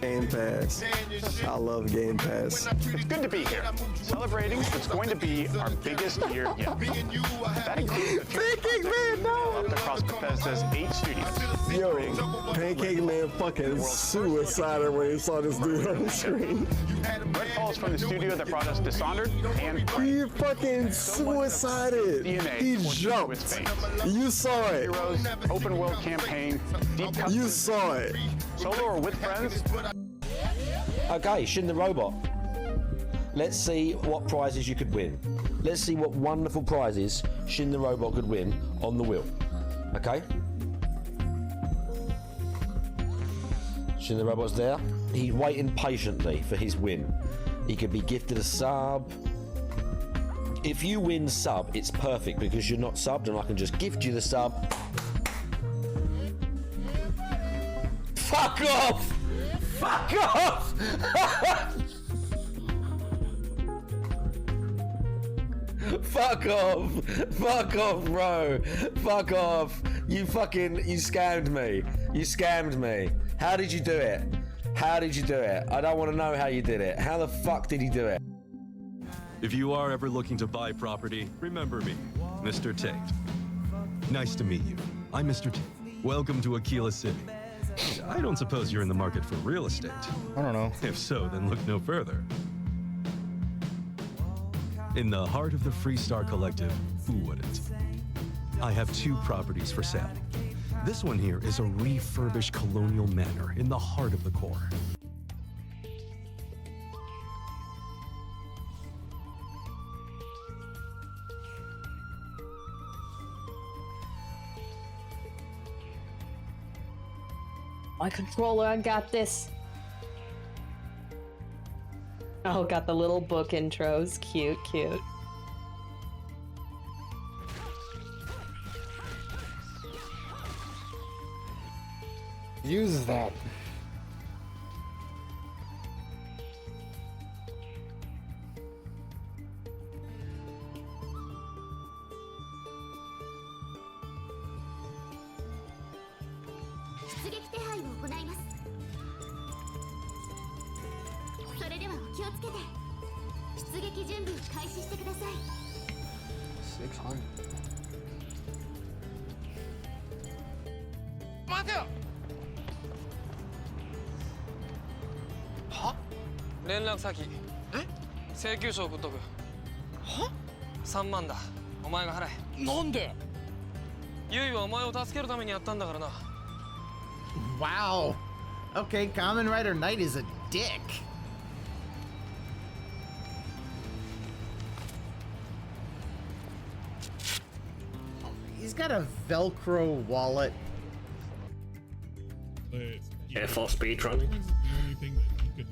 Game Pass. I love Game Pass. It's good to be here, celebrating what's going to be our biggest year yet. That includes the Pancake Man, no! across Bethesda's 8 studios. Yo, Pancake Man fucking suicided when he saw this dude on the screen. Redfall is from the studio that brought us Dishonored and He fucking suicided. He jumped. You saw it. Heroes, open world campaign, deep cuts. You saw it. Solo or with friends. Okay, Shin the Robot. Let's see what prizes you could win. Let's see what wonderful prizes Shin the Robot could win on the wheel. Okay? Shin the Robot's there. He's waiting patiently for his win. He could be gifted a sub. If you win sub, it's perfect because you're not subbed and I can just gift you the sub. Fuck off! Fuck off! Fuck off! Fuck off, bro! Fuck off! You scammed me. You scammed me. How did you do it? How did you do it? I don't want to know how you did it. How the fuck did he do it? If you are ever looking to buy property, remember me, Mr. Tate. Nice to meet you. I'm Mr. Tate. Welcome to Aquila City. I don't suppose you're in the market for real estate. I don't know. If so, then look no further. In the heart of the Freestar Collective, who wouldn't? I have 2 properties for sale. This one here is a refurbished colonial manor in the heart of the core. My controller, I got this. Oh, got the little book intros. Cute, cute. Use that. Wow. Okay, Kamen Rider Knight is a dick. He's got a Velcro wallet. For speedrunning. The only thing that you could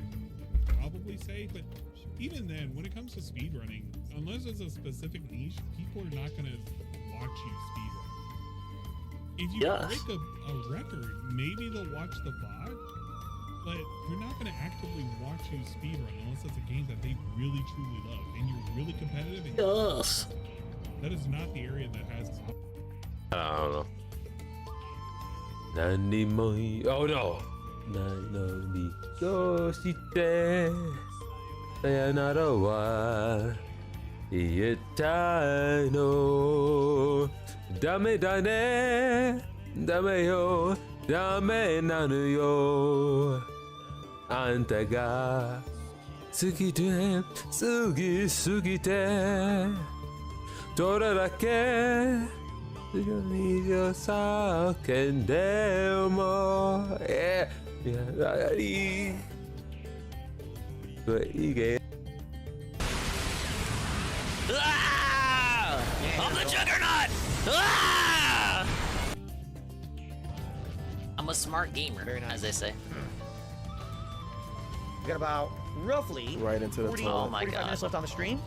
probably say, but even then, when it comes to speedrunning, unless it's a specific niche, people are not going to watch you speedrun. If you break a record, maybe they'll watch the VOD, but they're not going to actively watch you speedrun unless it's a game that they really truly love and you're really competitive. And that is not the area that has. I don't know. Oh no! Sayonara wa ietai no dame da ne dame yo dame nanu yo anta ga sugite sugite dora dake yo sa kendemo I'm the Juggernaut! Ah! I'm a smart gamer, as they say. We got about roughly Right into the 40, tunnel. Oh my 45 minutes God. left on the stream.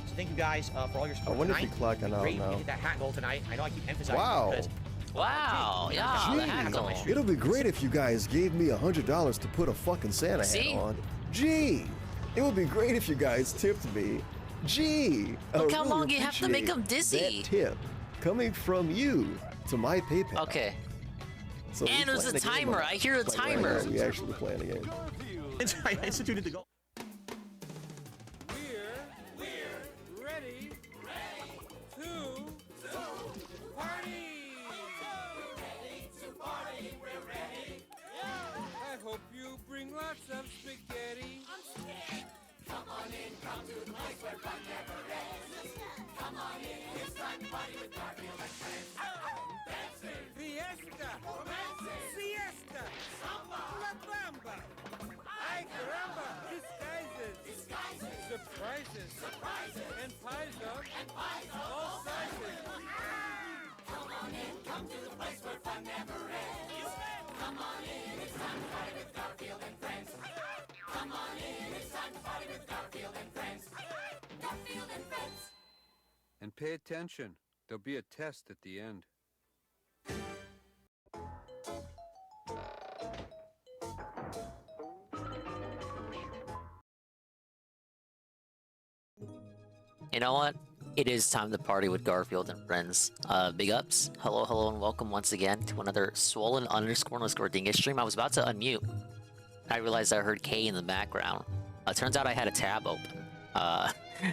So thank you guys for all your I support wonder if tonight. he clocking out Great, we now. did that hat goal tonight. I know I keep emphasizing Wow. it because Wow, yeah, the hat goal. It'll be great if you guys gave me $100 to put a fucking Santa See? hat on. Gee, it would be great if you guys tipped me. Gee, Look I how really long you have to make appreciate them dizzy. That tip coming from you to my PayPal. Okay. So And we there's a playing the game timer. or- I hear a like, right timer. now, we actually playing the game. I instituted the goal. And pay attention. There'll be a test at the end. You know what? It is time to party with Garfield and friends. Big ups. Hello, and welcome once again to another swollen__ dingus stream. I was about to unmute. I realized I heard K in the background. Turns out I had a tab open.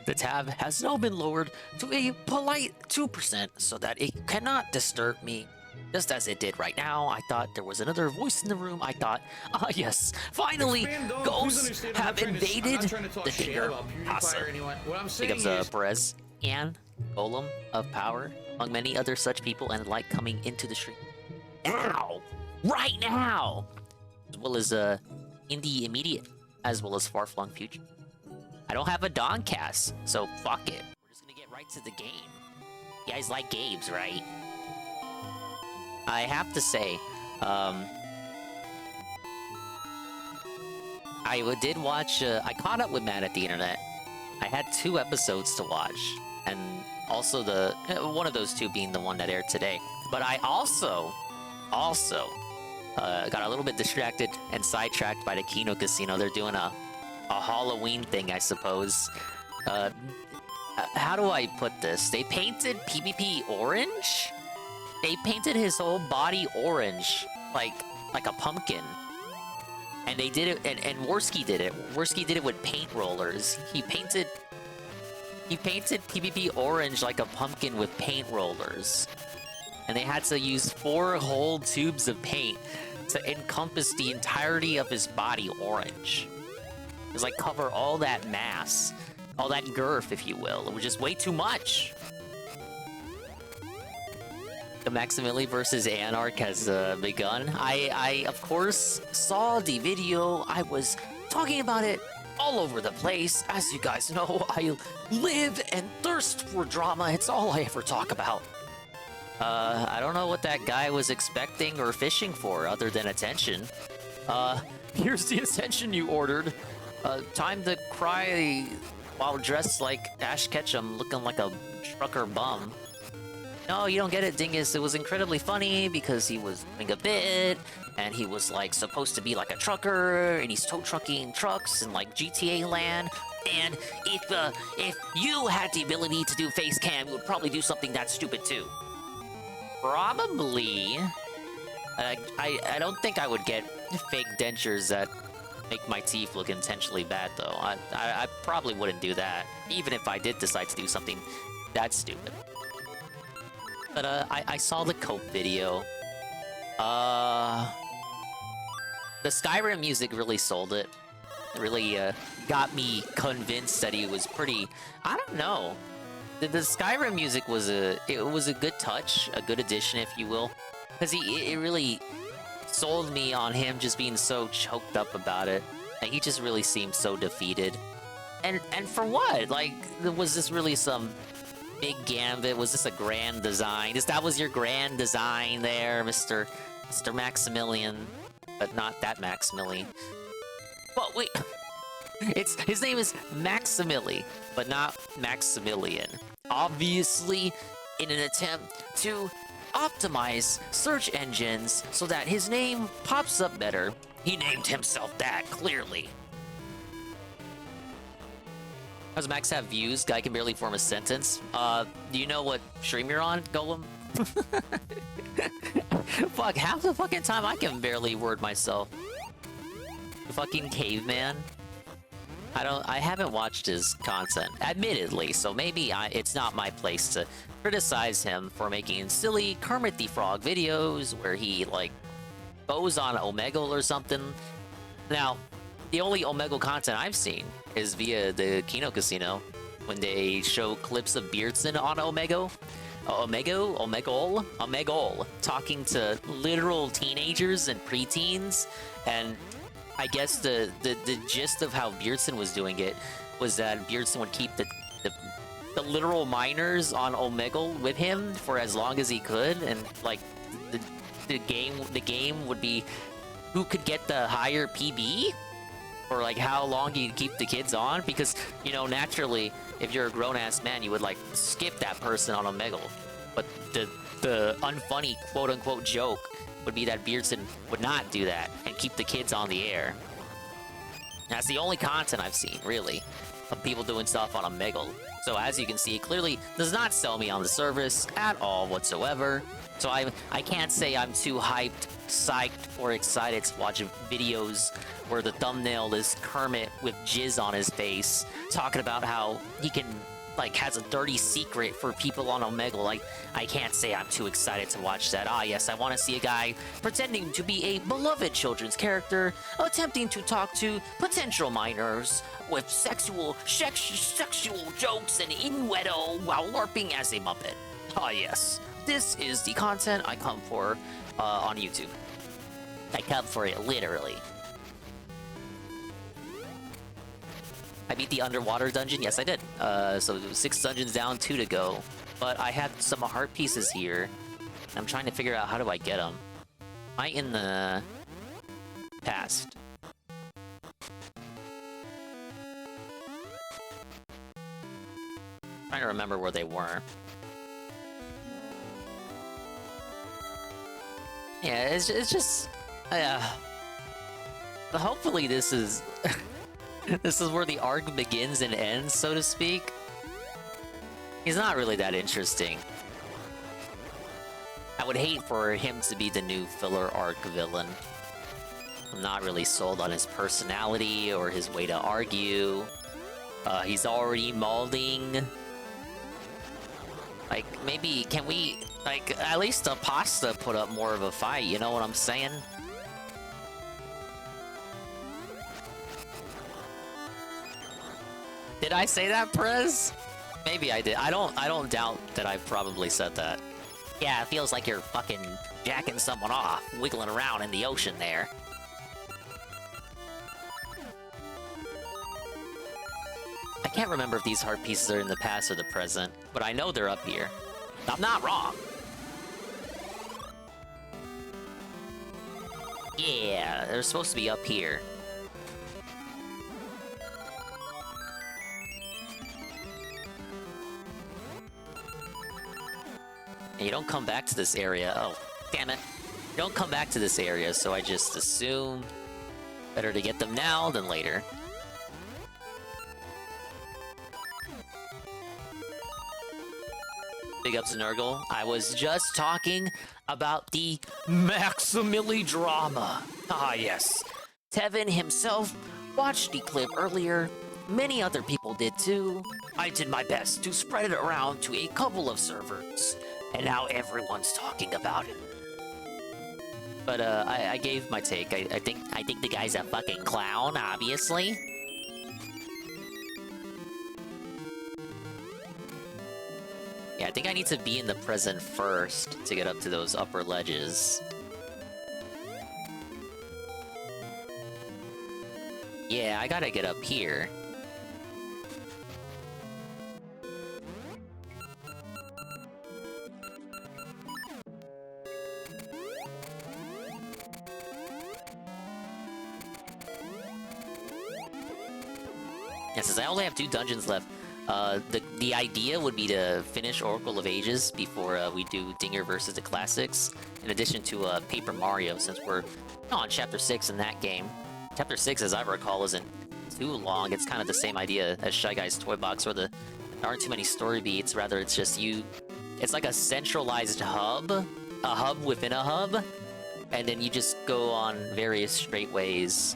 The tab has now been lowered to a polite 2% so that it cannot disturb me. Just as it did right now. I thought there was another voice in the room. I thought, yes, finally, ghosts have invaded the Dinger Casa. Big ups, Perez and Golem of Power, among many other such people and like coming into the stream now, right now, as well as in the immediate, as well as far-flung future. I don't have a Doncast, so fuck it. We're just gonna get right to the game. You guys like games, right? I have to say, I did watch, I caught up with Matt at the internet. I had 2 episodes to watch, and also one of those 2 being the one that aired today. But I also got a little bit distracted and sidetracked by the Kino Casino. They're doing a Halloween thing, I suppose. How do I put this? They painted PvP orange? They painted his whole body orange, like a pumpkin. And they did it, and Worski did it. Worski did it with paint rollers. He painted PvP orange like a pumpkin with paint rollers. And they had to use 4 whole tubes of paint to encompass the entirety of his body orange. It was like cover all that mass, all that girth, if you will. It was just way too much. The Maximili versus Anarch has begun. I of course saw the video. I was talking about it all over the place. As you guys know, I live and thirst for drama. It's all I ever talk about. I don't know what that guy was expecting or fishing for other than attention. Here's the attention you ordered. Time to cry while dressed like Ash Ketchum, looking like a trucker bum. No, you don't get it, Dingus. It was incredibly funny because he was doing a bit, and he was like supposed to be like a trucker, and he's tow trucking trucks in like GTA land. And if you had the ability to do face cam, you would probably do something that stupid too. Probably. I don't think I would get fake dentures that make my teeth look intentionally bad though. I probably wouldn't do that, even if I did decide to do something that stupid. But I saw the Cope video. The Skyrim music really sold it. It really got me convinced that he was pretty. I don't know. The Skyrim music was a good touch, a good addition, if you will, because it really sold me on him just being so choked up about it. Like, he just really seemed so defeated. And for what? Like, was this really some big gambit? Was this a grand design? That was your grand design there, Mr. Maximilian, but not that Maximilian. Well, wait. His name is Maximili, but not Maximilian. Obviously, in an attempt to optimize search engines so that his name pops up better, he named himself that, clearly. Does Max have views? Guy can barely form a sentence. Do you know what stream you're on, Golem? Fuck, half the fucking time I can barely word myself. The fucking caveman. I haven't watched his content, admittedly, so maybe it's not my place to criticize him for making silly Kermit the Frog videos where he, like, goes on Omegle or something. Now, the only Omegle content I've seen is via the Kino Casino, when they show clips of Beardson on Omegle, talking to literal teenagers and preteens, and I guess the gist of how Beardson was doing it was that Beardson would keep the literal minors on Omegle with him for as long as he could, and like the game would be who could get the higher PB, or like how long you keep the kids on, because you know naturally if you're a grown-ass man you would like skip that person on Omegle, but the unfunny quote-unquote joke would be that Beardson would not do that and keep the kids on the air. That's the only content I've seen, really, of people doing stuff on Omegle. So as you can see, it clearly does not sell me on the service at all whatsoever. So I can't say I'm too hyped, psyched, or excited to watch videos where the thumbnail is Kermit with jizz on his face, talking about how he can, like, has a dirty secret for people on Omegle. Like, I can't say I'm too excited to watch that. Ah, yes, I want to see a guy pretending to be a beloved children's character, attempting to talk to potential minors with sexual jokes and innuendo while LARPing as a Muppet. Ah, yes. This is the content I come for on YouTube. I come for it, literally. I beat the underwater dungeon? Yes, I did. So 6 dungeons down, 2 to go. But I had some heart pieces here. I'm trying to figure out how do I get them. Am I in the past? Trying to remember where they were. Yeah, it's just... hopefully this is... this is where the arc begins and ends, so to speak. He's not really that interesting. I would hate for him to be the new filler arc villain. I'm not really sold on his personality or his way to argue. He's already molding. Like, maybe, can we, like, at least the pasta put up more of a fight, you know what I'm saying? Did I say that, Prez? Maybe I did. I don't doubt that I've probably said that. Yeah, it feels like you're fucking jacking someone off, wiggling around in the ocean there. I can't remember if these heart pieces are in the past or the present, but I know they're up here. I'm not wrong. Yeah, they're supposed to be up here. And you don't come back to this area. Oh, damn it. You don't come back to this area, so I just assume better to get them now than later. Big ups to Nurgle. I was just talking about the Maximili drama. Ah, yes. Tevin himself watched the clip earlier. Many other people did too. I did my best to spread it around to a couple of servers, and now everyone's talking about it. But I gave my take. I think the guy's a fucking clown, obviously. Yeah, I think I need to be in the present first to get up to those upper ledges. Yeah, I gotta get up here. Yeah, since I only have 2 dungeons left, the idea would be to finish Oracle of Ages before we do Dinger versus the Classics, in addition to Paper Mario, since we're on Chapter 6 in that game. Chapter 6, as I recall, isn't too long. It's kind of the same idea as Shy Guy's Toy Box, where there aren't too many story beats, rather it's just you... It's like a centralized hub a hub within a hub, and then you just go on various straight ways.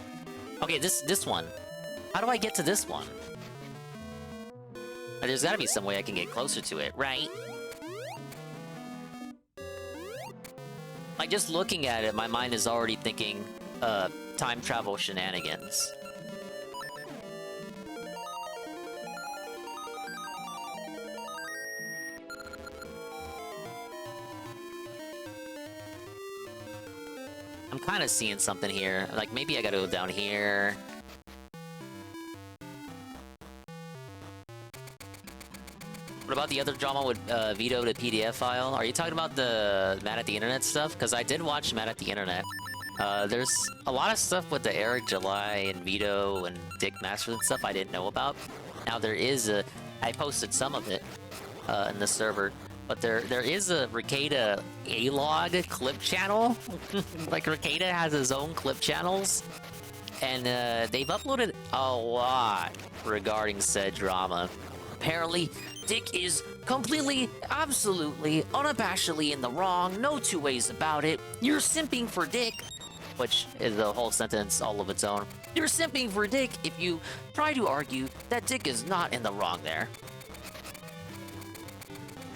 Okay, this one. How do I get to this one? There's gotta be some way I can get closer to it, right? Like, just looking at it, my mind is already thinking, time travel shenanigans. I'm kind of seeing something here. Like, maybe I gotta go down here. What about the other drama with Vito to PDF file? Are you talking about the Mad at the Internet stuff? Because I did watch Mad at the Internet. There's a lot of stuff with the Eric July and Vito and Dick Masters and stuff I didn't know about. Now there is a... I posted some of it in the server. But there is a Ricada A-log clip channel. Like, Ricada has his own clip channels. And they've uploaded a lot regarding said drama. Apparently, Dick is completely, absolutely, unabashedly in the wrong. No two ways about it. You're simping for Dick. Which is a whole sentence all of its own. You're simping for Dick if you try to argue that Dick is not in the wrong there.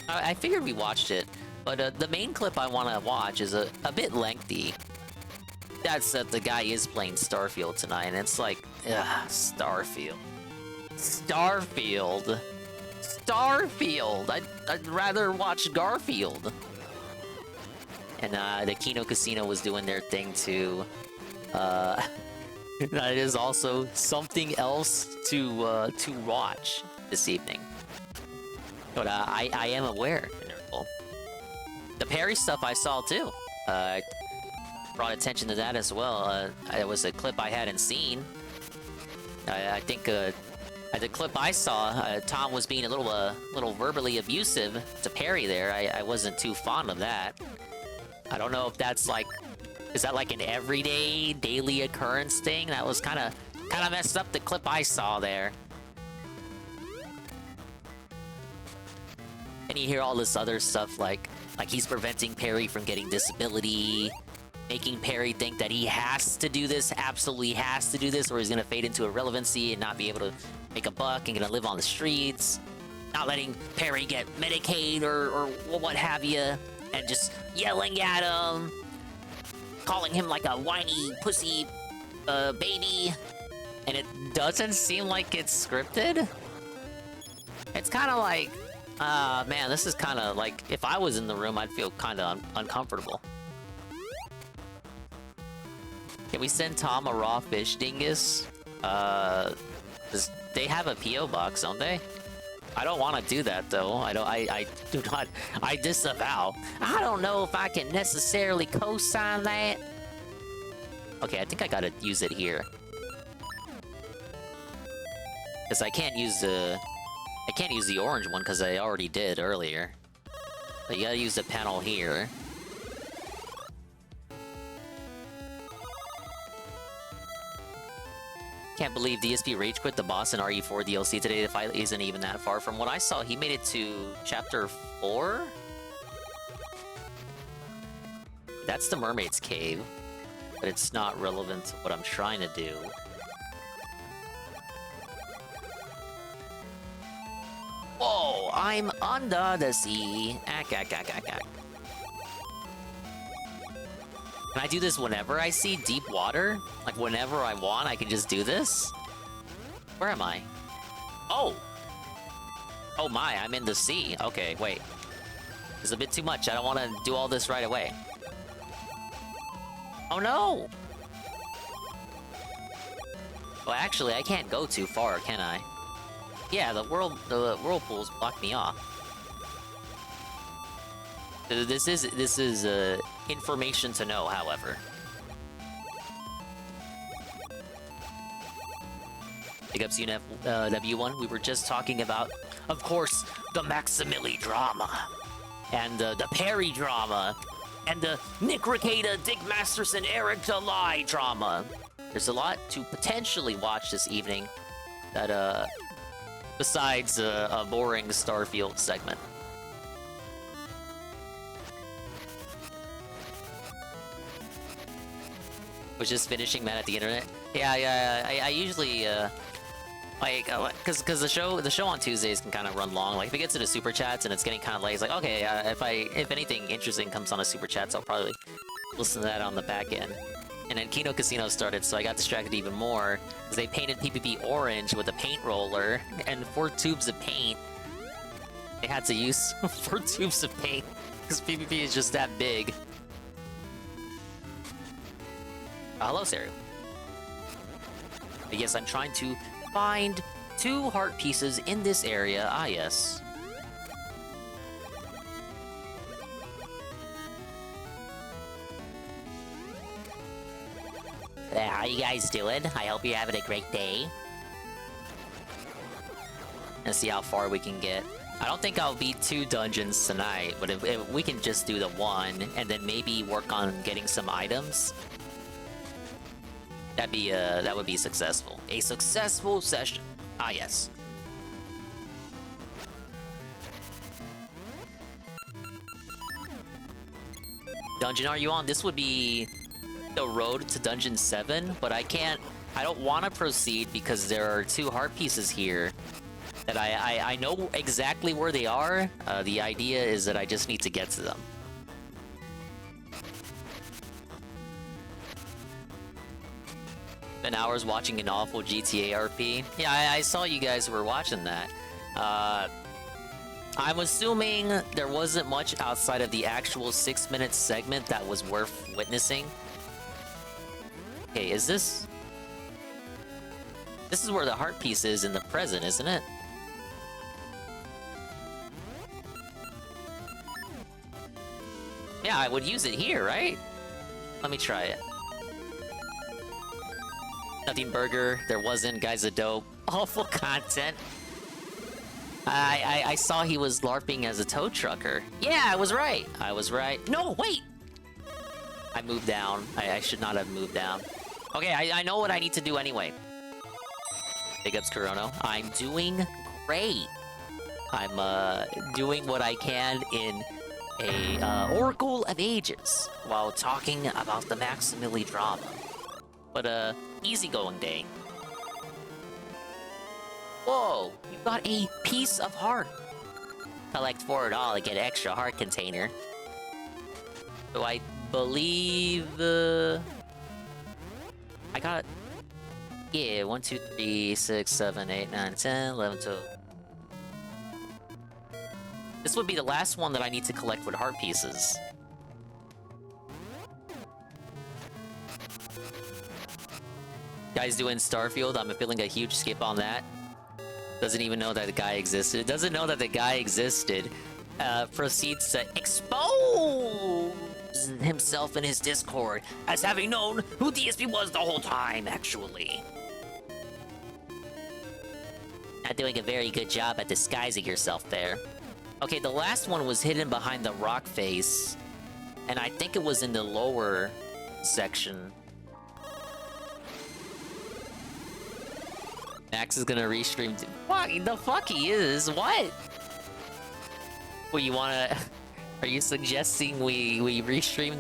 I figured we watched it, but the main clip I want to watch is a bit lengthy. That's that the guy is playing Starfield tonight, and it's like, ugh, Starfield. Starfield. Starfield! I'd rather watch Garfield. And the Kino Casino was doing their thing too. That is also something else to watch this evening. But I am aware, Nerdle. The Perry stuff I saw too. I brought attention to that as well. It was a clip I hadn't seen. I think the clip I saw, Tom was being a little verbally abusive to Perry there. I wasn't too fond of that. I don't know if that's like, is that like an everyday, daily occurrence thing? That was kind of messed up the clip I saw there. And you hear all this other stuff like he's preventing Perry from getting disability, making Perry think that he has to do this, absolutely has to do this, or he's gonna fade into irrelevancy and not be able to make a buck and gonna live on the streets, not letting Perry get Medicaid or what have you, and just yelling at him, calling him like a whiny pussy baby, and it doesn't seem like it's scripted. It's kind of like, man, this is kind of like, if I was in the room, I'd feel kind of uncomfortable. Can we send Tom a raw fish dingus? They have a P.O. box, don't they? I don't want to do that, though. I do not, I disavow. I don't know if I can necessarily co-sign that. Okay, I think I gotta use it here. Because I can't use the orange one because I already did earlier. But you gotta use the panel here. Can't believe DSP rage quit the boss in RE4 DLC today. The fight isn't even that far. From what I saw, he made it to chapter 4? That's the mermaid's cave, but it's not relevant to what I'm trying to do. Whoa, I'm under the sea. Can I do this whenever I see deep water? Like, whenever I want, I can just do this? Where am I? Oh! Oh my, I'm in the sea. Okay, wait. It's a bit too much. I don't want to do all this right away. Oh no! Well, actually, I can't go too far, can I? Yeah, the whirlpools block me off. This is information to know, however. Big ups UNF W1. We were just talking about, of course, the Maximili drama, and the Perry drama, and the Nick Ricada, Dick Masterson, Eric July drama. There's a lot to potentially watch this evening that, besides a boring Starfield segment. Was just finishing mad at the internet. Yeah. I usually like because the show on Tuesdays can kind of run long. Like if it gets into super chats and it's getting kind of late, it's like okay, if anything interesting comes on a super chats, I'll probably listen to that on the back end. And then Kino Casino started, so I got distracted even more because they painted PvP orange with a paint roller and 4 tubes of paint. They had to use 4 tubes of paint because PvP is just that big. Hello, Saru. Yes, I'm trying to find 2 heart pieces in this area. Ah, yes. How you guys doing? I hope you're having a great day. And see how far we can get. I don't think I'll beat 2 dungeons tonight, but if we can just do the 1 and then maybe work on getting some items, that would be successful. A successful session. Ah, yes. Dungeon are you on? This would be the road to Dungeon 7, but I don't want to proceed because there are 2 heart pieces here that I know exactly where they are. The idea is that I just need to get to them. Spent hours watching an awful GTA RP. Yeah, I saw you guys were watching that. I'm assuming there wasn't much outside of the actual 6-minute segment that was worth witnessing. Okay, is this... This is where the heart piece is in the present, isn't it? Yeah, I would use it here, right? Let me try it. Nothing burger, there wasn't, guys a dope. Awful content. I saw he was LARPing as a tow trucker. Yeah, I was right. I was right. No, wait! I moved down. I should not have moved down. Okay, I know what I need to do anyway. Big ups, Kurono. I'm doing great. I'm doing what I can in a Oracle of Ages while talking about the Maximili drama. But easygoing day. Whoa, you got a piece of heart. Collect 4 at all to get extra heart container. So I believe I got, yeah, 1, 2, 3, 6, 7, 8, 9, 10, 11, 12. This would be the last one that I need to collect with heart pieces. Guys doing Starfield, I'm feeling a huge skip on that. Doesn't even know that the guy existed. Doesn't know that the guy existed. Proceeds to expose himself in his Discord as having known who DSP was the whole time, actually. Not doing a very good job at disguising yourself there. Okay, the last one was hidden behind the rock face, and I think it was in the lower section. Max is gonna restream. What the fuck he is? What? Well, you wanna? Are you suggesting we restream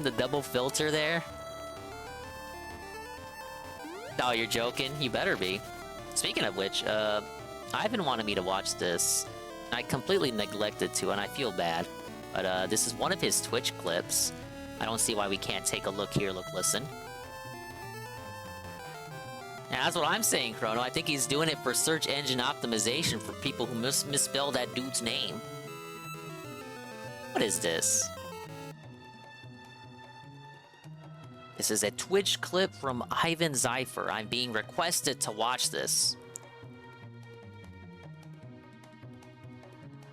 the double filter there? Oh, you're joking? You better be. Speaking of which, Ivan wanted me to watch this. I completely neglected to, and I feel bad. But this is one of his Twitch clips. I don't see why we can't take a look here, listen. Yeah, that's what I'm saying, Chrono. I think he's doing it for search engine optimization for people who misspell that dude's name. What is this? This is a Twitch clip from Ivan Zypher. I'm being requested to watch this.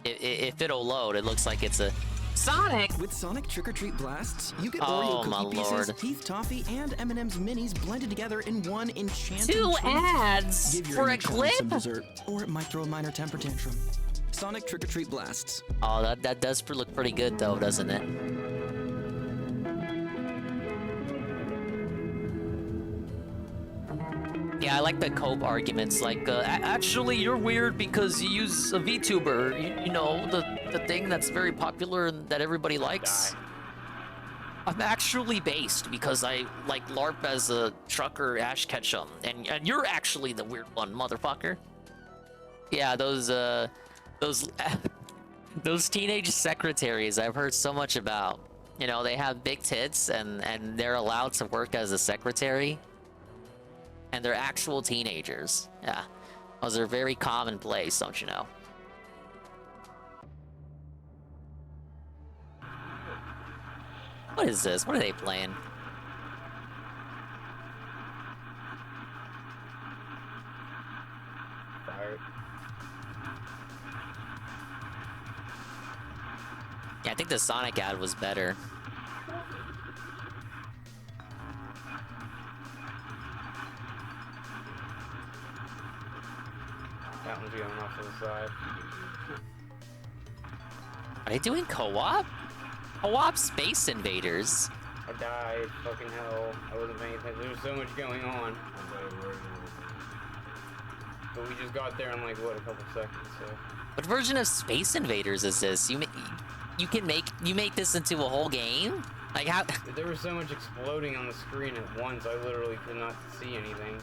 If it'll load, it looks like it's a Sonic! With Sonic Trick or Treat Blasts, you get Oh, Oreo my cookie pieces, lord. Heath Toffee, and M&M's minis blended together in one enchanted 2 treat. ads Give your for a inner child clip? some dessert, or it might throw a minor temper tantrum. Sonic Trick or Treat Blasts. Oh, that does look pretty good, though, doesn't it? Yeah, I like the cope arguments, like, actually, you're weird because you use a VTuber, you know, the thing that's very popular and that everybody likes. I'm actually based because I like LARP as a trucker Ash Ketchum, and you're actually the weird one, motherfucker. Yeah, those those teenage secretaries I've heard so much about. You know, they have big tits and they're allowed to work as a secretary. And they're actual teenagers. Yeah. Those are very commonplace, don't you know? What is this? What are they playing? Yeah, I think the Sonic ad was better. That one's going off to the side. Are they doing co-op? Co-op Space Invaders. I died. Fucking hell. I wasn't paying attention. There was so much going on. But we just got there in like, what, a couple seconds, so. What version of Space Invaders is this? You make this into a whole game? Like how? There was so much exploding on the screen at once, I literally could not see anything.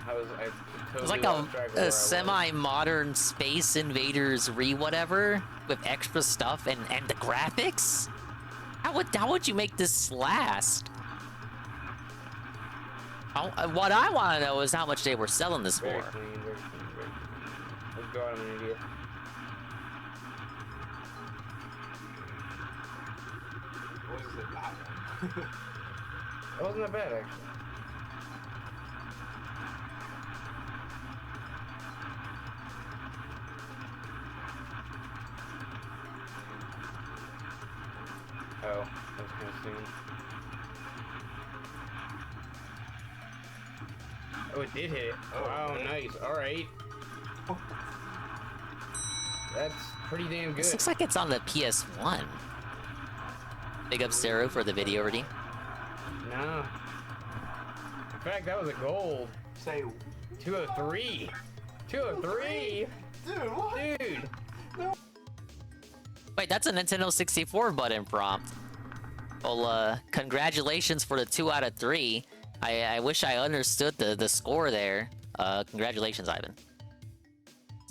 It was like a semi-modern Space Invaders whatever with extra stuff and the graphics. How would you make this last? What I want to know is how much they were selling this for. Very clean, very clean, very clean. Oh god, I'm an idiot. What is it, that one? It wasn't that bad, actually. Oh, that was kind of soon. Oh, it did hit. Oh, wow, nice. Alright. That's pretty damn good. This looks like it's on the PS1. Big up Zero for the video ready. No. In fact, that was a gold. Say 203. 203? Dude, what? Dude. Wait, that's a Nintendo 64 button prompt. Well, congratulations for the 2 out of 3. I wish I understood the score there. Congratulations, Ivan.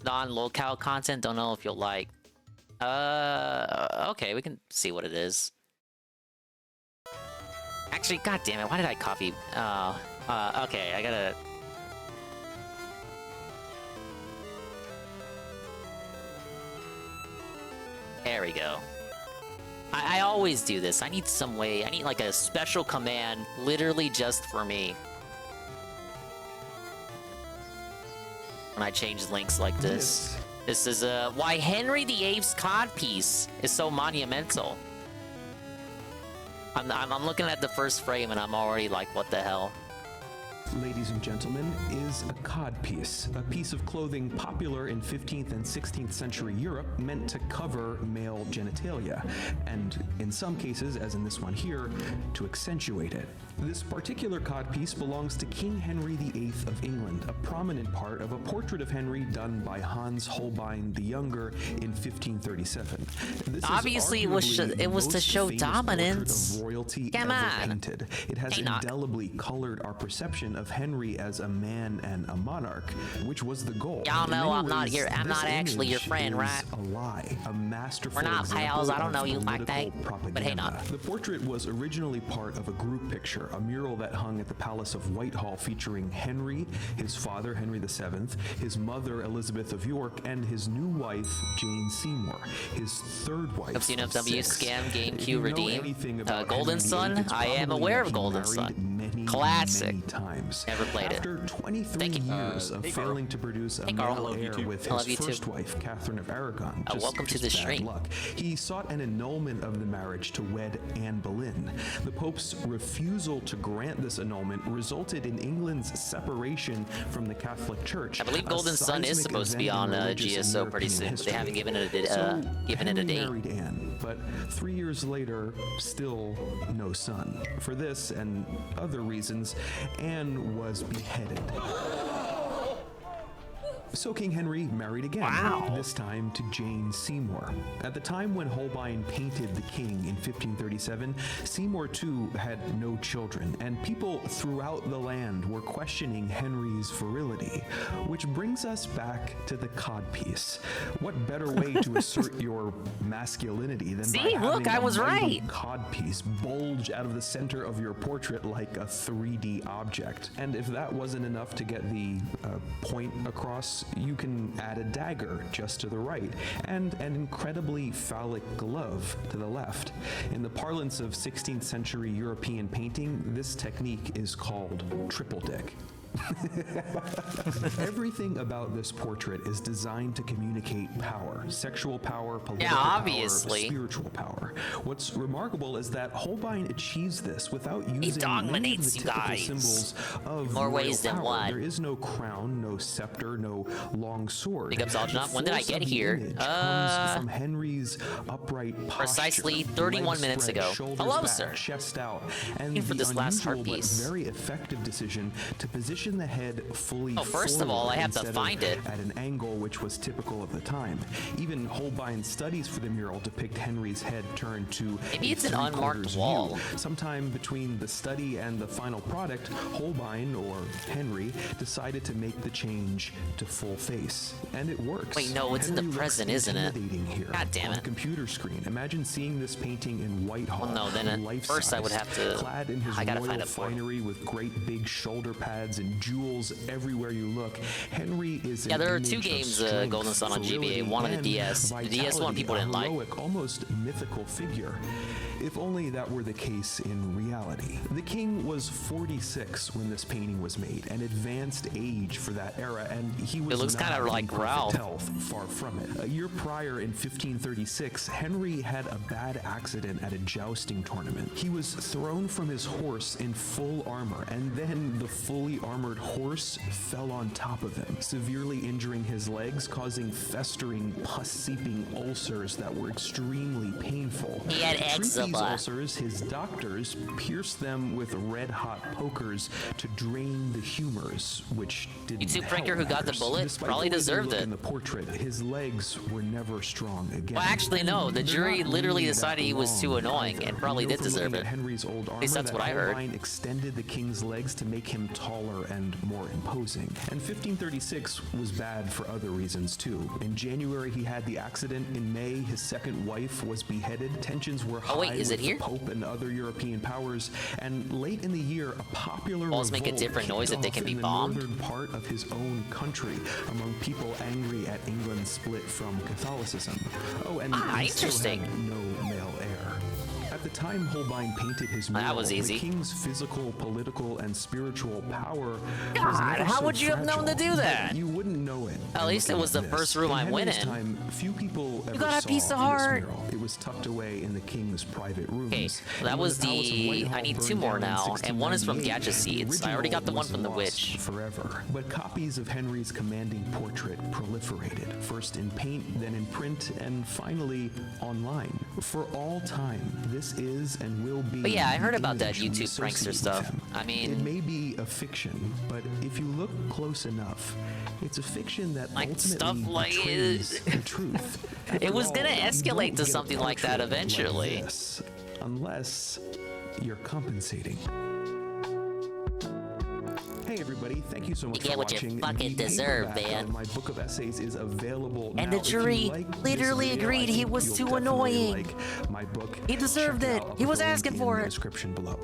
Non-locale content, don't know if you'll like. Okay, we can see what it is. Actually, god damn it, why did I copy? Okay, I gotta... There we go. I always do this. I need some way. I need like a special command literally just for me. When I change links like this. This is why Henry VIII's codpiece is so monumental. I'm looking at the first frame and I'm already like, what the hell? Ladies and gentlemen, is a codpiece, a piece of clothing popular in 15th and 16th century Europe meant to cover male genitalia, and in some cases, as in this one here, to accentuate it. This particular codpiece belongs to King Henry VIII of England, a prominent part of a portrait of Henry done by Hans Holbein the Younger in 1537. This obviously it was to show dominance. Of royalty Come ever on. painted. It has indelibly colored our perception of Henry as a man and a monarch, which was the goal. Y'all know I'm not actually your friend, right? A lie, a masterful We're not pals. I don't know you like that, propaganda. but hey, not. The portrait was originally part of a group picture, a mural that hung at the Palace of Whitehall featuring Henry, his father Henry VII, his mother Elizabeth of York, and his new wife Jane Seymour, his third wife. WNFW scam GameCube redeem. Henry Golden Sun. VIII, it's I am probably aware that of he Golden married Sun. Many, Classic. many times. Never played it. After 23 years of failing to produce a male heir with his first wife, Catherine of Aragon, welcome to the stream. Luck, he sought an annulment of the marriage to wed Anne Boleyn. The Pope's refusal to grant this annulment resulted in England's separation from the Catholic Church. I believe Golden Sun is supposed to be on GSO pretty soon, but they haven't given it a date. Married Anne, but 3 years later, still no son. For this and other reasons, Anne was beheaded. So King Henry married again, this time to Jane Seymour. At the time when Holbein painted the king in 1537, Seymour too had no children, and people throughout the land were questioning Henry's virility, which brings us back to the codpiece. What better way to assert your masculinity than by having look, I was a mighty right. codpiece bulge out of the center of your portrait like a 3D object? And if that wasn't enough to get the point across, you can add a dagger just to the right and an incredibly phallic glove to the left. In the parlance of 16th century European painting, this technique is called triple dick. Everything about this portrait is designed to communicate power, sexual power, political power, spiritual power. What's remarkable is that Holbein achieves this without using many of the typical symbols of more royal ways than power. one. There is no crown, no scepter, no long sword. Big ups, Algernon. When did I get here? Comes from Henry's upright posture, precisely 31 legs minutes spread, ago. shoulders Hello, back, sir. chest out, and Looking for the this last heart unusual but piece. very effective decision to position the head fully first of all, I have to instead of find it. at an angle which was typical of the time. Even Holbein's studies for the mural depict Henry's head turned to Maybe it's an a unmarked 3/4 wall. view. Sometime between the study and the final product, Holbein, or Henry, decided to make the change to full face. And it works. Wait, no, it's in the Henry looks present, isn't it? intimidating here God damn on it. a computer screen. Imagine seeing this painting in Whitehall. Well, no, then at first I would have to- Clad in his I gotta royal find a port. finery with great big shoulder pads and jewels everywhere you look, Henry is Yeah, an there are image two of games, strength, Golden Sun on virility, GBA, one on the and DS. The DS one vitality, people a didn't like. heroic, almost mythical figure. If only that were the case in reality. The king was 46 when this painting was made, an advanced age for that era, and he was It looks not kinda in like perfect Ralph. health, far from it. A year prior, in 1536, Henry had a bad accident at a jousting tournament. He was thrown from his horse in full armor, and then the fully armored horse fell on top of him, severely injuring his legs, causing festering, pus-seeping ulcers that were extremely painful. He had To treat these eczema. ulcers, his doctors pierced them with red-hot pokers to drain the humors, which didn't YouTube help pranker who got the matters. bullet Despite probably the way they deserved look it. in the portrait, his legs were never strong again. Well, actually, no. The And jury they're not literally really decided that he was too long annoying either. and probably We know did from deserve looking it. at Henry's old armor least that's that what I heard. Holbein extended the king's legs to make him taller and more imposing. And 1536 was bad for other reasons too. In January, he had the accident. In May, his second wife was beheaded. Tensions were high Oh, wait, is with it here? the Pope and other European powers. And late in the year, a popular Walls make a revolt different kicked noise if they off can be in the bombed? northern part of his own country among people angry at England's split from Catholicism. Oh, and he still interesting. had no male heir. At the time Holbein painted his mural, That was easy. the king's physical, political, and spiritual power was God, never how so would you have known to fragile, do but that? You wouldn't know it. At by least it looking was at the this. first room I went Henry's in. Time, few people ever got a saw piece of this heart. mural. It was tucked away in the king's private rooms. Okay, well, that was the. I need two more now, and one is from Gacha Seeds. I already got the one from the witch. Forever. But copies of Henry's commanding portrait proliferated, first in paint, then in print, and finally online. For all time, this is and will be. But yeah, I heard the about that image we YouTube prankster associate with stuff. him. I mean- it may be a fiction, but if you look close enough, it's a fiction that Like, ultimately stuff like betrays the truth. It was After gonna all, you escalate don't to get a something like that portrait eventually. this unless you're compensating. Hey everybody, thank you so much You get for what you watching. fucking The deserve, paperback man. of my book of essays is available And now. the If you jury like this literally video, agreed I he think was you'll too definitely annoying. like my book. He deserved Check it. out. I'll He was put a link asking in for the it. description below.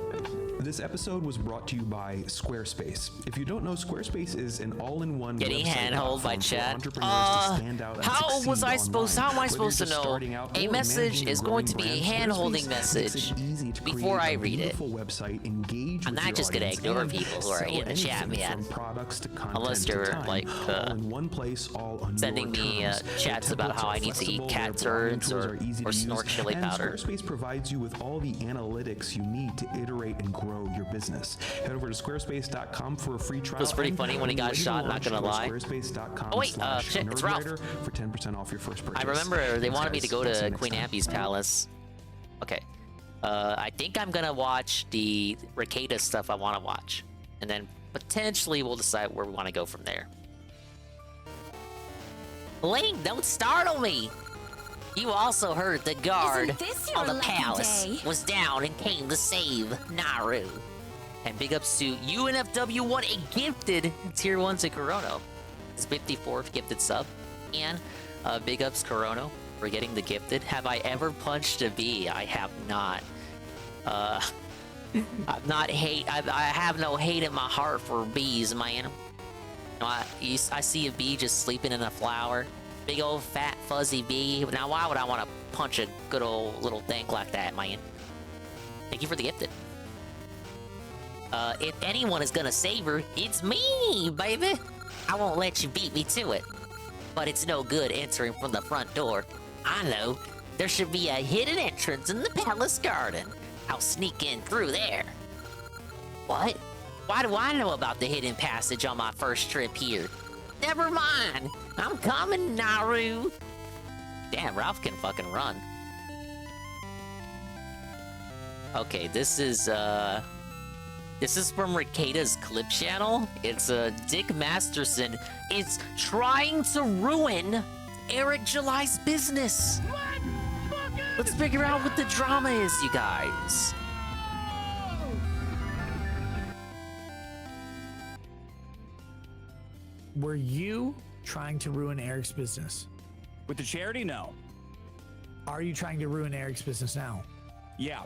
This episode was brought to you by Squarespace. If you don't know, Squarespace is an all-in-one Getting website handheld by platform for chat. entrepreneurs to stand out and How succeed was I supposed? How am I online. supposed to Whether you're just know? starting out A or message managing is a going to growing be a brand, hand-holding Squarespace makes message it easy to before create I a read it. beautiful website, engage I'm with not your just gonna audience, ignore and people who are sell in the chat, anything man. from products to content Unless to you're, time, like, all in one place, all on sending your me terms. chats Their about how templates I are need to eat flexible, cat their blogging turds tools are easy or to snort use, chili and powder. Squarespace provides you with all the analytics you need to iterate and grow your business. Head over to squarespace.com for a free trial. It was pretty and funny when he got ready to shot, not launch, gonna go to lie. Squarespace.com Oh, wait, shit, it's Ralph. /nerdwriter for 10% off your first purchase. I remember they Thanks, wanted me guys. to go I'll see to you next Queen time. Ampi's palace. Okay. I think I'm gonna watch the Ricada stuff I want to watch, and then potentially we'll decide where we want to go from there. Link, don't startle me! You also heard the guard Isn't this your of the lucky palace day? was down and came to save Naru. And big ups to UNFW1, a gifted tier 1 to Corono. His 54th gifted sub. And big ups Corono for getting the gifted. Have I ever punched a bee? I have not. I'm not hate. I have no hate in my heart for bees, man. I see a bee just sleeping in a flower. Big old fat fuzzy bee. Now why would I want to punch a good old little thing like that, man? Thank you for the gifted. If anyone is gonna save her, it's me, baby. I won't let you beat me to it. But it's no good entering from the front door. I know. There should be a hidden entrance in the palace garden. I'll sneak in through there. What? Why do I know about the hidden passage on my first trip here? Never mind. I'm coming, Naru. Damn, Ralph can fucking run. Okay, this is from Ricada's clip channel. It's Dick Masterson. It's trying to ruin Eric July's business. Let's figure out what the drama is, you guys. Were you trying to ruin Eric's business? With the charity, no. Are you trying to ruin Eric's business now? Yeah.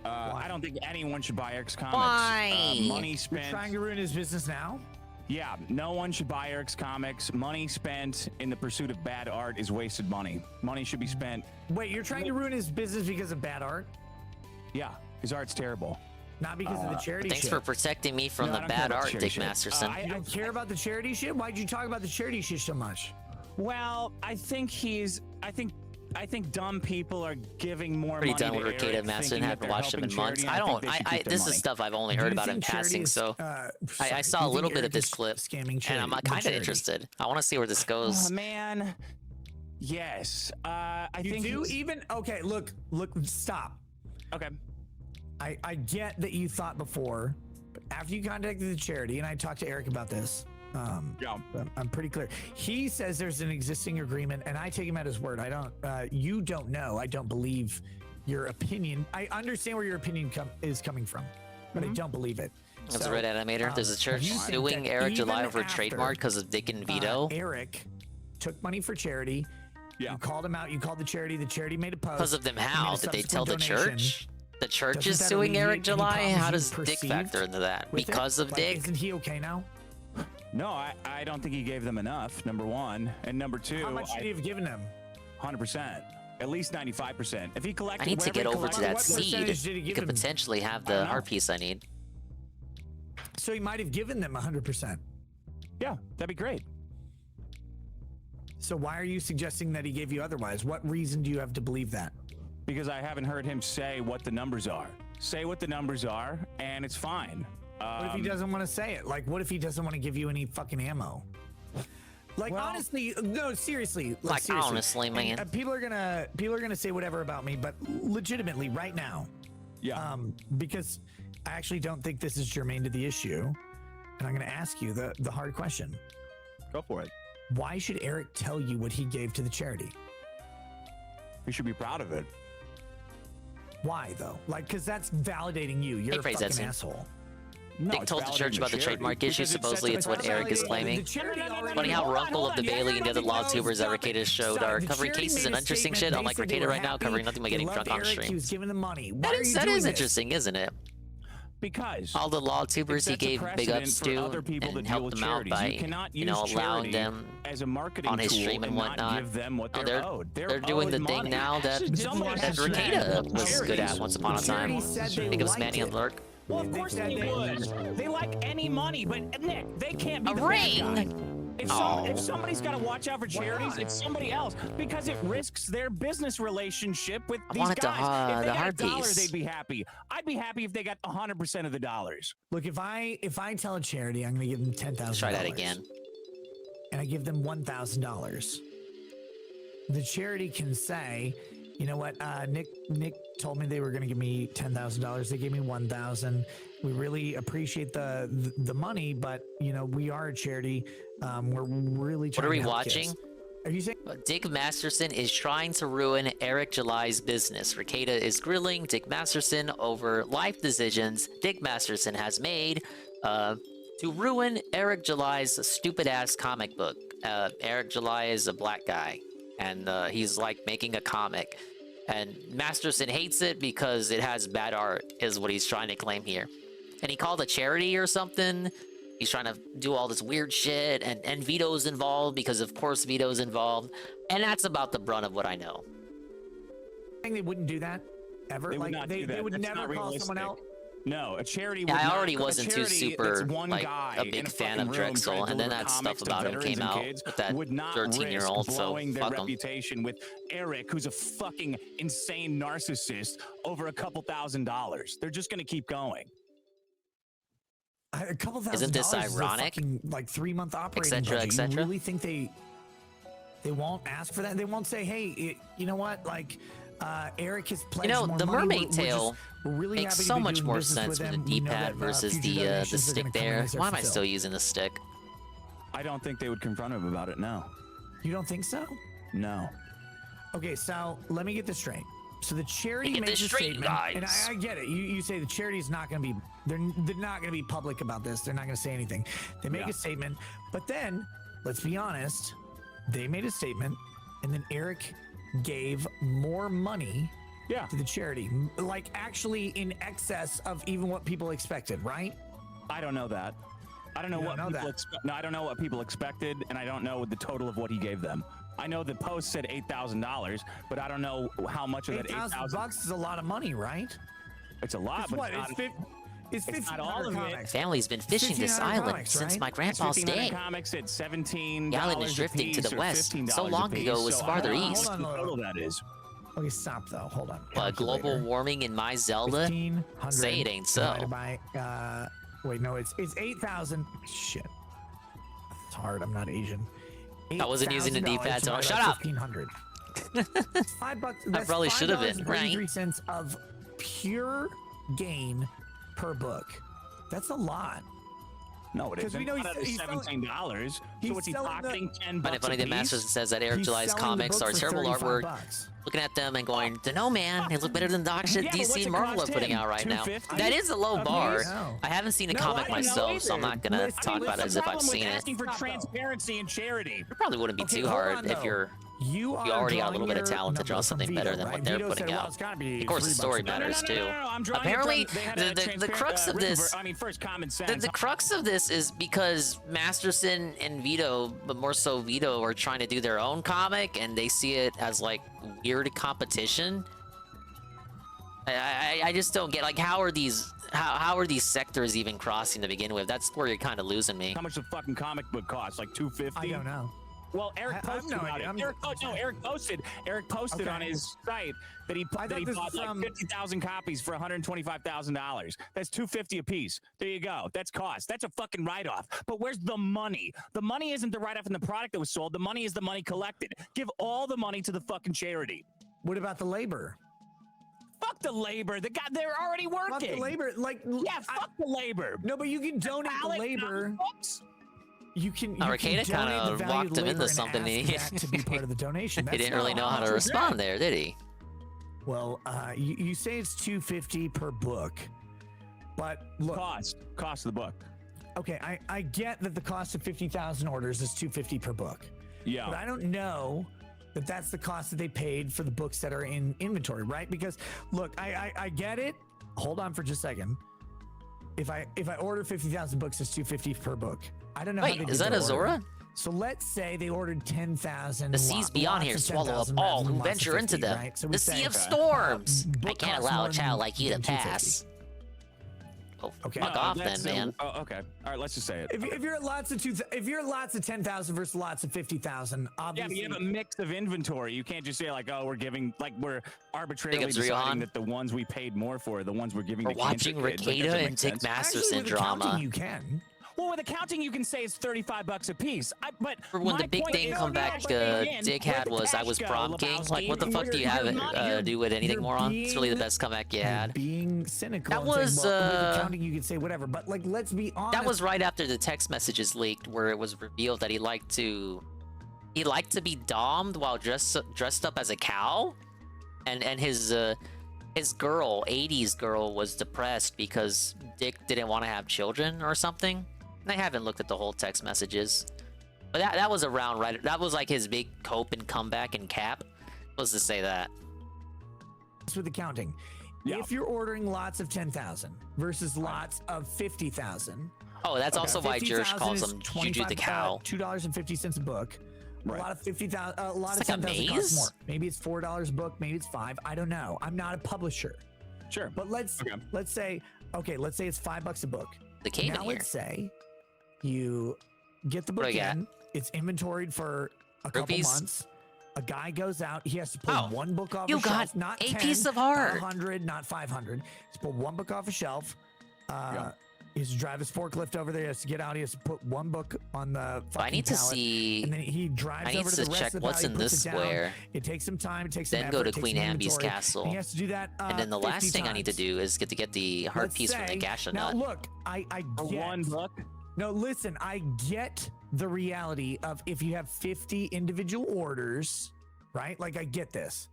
I don't think anyone should buy Eric's comics. Why? Money spent. You're trying to ruin his business now? Yeah, no one should buy Eric's comics. Money spent in the pursuit of bad art is wasted money. Money should be spent. Wait, you're trying to ruin his business because of bad art? Yeah, his art's terrible. Not because of the charity Thanks shit. for protecting me from the bad art, Dick Masterson. You don't care about the charity shit? Why'd you talk about the charity shit so much? Well, I think dumb people are giving more Pretty money done to with Ricada Eric, Masterson. thinking that Haven't they're watched him in helping months. charity. I think they should keep their this is money. stuff I've only Do heard you about in think charity passing, is, so I saw a you little think bit of Eric this is clip, scamming and charity, I'm the kind of charity? interested. I want to see where this goes. Oh, man. Yes. I think okay, look, stop. Okay. I get that you thought before, but after you contacted the charity, and I talked to Eric about this, I'm pretty clear. He says there's an existing agreement, and I take him at his word. I don't. You don't know. I don't believe your opinion. I understand where your opinion is coming from, but I don't believe it. That's a red animator. There's a church suing Eric July over trademark because of Dick and Vito. Eric took money for charity. Yeah. You called him out. You called the charity. The charity made a post. Because of them, how? Did they tell the church? The church Doesn't is that suing alleviate Eric any July? problems How you does Dick perceived factor into that? with it? Because of Like, Dick? Isn't he okay now? No, I don't think he gave them enough, number one. And number two, How much should he have given him? 100%. At least 95%. If he collected, I need to get over to that seed. percentage did he You give could him? potentially have I don't the know. art piece I need. So he might have given them 100%. Yeah, that'd be great. So why are you suggesting that he gave you otherwise? What reason do you have to believe that? Because I haven't heard him say what the numbers are. Say what the numbers are, and it's fine. What if he doesn't want to say it? Like, what if he doesn't want to give you any fucking ammo? Like, honestly, no, seriously. Like, seriously. honestly, man. And, people are gonna say whatever about me, but legitimately, right now, because I actually don't think this is germane to the issue, and I'm gonna ask you the hard question. Go for it. Why should Eric tell you what he gave to the charity? You should be proud of it. Why though? Like, because that's validating you. You're Hey, a praise fucking that, asshole. No, Dick it's told the church validating about the charity trademark issue. because it Supposedly, sets it's up what a Eric is validating- claiming. The charity already- Funny how Runkle of the Yeah, Bailey and the other everybody law knows. tubers that Stop Ricada it. showed Stop. are The covering charity cases made and a interesting statement. shit on They like said they Ricada were right now, happy. covering nothing but They getting loved drunk on Eric. stream. He was giving them money. Why That are is you doing this? interesting, isn't it? Because all the law tubers he it sets a gave big precedent ups for to other people and to deal helped with them out charities. by, You cannot you know, use allowing charity them as a marketing on his tool stream and not whatnot. give them what Oh, they're owed. they're doing the owed thing money. now that Ricada was good at once upon a time. Big ups Manny and Lurk. Well, of course they would. They like any money, but Nick, they can't be A the ring. bad guy. If Oh. somebody's got to watch out for charities, it's somebody else because it risks their business relationship with I these wanted guys. If the they got hard $1, piece. they'd be happy. I'd be happy if they got 100% of the dollars. Look, if I tell a charity I'm going to give them $10,000. Try that again. And I give them $1,000. The charity can say, you know what? Nick told me they were going to give me $10,000. They gave me $1,000. We really appreciate the money, but you know we are a charity. We're really trying What are we to help watching? kids. Are you saying Dick Masterson is trying to ruin Eric July's business? Ricada is grilling Dick Masterson over life decisions Dick Masterson has made to ruin Eric July's stupid-ass comic book. Eric July is a black guy, and he's like making a comic. And Masterson hates it because it has bad art, is what he's trying to claim here. And he called a charity or something. He's trying to do all this weird shit, and Vito's involved because, of course, Vito's involved. And that's about the brunt of what I know. I think they wouldn't do that ever. They would not do that. They would That's never not call someone realistic. out. No, a charity. Yeah, would I not- already a wasn't too charity super, that's one like, guy a big in fan fucking of room Drexel, trying to and then deliver that stuff comics to about him veterans came and out kids with that would not 13-year-old, risk so blowing their fuck 'em. reputation with Eric, who's a fucking insane narcissist, over a couple $1,000s. They're just gonna keep going. A couple $1,000 Isn't this is a ironic? fucking, like 3-month operating Etc., budget. etc.? You really think they won't ask for that? They won't say, hey, you know what? Like, Eric has pledged more the money. mermaid tail we're really makes happy to so be much doing more business sense with them. the We know D-pad that, versus future the donations are stick gonna come in there. as they're Why am I fulfilled. still using the stick? I don't think they would confront him about it. No. You don't think so? No. Okay, so let me get this straight. So the charity Get makes this a straight, statement, guys. and I get it. You say the charity is not going to be, they're not going to be public about this. They're not going to say anything. They make a statement, but then, let's be honest, they made a statement, and then Eric gave more money to the charity, like actually in excess of even what people expected, right? I don't know that. I don't know what people expect. No, I don't know what people expected, and I don't know the total of what he gave them. I know the post said $8,000, but I don't know how much of that $8,000 is a lot of money, right? It's a lot, It's but what? it's not all of it. Family's been fishing this 1,500 island comics, since right? my grandpa's It's 1500 day. comics at $17. The island is drifting to apiece the or west. $15 So long apiece, ago it was so I farther don't know east. what the total that is. Okay, stop though. Hold on. But global warming in my Zelda? 1,500 Say it ain't so. divided by, wait, no, it's 8,000. Shit. It's hard. I'm not Asian. I wasn't using the D-pad, so divided shut by up. 1,500. $5. I probably should have been, right? $5.33 of pure gain per book. That's a lot. No, it Because isn't. we know He's $17. So what's he pocketing? $10 Find it funny that apiece? Masterson says that Eric He's July's selling the comics book are for terrible artwork. $35. Looking at them and going, no man, they look better than dog shit Yeah, but what's DC it and Marvel are cost putting him? out right now. $250? That is a low bar. No. I haven't seen a No, comic I don't know myself, so I'm either. not gonna Listen, talk about it as if I've seen it. Asking for transparency and charity. It probably wouldn't be Okay, too hold hard on, if though. you're You you already got a little bit of drawing talent to your draw number from something better Vito, than right? what they're Vito putting said, well, out. it's gotta be Of course, the $3 story a book. matters too. I'm drawing Apparently, it from, they had a the transparent, crux of this, I mean, first common sense. the crux of this is because Masterson and Vito, but more so Vito, are trying to do their own comic, and they see it as like weird competition. I just don't get, like, how are these sectors even crossing to begin with? That's where you're kind of losing me. How much the fucking comic book cost? Like $250? I don't know. Well, Eric posted about it. Eric posted on his site that he bought like 50,000 copies for $125,000. That's $250 a piece. There you go. That's cost. That's a fucking write-off. But where's the money? The money isn't the write-off in the product that was sold. The money is the money collected. Give all the money to the fucking charity. What about the labor? Fuck the labor. They're already working. Fuck the labor. Like, yeah, fuck the labor. No, but you can donate the labor. You can. Arcada kind of walked him into something. He to be part of the donation. he didn't really know how to respond there, did he? Well, you say it's $250 per book, but look, cost of the book. Okay, I get that the cost of 50,000 orders is $250 per book. Yeah, but I don't know that that's the cost that they paid for the books that are in inventory, right? Because look, I get it. Hold on for just a second. If I order 50,000 books, it's $250 per book. I don't know. Wait, how they is did that the a order. Zora? So let's say they ordered 10,000. The seas beyond here swallow up all who venture into them. Right? So the sea of storms. I can't allow a child like you to pass. Oh, okay. Fuck off then, man. Oh, okay. All right, let's just say it. If you're at lots of 10,000 versus lots of 50,000, obviously. Yeah, but you have a mix of inventory. You can't just say like, oh, we're arbitrarily deciding that the ones we paid more for are the ones we're giving to watching Ricada and Dick Masterson drama. You can. Well, with accounting, you can say it's $35 a piece. But when the big thing comeback Dick had was I was prom king. Like, what the fuck do you have it do with anything, moron? It's really the best comeback you had. Being cynical. That was with accounting, you could say whatever. But like, let's be honest. That was right after the text messages leaked, where it was revealed that he liked to he liked to be domed while dressed up as a cow, and his girl, 80s girl, was depressed because Dick didn't want to have children or something. And I haven't looked at the whole text messages, but that was around right. That was like his big cope and comeback and cap, was to say that. With the counting, if you're ordering lots of 10,000 versus lots of 50,000. Oh, that's also why Jersh calls him Juju the cow. $2.50 a book. A lot of 50,000, a lot It's of like a 10,000 maze? costs more. Maybe it's $4 a book, maybe it's $5. I don't know. I'm not a publisher. Sure. But let's say it's $5 a book. The cave now in here. let's say you get the book What do I got? in. It's inventoried for a couple Rupees? months. A guy goes out. He has to pull one book off you a shelf. got Not a 10, piece of not art. 100, not 500. He's pull one book off a shelf. He has to drive his forklift over there. He has to get out. He has to put one book on the fucking I need to pallet, see. and then he drives I need over to to the rest check of the what's pallet, in he puts this it down. square. It takes some time. It takes some Then effort, go to it takes Queen some Ambi's inventory, castle. and he has to do that. And then the 50 last thing I need to times. do is get the heart Let's piece from the say- Gasha Now nut. look, I get one book. No, listen, I get the reality of if you have 50 individual orders, right? Like I get this,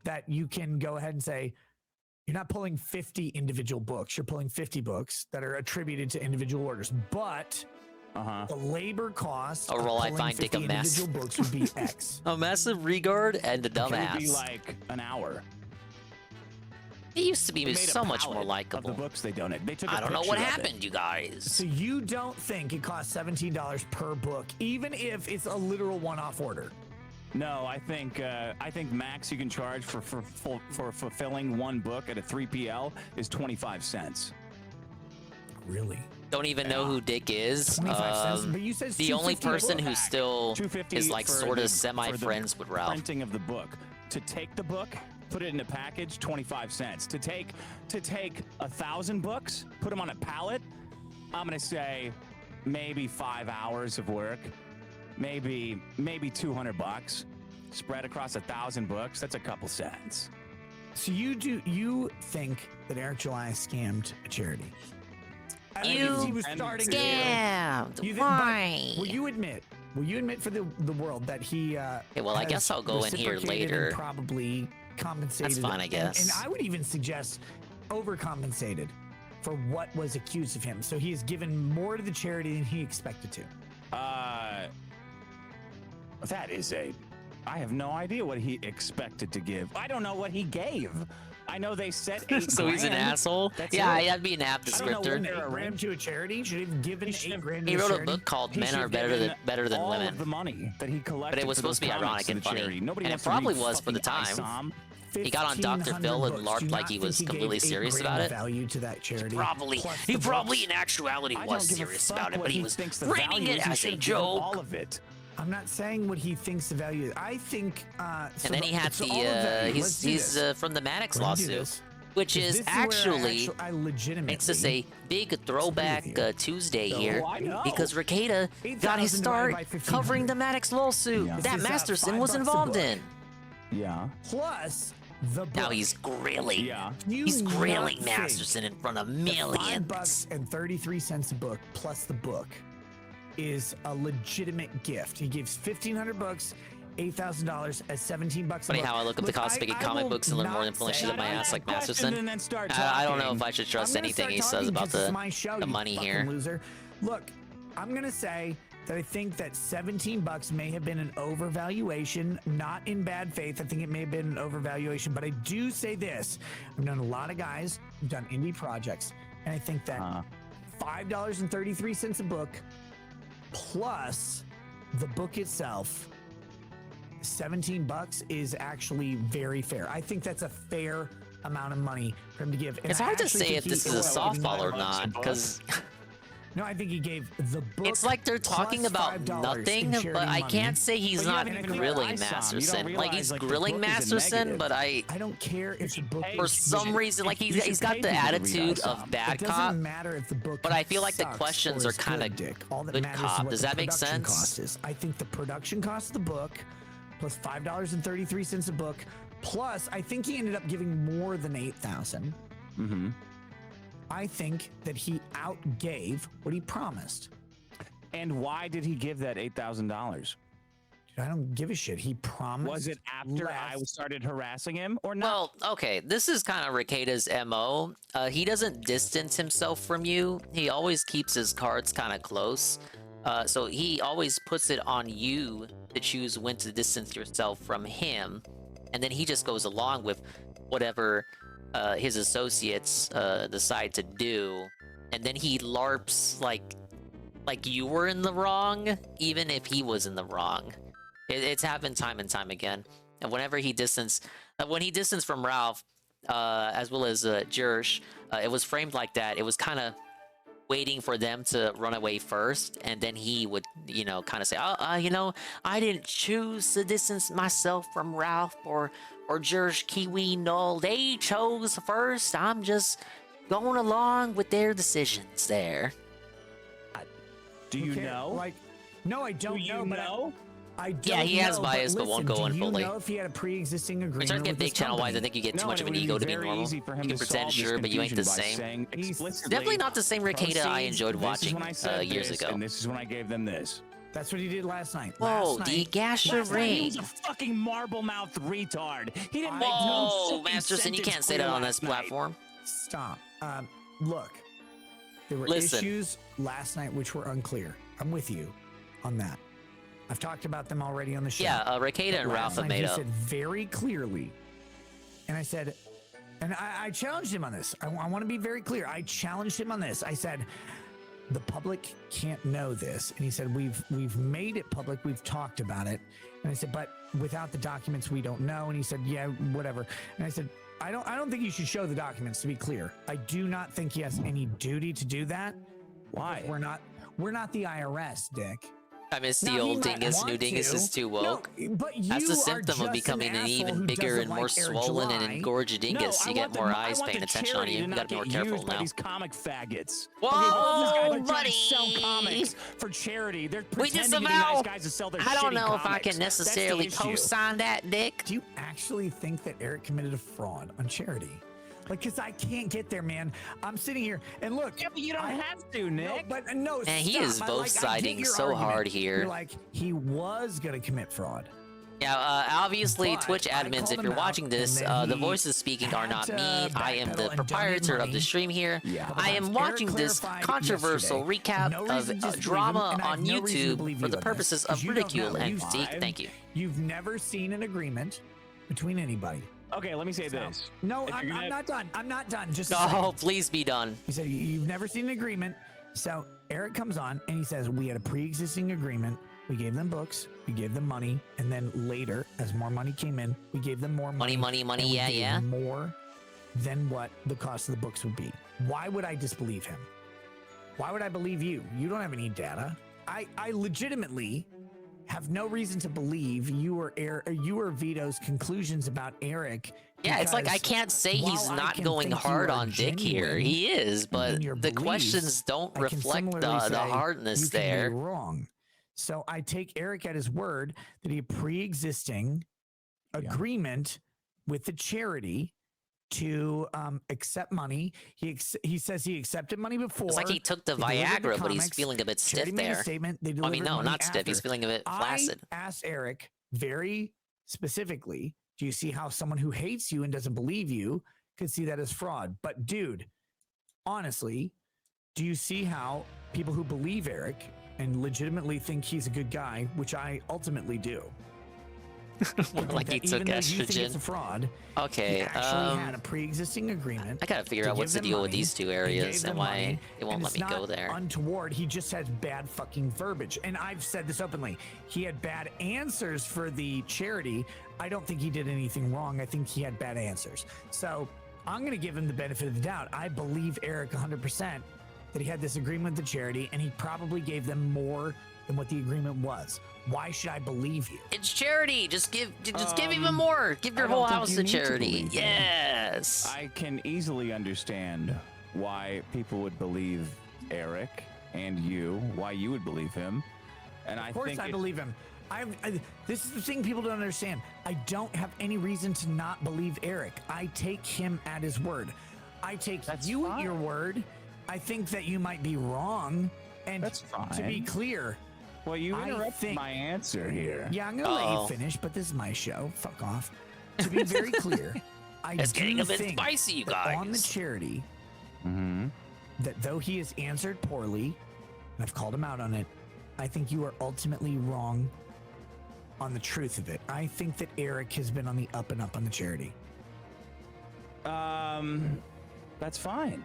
that you can go ahead and say, you're not pulling 50 individual books. You're pulling 50 books that are attributed to individual orders. But the labor cost Or of will I pulling find Dick 50 a mess? individual books would be X. A massive regard and a It would be dumbass. like an hour. He used to be They made a so much more palette likable. Of the books they donated. They took. I a don't know what picture of it. happened, you guys. So you don't think it costs $17 per book, even if it's a literal one-off order? No, I think max you can charge for fulfilling one book at a 3PL is 25 cents. Really? Don't even know who Dick is. 25 cents, but you said it's The only $2.50 a person book. who still $2.50 is like for sort of the- semi-friends for with the Ralph. Printing of the book. To take the book, put it in a package, 25 cents. To take 1,000 books, put them on a pallet, I'm gonna say maybe 5 hours of work, maybe $200 spread across 1,000 books. That's a couple cents. So you think that Eric July scammed a charity? You he was starting to. scammed. You think- Why? but Will you admit for the world that he? Okay, well, I has guess I'll go in here reciprocated and later. Probably compensated. That's fine, I and- guess. And I would even suggest overcompensated for what was accused of him. So he has given more to the charity than he expected to. That is I have no idea what he expected to give. I don't know what he gave. I know they said $8 So he's an grand. asshole? That's Yeah, it. that'd be an app I don't know when descriptor. $8 grand to a charity. Should he have given $8 grand to He a wrote a charity? book called He Men should Are have Better given than all Women. of the money that he collected. But it was for supposed to be those ironic comics and to the funny. charity. Nobody And it wants to probably read was for the fucking time. ISOM. He got on Dr. 1,500 Phil and books. larped Do you like not he think was gave completely $8 serious grand about it. Value to that charity. Probably. plus He the probably books. in actuality I was don't give a serious fuck about it, what but he he was thinks the framing value it is. He as should a have given joke. all of it. I'm not saying what he thinks the value is. I think. And then he had so all of that- let's do he's this. from the Maddox We're gonna do lawsuit, this. which This is is where actually I legitimately makes this a big throwback Tuesday So, here I know. because Ricada got his 8,000 start divided by 1,500. covering the Maddox lawsuit Yeah. that This is, Masterson was $5 a involved book. in. Yeah. Plus the book. Now he's grilling. Yeah. He's not grilling think Masterson in front of that millions. $5.33 a book plus the book is a legitimate gift. He gives 1,500 books, $8,000 as $17 a Funny book. how I look up the cost of making comic will books and learn more not information say- than my ass like Question Masterson. and then start I don't know talking. if I should trust I'm gonna anything start he says talking about 'cause this is the my show, you money fucking here. Loser. Look, I'm gonna say that I think that $17 may have been an overvaluation, not in bad faith. I think it may have been an overvaluation, but I do say this: I've known a lot of guys who've done indie projects, and I think that $5.33 a book plus the book itself, $17 is actually very fair. I think that's a fair amount of money for him to give. And It's I hard to actually say think if he- this is a softball or not, because No, I think he gave the book. it's like they're talking plus about $5 nothing, in but charity I money. can't say he's But you not haven't even read grilling ISOM. You don't Masterson. Like realize, he's like, the grilling book is a Masterson, negative. but I don't care if the book for is- some reason like you he's should got pay the people to read attitude of ISOM. bad It doesn't cop. matter if the book. But I feel like the sucks questions or are is kinda good, Dick. All that good matters cop. is what Does the that make production sense? cost is. I think the production cost of the book plus $5.33 a book plus I think he ended up giving more than 8,000. Mm-hmm. I think that he outgave what he promised. And why did he give that $8,000? I don't give a shit. He promised. Was it after I started harassing him or not? Well, okay, this is kind of Rekida's MO. He doesn't distance himself from you. He always keeps his cards kind of close. So he always puts it on you to choose when to distance yourself from him. And then he just goes along with whatever his associates decide to do. And then he LARPs like you were in the wrong, even if he was in the wrong. It's happened time and time again. And whenever he distanced, when he distanced from Ralph, as well as Jersh, it was framed like that. It was kind of waiting for them to run away first, and then he would, you know, kind of say, I didn't choose to distance myself from Ralph or Jersh, Kiwi, Null. They chose first. I'm just going along with their decisions there. Do you know? Like, no, I don't know. But I don't Yeah, he has know, bias, but won't go in fully. Do you know if he had a pre-existing agreement? When you start getting with big this channel-wise, I company? think you get too No, much of an and it ego would to be be very normal. easy for him You can to pretend solve this sure, but you ain't the confusion by same. saying It's explicitly, definitely not the same Reki'da I proceeds, enjoyed this is watching when I said years this, ago. And this is when I gave them this. That's what he did last night. Whoa, Last the night- Gasher Last night, he Ring. was a fucking marble-mouthed retard. He didn't make Whoa, one Masterson, you can't say that on this platform. Stop. Look, there were Listen. issues last night which were unclear. I'm with you on that. I've talked about them already on the show. Yeah, Reki'da and Ralph have made he up. said very clearly, and I said, and I challenged him on this. I want to be very clear. I challenged him on this. I said, the public can't know this, and he said, we've made it public. We've talked about it, and I said, but without the documents, we don't know. And he said, yeah, whatever. And I said, I don't think you should show the documents. To be clear, I do not think he has any duty to do that. Why? We're not the IRS, Dick. I miss Now, the he old might dingus. want New dingus to. is too woke. No, but That's you the are symptom just of becoming an asshole even who bigger doesn't and more like Air swollen July. and engorged dingus. No, You get more eyes paying attention on you. You gotta be more careful now. These comic faggots. Whoa, these guys are trying to sell buddy. comics for charity. They're We pretending to be disavow. nice guys to sell their I don't shitty know if I comics. can That's the necessarily issue. co-sign that, Dick. Do you actually think that Eric committed a fraud on charity? Like, because I can't get there, man. I'm sitting here and look. Yeah, but you don't have to, Nick. No, but no, Man, he stop. is both I get siding your so argument. hard here. You're like, he was going to commit fraud. Yeah, obviously, But Twitch I admins, called if him you're out, watching this, and then the he voices speaking are had not to me. I am backpedal the and proprietor donate of the money. stream here. Yeah. I am Eric watching this clarified controversial yesterday. recap No of reason to disbelieve him, drama and I have on no reason to YouTube believe for you the on this, purposes 'cause of you don't ridicule know. and You've- critique. Thank you. You've never seen an agreement between anybody. Okay, let me say this. No, If I'm you're gonna- not done. I'm not done. Just a Oh, second. please be done. He said, you've never seen an agreement. So Eric comes on and he says, we had a pre-existing agreement. We gave them books. We gave them money. And then later, as more money came in, we gave them more money. Money, and we yeah, gave yeah. more than what the cost of the books would be. Why would I disbelieve him? Why would I believe you? You don't have any data. I legitimately have no reason to believe you or Vito's conclusions about Eric. Yeah, it's like I because can't say he's while I not can going think you hard are on Dick here. genuine He is, but in your the beliefs, questions don't I can reflect similarly the say hardness you can be there. wrong. So I take Eric at his word that he had pre-existing agreement with the charity to accept money. He says he accepted money before. It's like he took the They delivered Viagra, but he's comics. feeling a bit Charity stiff made a there. statement. They I mean, delivered no, money not stiff. He's after. feeling a bit flaccid. I asked Eric very specifically, do you see how someone who hates you and doesn't believe you could see that as fraud? But dude, honestly, do you see how people who believe Eric and legitimately think he's a good guy, which I ultimately do, Like he that took even though you think it's a estrogen. fraud, Okay, he actually had a pre-existing agreement. I gotta figure to out what give to them deal with money. these two He areas gave and them why money, it won't and let it's me go not there. Untoward. He just has bad fucking verbiage, and I've said this openly. He had bad answers for the charity. I don't think he did anything wrong. I think he had bad answers. So I'm going to give him the benefit of the doubt. I believe Eric 100% that he had this agreement with the charity, and he probably gave them more than what the agreement was. Why should I believe you? It's charity. Just give even more. Give your I don't whole think house you to need to charity. believe him. Yes. I can easily understand why people would believe Eric and you, why you would believe him. And Of course I believe him. This is the thing people don't understand. I don't have any reason to not believe Eric. I take him at his word. I take you at your word. I think that you might be wrong. And That's to be fine. clear, Well, you interrupted my answer here. Yeah, I'm gonna let you finish, but this is my show. Fuck off. To be very clear, I It's do getting a bit think spicy, you that guys. on the charity, that though he has answered poorly, and I've called him out on it, I think you are ultimately wrong on the truth of it. I think that Eric has been on the up and up on the charity. That's fine.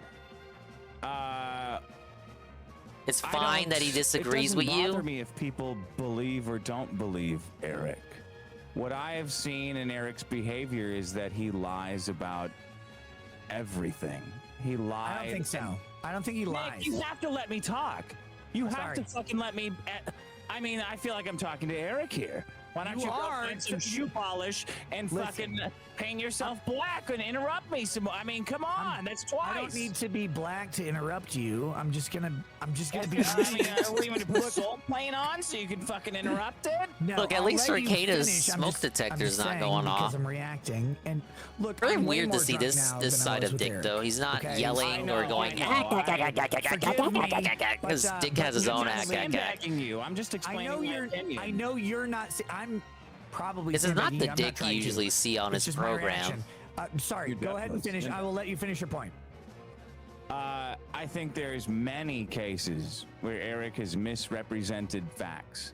It's fine that he disagrees with It doesn't you. bother me if people believe or don't believe Eric. What I have seen in Eric's behavior is that he lies about everything. He lies. I don't think so. I don't think he lies. Nick, you have to let me talk. You have to fucking let me. I mean, I feel like I'm talking to Eric here. Why don't you, go find some shoe polish and fucking paint yourself black and interrupt me some more? I mean, come on, that's twice. I don't need to be black to interrupt you. I'm just gonna be. I mean, what do you want to put soul plane on so you can fucking interrupt it? No, Look, at I'll least let you Ricardo's finish. I'm smoke just detector's not saying going because off. I'm reacting. And look, Really I'm way weird to more see drunk this now this than I side was of with Dick Eric, though. He's not okay? yelling or going because Dick has his own act. I'm backing you. I'm just explaining my opinion. I know you're not. I'm probably. This is not sandbagging the you. I'm Dick you trying to. usually see on It's his just my program. reaction. Sorry, go ahead and finish. I will let you finish your point. I think there's many cases where Eric has misrepresented facts.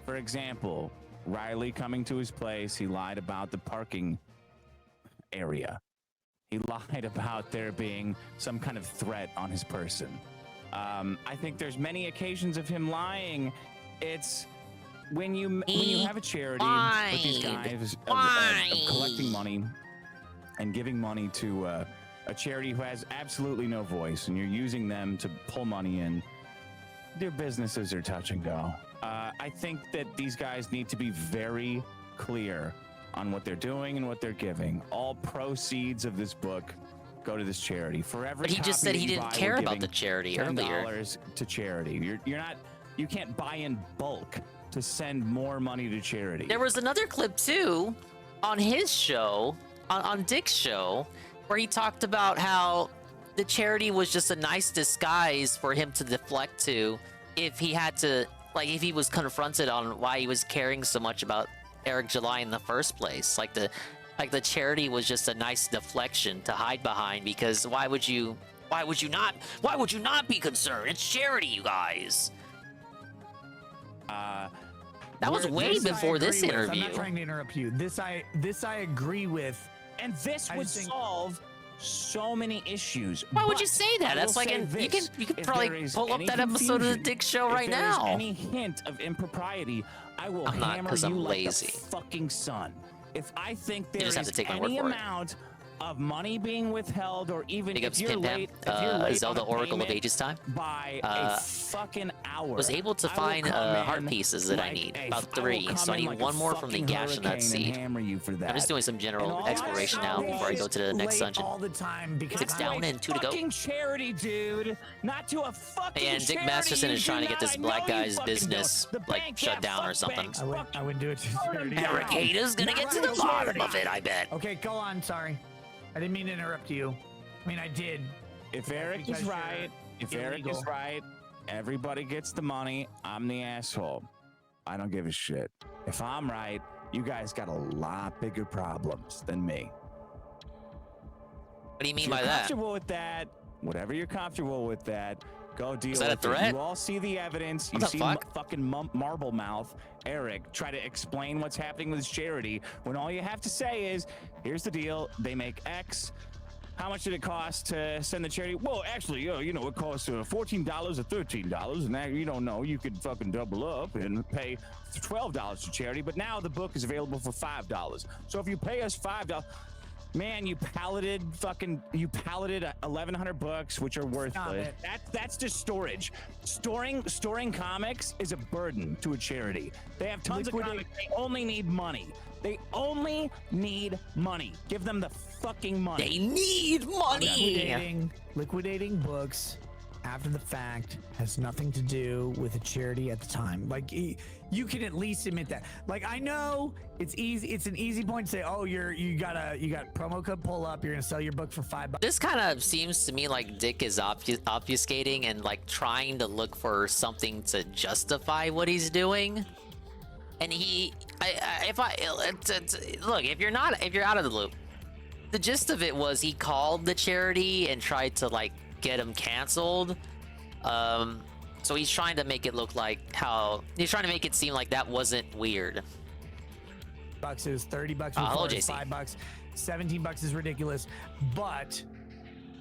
For example, Riley coming to his place, he lied about the parking area. He lied about there being some kind of threat on his person. I think there's many occasions of him lying. It's when you have a charity with these guys of collecting money and giving money to a charity who has absolutely no voice, and you're using them to pull money in, their businesses are touch and go. I think that these guys need to be very clear on what they're doing and what they're giving. All proceeds of this book go to this charity. For every But he just said copy he that you didn't buy, care we're about giving the charity earlier. $10 to charity. You can't buy in bulk to send more money to charity. There was another clip too on his show, on Dick's show, where he talked about how the charity was just a nice disguise for him to deflect to if he had to, like, if he was confronted on why he was caring so much about Eric July in the first place. Like the charity was just a nice deflection to hide behind, because why would you not be concerned? It's charity, you guys. That was way before this interview. I'm not trying to interrupt you. This I agree with. And this would solve so many issues. Why would you say that? That's like you can probably pull up that episode of the Dick Show right now. If there is any hint of impropriety, I will I'm not, hammer 'cause you I'm like lazy. the fucking sun. If I think there just have is to take my word any for it. amount of money being withheld, or even Big if ups, you're Pim Pam. late, if you're late Zelda on a Oracle of payment Ages time. by a fucking hour, Was able to I will find come heart in pieces that I like need, a- about I will 3. come So I in need like one a more from the fucking gash in that hurricane and seed. hammer you for that. I'm just doing some And general all exploration now before I go to the next dungeon. all the time because 6 down and 2 to go. Fucking charity, dude. Not to a fucking And Dick charity. Masterson You is do trying to get not. this I black know you guy's fucking business don't. The like bank shut can't down or fuck something. banks. I wouldn't do it to charity. Eric Hada's gonna get to the bottom of it, I bet. Okay, go on. Sorry, I didn't mean to interrupt you. I mean, I did. If Eric Because is you're right, illegal. everybody gets the money. I'm the asshole. I don't give a shit. If I'm right, you guys got a lot bigger problems than me. What do you mean If by you're that? comfortable with that, whatever you're comfortable with that, go deal Is that a with threat? it. You all see the evidence. What You the see fuck? fucking Marble Mouth Eric try to explain what's happening with his charity when all you have to say is, here's the deal. They make X. How much did it cost to send the charity? Well, actually, it costs $14 or $13, and now you don't know. You could fucking double up and pay $12 to charity, but now the book is available for $5. So if you pay us $5, man, you palleted 1,100 books, which are worthless. That's just storage. Storing comics is a burden to a charity. They have tons of comics. They only need money. They only need money. Give them the fucking money. They need money. Liquidating books after the fact has nothing to do with the charity at the time. Like, you can at least admit that. Like, I know it's easy. It's an easy point to say, oh, you got promo code pull up. You're gonna sell your book for $5. This kind of seems to me like Dick is obfuscating and like trying to look for something to justify what he's doing. And look, if you're out of the loop, the gist of it was he called the charity and tried to like get him canceled. So he's trying to make it look like he's trying to make it seem like that wasn't weird. It was $30 before, hello, JC. $5, $17 is ridiculous. But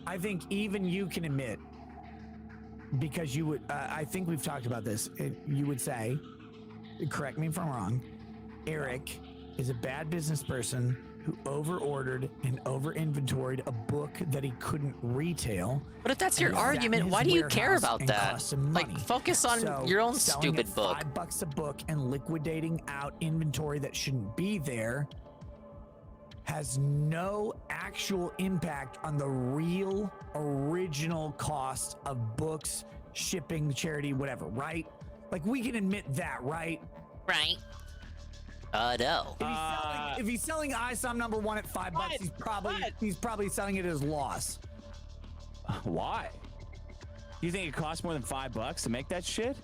I think even you can admit, because you would, I think we've talked about this. You would say, correct me if I'm wrong, Eric is a bad business person who over-ordered and over-inventoried a book that he couldn't retail. But if that's your argument, why do you care about that? Like, focus on your own stupid book. $5 a book and liquidating out inventory that shouldn't be there has no actual impact on the real original cost of books, shipping, charity, whatever, right? Like, we can admit that, right? Right. No. If he's selling ISOM #1 at $5, he's probably selling it as loss. Why? You think it costs more than $5 to make that shit?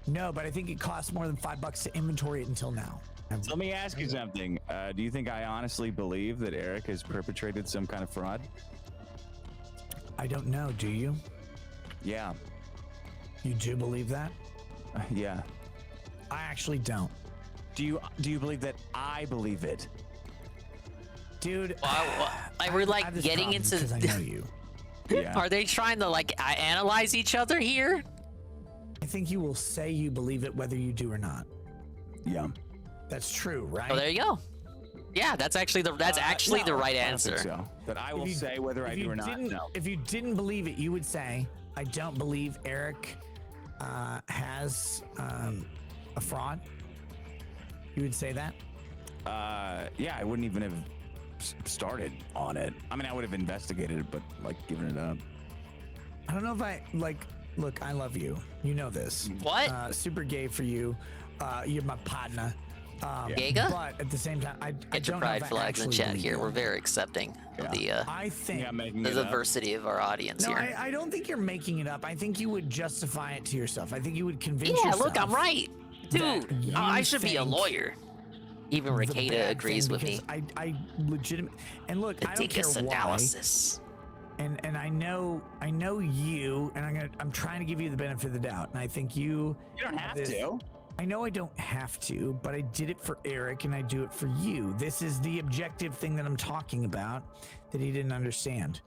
No, but I think it costs more than $5 to inventory it until now. So let me ask you something. Do you think I honestly believe that Eric has perpetrated some kind of fraud? I don't know. Do you? Yeah. You do believe that? Yeah. I actually don't. Do you believe that I believe it? Dude, we're like getting into. I know you. Yeah. Are they trying to like analyze each other here? I think you will say you believe it whether you do or not. Yeah. That's true, right? Oh, there you go. Yeah, that's actually the right answer. So. That I will say whether I do or not. No. If you didn't believe it, you would say, I don't believe Eric has a fraud. You would say that? Yeah, I wouldn't even have started on it. I mean, I would have investigated it, but like given it up. I don't know if I like. Look, I love you. You know this. What? Super gay for you. You're my partner. Gayga? But at the same time, I Get your don't know pride if I flags in actually chat believe here. you. We're very accepting of the I think the diversity of our audience no, here. I don't think you're making it up. I think you would justify it to yourself. I think you would convince Yeah, yourself. look, I'm right. Dude, I should be a lawyer. Even the Ricada bad agrees thing, with me. because I legitimate and look, I don't care Meticulous why. analysis. And I know you, and I'm trying to give you the benefit of the doubt. And I think you don't have to. I know I don't have to, but I did it for Eric and I do it for you. This is the objective thing that I'm talking about that he didn't understand.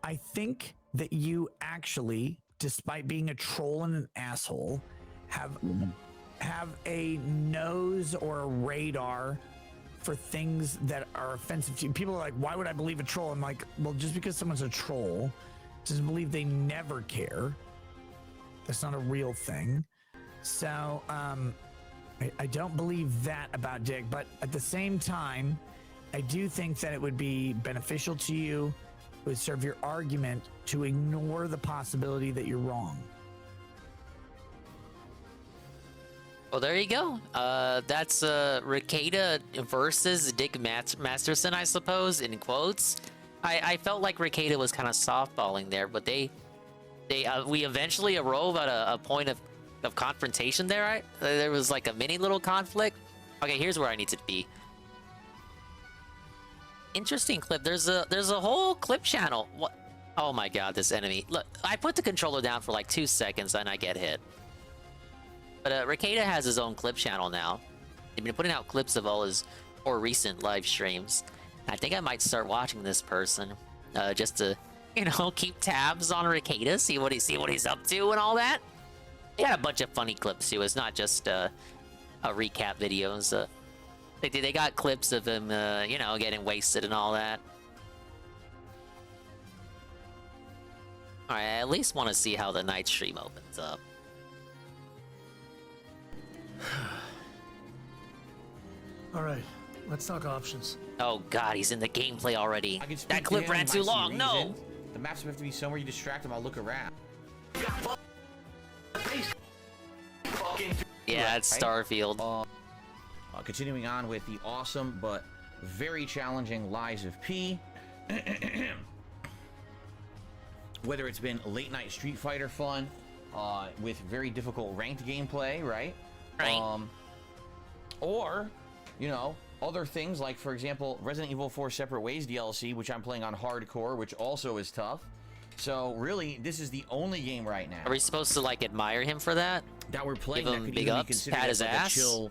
I think that you actually, despite being a troll and an asshole, have a nose or a radar for things that are offensive to you. People are like, why would I believe a troll? I'm like, well, just because someone's a troll doesn't believe they never care. That's not a real thing. So I don't believe that about Dick, but at the same time, I do think that it would be beneficial to you, it would serve your argument to ignore the possibility that you're wrong. Well, there you go. That's Ricada versus Dick Masterson, I suppose, in quotes. I felt like Ricada was kind of softballing there, but we eventually arose at a point of confrontation there, right? There was like a mini little conflict. Okay, here's where I need to be. Interesting clip. There's a whole clip channel. What? Oh my god, this enemy. Look, I put the controller down for like 2 seconds and I get hit. But Ricada has his own clip channel now. They've been putting out clips of all his more recent live streams. I think I might start watching this person just to, keep tabs on Ricada, see what he's up to and all that. They got a bunch of funny clips too. It's not just a recap videos. They got clips of him, getting wasted and all that. All right, I at least want to see how the night stream opens up. All right, let's talk options. Oh god, he's in the gameplay already. That clip ran too long. No. The maps have to be somewhere you distract them. I'll look around. Yeah, it's Starfield. Continuing on with the awesome but very challenging Lies of P. Whether it's been late night Street Fighter fun, with very difficult ranked gameplay, right? Right. Or, you know, other things like, for example, Resident Evil 4 Separate Ways DLC, which I'm playing on hardcore, which also is tough. So really, this is the only game right now. Are we supposed to like admire him for that? That we're playing Give that him could big even be ups, considered pat his like ass? a chill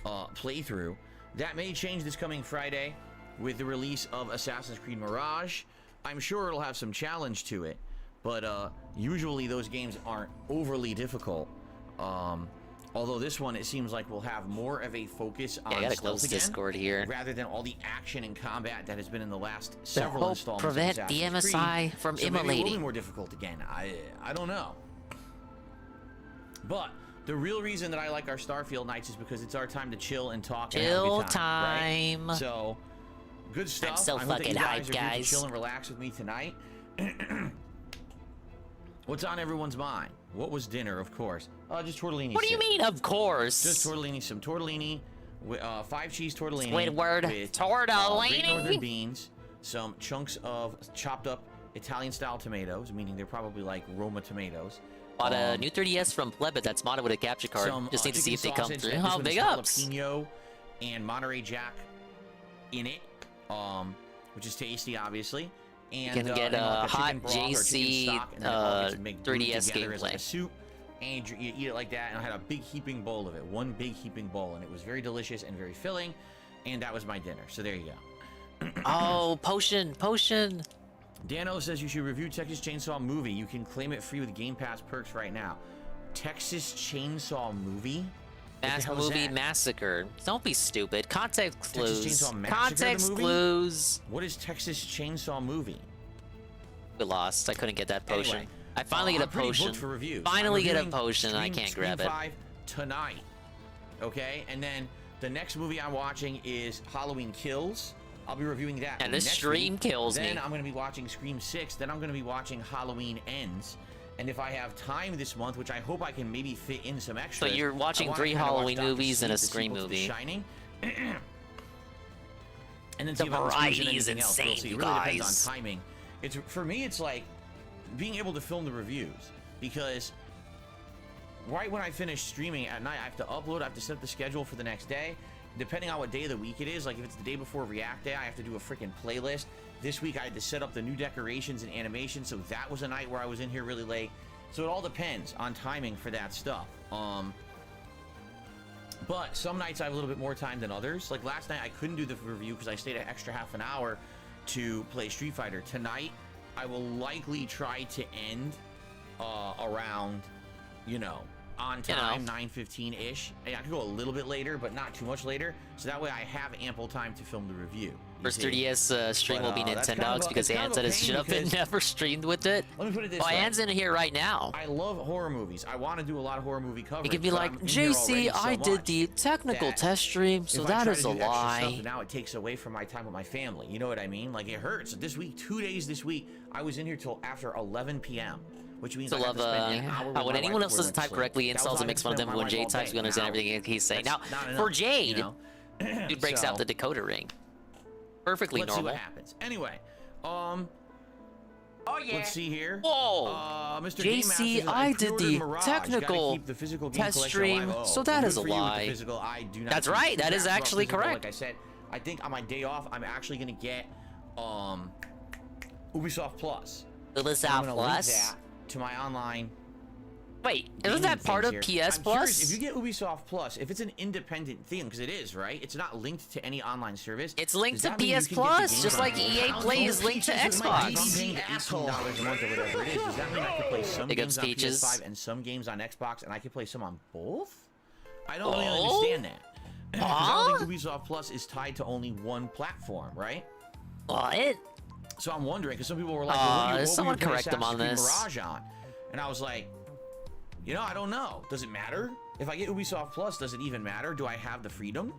playthrough. That may change this coming Friday with the release of Assassin's Creed Mirage. I'm sure it'll have some challenge to it, but usually those games aren't overly difficult. Although this one, it seems like will have more of a focus on I gotta stealth close again, Discord here. rather than all the action and combat that has been in the last several hope installments. prevent of the Assassin's MSI Creed. from So maybe it will be immolating. more difficult again. I don't know. But the real reason that I like our Starfield nights is because it's our time to chill and talk. and have a Chill good time. time. Right? So, good stuff. I'm so I hope that fucking you guys hyped, are here to guys. chill and relax with me tonight. What's on everyone's mind? What was dinner, of course? Just tortellini. What do you mean, of course? Just tortellini. Some tortellini, 5 cheese tortellini. Squidward. With, Tortellini. Great Northern beans, some chunks of chopped up Italian-style tomatoes, meaning they're probably like Roma tomatoes. Bought a new 3DS from Plebit that's modded with a capture card. Some, Just need to see if they chicken come sausage, through. and this Oh, one big has ups. jalapeno and Monterey Jack in it, which is tasty, obviously. And You can get and like a chicken hot broth or chicken JC stock, and then it all gets made 3DS together as like gameplay. a soup, and you eat it like that. And I had a big heaping bowl of it, one big heaping bowl, and it was very delicious and very filling. And that was my dinner. So there you go. Oh, potion. Dano says you should review Texas Chainsaw Movie. You can claim it free with Game Pass perks right now. Texas Chainsaw Movie? Movie Massacre. Don't be stupid. Context Texas clues. Chainsaw Massacre, Context the movie? clues. What is Texas Chainsaw Movie? We lost. I couldn't get that potion. Anyway, I finally get a I'm pretty potion. booked for reviews. Finally I'm get a reviewing potion. I can't grab it. 5 tonight. Okay, and then the next movie I'm watching is Halloween Kills. I'll be reviewing that. And this next stream week. kills then me. I'm going to be watching Scream 6. Then I'm going to be watching Halloween Ends. And if I have time this month, which I hope I can maybe fit in some extras. So you're watching I wanna 3 kinda watch Halloween Dr. movies and a Sleep, the Scream sequel to The movie. Shining. And then The see if I can squeeze in variety is anything else. We'll insane, see. you It really guys. depends on timing. It's for me. It's like being able to film the reviews, because right when I finish streaming at night, I have to upload. I have to set the schedule for the next day. Depending on what day of the week it is, like if it's the day before React Day, I have to do a freaking playlist. This week I had to set up the new decorations and animation, so that was a night where I was in here really late. So it all depends on timing for that stuff. But some nights I have a little bit more time than others. Like last night I couldn't do the review because I stayed an extra half an hour to play Street Fighter. Tonight I will likely try to end around, you know, on time, 9:15-ish. I could go a little bit later, but not too much later. So that way I have ample time to film the review. First 3DS stream will be that's kind Nintendogs of because it's kind Ann of said a his pain shit up and because- never streamed with it. Let me put it this Oh, way. Ann's in here right now. I love horror movies. I want to do a lot of horror movie coverage. You could be but like, I'm in here already JC, I so did much the technical that test stream, so if I that try is to a do extra stuff, lie. then now it takes away from my time with my family. You know what I mean? Like, it hurts. This week, 2 days this week, I was in here till after 11 p.m., which means So I have love, to spend an hour with when my anyone wife else before doesn't we type sleep. correctly, That was installs how and I makes fun of spent them my when wife Jade all types, day. we understand Now, everything he's saying. Now, that's not for enough, Jade, you know? dude breaks So- out the decoder ring. Perfectly Let's see normal. what happens. Anyway, Oh yeah. let's see here. Whoa. Mr. Game Master JC, says, I did pre-ordered the Mirage. Gotta technical keep the physical game test collection stream, alive. so Oh, that good is a for you with the lie. physical. I do not That's keep right, that track is about actually physical. correct. Like I said, I think on my day off, I'm actually gonna get Ubisoft Plus. Ubisoft I'm gonna link Plus? that to my online. Wait, isn't gaming that part of things here. PS I'm Plus? curious, if you get Ubisoft Plus, if it's an independent thing, because it is, right? It's not linked to any online service. It's linked Does to that mean you PS can get the Plus, game just on like your EA account? Play is linked to Xbox. If I'm paying $18 a month or whatever it is, does that mean I can play some Big games ups, on Peaches. PS5 and some games on Xbox, and I can play some on both? I don't really Oh? understand that. 'Cause I don't think Ubisoft Plus is tied to only one platform, right? What? So I'm wondering, because some people were like, well, what were someone you playing correct them on Assassin's Creed this. Mirage on? And I was like, you know, I don't know. Does it matter? If I get Ubisoft Plus, does it even matter? Do I have the freedom?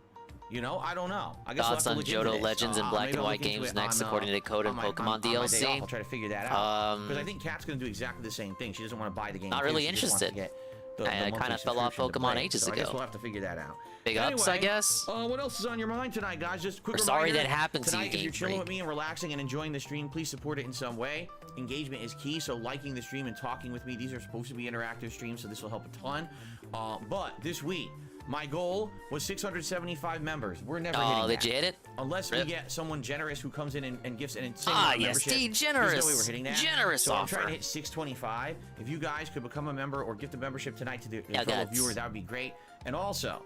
You know, I don't know. I guess Thoughts we'll on have to look into Johto this. Legends and Black Maybe and I'll White look into games it next, on, according to Code and on Pokemon my day DLC. off. I'll try to figure that out. Because I think Kat's going to do exactly the same thing. She doesn't want to buy the game. Not too. really She just wants to interested. get the I kind monthly of fell off subscription to Pokemon play it. ages So I guess ago. we'll have to figure that out. Big ups, I Anyway, guess. What else is on your mind tonight, guys? Just a quick We're sorry reminder, that happened to you, tonight, if Game you're chilling Freak. with me and relaxing and enjoying the stream, please support it in some way. Engagement is key, so liking the stream and talking with me. These are supposed to be interactive streams, so this will help a ton. But this week, my goal was 675 members. We're never hitting that. Did you hit it? Unless Rip. we get someone generous who comes in and gifts an insane Ah, amount of yes, membership. Steve, There's no way generous. we're hitting that. Generous so I'm offer. trying to hit 625. If you guys could become a member or gift a membership tonight to the fellow guts. viewers, that would be great. And also,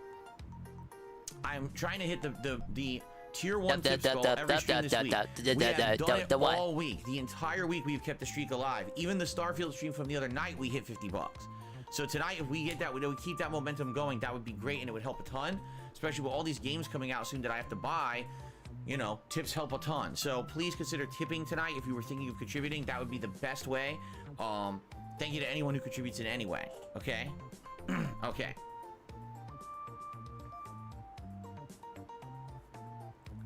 I'm trying to hit the tier 1 tips goal every stream this week. We have done it all week. The entire week we've kept the streak alive. Even the Starfield stream from the other night, we hit 50 bucks. So tonight, if we get that, we keep that momentum going, that would be great, and it would help a ton. Especially with all these games coming out soon that I have to buy. You know, tips help a ton. So please consider tipping tonight if you were thinking of contributing. That would be the best way. Thank you to anyone who contributes in any way. Okay? Okay.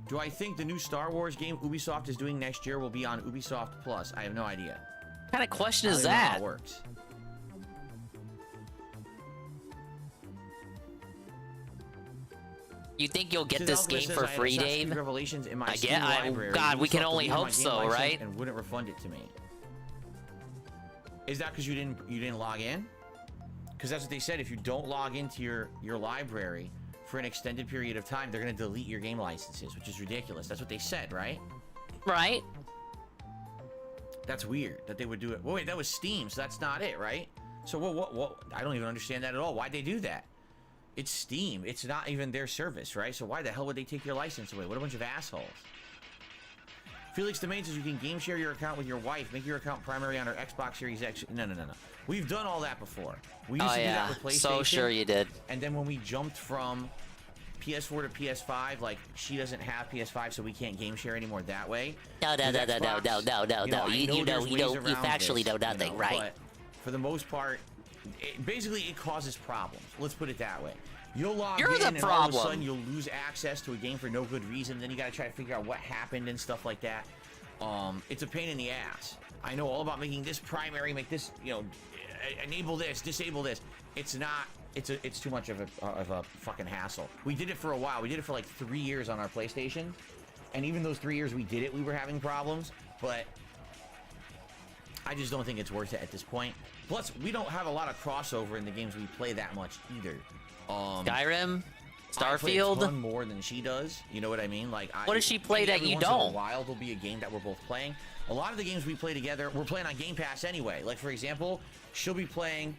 Do I think the new Star Wars game Ubisoft is doing next year will be on Ubisoft Plus? I have no idea. What kind of question I is don't even know how that? it works. You think you'll get Says this Alchemist game says for I had free, Assassin's Dave? Creed Revelations in my I Steam get. library. God, we can Ubisoft only deleted my hope game so, license right? And wouldn't refund it to me. Is that because you didn't log in? Because that's what they said. If you don't log into your library for an extended period of time, they're going to delete your game licenses, which is ridiculous. That's what they said, right? Right. That's weird that they would do it. Well, wait, that was Steam, so that's not it, right? So what? I don't even understand that at all. Why'd they do that? It's Steam. It's not even their service, right? So why the hell would they take your license away? What a bunch of assholes. Felix Domain says you can game share your account with your wife. Make your account primary on her Xbox Series X. No. We've done all that before. We used to do that with PlayStation. So sure you did. And then when we jumped from PS4 to PS5, like, she doesn't have PS5, so we can't game share anymore that way. No. With Xbox, You there's factually ways know around nothing, this, right? But for the most part, it causes problems. Let's put it that way. You'll log You're in the and all of a problem. sudden you'll lose access to a game for no good reason. Then you gotta try to figure out what happened and stuff like that. It's a pain in the ass. I know all about making this primary, make this, enable this, disable this. It's not. It's too much of a fucking hassle. We did it for a while. We did it for like 3 years on our PlayStation, and even those 3 years we did it, we were having problems. But I just don't think it's worth it at this point. Plus, we don't have a lot of crossover in the games we play that much either. Skyrim, I play a Starfield. ton more than she does. You know what I mean? Like, What does she play maybe that every you once in a don't? while there'll be a game that we're both playing. A lot of the games we play together, we're playing on Game Pass anyway. Like, for example, she'll be playing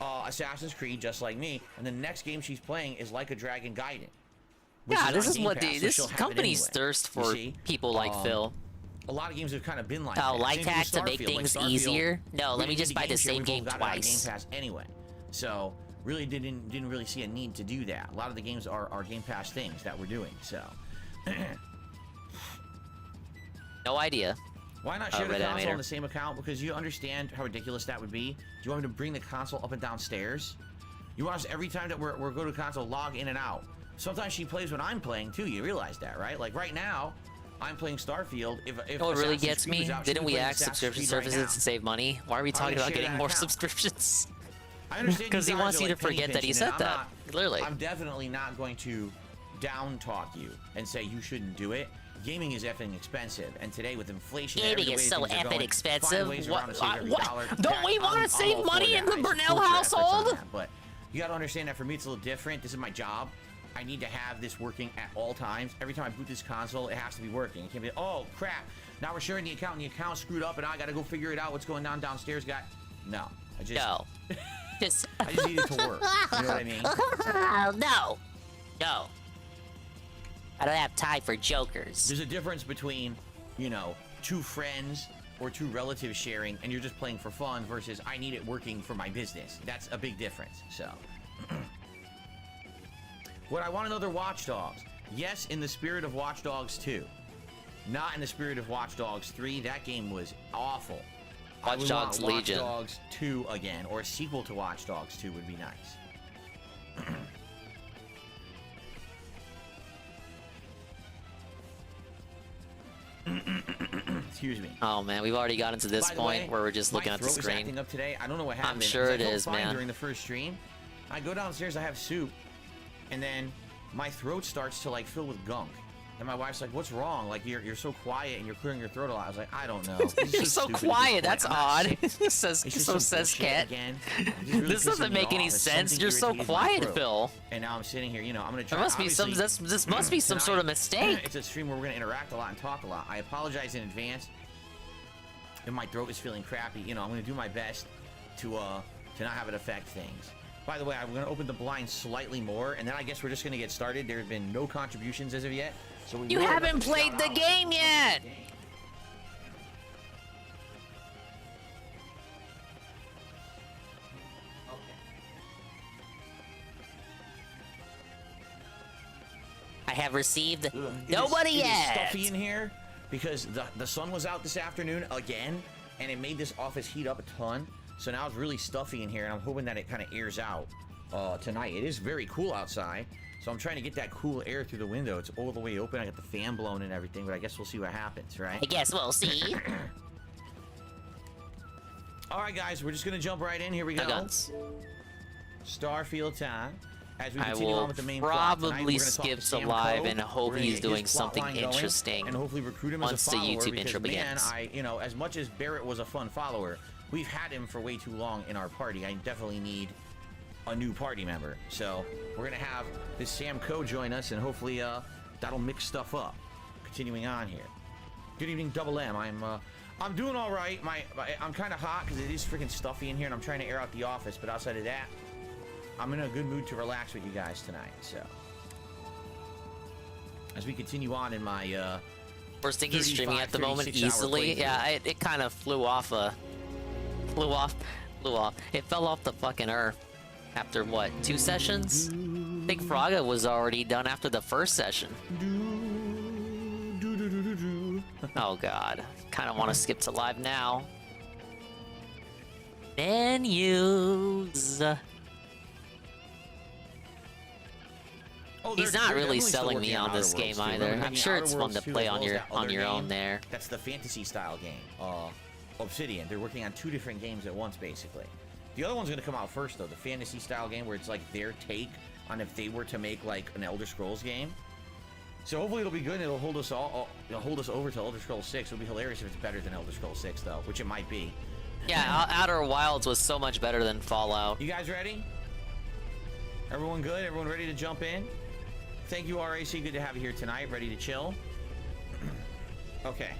Assassin's Creed just like me, and the next game she's playing is Like a Dragon Gaiden. Yeah, this on is Game what Pass, the so this she'll have it company's anyway. thirst You for see? people like Phil. A lot of games have kind of been like Oh, that. light Same thing with hacks to make Starfield. things Starfield, easier? No, we let me didn't just need buy to the game share, same we game both got it on twice. Game Pass anyway. So really didn't really see a need to do that. A lot of the games are Game Pass things that we're doing. So No idea. why not share the Red console Animator. on the same account? Because you understand how ridiculous that would be. Do you want me to bring the console up and downstairs? You want us every time that we're go to console log in and out? Sometimes she plays when I'm playing too. You realize that, right? Like right now, I'm playing Starfield. If You know what really Assassin's gets Creed me? was out, she'd Didn't be we playing ask Assassin's subscription Creed right services now. to save money? Why are we How talking do you about share getting that more account? subscriptions? I understand Because he guys wants are, you like, to forget penny that he pinching, said and that. Clearly. I'm definitely not going to down talk you and say you shouldn't do it. Gaming is effing expensive, and today with inflation, Gaming every is way so things are effing going, expensive. find ways around to save every dollar. Don't we want to I'm save all for money that. in the I Burnell support your efforts on household? that, but you got to understand that for me, it's a little different. This is my job. I need to have this working at all times. Every time I boot this console, it has to be working. It can't be, oh crap, now we're sharing the account, and the account's screwed up, and I got to go figure it out. What's going on downstairs, guy? No, I just No. Just I just need it to work. You know what I mean? No. No. I don't have time for jokers. There's a difference between, two friends or two relatives sharing, and you're just playing for fun versus I need it working for my business. That's a big difference. So, would I want another Watch Dogs? Yes, in the spirit of Watch Dogs 2. Not in the spirit of Watch Dogs 3. That game was awful. I Watch would Dogs want Legion. Watch Dogs 2 again, or a sequel to Watch Dogs 2 would be nice. Excuse me. Oh man, we've already gotten to this By the point way, where we're just looking my at the throat is screen. acting up today. I don't know what happened. I'm sure it I felt is, fine man. During the first stream, I go downstairs, I have soup, and then my throat starts to like fill with gunk. And my wife's like, "What's wrong? Like you're so quiet and you're clearing your throat a lot." I was like, "I don't know." You're so quiet. That's odd. says Cat. This doesn't make any sense. You're so quiet, Phil. And now I'm sitting here. You know, I'm gonna try. There must be some. This must be some sort of mistake. It's a stream where we're gonna interact a lot and talk a lot. I apologize in advance if my throat is feeling crappy. You know, I'm gonna do my best to not have it affect things. By the way, I'm gonna open the blinds slightly more, and then I guess we're just gonna get started. There have been no contributions as of yet. So You haven't played the game yet! I have received nobody it is yet! Stuffy in here because the sun was out this afternoon again, and it made this office heat up a ton. So now it's really stuffy in here, and I'm hoping that it kind of airs out tonight. It is very cool outside. So I'm trying to get that cool air through the window. It's all the way open. I got the fan blowing and everything, but I guess we'll see what happens, right? I guess we'll see. All right, guys, we're just gonna jump right in. Here we go. Guns. Starfield time. As we I continue on will with the main plot tonight, we're probably gonna talk skip to some Sam live Crow. and hope We're gonna he's get doing his plot something line going, interesting and hopefully recruit him as once a the follower, YouTube because, intro man, begins. you know, as much as Barrett was a fun follower, we've had him for way too long in our party. I definitely need a new party member. So we're gonna have this Sam Coe join us, and hopefully that'll mix stuff up. Continuing on here. Good evening, Double M. I'm doing all right. I'm kind of hot because it is freaking stuffy in here, and I'm trying to air out the office. But outside of that, I'm in a good mood to relax with you guys tonight. So as we continue on in my First thing he's streaming at the moment 36 hour easily. playthrough. Yeah, it kind of flew off. It fell off the fucking earth after what, 2 sessions? Big Fraga was already done after the first session. Oh god, kind of want to skip to live now. Menus. He's not really selling me on this game either. I'm sure it's fun to play on your own there. That's the fantasy style game. Obsidian. They're working on 2 different games at once, basically. The other one's gonna come out first, though. The fantasy style game, where it's like their take on if they were to make like an Elder Scrolls game. So hopefully it'll be good, and it'll hold us it'll hold us over to Elder Scrolls 6. It'll be hilarious if it's better than Elder Scrolls 6, though, which it might be. Yeah, Outer Wilds was so much better than Fallout. You guys ready? Everyone good? Everyone ready to jump in? Thank you, RAC. Good to have you here tonight. Ready to chill? Okay.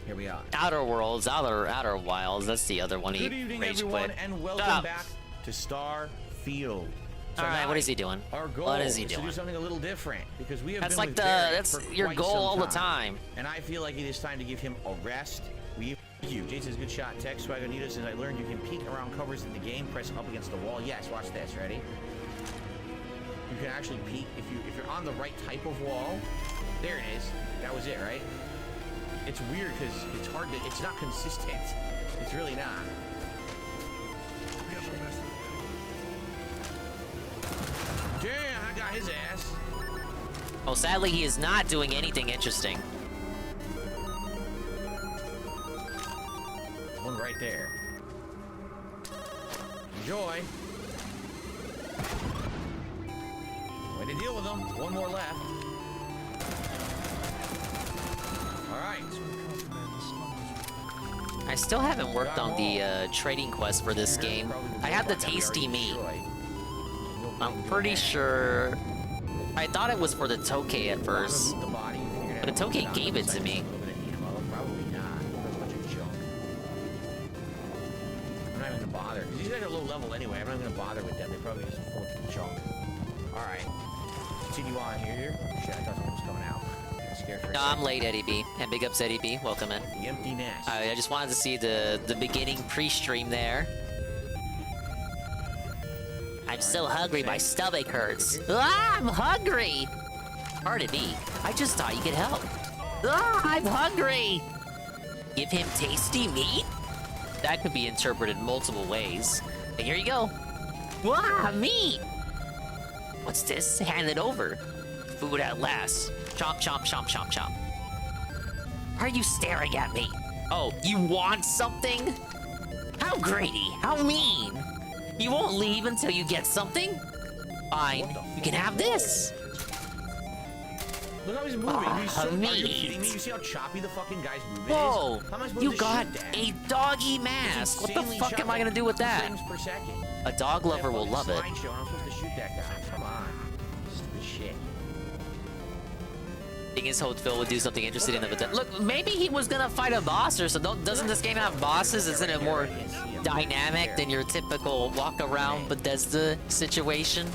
Here we are. Outer Worlds, Outer Wilds. That's the other one. Good evening, everyone, and welcome back to Starfield. All right, what is he doing? Our goal What is he is to doing? do something a little different because we have That's been like with the Barrett that's for your quite goal some all the time. And I feel like it is time to give him a rest. Thank you. Jason's good shot. Text Swagger Nita says, I learned you can peek around covers in the game, press up against the wall. Yes, watch this. Ready? You can actually peek if you're on the right type of wall. There it is. That was it, right? It's weird because it's hard to. It's not consistent. It's really not. Damn, I got his ass. Oh, sadly, he is not doing anything interesting. One right there. Enjoy. Way to deal with them. One more left. All right. I still haven't worked on the trading quest for this game. I have the tasty meat. I'm pretty sure. I thought it was for the Tokay at first, but the Tokay gave it to me. Probably not. A bunch of junk. I'm not even gonna bother. These guys are low level anyway. I'm not even gonna bother with them. They probably just full of junk. All right. Continue on here. Shit, I thought someone was coming out. I'm scared for a No, I'm late, Eddie B. And big ups, Eddie B. Welcome in. The empty nest. I just wanted to see the beginning pre-stream there. I'm so hungry, my stomach hurts. Ah, I'm hungry! Pardon me, I just thought you could help. Ah, I'm hungry! Give him tasty meat? That could be interpreted multiple ways. And here you go. Ah, meat! What's this? Hand it over. Food at last. Chomp, chomp, chomp, chomp, chomp. Why are you staring at me? Oh, you want something? How greedy, how mean. You won't leave until you get something? Fine, you can have this. Look how he's moving. He's so, are you meat. kidding me? You see how choppy the fucking guy's moving Whoa, is? How am I supposed you to got shoot that? a doggy mask. What the Insanely fuck choppy, am I gonna do with 2 that? frames per second. A dog lover will love it. Slideshow, and I'm supposed to shoot that guy. Come on. Stupid shit. I think his whole Phil would do something interesting in the Bethesda. Look, maybe he was gonna fight a boss or so. Doesn't this game have bosses? Isn't it more dynamic than your typical walk around Bethesda situation?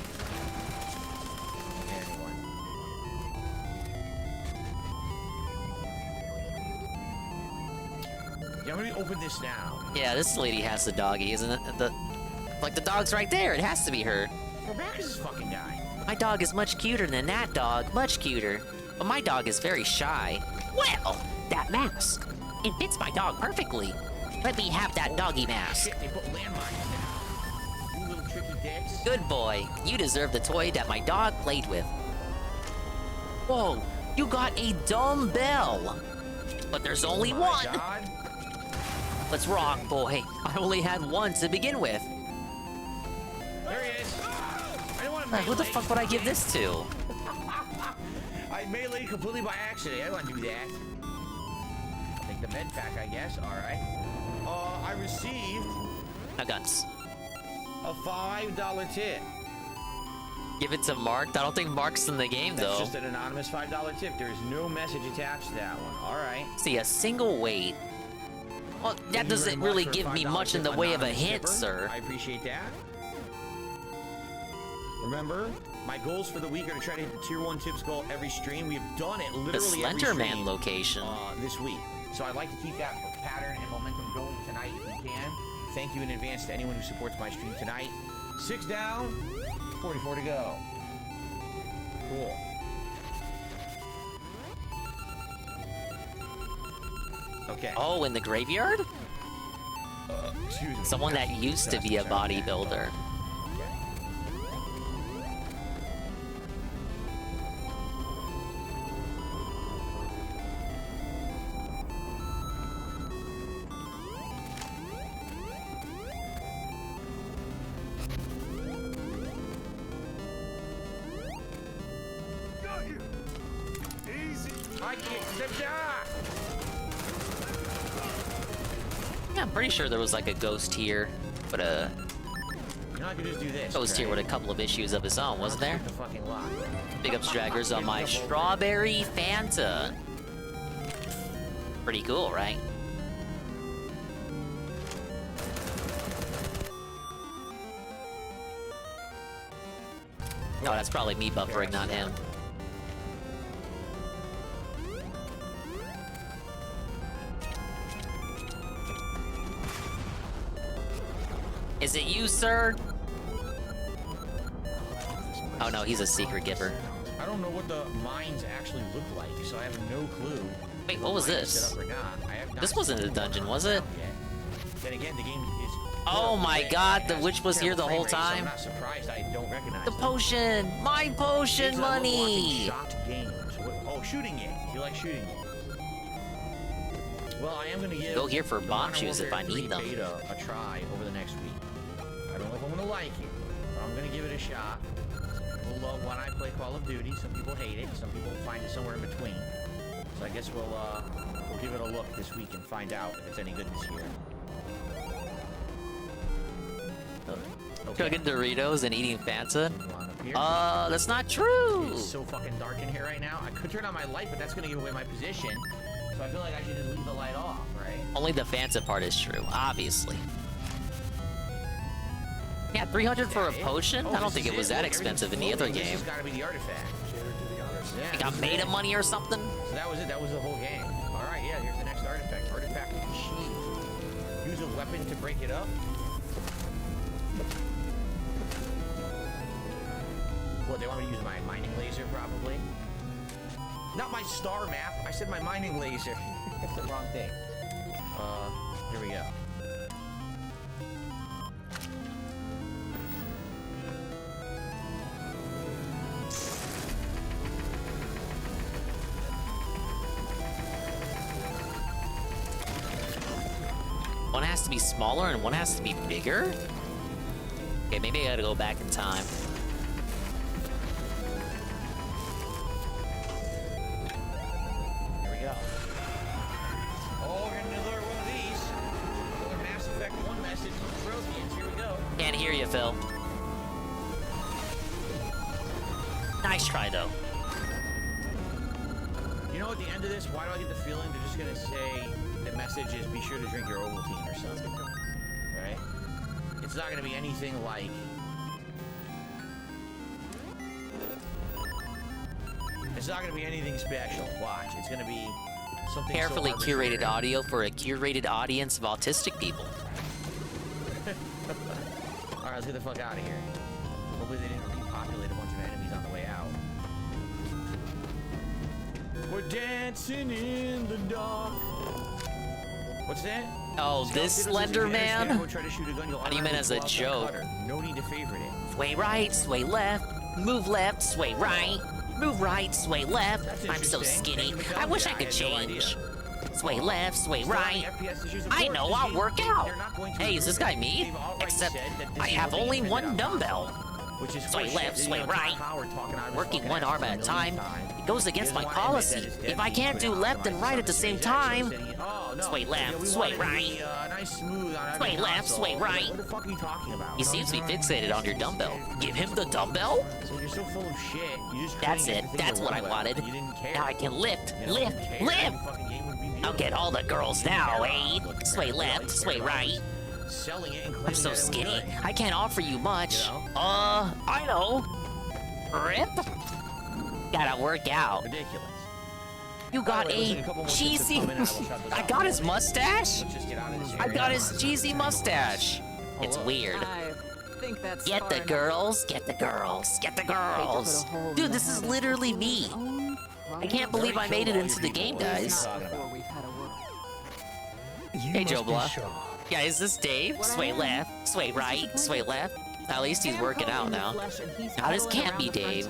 Yeah, I'm gonna open this now. Yeah, this lady has the doggy, isn't it? Like the dog's right there. It has to be her. Where back is this fucking guy? My dog is much cuter than that dog. Much cuter. But my dog is very shy. Well, that mask. It fits my dog perfectly. Let me have that doggy mask. Shit, they put landmines down. You little tricky dicks. Good boy. You deserve the toy that my dog played with. Whoa, you got a dumbbell. But there's only one. God. What's wrong, boy? I only had one to begin with. There he is. I don't want to Who the fuck would I give this to? I meleeed completely by accident. I don't want to do that. Take the med pack, I guess. All right. I received No guns. a $5 tip. Give it to Mark. I don't think Mark's in the game, That's though. just an anonymous $5 tip. There is no message attached to that one. All right. See, a single weight. Well, that doesn't really give me much in the way of a hint, sir. I appreciate that. Remember, my goals for the week are to try to hit the tier 1 tips goal every stream. We have done it literally The every Slender stream, Man location. this week. So I'd like to keep that pattern and momentum going tonight if we can. Thank you in advance to anyone who supports my stream tonight. 6 down, 44 to go. Cool. Okay. Oh, in the graveyard? Excuse me. Someone that used to be a bodybuilder. I can't accept that. Yeah, I'm pretty sure there was like a ghost here, but You know, I could just do this. ghost here with a couple of issues of his own, wasn't there? The fucking lock. Big ups draggers on my strawberry Fanta. Pretty cool, right? No, that's probably me buffering, not him. Is it you, sir? Oh no, he's a secret giver. I don't know what the mines actually look like, so I have no clue. Wait, what was this? This wasn't a dungeon, was it? Then again, the game is. Oh my god, the witch was here the whole So I'm time? not surprised I don't recognize The potion! My potion money! Shot games. Oh, shooting it. You like shooting it? Well, I am gonna give. Go here for the bomb Modern shoes if Warfare I need 3 them. Beta a try over the next week. I don't know if I'm gonna like it, but I'm gonna give it a shot. Some people love when I play Call of Duty. Some people hate it. Some people find it somewhere in between. So I guess we'll give it a look this week and find out if it's any good this year. Cooking Doritos and eating Fanta? Here. That's not true! It's so fucking dark in here right now. I could turn on my light, but that's gonna give away my position. So I feel like I should just leave the light off, right? Only the Fanta part is true, obviously. Yeah, 300 for a potion? I don't think it was that expensive in the other game. This has gotta be the artifact. Yeah, I got made of money or something? So that was it. That was the whole game. All right, yeah. Here's the next artifact. Artifact machine. Use a weapon to break it up. What, they want me to use my mining laser, probably? Not my star map. I said my mining laser. That's the wrong thing. Here we go. has to be smaller and one has to be bigger? Okay, maybe I gotta go back in time. Here we go. Oh, we're gonna another one of these. Another Mass Effect 1 message from the Protheans. Here we go. Can't hear you, Phil. Nice try, though. You know, at the end of this, why do I get the feeling they're just gonna say the message is be sure to drink your Ovaltine or something, right? It's not gonna be anything like. It's not gonna be anything special. Watch, it's gonna be something. Carefully so curated audio for a curated audience of autistic people. All right, let's get the fuck out of here. Hopefully they didn't repopulate a bunch of enemies on the way out. We're dancing in the dark. What's that? Oh, this Slender Man? I You meant as a joke. No need to favorite it. Sway right, sway left, move left, sway right, move right, sway left. I'm so skinny. I wish I could change. Sway left, sway right. I know, I'll work out. Hey, is this guy me? Except I have only one dumbbell. Sway left, sway right. Working one arm at a time. It goes against my policy. If I can't do left and right at the same time. Sway left, sway right. Sway left, sway right. What the fuck are you talking about? He seems to be fixated on your dumbbell. Give him the dumbbell? So you're so full of shit. You just That's it. That's what I wanted. Now I can lift, lift, lift. I'll get all the girls now, eh? Sway left, sway right. Selling it and I'm so skinny. I can't offer you much. I know. Rip? Gotta work out. Ridiculous. You got a cheesy... I got his mustache? I got his cheesy mustache. It's weird. Get the girls, get the girls, get the girls. Dude, this is literally me. I can't believe I made it into the game, guys. Hey, Joe Blah. Yeah, is this Dave? Sway left, sway right, sway left. At least he's working out now. Now this can't be Dave.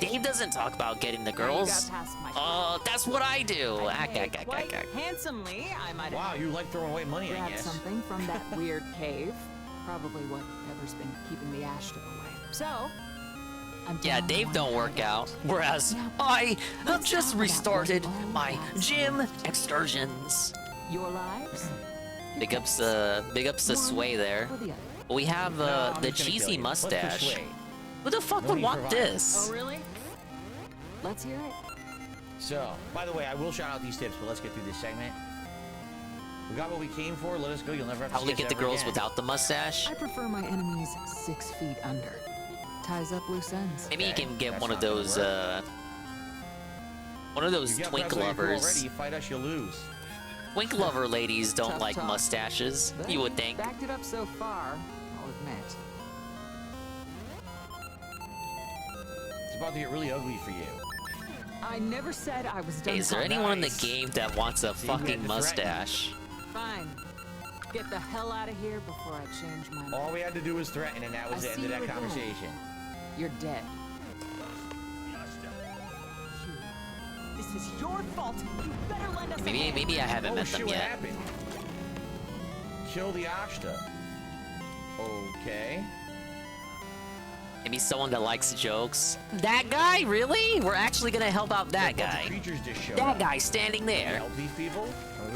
Dave doesn't talk about getting the girls. That's what I do. Handsomely, I might. Wow, you like throwing away money, I guess. Something from that weird cave. Probably whatever's been keeping the ash away. So, yeah, Dave don't work out. Whereas I have just restarted my gym excursions. Your lives? Big ups the Sway there. We have the cheesy mustache. Who the fuck would want this? Oh, really? Let's hear it. So, by the way, I will shout out these tips, but let's get through this segment. We got what we came for. Let us go. You'll never have to. How will we get the girls again. without the mustache? I prefer my enemies 6 feet under. Ties up loose ends. Maybe you can get one of those twink lovers. Already, you fight us, you lose. Twink lover ladies don't like mustaches. You would think. Backed it up so far, I'll admit. It's about to get really ugly for you. I never said I was done. Hey, is there anyone in the game that wants a fucking mustache? Fine. Get the hell out of here before I change my mind. All we had to do was threaten, and that was the end of that conversation. You're dead. This is your fault. You better lend us Maybe I haven't met them What yet. happened? Kill the Outta. Okay. Maybe someone that likes jokes. That guy, really? We're actually gonna help out that guy. That guy standing there. Help these people?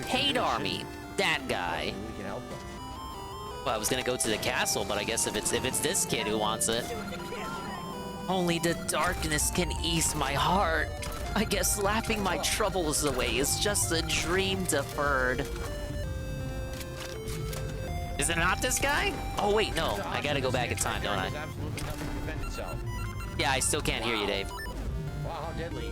Hate army. That guy. We can help them. Well, I was gonna go to the castle, but I guess if it's this kid who wants it. Only the darkness can ease my heart. I guess laughing my troubles away is just a dream deferred. Is it not this guy? Oh wait, no. I gotta go back in time, don't I? Yeah, I still can't hear you, Dave. Wow, how deadly.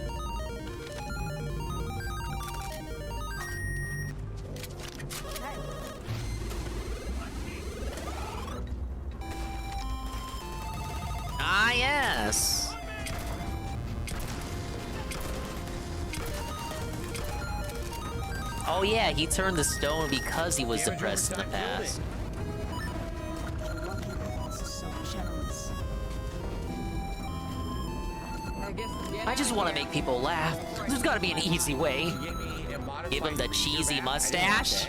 Ah, yes. Oh yeah, he turned the stone because he was depressed in the past. I just want to make people laugh. There's got to be an easy way. Give him the cheesy mustache.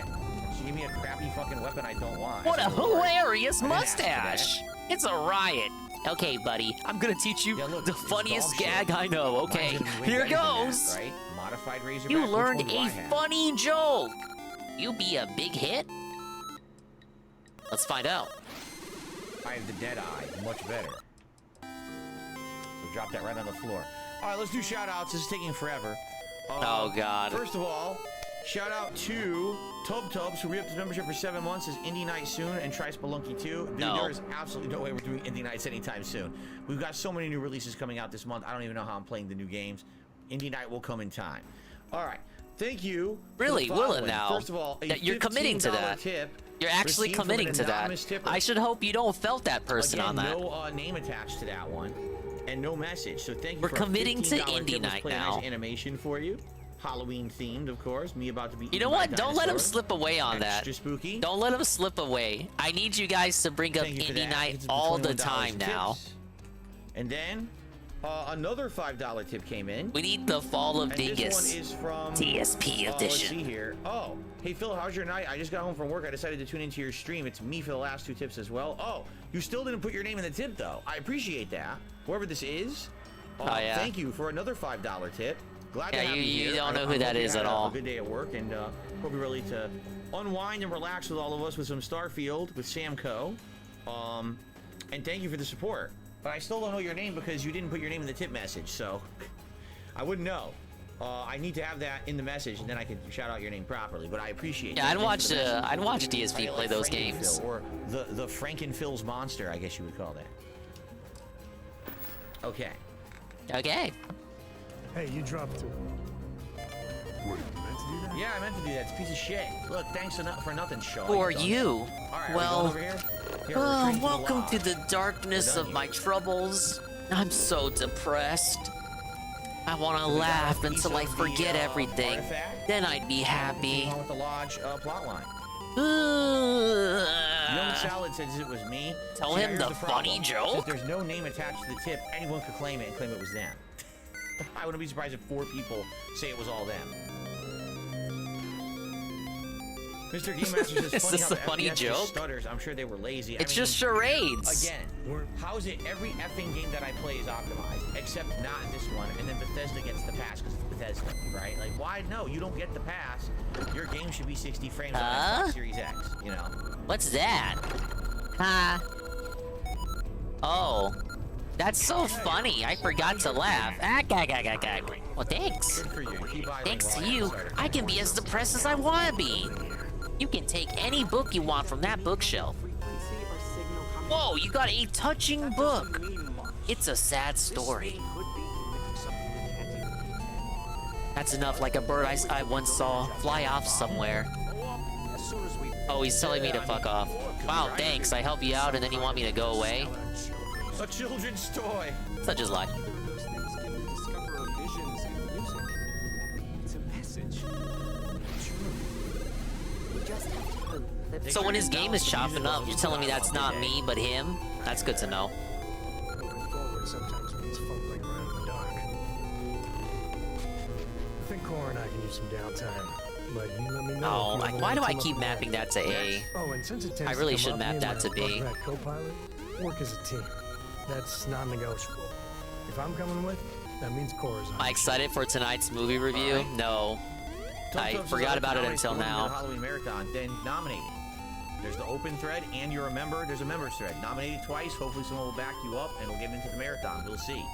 to give me a crappy fucking weapon I don't want. What a That's Lord. hilarious I didn't ask for that. mustache! It's a riot. Okay, buddy, I'm gonna teach you Yeah, look, the it's funniest dog shit. gag I know. Okay, Mine's gonna be way here better than goes. that, right? Modified Razorback. You Which learned one do I a have? funny joke. You be a big hit? Let's find out. I have the dead eye. Much better. So drop that right on the floor. All right, let's do shout outs. This is taking forever. Oh, God. First of all, shout out to Tub Tubs, who re-upped his membership for 7 months, says Indie Night soon, and Try Spelunky 2. Dude, No. there is absolutely no way we're doing Indie Nights anytime soon. We've got so many new releases coming out this month. I don't even know how I'm playing the new games. Indie Night will come in time. All right. Thank you. for Really, the will it following. now? First of all, a That you're committing to $15 that. Tip You're actually received from committing an to that. anonymous tipper. I should hope you don't felt that person Again, on that. no name attached to that one, and no message. So thank you. We're for committing a to $15 Indie tip. Let's Night play a now. nice animation for you, Halloween themed, of course. Me about to be. You know what? Don't let him slip away on that. Extra spooky. Don't let him slip away. I need you guys to bring up Thank you for Indie that. Night It's all the $21 time tips. now. And then another $5 tip came in. We need the Fall of And Dingus. this one is from TSP Let's edition. see here. Oh, hey Phil, how's your night? I just got home from work. I decided to tune into your stream. It's me for the last 2 tips as well. Oh, you still didn't put your name in the tip though. I appreciate that. Whoever this is. Oh, yeah. Thank you for another $5 tip. Glad to Yeah, have you- you you here. don't know who I that hope you is had at all. A good day at work, and hope you're ready to unwind and relax with all of us with some Starfield with Samco. And thank you for the support. But I still don't know your name because you didn't put your name in the tip message, so I wouldn't know. I need to have that in the message, and then I can shout out your name properly. But I appreciate. Yeah, it. Thanks for the message. I'd watch DSP Like play those Frankenphil, games. or the Frankenphil's monster, I guess you would call that. Okay. Okay. Hey, you dropped 2. Were you meant to do that? Yeah, I meant to do that. It's a piece of shit. Look, thanks for nothing, Sean. Who are you? All right, Well, are we going over here? Here, we're returning to the welcome lodge. to the darkness We're done of my here. troubles. I'm so depressed. I want to laugh until I forget everything. artifact? Then I'd be happy. On with the lodge plotline. Ugh. Young Salad says it was me. Tell See, him here's the problem. funny joke? Since there's no name attached to the tip, anyone could claim it and claim it was them. I wouldn't be surprised if 4 people say it was all them. Mr. Game Master says, Is funny this how a funny the FPS just joke? stutters. I'm sure they were lazy. It's just charades. Again, how is it every effing game that I play is optimized, except not this one, and then Bethesda gets the pass because it's Bethesda, right? Like, why? No, you don't get the pass. Your game should be 60 frames on Xbox Series X, you know? What's that? Ha. Oh. That's so funny. I forgot to laugh. Well, thanks. Good for you. Keep eyeing Thanks while to I you, start. I can be as depressed as I want to be. You can take any book you want from that bookshelf. Whoa, you got a touching book. It's a sad story. That's enough, like a bird I once saw fly off somewhere. Oh, he's telling me to fuck off. Wow, thanks. I help you out and then you want me to go away? A children's toy. Such is life. So when his game is chopping up, you're telling me that's not me, but him? That's good to know. Moving forward sometimes means fumbling around in the dark. I think Cora and I can use some downtime, but you let me know. Oh, if you ever why do wanna I team up keep with mapping me. that to A? Oh, and since it tends I really to should come map up, that to me and B. my Bugrat co-pilot work as a team. That's non-negotiable. If I'm coming with, that means Cora's on. Am I excited for tonight's movie review? No. I forgot about it until now. Halloween Marathon, then nominated. There's the open thread, and you're a member. There's a members thread. Nominated twice. Hopefully someone will back you up, and we'll get into the marathon. We'll see.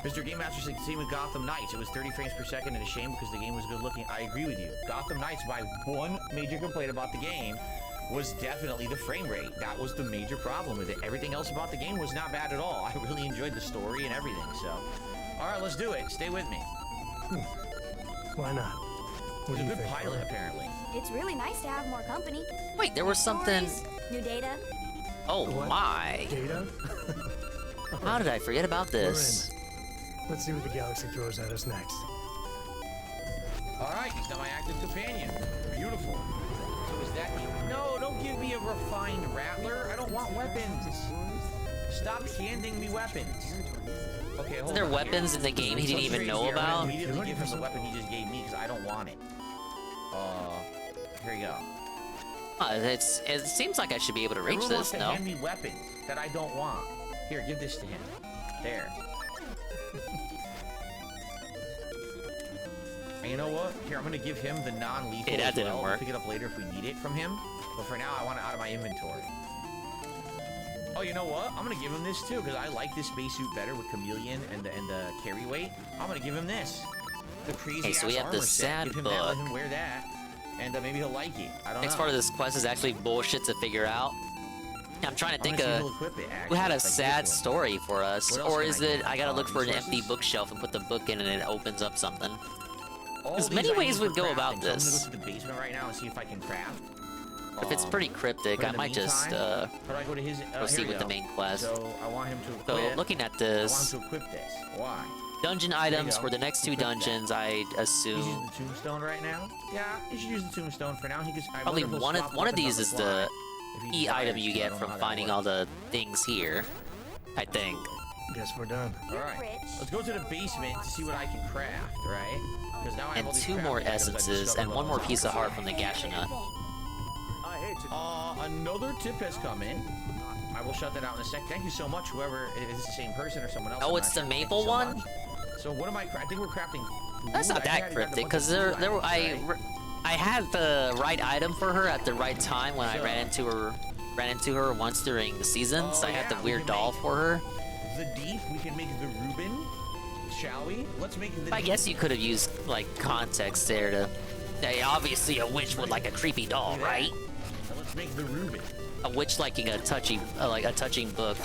Mr. Game Master said, same with Gotham Knights. It was 30 frames per second, and a shame because the game was good looking. I agree with you. Gotham Knights, my one major complaint about the game was definitely the frame rate. That was the major problem with it. Everything else about the game was not bad at all. I really enjoyed the story and everything. So, all right, let's do it. Stay with me. Why not? It was a good pilot, apparently. It's really nice to have more company. Wait, there was something... Stories, new data. Oh my. Data? How did I forget about this? Let's see what the galaxy throws at us next. All right, he's now my active companion. Beautiful. So is that you? No, don't give me a refined rattler. I don't want weapons. Stop handing me weapons. Okay, hold Are there on. weapons in the game he didn't even know about? Immediately give him the weapon he just gave me because I don't want it. Here you go. It seems like I should be able to reach Everyone this, wants to no? hand me weapons that I don't want. Here, give this to him. There. And you know what? Here, I'm gonna give him the non-lethal. Hey, that as didn't well. work. I'll pick it up later if we need it from him. But for now, I want it out of my inventory. Oh, you know what? I'm gonna give him this too because I like this spacesuit better with chameleon and the carry weight. I'm gonna give him this. The crazy. Hey, so we have the sad Give him book. that. Let him wear that, and maybe he'll like it. I don't Next know. part of this quest is actually bullshit to figure out. I'm trying to think of who had a sad story for us, What else or can is I it do? I gotta look for an Resources? empty bookshelf and put the book in and it opens up something? All There's these many I need ways for we go about crafting, so this. I'm gonna go to the basement right now and see if I can craft. If it's pretty cryptic, but in I the might just meantime, how do I go to his? proceed here we with the go. main quest. So I want him to So equip. looking at I this, want him to equip this. Why? dungeon you items go. for the next two Equip that. dungeons, I He's assume. using the tombstone right now. Yeah, he should use the tombstone for now. He could. I Probably wonder if he'll one of swap one of weapons on these is fly the if he key desires item you to. I get don't know from how that finding works. all the things here. I think. Guess we're done. All right, let's go to the basement to see what I can craft. Right? Because now I have all And these two more crafting items I essences discovered and one while more I was piece of out. heart from the Gashanut. Another tip has come in. I will shut that out in a sec. Thank you so much, whoever. Is this the same person or someone else? Oh, I'm it's not the sure. Thank maple you so one? much. So what am I? I think we're crafting. That's food. not I think I that had cryptic a bunch because of food items, right? I had the right item for her at the right time when I ran into her once during the seasons. I had the weird doll for her. The deep. We can make the Reuben. Shall we? Let's make the. I guess you could have used like context there to. Hey, obviously a witch with like a creepy doll, right? Let's make the Reuben. A witch liking a touchy, like a touching book.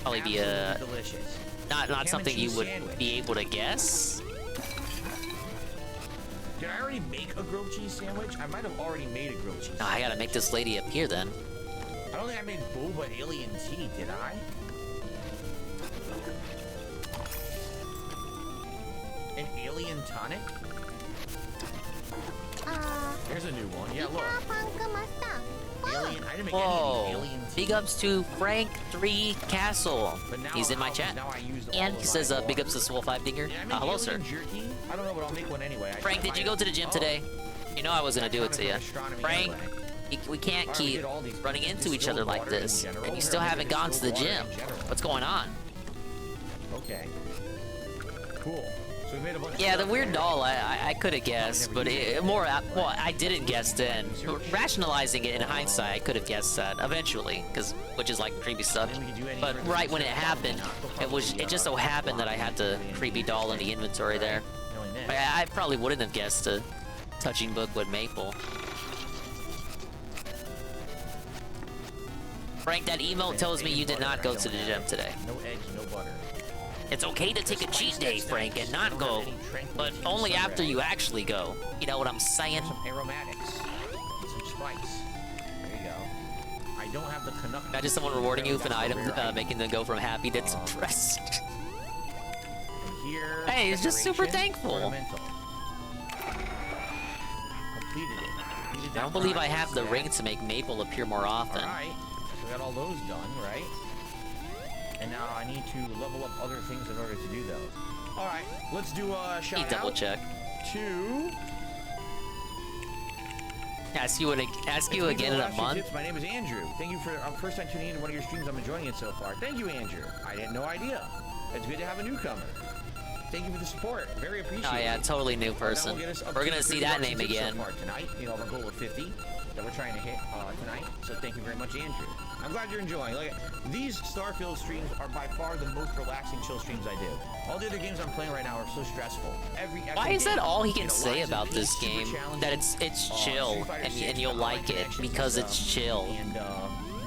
Probably be a Delicious. not Ham and something you cheese would sandwich. be able to guess. Did I already make a grilled cheese sandwich? I might have already made a grilled cheese. No, I gotta make this lady appear then. I don't think I made boba alien tea, did I? An alien tonic? Here's a new one. Yeah, look. Alien. I didn't make any of Whoa! these alien tea. Big ups to Frank 3 Castle. But now He's in my I'll- chat. now I used all And of he says, my big ups to Swole 5 Dinger. Did I make Hello, sir. alien jerky? I don't know, but I'll make one anyway. Frank, did you go to the gym today? You know I was gonna do it to you. Frank, we can't keep running into each other like this. And you still haven't gone to the gym. What's going on? Okay. Cool. So we made a bunch Yeah, of the stuff weird there. doll, I could have guessed, but well, I didn't guess then. Rationalizing it in hindsight, I could have guessed that eventually, which is like creepy stuff. But right when it happened, it just so happened that I had the creepy doll in the inventory there. I probably wouldn't have guessed a touching book with maple. Frank, that emote tells me you did not go to the gym today. No eggs, no butter. It's okay to take a cheat day, Frank, and not go, but only after you actually go. You know what I'm saying? Some aromatics. Some spice. There you go. I don't have the Canuck. Imagine someone rewarding you with an item, making them go from happy to depressed. Here. Hey, he's just super decoration, thankful. ornamental. Completed it. Completed I that don't believe I project. have the ring to make Maple appear more often. Alright. So we got all those done, right? And now I need to level up other things in order to do those. Alright, let's do a shout Need double out check. to... Ask you again in a month. My name is Andrew. Thank you for first time tuning in to one of your streams. I'm enjoying it so far. Thank you, Andrew. I had no idea. It's good to have a newcomer. Thank you for the support. Very appreciated. Oh yeah, totally new person. That will get us up We're to gonna see 50 that bucks name in tips again. So far tonight, you know, our goal of 50 that we're trying to hit tonight. So thank you very much, Andrew. I'm glad you're enjoying. Like these Starfield streams are by far the most relaxing, chill streams I do. All the other games I'm playing right now are so stressful. Why is that all he you can know, say Lies of about P, this super game? challenging. That it's chill Street Fighter and 6, you'll the like online it connections because and it's stuff. chill. And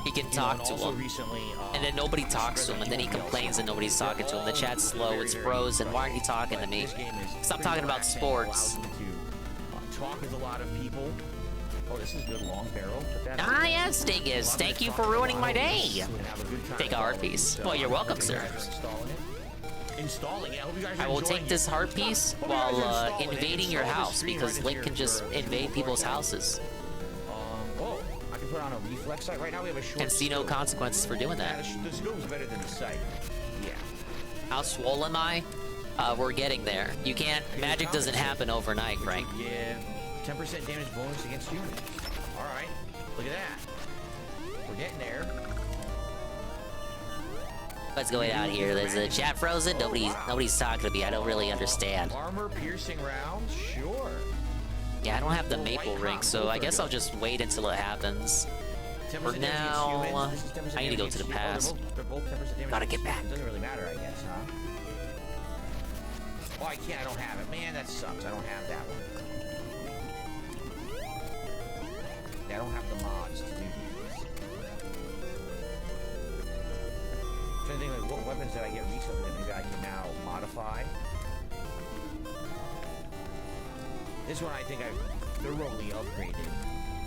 He can you know, talk and to also him. recently, And then nobody talks to him, and then he complains and nobody's talking to him. The chat's slow, it's frozen. Why aren't you talking to me? Stop talking about sports. Talk with a lot of people. Oh, this is good long barrel. Put that Ah, yes, Dingus. Thank you for ruining my day. Take a heart piece. Well, you're welcome, sir. Installing it. I hope you guys are I will enjoying take this it. heart piece Hope you guys are while installing it. invading your Install the house stream because right Link here can just for invade people's houses Oh, I can put on a reflex sight. Right now we have a short and see no scope. consequences for doing Yeah, that. the scope's better than the sight. Yeah. How swollen am I? We're getting there. You can't. Magic doesn't happen overnight, Frank. Yeah. 10% damage bonus against humans. All right. Look at that. We're getting there. What's going on here? There's a chat frozen. Nobody's talking to me. I don't really understand. Armor piercing rounds? Sure. Yeah, I don't have the maple ring, so I guess I'll just wait until it happens. For now, I need to go to the past. Gotta get back. It doesn't really matter, I guess, huh? Oh, I can't. I don't have it. Man, that sucks. I don't have that one. Yeah, I don't have the mods to do these. I'm trying to think, like, what weapons did I get recently that maybe I can now modify? This one I think I've thoroughly upgraded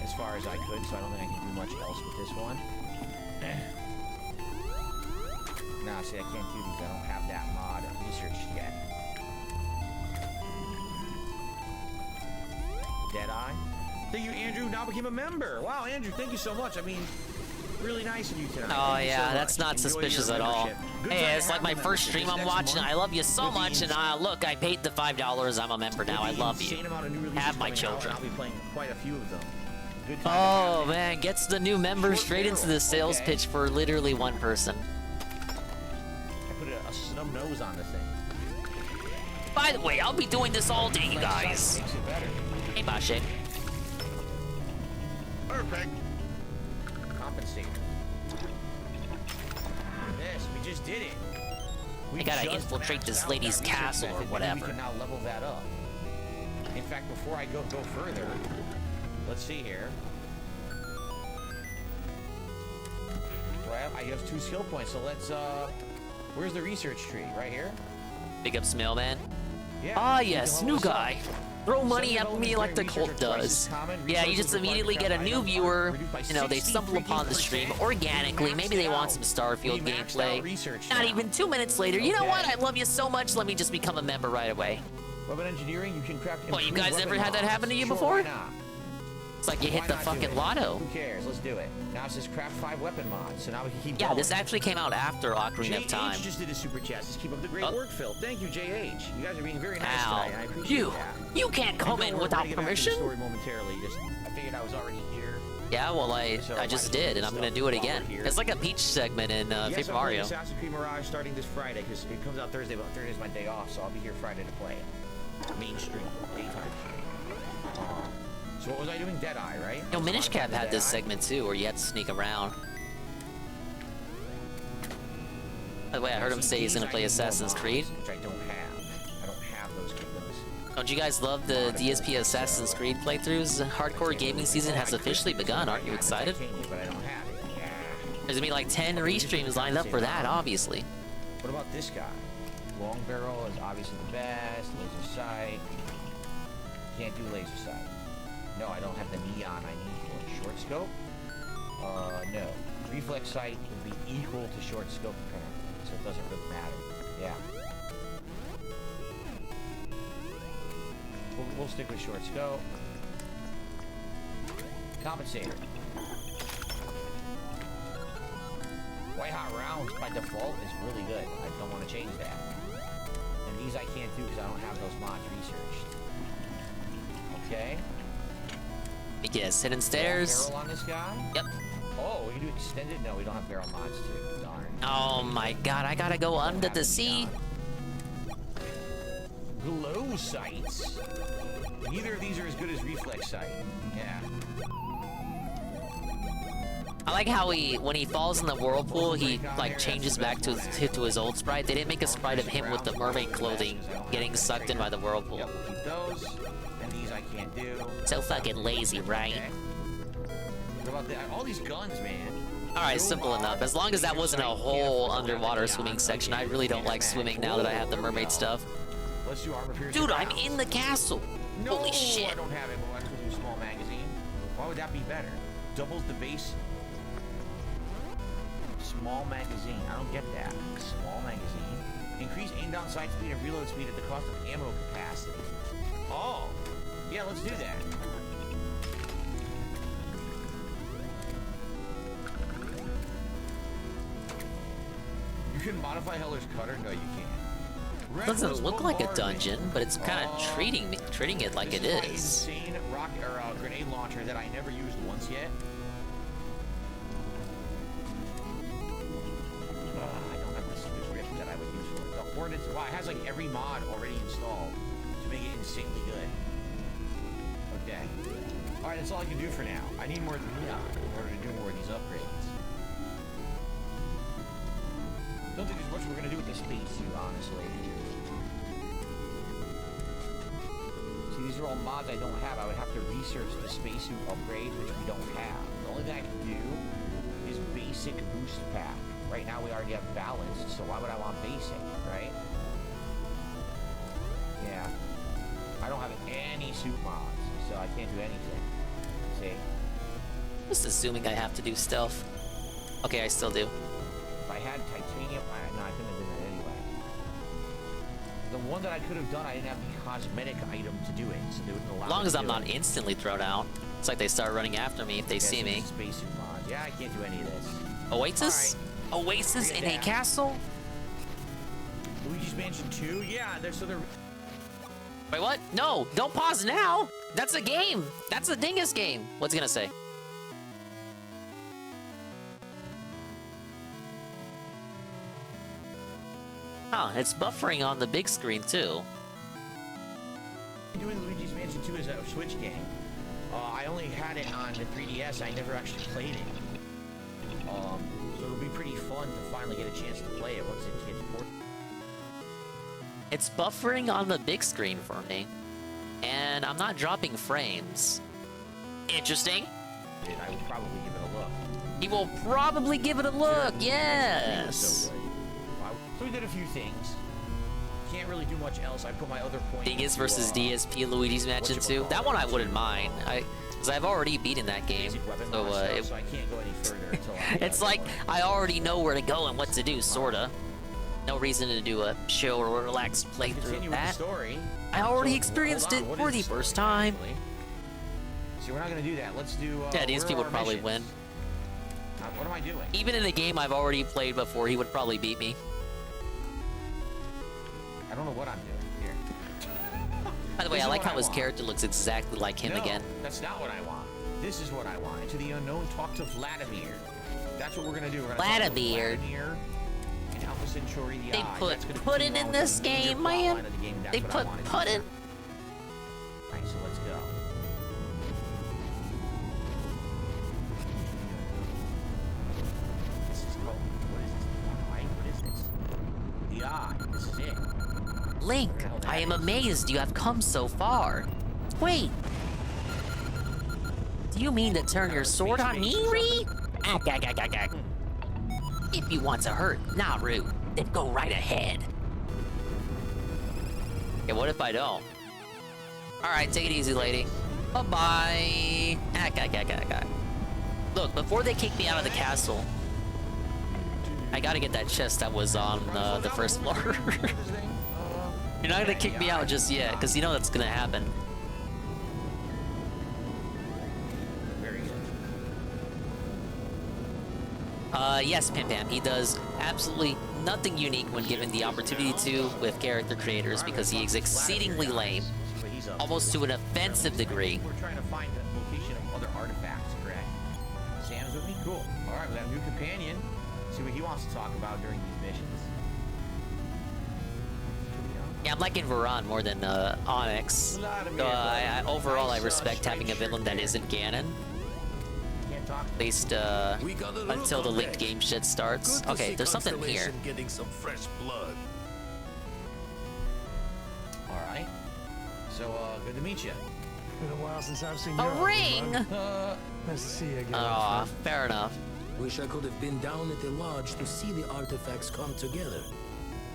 as far as I could, so I don't think I can do much else with this one. Nah, see, I can't do these. I don't have that mod researched yet. Deadeye. Thank you, Andrew. Now became a member. Wow, Andrew, thank you so much. I mean, really nice of you tonight. Oh Thank you yeah, so that's much. not Enjoy suspicious your at all. membership. Good Hey, time it's like my having first membership. stream This I'm next watching. month I love you so with the much, and look, I paid the $5. I'm a member now. I love you. insane amount of new releases Have my coming out, children. I'll be playing quite a few of them. Good time Oh man, gets the new member straight into the sales pitch for literally one person. I put a snub nose on the thing. By the way, I'll be doing this all day, you guys. Makes it better. Hey, Bashe. Perfect. Compensator. This, we just did it. I gotta infiltrate this lady's castle or whatever. We can now level that up. In fact, before I go further, let's see here. So I have 2 skill points. So let's where's the research tree? Right here. Big ups, mailman. Yeah, Ah, yes, new guy. Throw money at me like the cult does. Yeah, you just immediately get a new viewer. You know, they stumble upon the stream organically. Maybe they want some Starfield gameplay. Not even 2 minutes later. You know what? I love you so much. Let me just become a member right away. Weapon engineering, you can craft. What, you guys improved ever had that weapon happen to you mods. before? Sure, why not? It's like you hit Why the not do fucking it? lotto. Who cares? Let's do it. Now it says craft 5 weapon mods, so now we can keep Yeah, going. this actually came out after Ocarina of Time. JH just did a super chat. Just keep up the great work, Phil. Thank you, JH. You guys are being very nice Ow. tonight. I appreciate that. You can't come in without permission. Story momentarily. I figured I was already here. Yeah, well, I just did, and I'm gonna do it again. It's like a Peach segment in Yes, Paper I'm Mario. playing Assassin's Creed Mirage starting this Friday because it comes out Thursday, but Thursday's my day off, so I'll be here Friday to play it. Mainstream, daytime. So what was I doing? Deadeye, right? Yo, Minish Cap had this Deadeye. segment too, where you had to sneak around. By the way, I heard him say he's gonna play Assassin's Creed. Which I don't have. I don't have those. Don't you guys love the DSP Assassin's Creed playthroughs? Hardcore gaming season has officially begun. Aren't you excited? But I don't have it. Yeah. There's gonna be like 10 restreams lined up for that, obviously. What about this guy? Long barrel is obviously the best. Laser sight. Can't do laser sight. No, I don't have the neon I need for it. Short scope? No. Reflex sight would be equal to short scope apparently, so it doesn't really matter. Yeah. We'll stick with short scope. Compensator. White hot rounds by default is really good. I don't want to change that. And these I can't do because I don't have those mods researched. Okay. Yes, hidden stairs. Barrel on this guy? Yep. Oh, we can do extended? No, we don't have barrel mods too. Darn. Oh my god, I gotta go under the sea. Glow sights. Neither of these are as good as reflex sight. Yeah. I like how when he falls in the whirlpool, he like changes back to his old sprite. They didn't make a sprite of him with the mermaid clothing getting sucked in by the whirlpool. Keep those. And these I can't do. So fucking lazy, right? What about that? All these guns, man. Alright, simple enough. As long as that wasn't a whole underwater swimming section. I really don't like swimming now that I have the mermaid stuff. Let's do armor piercing. Dude, I'm in the castle. No, Holy shit. I don't have it. Well, let's do small magazine. Why would that be better? Doubles the base. Small magazine. I don't get that. Small magazine. Increase aim down sight speed and reload speed at the cost of ammo capacity. Oh. Yeah, let's do that. You can modify Heller's cutter? No, you can't. Doesn't look like a dungeon, but it's kind of treating it like it is. Insane rocket or grenade launcher that I never used once yet. hard it's... Wow, it has like every mod already installed to make it insanely good. Okay. Alright, that's all I can do for now. I need more neon in order to do more of these upgrades. Don't think there's much we're gonna do with the spacesuit, honestly. See, these are all mods I don't have. I would have to research the spacesuit upgrade, which we don't have. The only thing I can do is basic boost pack. Right now we already have balanced, so why would I want basic, right? Yeah. I don't have any suit mods, so I can't do anything. See? Just assuming I have to do stealth. Okay, I still do. If I had titanium, no, I couldn't have done that anyway. The one that I could have done, I didn't have the cosmetic item to do it, so they wouldn't allow me. As long as to I'm do not it. instantly thrown out. It's like they start running after me if they see me. Spacesuit mod. Yeah, I can't do any of this. Oasis? All Oasis in a that. castle? Luigi's Mansion 2? Yeah, they're... Wait, what? No, don't pause now. That's a game. That's a dingus game. What's it gonna say? Huh, it's buffering on the big screen too. Doing Luigi's Mansion 2 is a Switch game. I only had it on the 3DS. I never actually played it. So it'll be pretty fun to finally get a chance to play it once it gets ported. It's buffering on the big screen for me. And I'm not dropping frames. Interesting. I would probably give it a look. He will probably give it a look, yes! So we did a few things. Can't really do much else. I put my other point. Dingus versus DSP Luigi's Mansion 2. That one I wouldn't mind. Because I've already beaten that game. So, so I can't go any further until it's like I already know where to go and what to do, sorta. No reason to do a chill or relaxed playthrough of that. I already experienced it for the first time. See, we're not gonna do that. Let's do. Yeah, these people would probably win. What am I doing? Even in a game I've already played before, he would probably beat me. I don't know what I'm doing here. By the way, I like how his character looks exactly like him again. That's not what I want. This is what I want. To the unknown, talk to Vladimir. That's what we're gonna do. We're gonna Vladimir. Talk to Vladimir and Alpha Centauri the They Eye. put pudding in this game, man. They put pudding. Alright, so let's go. This is called, what is this? The Eye. This is it. Link, I am amazed you have come so far. Wait. Do you mean to turn your sword on me, Ree? If you want to hurt Naru, then go right ahead. Okay, what if I don't? Alright, take it easy, lady. Bye-bye. Look, before they kick me out of the castle, I gotta get that chest that was on the first floor. You're not gonna kick me out just yet, because you know that's gonna happen. Yes, Pim Pam, he does absolutely nothing unique when given the opportunity to with character creators because he is exceedingly lame, almost to an offensive degree. We're trying to find the location of other artifacts, correct? Sam's with me? Cool. Alright, we got a new companion. See what he wants to talk about during these missions. Yeah, I'm liking Varan more than Onyx. So overall, I respect having a villain that isn't Ganon. At least until the linked game shit starts. Okay, there's something here. Getting some fresh blood. All right. So good to meet you. Been a while since I've seen A you. ring. Nice to see you again. Aw, fair enough. Wish I could have been down at the lodge to see the artifacts come together,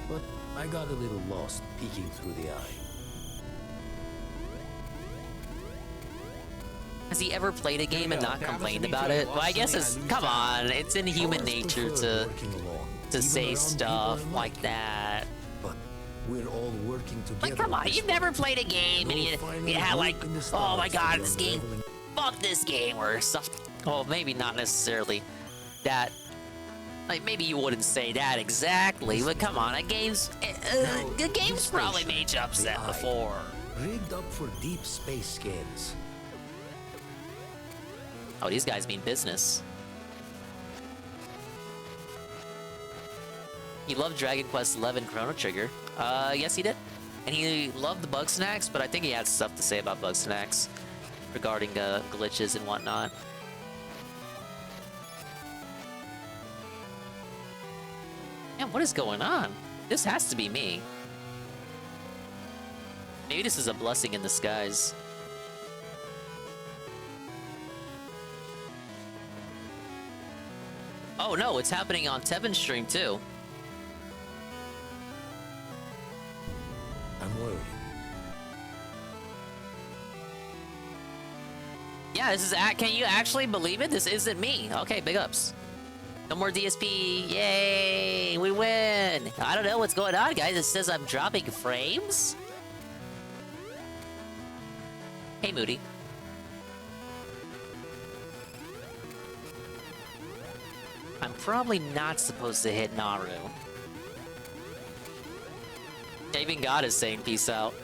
but I got a little lost peeking through the eye. Has he ever played a game and not complained about it? Well, I guess it's, come on, it's in human nature to say stuff like that. But we're all working together. Like, come on, you've never played a game and you had like, oh my god, this game, fuck this game, or stuff. Well, maybe not necessarily that. Like, maybe you wouldn't say that exactly, but come on, a game's probably made you upset before. Rigged up for deep space scans. Oh, these guys mean business. He loved Dragon Quest XI Chrono Trigger. Yes, he did. And he loved the Bug Snacks, but I think he had stuff to say about Bug Snacks regarding glitches and whatnot. Man, what is going on? This has to be me. Maybe this is a blessing in disguise. Oh no, it's happening on Tevin's stream too. I'm worried. Yeah, this is can you actually believe it? This isn't me. Okay, big ups. No more DSP. Yay! We win! I don't know what's going on, guys. It says I'm dropping frames? Hey, Moody. I'm probably not supposed to hit Naru. Even God is saying peace out.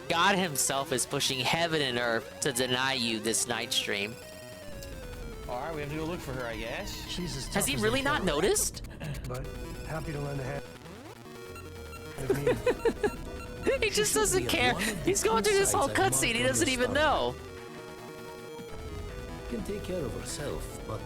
God himself is pushing heaven and earth to deny you this night stream. Alright, we have to go look for her, I guess. Has he really not noticed? But happy to lend a hand. He just doesn't care. He's going through this whole cutscene. He doesn't even know. Can take care of herself, but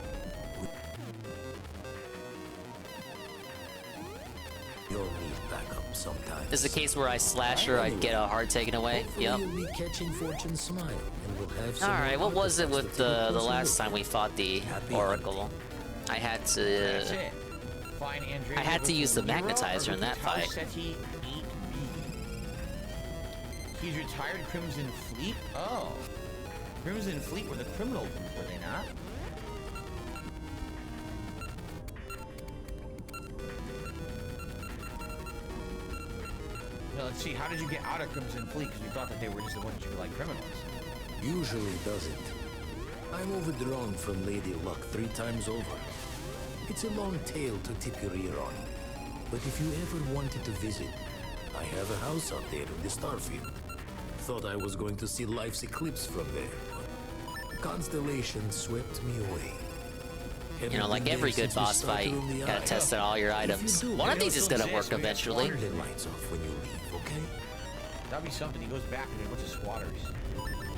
you'll need backup sometimes. This is a case where I slash her, I'd get a heart taken away. Yep. You'll be catching Fortune's smile, and we'll have some Alright, what was it with the last time we fought the Oracle? I had to... I had to use the magnetizer in that fight. He's retired Crimson Fleet? Oh. Crimson Fleet were the criminal group, were they not? Now, let's see, how did you get out of Crimson Fleet? Because you thought that they were just a bunch of, like, criminals. Usually doesn't. I'm overdrawn from Lady Luck 3 times over. It's a long tale to tip your ear on. But if you ever wanted to visit, I have a house out there in the Starfield. Thought I was going to see life's eclipse from there. But constellation swept me away. You know, like every good boss fight, gotta test out all your items. One of these is gonna work eventually. Lights off when you leave, okay? That'd be something. He goes back and a bunch of squatters.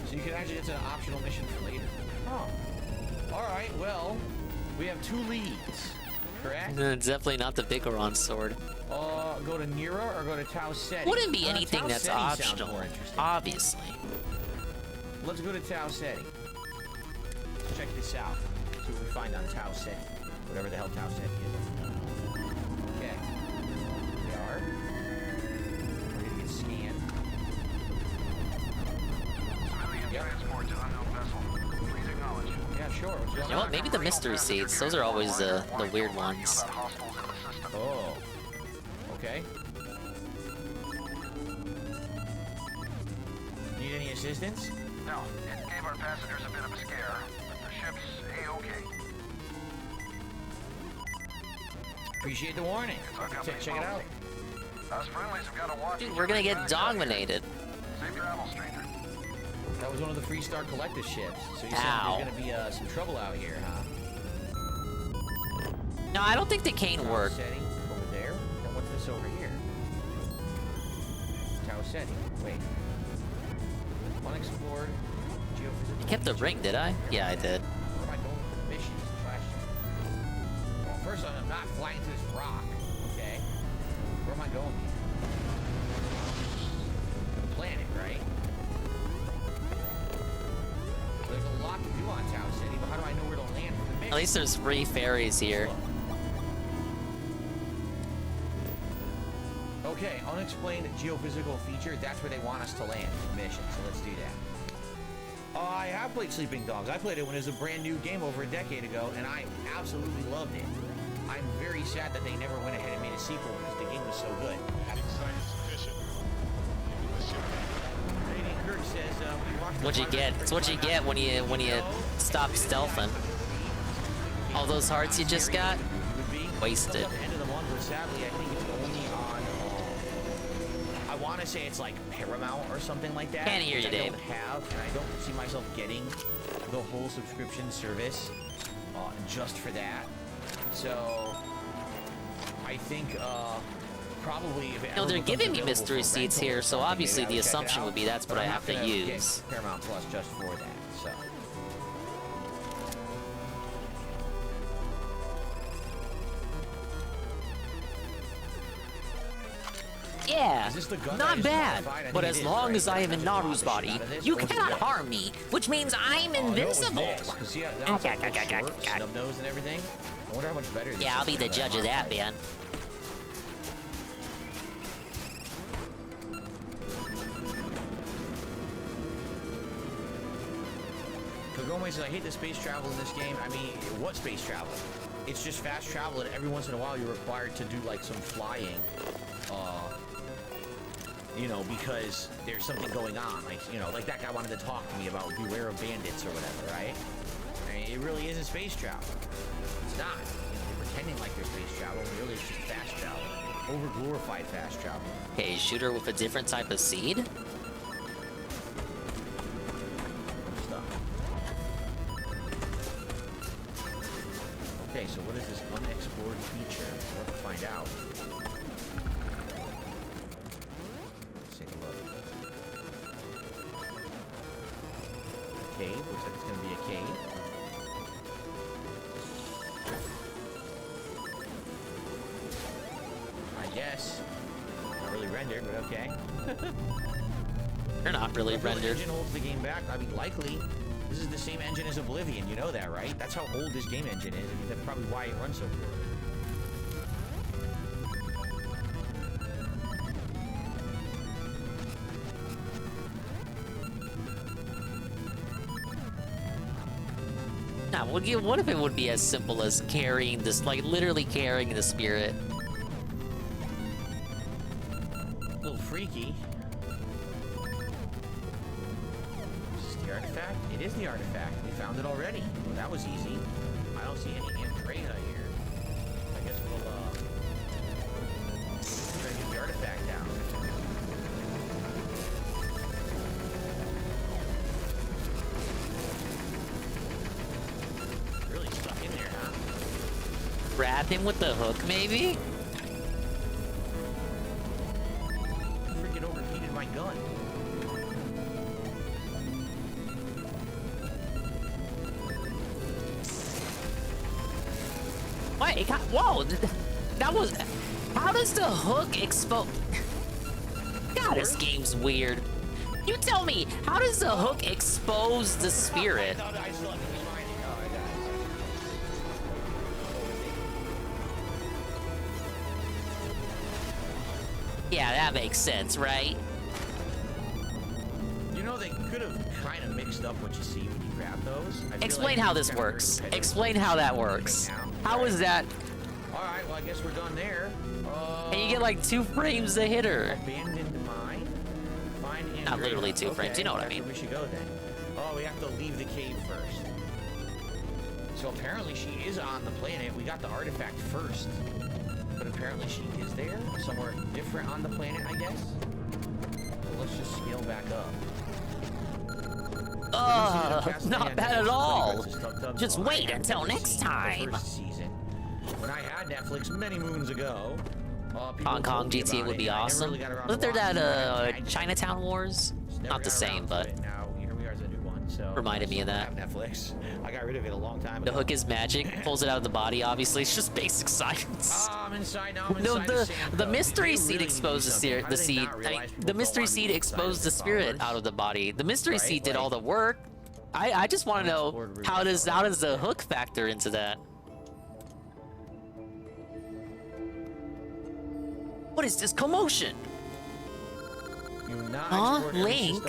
So you can actually, it's an optional mission for later. Oh. Alright, well, we have 2 leads, correct? It's definitely not the Bikoron sword. Go to Nira or go to Tau Ceti? Wouldn't be anything Tau that's Ceti sounds optional, more interesting. obviously. Let's go to Tau Ceti. Let's check this out. See what we find on Tau Ceti. Whatever the hell Tau Ceti is. Okay. Here we are. We're gonna get scanned. Yep. Yeah, sure. What's going You know what? on? Maybe the mystery seeds. Those are always the weird ones. Oh. Okay. Need any assistance? No. It gave our passengers a bit of a scare, but the ship's A-okay. Appreciate the warning. Check it out. Us friendlies have got to watch. Dude, we're gonna get dominated. Safe travel, stranger. That was one of the Freestar Collective ships. So you said Ow. there's gonna be some trouble out here, huh? No, I don't think the cane worked. Setting over there. Then what's this over here? Tau Ceti. Wait. Unexplored. Geophysical. I kept the ring, did I? Yeah, I did. Where am I going with the missions? Well, first I'm not flying to this rock. Okay. Where am I going? The planet, right? There's a lot to do on Tau Ceti, but how do I know where to land for the mission? At least there's 3 fairies here. Okay, unexplained geophysical feature. That's where they want us to land for the mission, so let's do that. I have played Sleeping Dogs. I played it when it was a brand new game over a decade ago, and I absolutely loved it. I'm very sad that they never went ahead and made a sequel because the game was so good. Kirk says, What'd you get? It's what you get when you stop stealthing. All those hearts you just got? Wasted. At the end of the month, but sadly, I think it's only on. I want to say it's like Paramount or something like that. Can't hear you, I Dave. don't have, and I don't see myself getting the whole subscription service just for that. So I think probably if it No, ever they're becomes giving me available mystery for seats rental or here, so something, obviously maybe I the would check it assumption out. would be that's But what I I'm have not to gonna use. get Paramount Plus just for that. So. Yeah, Is this the gun that I not just bad. modified? I But think as it is, long right? as I am Can in just pop Naru's the body, shit out of this? you Or was it cannot this? harm me, which means I'm Oh, no, it was invincible. this, 'cause see, that was like short, snub nose and everything. I wonder how much better. This Yeah, I'll is be the than judge of that, man. Kagome says, I hate the space travel in this game. I mean, what space travel? It's just fast travel, and every once in a while you're required to do like some flying. You know, because there's something going on. Like, you know, like that guy wanted to talk to me about beware of bandits or whatever, right? I mean, it really isn't space travel. It's not. You know, they're pretending like they're space travel, but really it's just fast travel. Over-glorified fast travel. Okay, shooter with a different type of seed? Okay, so what is this unexplored feature? We'll have to find out. Let's take a look. Cave, looks like it's gonna be a cave. I guess. Not really rendered, but okay. They're not really rendered. The engine holds the game back. I mean, likely. This is the same engine as Oblivion, you know that, right? That's how old this game engine is. I mean, that's probably why it runs so poorly. Now, what if it would be as simple as carrying this, like literally carrying the spirit? A little freaky. Is this the artifact? It is the artifact. We found it already. Well, that was easy. I don't see any Andrea here. I guess we'll, try to get the artifact down. Really stuck in there, huh? Grab him with the hook, maybe? Freaking overheated my gun. Wait, whoa! That was. How does the hook expose? God, this game's weird. You tell me, how does the hook expose the spirit? Yeah, that makes sense, right? You know, they could have kind of mixed up what you see when you grab those. I feel Explain like how it's this kinda works. repetitive. Explain how that works. How is that? All right, well, I guess we're done there. And you get like 2 frames to hit her. Abandoned mine. Find Andrea. Not literally 2 frames, you know what I that's mean. where we should go then. Oh, we have to leave the cave first. So apparently she is on the planet. We got the artifact first. But apparently she is there. Somewhere different on the planet, I guess. Well, let's just scale back up. Not bad at all. Just wait until next time. When I had Netflix many moons ago, Hong Kong GTA would be awesome. Wasn't there that Chinatown Wars? Not the same, but now here we are as a new one. So reminded me of I that. have Netflix. I got rid of it a long time The ago. hook is magic, pulls it out of the body. Obviously, it's just basic science. I'm inside now. I'm No, inside the mystery seed exposed the seed. The seed. The mystery seed exposed the spirit out of the body. The mystery seed did all the work. I just want to know how does the hook factor into that? What is this commotion? Huh, Link?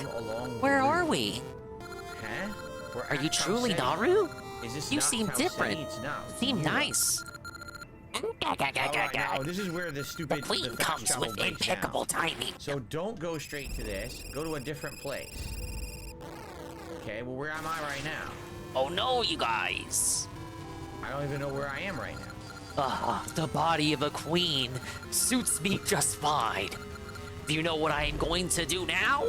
Where are we? Huh? We're Are you at truly Tau Ceti. Naru? Is this You not seem Tau different. Ceti? It's not. Seem Yeah. nice. Alright, now this is where the stupid The queen fast comes travel with breaks impeccable down. timing. So don't go straight to this. Go to a different place. Okay, well, where am I right now? Oh no, you guys. I don't even know where I am right now. The body of a queen suits me just fine. Do you know what I am going to do now?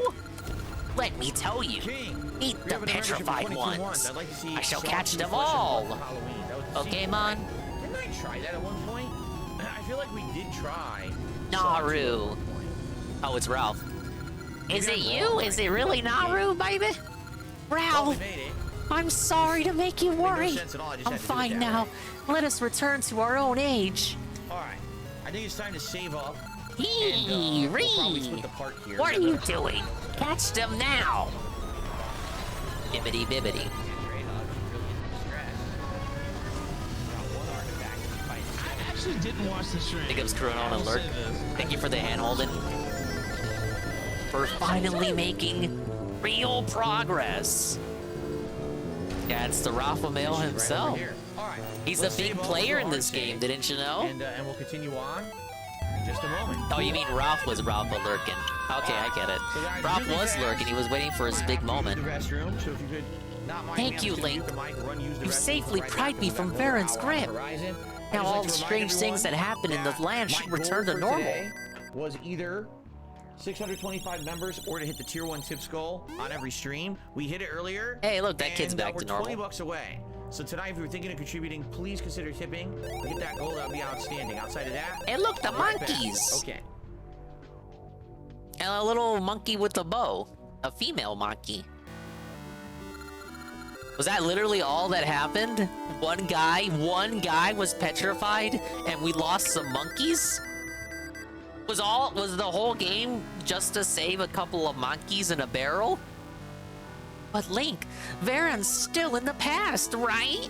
Let me tell you. Eat We the have a membership of petrified 22 ones. I'd like to see I shall Saw catch Two them Flesh and Blood all. for Halloween. That was the Okay, sequel, man. right? Didn't I try that at one point? I feel feel like we did try. Naru. Oh, it's Ralph. Is it you? Is it really Naru, baby? Ralph, I'm sorry to make you worry. I'm fine now. Let us return to our own age. Alright. I think it's time to save up. Hee, We'll probably split the part here. What are you doing? Catch them now. Bibbidi bibbidi. I actually didn't watch the stream. Jacob's crewing on alert. Thank you for the hand holding. We're finally making real progress. Yeah, it's the Raphael himself. He's a big player in this game, didn't you know? And we'll continue on in just a moment. Oh, you mean Ralph was Ralph lurking? Okay, I get it. Ralph was lurking. He was waiting for his big moment. Thank you, Link. You safely pried me from Varen's grip. Now all the strange things that happened in the land should return to normal. Was either 625 members or to hit the tier 1 tips goal on every stream. We hit it earlier. Hey, look, that kid's back to normal. We're 20 bucks away. So tonight, if you were thinking of contributing, please consider tipping. To hit that goal, that would be outstanding. Outside of that, hey, look, the monkeys. Okay. And a little monkey with a bow. A female monkey. Was that literally all that happened? One guy was petrified and we lost some monkeys? Was the whole game just to save a couple of monkeys in a barrel? But Link, Varen's still in the past, right?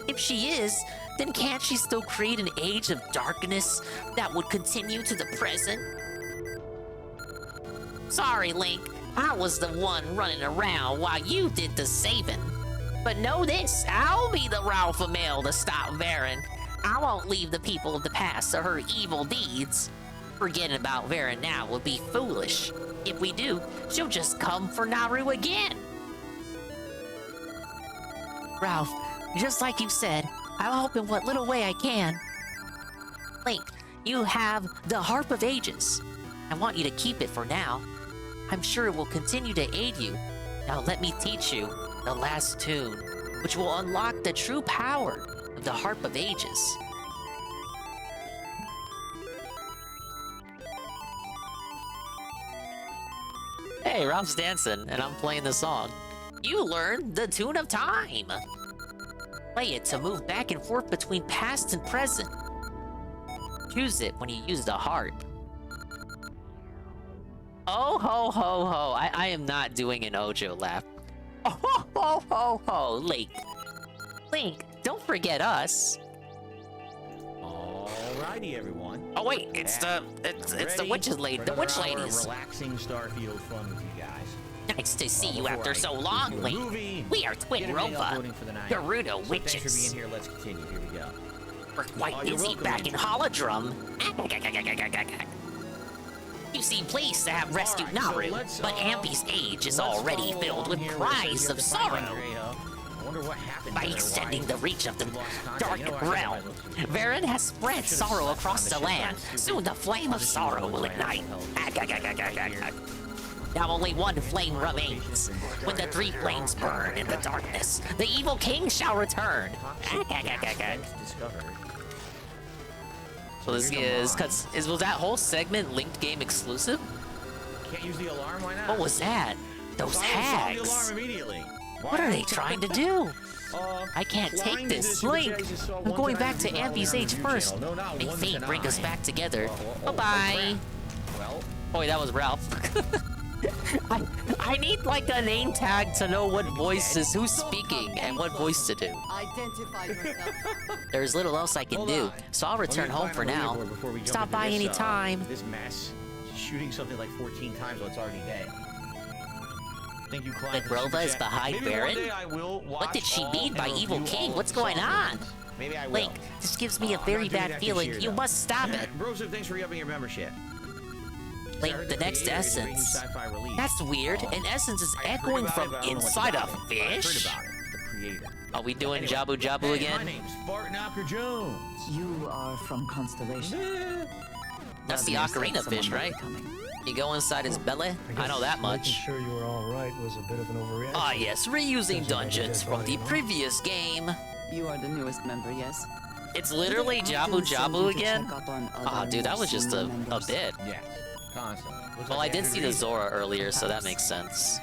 If she is, then can't she still create an age of darkness that would continue to the present? Sorry, Link, I was the one running around while you did the saving. But know this, I'll be the Raphael to stop Varen. I won't leave the people of the past to her evil deeds. Forgetting about Varen now would be foolish. If we do, she'll just come for Naru again. Ralph, just like you said, I'll help in what little way I can. Link, you have the Harp of Ages. I want you to keep it for now. I'm sure it will continue to aid you. Now let me teach you the last tune, which will unlock the true power of the Harp of Ages. Hey, Ralph's dancing, and I'm playing the song. You learned the Tune of Time. Play it to move back and forth between past and present. Choose it when you use the harp. Oh ho ho ho! I am not doing an Ojo laugh. Oh ho ho ho ho! Link, don't forget us. Alrighty, everyone. Oh wait, it's the witches lady, the witch ladies. Relaxing Starfield fun with you guys. Nice to see you after so long, Link. We are Twin Rova, Gerudo witches. Thanks for being here. Let's continue. Here we go. We're quite busy back in Holodrum. You seem pleased to have rescued Naru, but Ampi's age is already filled with cries of sorrow. By extending the reach of the dark realm, Varen has spread sorrow across the land. Soon the flame of sorrow will ignite. Now only one flame remains. When the 3 flames burn in the darkness, the evil king shall return. So this was that whole segment linked game exclusive? Can't use the alarm, why not? What was that? Those hags. Alarm immediately. What are they trying to do? I can't take this. Link, I'm going back to Ampi's age first. May fate bring us back together. Bye-bye. Boy, that was Ralph. I need like a name tag to know what voice is who's speaking and what voice to do. Identify yourself. There's little else I can do, so I'll return home for now. Stop by any time. This mess, shooting something like 14 times while it's already dead. Thank you, Klein. But Rova is behind Varen? What did she mean by evil king? What's going on? Maybe I will. Link, this gives me a very bad feeling. You must stop it. Broseph, thanks for re-upping your membership. Link, the next essence. That's weird. An essence is echoing from inside a fish? Are we doing Jabu Jabu again? My name's Bartnocker Jones. You are from Constellation. That's the ocarina fish, right? You go inside his belly? I know that much. Making sure you were all right was a bit of an overreaction. Ah yes, reusing dungeons from the previous game. You are the newest member, yes? It's literally Jabu Jabu again? Oh, dude, that was just a bit. Yes, constantly. Well, I did see the Zora earlier, so that makes sense.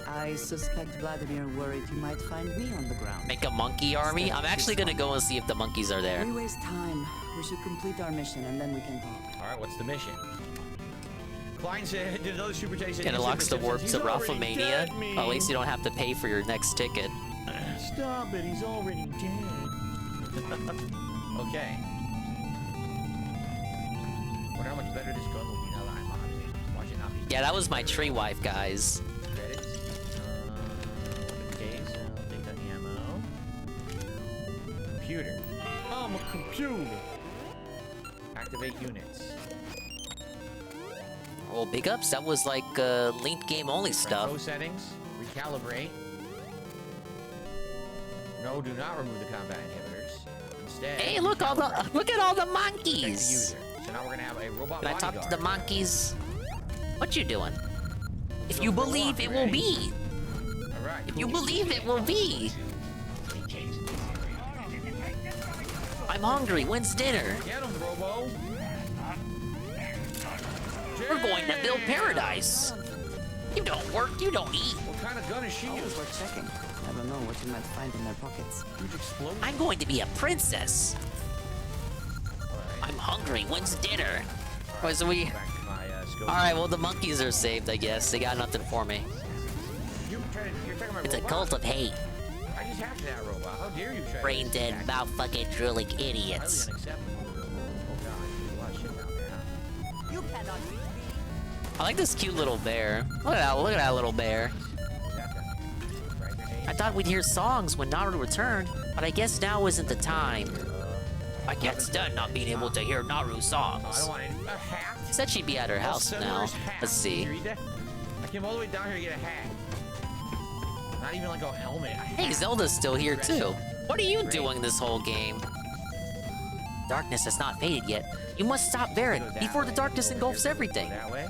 I suspect Vladimir worried he might find me on the ground. Make a monkey army? I'm actually gonna go and see if the monkeys are there. We waste time. We should complete our mission and then we can talk. All right, what's the mission? Klein said, did another super chat. And it locks the warp to Ralphamania. Well, at least you don't have to pay for your next ticket. Stop it, he's already dead. Okay. Wonder how much better this gun will be now that I'm on it. Watch it not be. Yeah, that was my tree wife, guys. Credits. Okay, so I'll take the ammo. Computer. I'm a computer. Activate units. Well, big ups. That was like linked game only stuff. Pro settings. Recalibrate. No, do not remove the combat inhibitors. Instead. Hey, look at all the monkeys. So now we're gonna have a robot. Can I talk to the monkeys? What you doing? If you believe it will be. All right. If you believe it will be. I'm hungry. When's dinner? Get him, Robo. We're going to build paradise. You don't work. You don't eat. What kind of gun is she using? We're checking. I don't know what you might find in their pockets. Huge explosion. I'm going to be a princess. I'm hungry. When's dinner? Oh, so we... Alright, well, the monkeys are saved, I guess. They got nothing for me. You're talking about It's a robot? cult of hate. I just hacked that robot. How dare you try Brain dead, mouth fucking drooling idiots. Highly unacceptable. Oh god, there's a lot of shit down there, huh? You cannot beat me. I like this cute little bear. Look at that little bear. I thought we'd hear songs when Naru returned, but I guess now isn't the time. I can't stand not being able to hear Naru songs. I don't want a hat. Said she'd be at her house now. Let's see. Did you read that? I came all the way down here to get a hat. Not even like a helmet. Hey, Zelda's still here too. What are you doing this whole game? Darkness has not faded yet. You must stop Baron before the darkness engulfs everything. That way?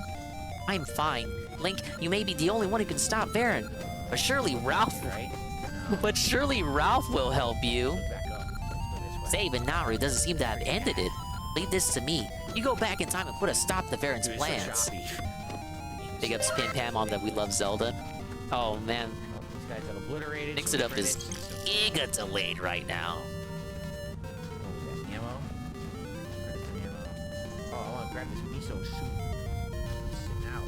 I'm fine. Link, you may be the only one who can stop Baron. But surely Ralph... But surely Ralph will help you. Save and Naru doesn't seem to have ended it. Leave this to me. You go back in time and put a stop to Baron's plans. Big ups Pim Pam on that we love Zelda. Oh man. These guys have obliterated. Mix it up is giga delayed right now. What was that? Ammo? Oh, I want to grab this miso soup. Sitting out.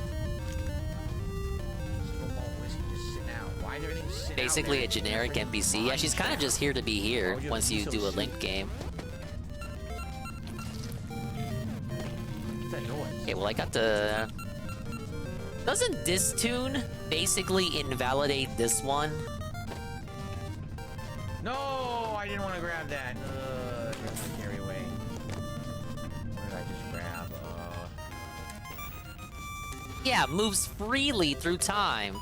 Snowball whiskey just sitting out. Why is everything sitting Basically out a generic NPC. Yeah, she's kind of just here to be here once you do a Link game. What's that noise? Okay, well I got the... Doesn't this tune basically invalidate this one? No, I didn't want to grab that. Here's my carry away. What did I just grab? Yeah, moves freely through time.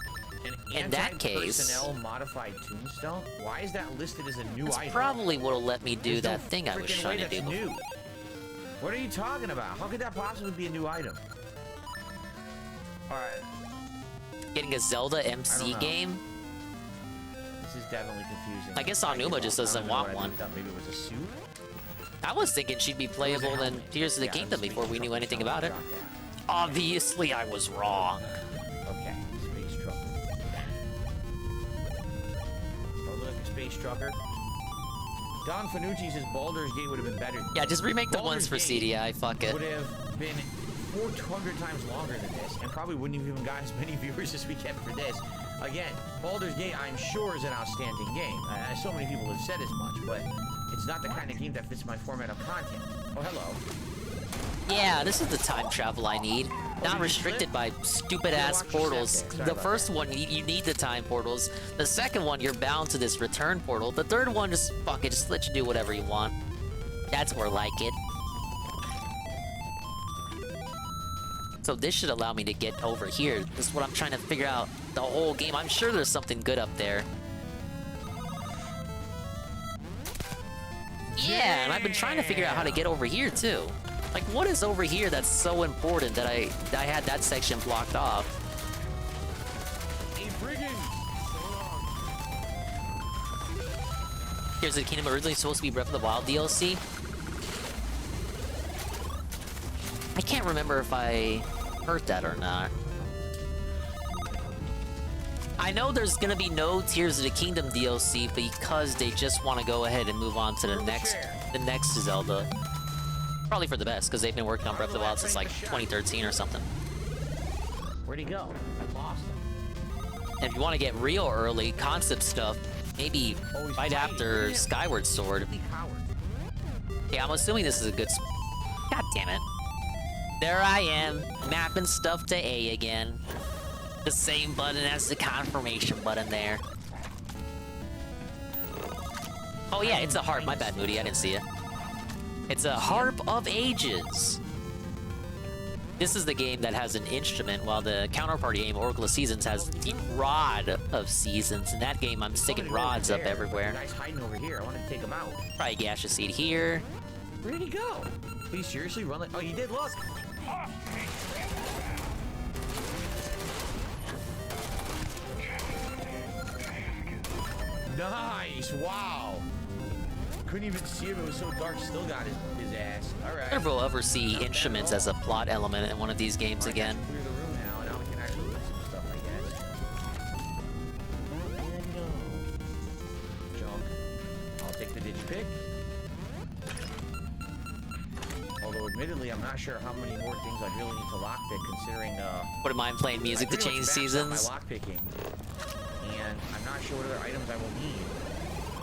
In that case, Personnel modified tombstone. Why is that listed as a new that's item? probably what'll let me do There's that no thing I was freaking trying way to do that's before. new. What are you talking about? How could that possibly be a new item? All right. Getting a Zelda MC game? This is definitely confusing. I guess Anuma just doesn't want one. Maybe it was a suit. I was thinking she'd be playable in Tears of the Kingdom before we knew anything about it. Obviously, I was wrong. Okay, space trucker. Oh, look, a space trucker. Don Fanucci says Baldur's Gate would have been better. Yeah, just remake the ones for CDI. Fuck it. Would have been 400 times longer than this, and probably wouldn't have even got as many viewers as we get for this. Again, Baldur's Gate, I'm sure, is an outstanding game. So many people have said as much, but it's not the kind of game that fits my format of content. Oh, hello. Yeah, this is the time travel I need. Not restricted by stupid-ass portals. The first one, you need the time portals. The second one, you're bound to this return portal. The third one, just fuck it, just let you do whatever you want. That's more like it. So this should allow me to get over here. This is what I'm trying to figure out the whole game. I'm sure there's something good up there. Yeah, and I've been trying to figure out how to get over here too. Like, what is over here that's so important that I had that section blocked off? Tears of the Kingdom originally supposed to be Breath of the Wild DLC. I can't remember if I heard that or not. I know there's gonna be no Tears of the Kingdom DLC because they just want to go ahead and move on to the next Zelda. Probably for the best, because they've been working on Breath of the Wild since like 2013 or something. Where'd he go? I lost him. And if you want to get real early concept stuff, maybe right after Skyward Sword. Yeah, I'm assuming this is a good. God damn it! There I am, mapping stuff to A again. The same button as the confirmation button there. Oh yeah, it's a harp. My bad, Moody. I didn't see it. It's a harp of ages. This is the game that has an instrument, while the counterparty game, Oracle of Seasons, has the rod of seasons. In that game, I'm sticking rods up everywhere. Guy's hiding over here. I want to take him out. Probably gaseous seed here. Where did he go? Did he seriously run like? Oh, he did. Look. Nice. Wow. Couldn't even see him. It was so dark. Still got his ass. All right. I wonder if we'll ever see instruments as a plot element in one of these games again. Clear the room now. Now we can actually look at some stuff, I guess. Junk. I'll take the digipick. Although, admittedly, I'm not sure how many more things I really need to lockpick, considering. Wouldn't mind playing music to change seasons. My lockpicking, and I'm not sure what other items I will need.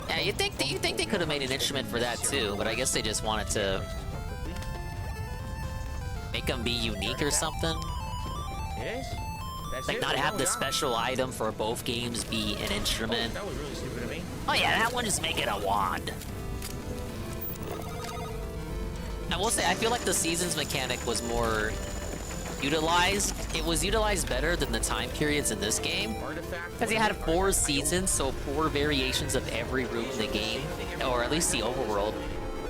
Yeah, you think they could have made an instrument for that too, but I guess they just wanted to make them be unique or something. It is? That's like it? not have the special item for both games be an instrument. That was really stupid of me. Oh yeah, that one just make it a wand. I will say, I feel like the seasons mechanic was more utilized. It was utilized better than the time periods in this game. Because you had 4 seasons, so 4 variations of every room in the game, or at least the overworld.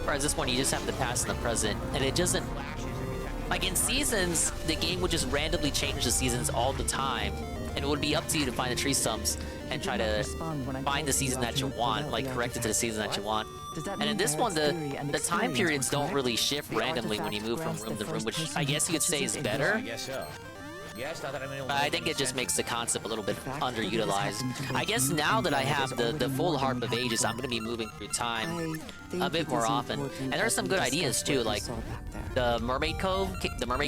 Whereas this one, you just have to pass in the present, and it doesn't... Like in seasons, the game would just randomly change the seasons all the time, and it would be up to you to find the tree stumps and try to find the season that you want, like correct it to the season that you want. And in this one, the time periods don't really shift randomly when you move from room to room, which I guess you could say is better. I guess so. Yes, not that I'm able to I think it just makes the concept a little bit underutilized. I guess now that I have the full Harp of Ages, I'm going to be moving through time a bit more often. And there are some good ideas too, like the Mermaid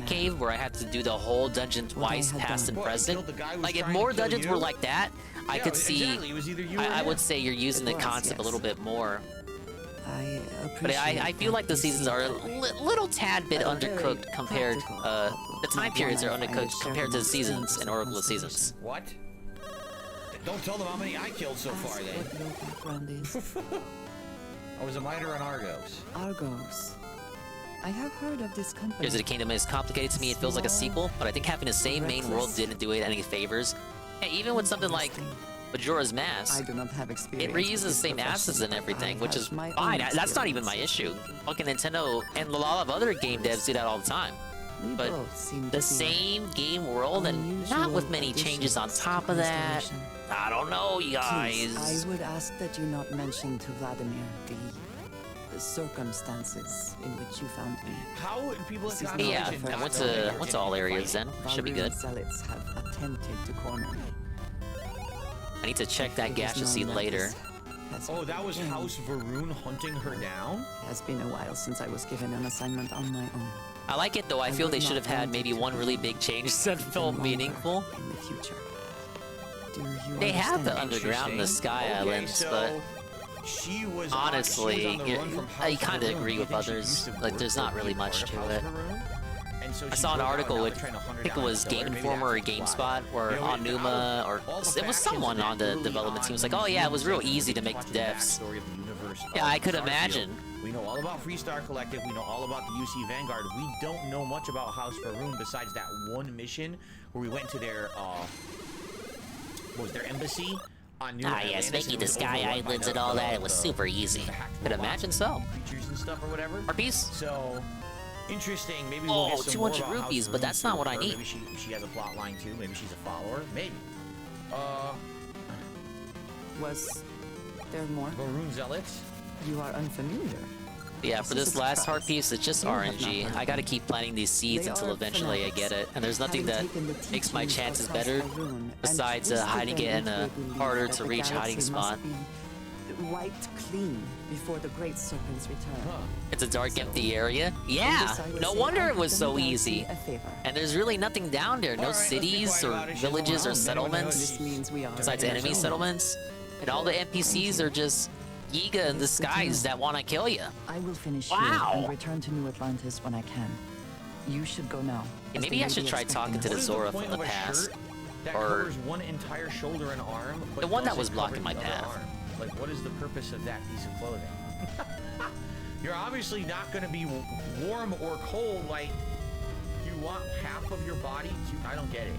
Cave, where I had to do the whole dungeon twice, past and present. Like if more dungeons were like that, I could see. I would say you're using the concept a little bit more. But I feel like the seasons are a little tad bit undercooked compared. The time periods are undercooked compared to the seasons in Oracle of Seasons. What? Don't tell them how many I killed so far, then. I was a miner on Argos. Argos. I have heard of this company. Tears of the Kingdom is complicated to me. It feels like a sequel, but I think having the same main world didn't do it any favors. Hey, even with something like Majora's Mask, I do not have experience. It reuses the same assets and everything, which is fine. That's not even my issue. Fucking Nintendo and a lot of other game devs do that all the time. But the same game world and not with many changes on top of that. I don't know, you guys. Please, I would ask that you not mention to Vladimir the circumstances in which you found me. How would people have Yeah, I went to all areas then. Should be good. Zealots have attempted to corner me. I need to check that gaseous seed later. Oh, that was House Varun hunting her down? It has been a while since I was given an assignment on my own. I like it though. I feel they should have had maybe one really big change that felt meaningful. In the future. They have the underground and the sky islands, but she was honestly, I kind of agree with others. Like, there's not really much to it. I saw an article with, I think it was Game Informer or GameSpot, or Onuma, or it was someone on the development team was like, oh yeah, it was real easy to make the devs. Yeah, I could imagine. We know all about Freestar Collective, we know all about the UC Vanguard. We don't know much about House Varun besides that one mission where we went to their, what was their embassy? Yes, making the sky islands and all that, it was super easy. Could imagine so. Creatures and stuff or whatever. Harpies? So, interesting. Maybe we'll get some 200 more about rupees, House but that's not what I Varun. need. Maybe she has a plot line too. Maybe she's a follower. Maybe. There are more? Maroon Zealots? You are unfamiliar. Yeah, for this last heart piece, it's just RNG. I gotta keep planting these seeds until eventually I get it, and there's nothing that makes my chances better besides hiding it in a harder to reach hiding spot. Wiped clean before the great serpent's return. It's a dark, empty area. Yeah, no wonder it was so easy. And there's really nothing down there. No cities or villages or settlements besides enemy settlements. And all the NPCs are just Yiga in disguise that want to kill you. I will finish here and return to New Atlantis when I can. You should go now. Yeah, maybe I should try talking to the Zora from the past. Or one entire shoulder and arm, the one that was blocking my path. Like, what is the purpose of that piece of clothing? You're obviously not going to be warm or cold. Like, you want half of your body to... I don't get it.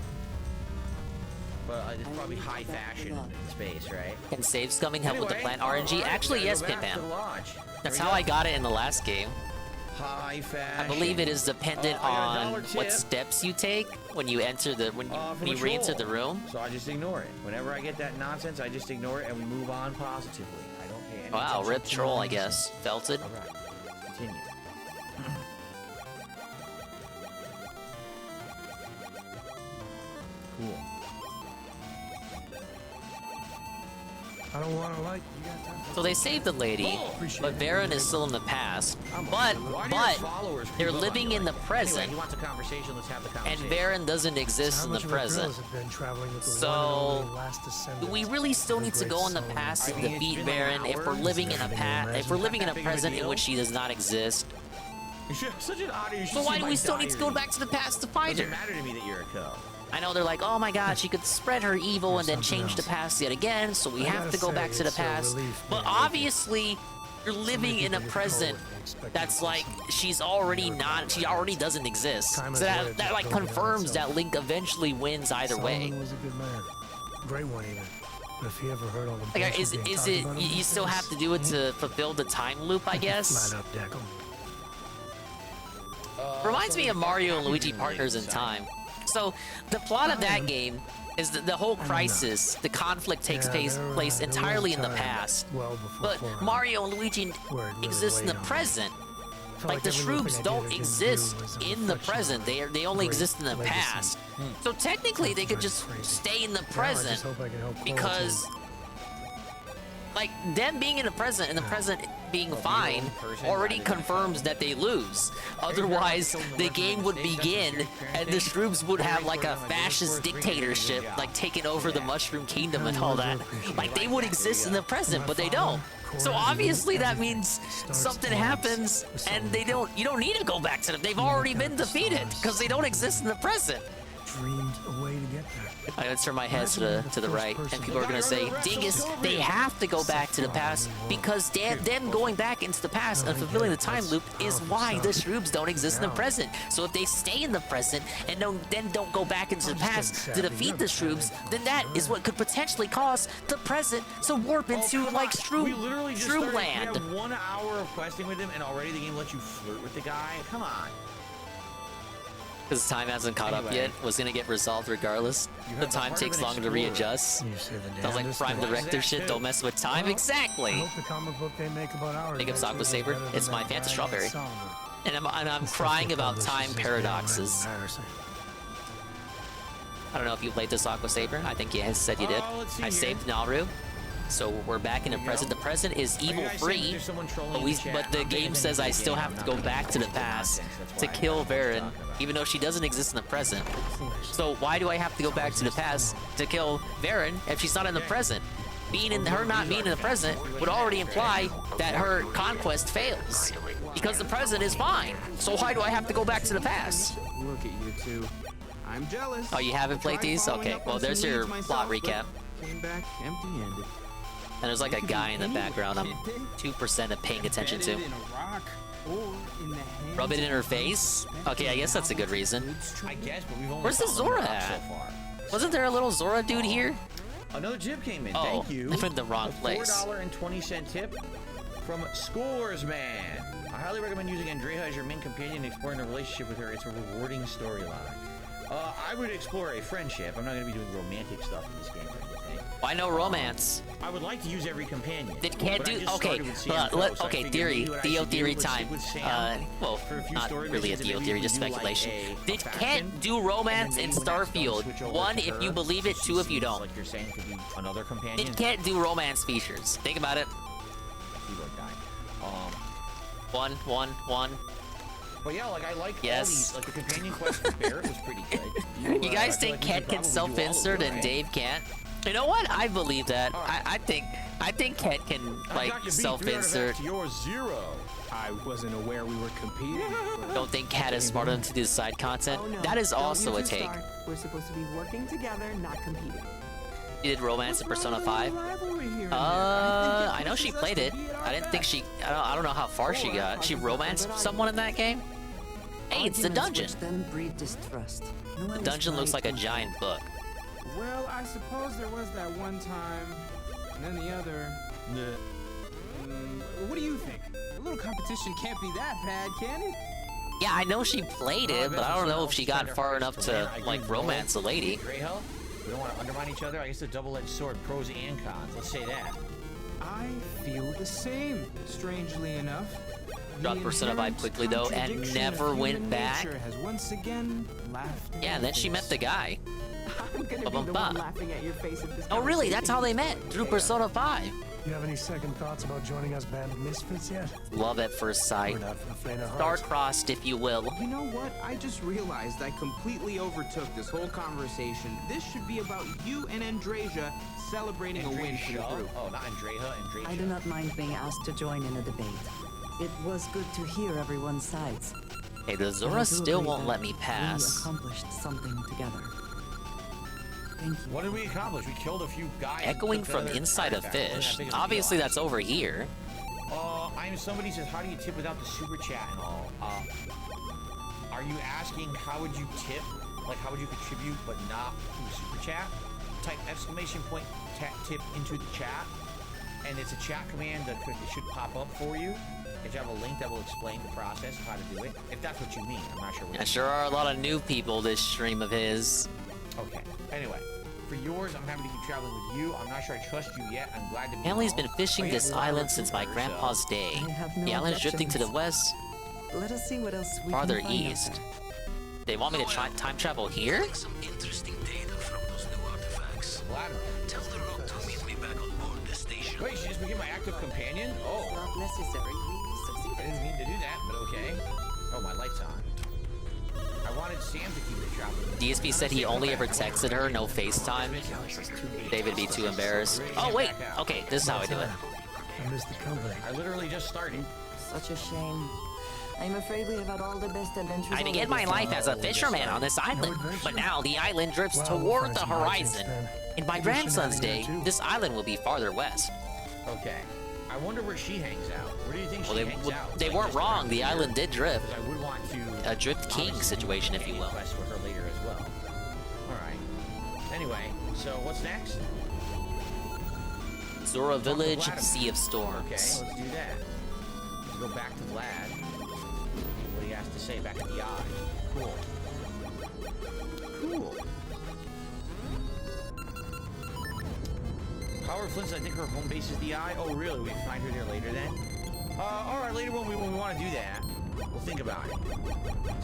But it's probably high fashion in space, right? Can save scumming help with the plant RNG? Actually, yes, Pim-Pam. That's how I got it in the last game. High fashion. I believe it is dependent on what steps you take when you enter the when you re-enter the room. So I just ignore it. Whenever I get that nonsense, I just ignore it and we move on positively. I don't pay any Wow, attention rip to troll, I nonsense. guess. Felted. All right, continue. Cool. I don't want to like. You got time for So they saved the lady, but Varen is still in the past. But they're living in the present, Anyway, he wants a conversation. Let's have the and conversation. Varen doesn't exist in the present. So do we really still need to go in the past to defeat Varen if we're living in a present in which she does not exist? You're such an oddity. So why do we still need to go back to the past to find Doesn't her? matter to me that you're a co. I know they're like, oh my god, she could spread her evil and then change the past yet again, so we have to go back to the past. But obviously, you're living in a present that's like, she already doesn't exist. So that like confirms that Link eventually wins either way. Solomon was a good man. Great one even. But if he ever heard all the Like, bullshit is being it, talked about him you these still days, have to do it to fulfill the time loop, I guess? Flat up, Deckle. Reminds me of Mario and Luigi Partners in Time. So, the plot of that game is that the whole crisis, the conflict takes place entirely in the past. But Mario and Luigi exist in the present. Like, the Shrooms don't exist in the present. They only exist in the past. So technically, they could just stay in the present because, like, them being in the present and the present being fine already confirms that they lose. Otherwise, the game would begin and the Shrooms would have like a fascist dictatorship, like taking over the Mushroom Kingdom and all that. Like, they would exist in the present, but they don't. So obviously that means something happens and you don't need to go back to them. They've already been defeated because they don't exist in the present. Dreamed a way to get there. I would turn my head to the right, and people are gonna say, Dingus, they have to go back to the past because them going back into the past and fulfilling the time loop is why the Shrooms don't exist in the present. So if they stay in the present and then don't go back into the past to defeat the Shrooms, then that is what could potentially cause the present to warp into like Shroom land. You have 1 hour of questing with him, and already the game lets you flirt with the guy. Come on. Because time hasn't caught up yet, was gonna get resolved regardless. The time takes longer to readjust. Sounds like Prime Director shit, don't mess with time. Exactly! I hope the comic book they make about ours. Big up Aqua Saber, it's my Fanta Strawberry. And I'm crying about time paradoxes. I don't know if you played this Aqua Saber, I think you said you did. I saved Naru. So we're back in the present. The present is evil-free, but the game says I still have to go back to the past to kill Varen, even though she doesn't exist in the present. So why do I have to go back to the past to kill Varen if she's not in the present? Not being in the present would already imply that her conquest fails, because the present is fine. So why do I have to go back to the past? Look at you two. I'm jealous. Oh, you haven't played these? Okay, well there's your plot recap. Came back empty-handed. And there's like a guy in the background I'm 2% of paying attention to. Rub it in her face? Okay, I guess that's a good reason. I guess, but we've only Where's the found Zora one at? so far. Wasn't there a little Zora dude here? Another tip came in. Oh, Thank you. I'm in the wrong place. $4.20 tip from Scores Man. I highly recommend using Andrea as your main companion and exploring the relationship with her. It's a rewarding storyline. I would explore a friendship. I'm not going to be doing romantic stuff in this game or anything. Why no romance? I would like to use every companion. It can't do. Okay, theory. Theo theory time. Well, not really a Theo theory, just speculation. It can't do romance in Starfield. 1, if you believe it. 2, if you don't. Like you're saying, it could be another companion. It can't do romance features. Think about it. Keyboard guy. 1. But yeah, like I like all Yes. these. Like the companion quest for Barrett was pretty good. You guys think Ket can self-insert and Dave can't? You know what? I believe that. I think Ket can like self-insert. You're 0. I wasn't aware we were competing. Don't think Ket is smart enough to do side content. Oh, no. That is Don't also a use your take. star. We're supposed to be working together, not competing. She did romance in Persona 5. I know she played it. I didn't think she. I don't know how far she got. She romanced someone in that game. Hey, it's the dungeon. Then breed distrust. The dungeon looks like a giant book. Well, I suppose there was that one time, and then the other. What do you think? A little competition can't be that bad, can it? Yeah, I know she played it, but I don't know if she got far enough to like romance a lady. Greyhell? We don't want to undermine each other. I guess a double-edged sword, pros and cons. Let's say that. I feel the same, strangely enough. Dropped Persona 5 quickly though, and never went back. Has once again laughed. Yeah, and then she met the guy. I'm gonna be the one laughing at your face at this. Oh, really? That's how they met, through Persona 5. You have any second thoughts about joining us, Band of Misfits yet? Love at first sight. We're not for the faint of heart. Star-crossed, if you will. You know what? I just realized I completely overtook this whole conversation. This should be about you and Andrasia celebrating a win for the group. Oh, not Andrea, Andrea. I do not mind being asked to join in a debate. It was good to hear everyone's sides. Hey, the Zora still won't let me pass. We accomplished something together. Thank you. What did we accomplish? We killed a few guys. Echoing from inside a fish. Obviously, that's over here. I'm somebody says, how do you tip without the super chat and all? Are you asking how would you tip? Like, how would you contribute but not through the super chat? Type exclamation point tip into the chat, and it's a chat command that it should pop up for you. If you have a link that will explain the process of how to do it, if that's what you mean. I'm not sure what Yeah, sure are a lot of new people this stream of his. Okay. Anyway, for yours, I'm happy to keep traveling with you. I'm not sure I trust you yet. I'm glad to be Family's home. been fishing this island since my grandpa's day. The island's drifting to the west, Let us see what else we farther can find out east. there. They want me to try time travel here? Some interesting data from those new artifacts. Vladimir. Tell the rook to meet me back on board the station. Wait, she just became my active companion? Oh. Not necessary. We succeeded. I didn't mean to do that, but okay. Oh, my light's on. I wanted Sam to keep it traveling. DSP said he only ever texted her, no FaceTime. David be too embarrassed. Oh, wait. Okay, this is how I do it. I missed the company. I literally just started. Such a shame. I'm afraid we have had all the best adventures. I began my life as a fisherman on this island, but now the island drifts toward the horizon. In my grandson's day, this island will be farther west. Okay. I wonder where she hangs out. Where do you think she hangs out? They weren't wrong. The island did drift. Because I would want to... A drift king situation, if you will. ...quest with her later as well. Alright. Anyway, so what's next? Zora Village, Sea of Storms. Okay, let's do that. Let's go back to Vlad. What he has to say back at the eye. Cool. Cool. Howard Flint's, I think her home base is the eye. Oh, really? We can find her there later then? Alright, later when we want to do that, we'll think about it.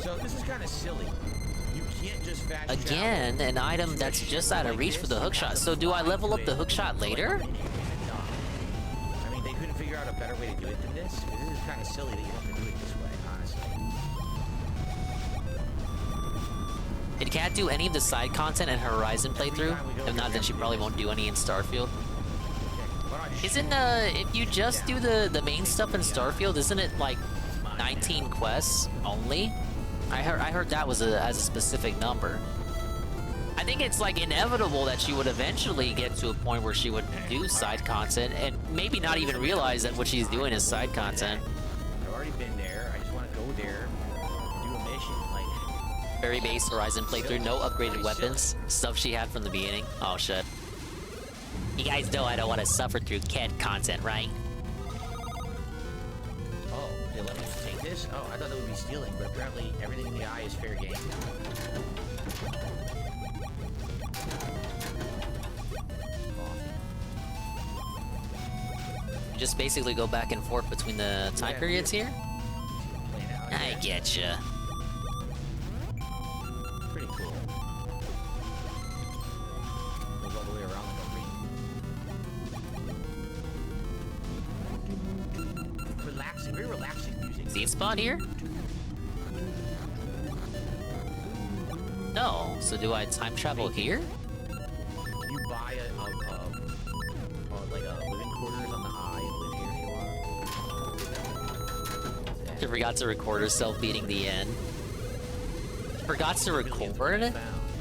So, this is kind of silly. You can't just fast Again, an item that's just out of reach for the hookshot. So do I level up the hookshot later? I mean, they couldn't figure out a better way to do it than this. Because this is kind of silly that you have to do it this way, honestly. It can't do any of the side content in Horizon playthrough. If not, then she probably won't do any in Starfield. Isn't, if you just do the main stuff in Starfield, isn't it like 19 quests only? I heard that was as a specific number. I think it's like inevitable that she would eventually get to a point where she would do side content and maybe not even realize that what she's doing is side content. I've already been there. I just want to go there and do a mission. Like, very base Horizon playthrough, no upgraded weapons, stuff she had from the beginning. Oh shit. You guys know I don't want to suffer through Ket content, right? oh, they let me take this? Oh, I thought that would be stealing, but apparently everything in the eye is fair game. You just basically go back and forth between the time periods here? I getcha. Pretty cool. Goes all the way around like a ring. Relaxing, very relaxing music. Seed spot here? No. So do I time travel here? You buy like a living quarters on the high and live here if you want. She forgot to record herself beating the end. Forgot to record,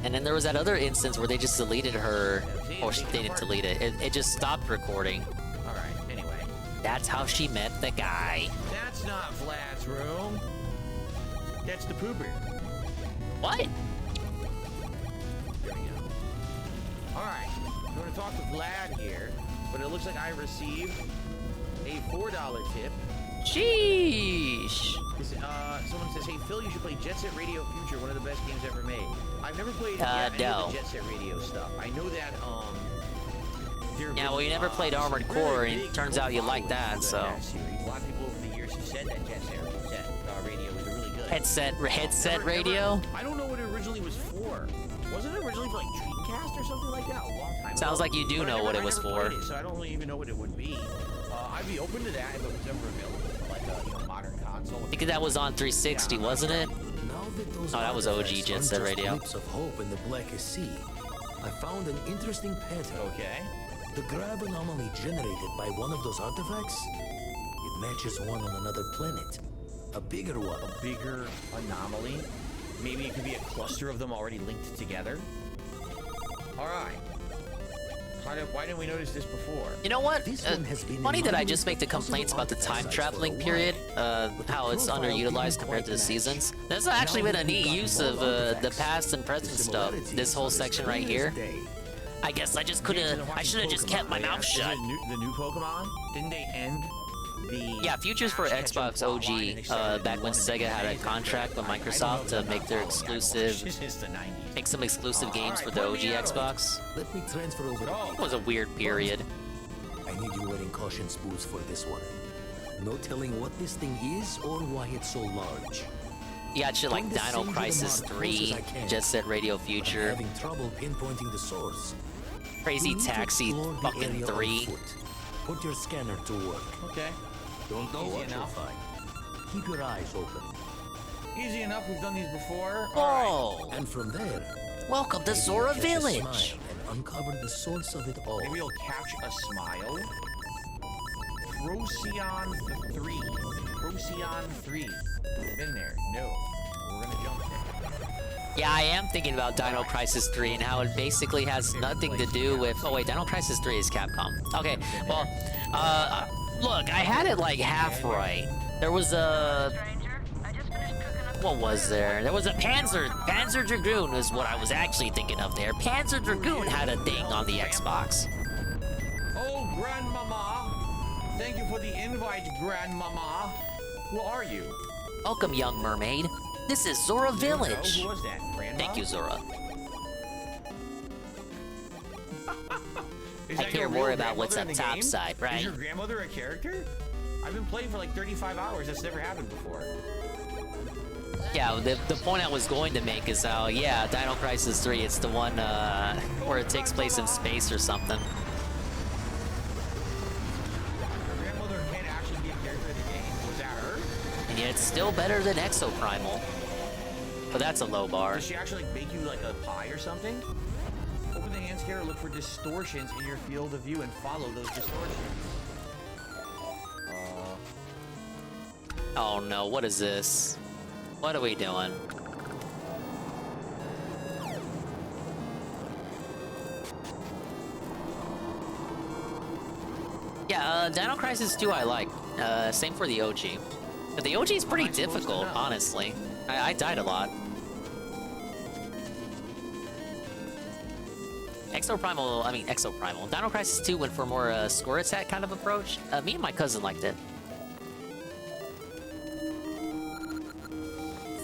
and then there was that other instance where they just deleted her, or they didn't delete it. It just stopped recording. All right. Anyway. That's how she met the guy. That's not Vlad's room. That's the pooper. What? There we go. All right. I'm going to talk to Vlad here, but it looks like I received a $4 tip. Sheesh. Someone says, "Hey Phil, you should play Jet Set Radio Future, one of the best games ever made." I've never played any of the Jet Set Radio stuff. I know that yeah, well, you never played Armored Core, and it turns out you like that, so. A lot of people over the years have said that Jet Set Radio was really good. Headset radio? I don't know what it originally was for. Wasn't it originally for like Dreamcast or something like that a long time ago? Sounds like you do know what it was for. So I don't really even know what it would be. I'd be open to that if it was ever available, like a modern console. I think that was on 360, wasn't it? Oh, that was OG Jet Set Radio. Glimpse of hope in the blackest sea. I found an interesting pattern. Okay. The grav anomaly generated by one of those artifacts, it matches one on another planet. A bigger one. A bigger anomaly? Maybe it could be a cluster of them already linked together? Alright. Why didn't we notice this before? You know what? Funny that I just make the complaints about the time traveling period, how it's underutilized compared to the seasons. There's actually been a neat use of the past and present stuff. This whole section right here. I guess I just could've. I should have just kept my mouth shut. The new Pokemon? Didn't they end the? Yeah, Futures for Xbox OG. Back when Sega had a contract with Microsoft to make their exclusive, make some exclusive games for the OG Xbox. Let me transfer over. It was a weird period. I need you wearing caution boots for this one. No telling what this thing is or why it's so large. You got shit like Dino Crisis 3, Jet Set Radio Future, having trouble pinpointing the source. Crazy Taxi fucking 3. Put your scanner to work. Okay. Don't know what you'll find. Keep your eyes open. Easy enough, we've done these before. Whoa! And from there, welcome to Zora Village. And uncover the source of it all. Maybe we'll catch a smile. Procyon 3. Procyon 3. Been there. No. We're gonna jump there. Yeah, I am thinking about Dino Crisis 3 and how it basically has nothing to do with... Oh wait, Dino Crisis 3 is Capcom. Okay, well, look, I had it like half right. There was a... What was there? There was a Panzer Dragoon is what I was actually thinking of there. Panzer Dragoon had a thing on the Xbox. Oh, Grandmama. Thank you for the invite, Grandmama. Who are you? Welcome, young mermaid. This is Zora Village. Who was that, Grandma? Thank you, Zora. I care more about what's up top side, right? Is your grandmother a character? I've been playing for like 35 hours. That's never happened before. Yeah, the point I was going to make is how, yeah, Dino Crisis 3, it's the one where it takes place in space or something. Your grandmother can't actually be a character in the game. Was that her? And yet it's still better than Exoprimal. But that's a low bar. Does she actually like bake you like a pie or something? Open the hand scanner, look for distortions in your field of view and follow those distortions. Oh no, what is this? What are we doing? Yeah, Dino Crisis 2 I like. Same for the OG. But the OG is pretty difficult, honestly. I died a lot. Exoprimal. Dino Crisis 2 went for more score attack kind of approach. Me and my cousin liked it.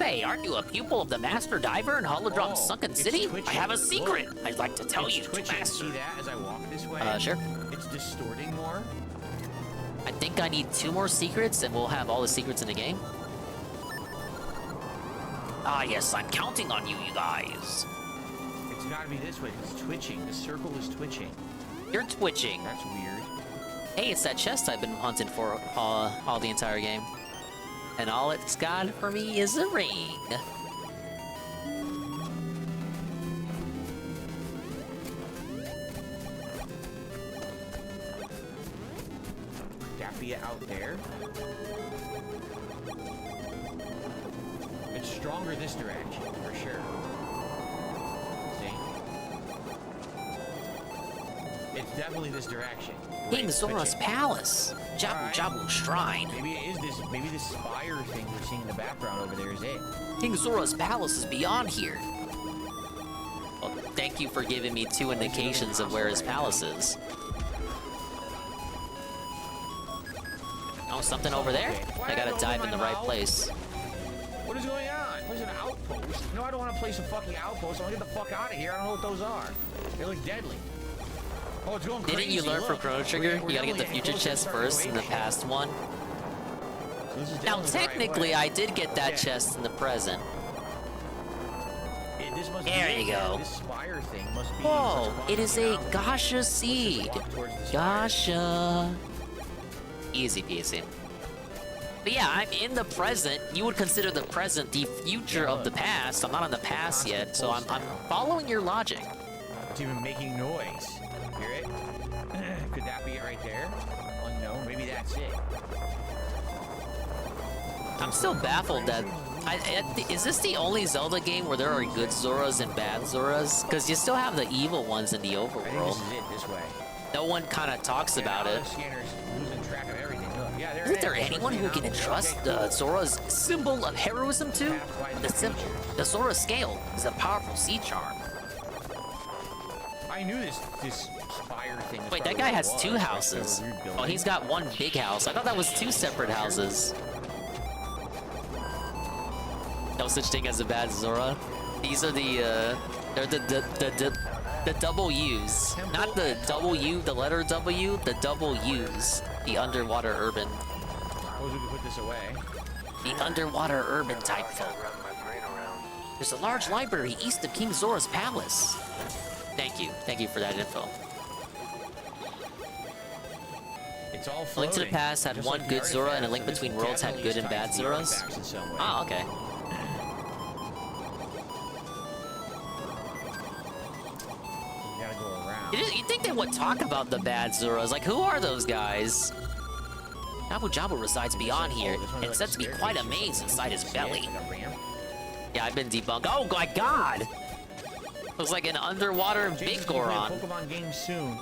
Say, aren't you a pupil of the Master Diver in Holodrom's Sunken City? I have a secret I'd like to tell you, Master. See that as I walk this way? Sure. It's distorting more. I think I need 2 more secrets, and we'll have all the secrets in the game. Ah, yes, I'm counting on you, you guys. It's gotta be this way. It's twitching. The circle is twitching. You're twitching. That's weird. Hey, it's that chest I've been hunting for all the entire game. And all it's got for me is a ring. Daffy out there. It's stronger this direction, for sure. See? It's definitely this direction. King Zora's Palace. Jabu Jabu Shrine. Maybe it is this. Maybe this spire thing we're seeing in the background over there is it. King Zora's Palace is beyond here. Well, thank you for giving me 2 indications of where his palace is. Oh, something over there? I gotta dive in the right place. What is going on? Place an outpost? No, I don't want to place a fucking outpost. I want to get the fuck out of here. I don't know what those are. They look deadly. Oh, it's going crazy. Didn't you learn from Chrono Trigger? You gotta get the future chest first in the past one. Now, technically, I did get that chest in the present. There you go. This spire thing must be. Whoa, it is a Gasha seed. Gasha. Easy peasy. But yeah, I'm in the present. You would consider the present the future of the past. I'm not in the past yet, so I'm following your logic. It's even making noise. Hear it? Could that be it right there? Unknown. Maybe that's it. I'm still baffled that... is this the only Zelda game where there are good Zoras and bad Zoras? Because you still have the evil ones in the overworld. I think this is it, this way. No one kind of talks about it. Losing track of everything. Look, yeah, Isn't there anyone who can entrust Zora's symbol of heroism to? The Zora scale is a powerful sea charm. I knew this spire thing. Wait, that guy has 2 houses. Oh, he's got 1 big house. I thought that was 2 separate houses. No such thing as a bad Zora. These are the they're the double U's, not the W, the letter W, the double U's. The underwater urban. Suppose we could put this away. The underwater urban type folk. There's a large library east of King Zora's palace. Thank you for that info. It's all A Link to the Past had 1 good Zora, and A Link Between Worlds had good and bad Zoras. Ah, okay. You think they would talk about the bad Zoras? Like, who are those guys? Jabu Jabu resides beyond here, and said to be quite a maze inside his belly. Yeah, I've been debunked. Oh my god! Looks like an underwater Big Goron. Pokemon game soon.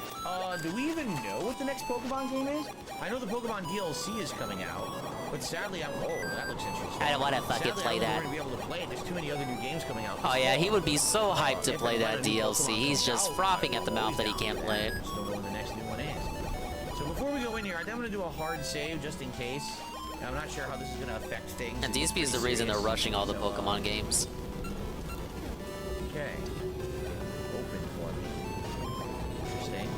Do we even know what the next Pokemon game is? I know the Pokemon DLC is coming out, but sadly I'm old. That looks interesting. I don't want to fucking play that. We're gonna be able to play it. There's too many other new games coming out. Oh yeah, he would be so hyped to play that DLC. He's just frothing at the mouth that he can't play it. Just don't know when the next new one is. So before we go in here, I think I'm gonna do a hard save just in case. I'm not sure how this is gonna affect things. And DSP is the reason they're rushing all the Pokemon games. Okay. Open for me. Interesting.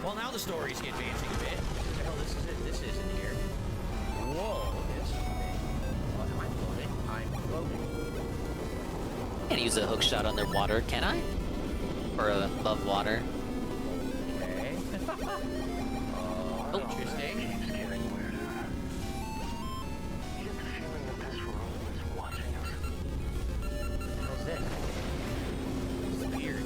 Well, now the story's advancing a bit. What the hell this is? This isn't here. Whoa, this thing. Oh, am I floating? I'm floating. Can't use a hook shot underwater, can I? Or above water. Okay. Interesting. How's this? It's weird.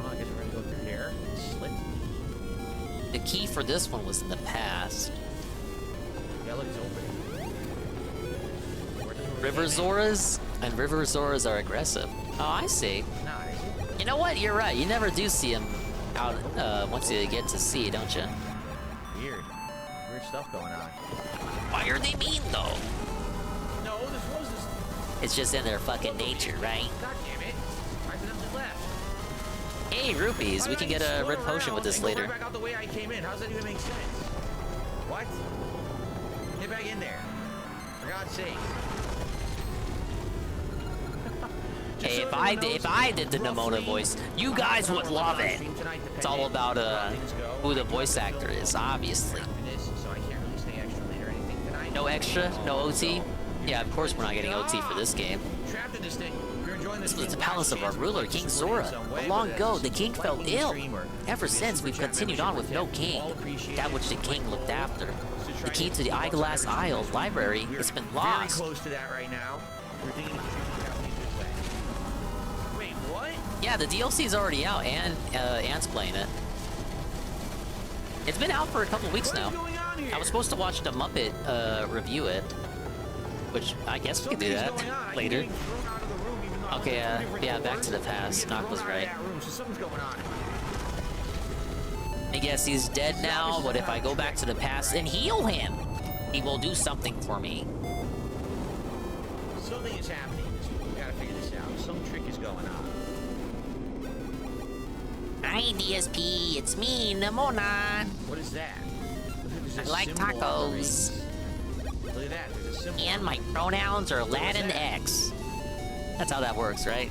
Oh, I guess we're gonna go through here. Slip. The key for this one was in the past. Yeah, look, it's opening. River Zoras? And River Zoras are aggressive. Oh, I see. You know what? You're right. You never do see them out once you get to sea, don't you? Weird. Weird stuff going on. Why are they mean, though? No, this was this. It's just in their fucking nature, right? God damn it. I accidentally left. Hey, rupees. We can get a red potion with this later. Back out the way I came in. How does that even make sense? Why What? Get back in there. For God's sake. Hey, if I did the Nemona voice, you guys would love it. It's all about who the voice actor is, obviously. So I can't really stay extra late or anything tonight. No extra, no OT. Yeah, of course we're not getting OT for this game. Trapped in this thing. You're enjoying this. This was the palace of our ruler, King Zora. But long ago, the king fell ill. Ever since, we've continued on with no king. That which the king looked after. The key to the Eyeglass Isle library has been lost. Very close to that right now. We're thinking of Wait, what? Yeah, the DLC is already out, and Ant's playing it. It's been out for a couple weeks now. I was supposed to watch the Muppet review it, which I guess we can do that later. Okay, yeah, back to the past. Knock was right. I guess he's dead now, but if I go back to the past and heal him, he will do something for me. Something is happening. We gotta figure this out. Some trick is going on. Hi, DSP. It's me, Nemona. What is that? I like tacos. Look at that. There's a symbol. And my pronouns are Latin X. That's how that works, right?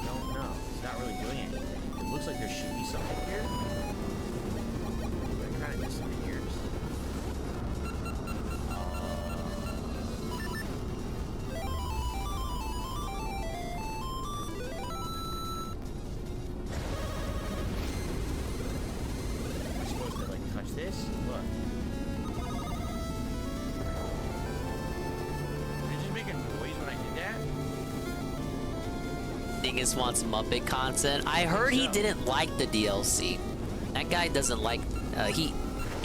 No, it's not really doing anything. It looks like there should be something here. That kind of disappears. I'm supposed to like touch this? Look. Did it just make a noise when I did that? Dingus wants Muppet content. I heard he didn't like the DLC. That guy doesn't like. He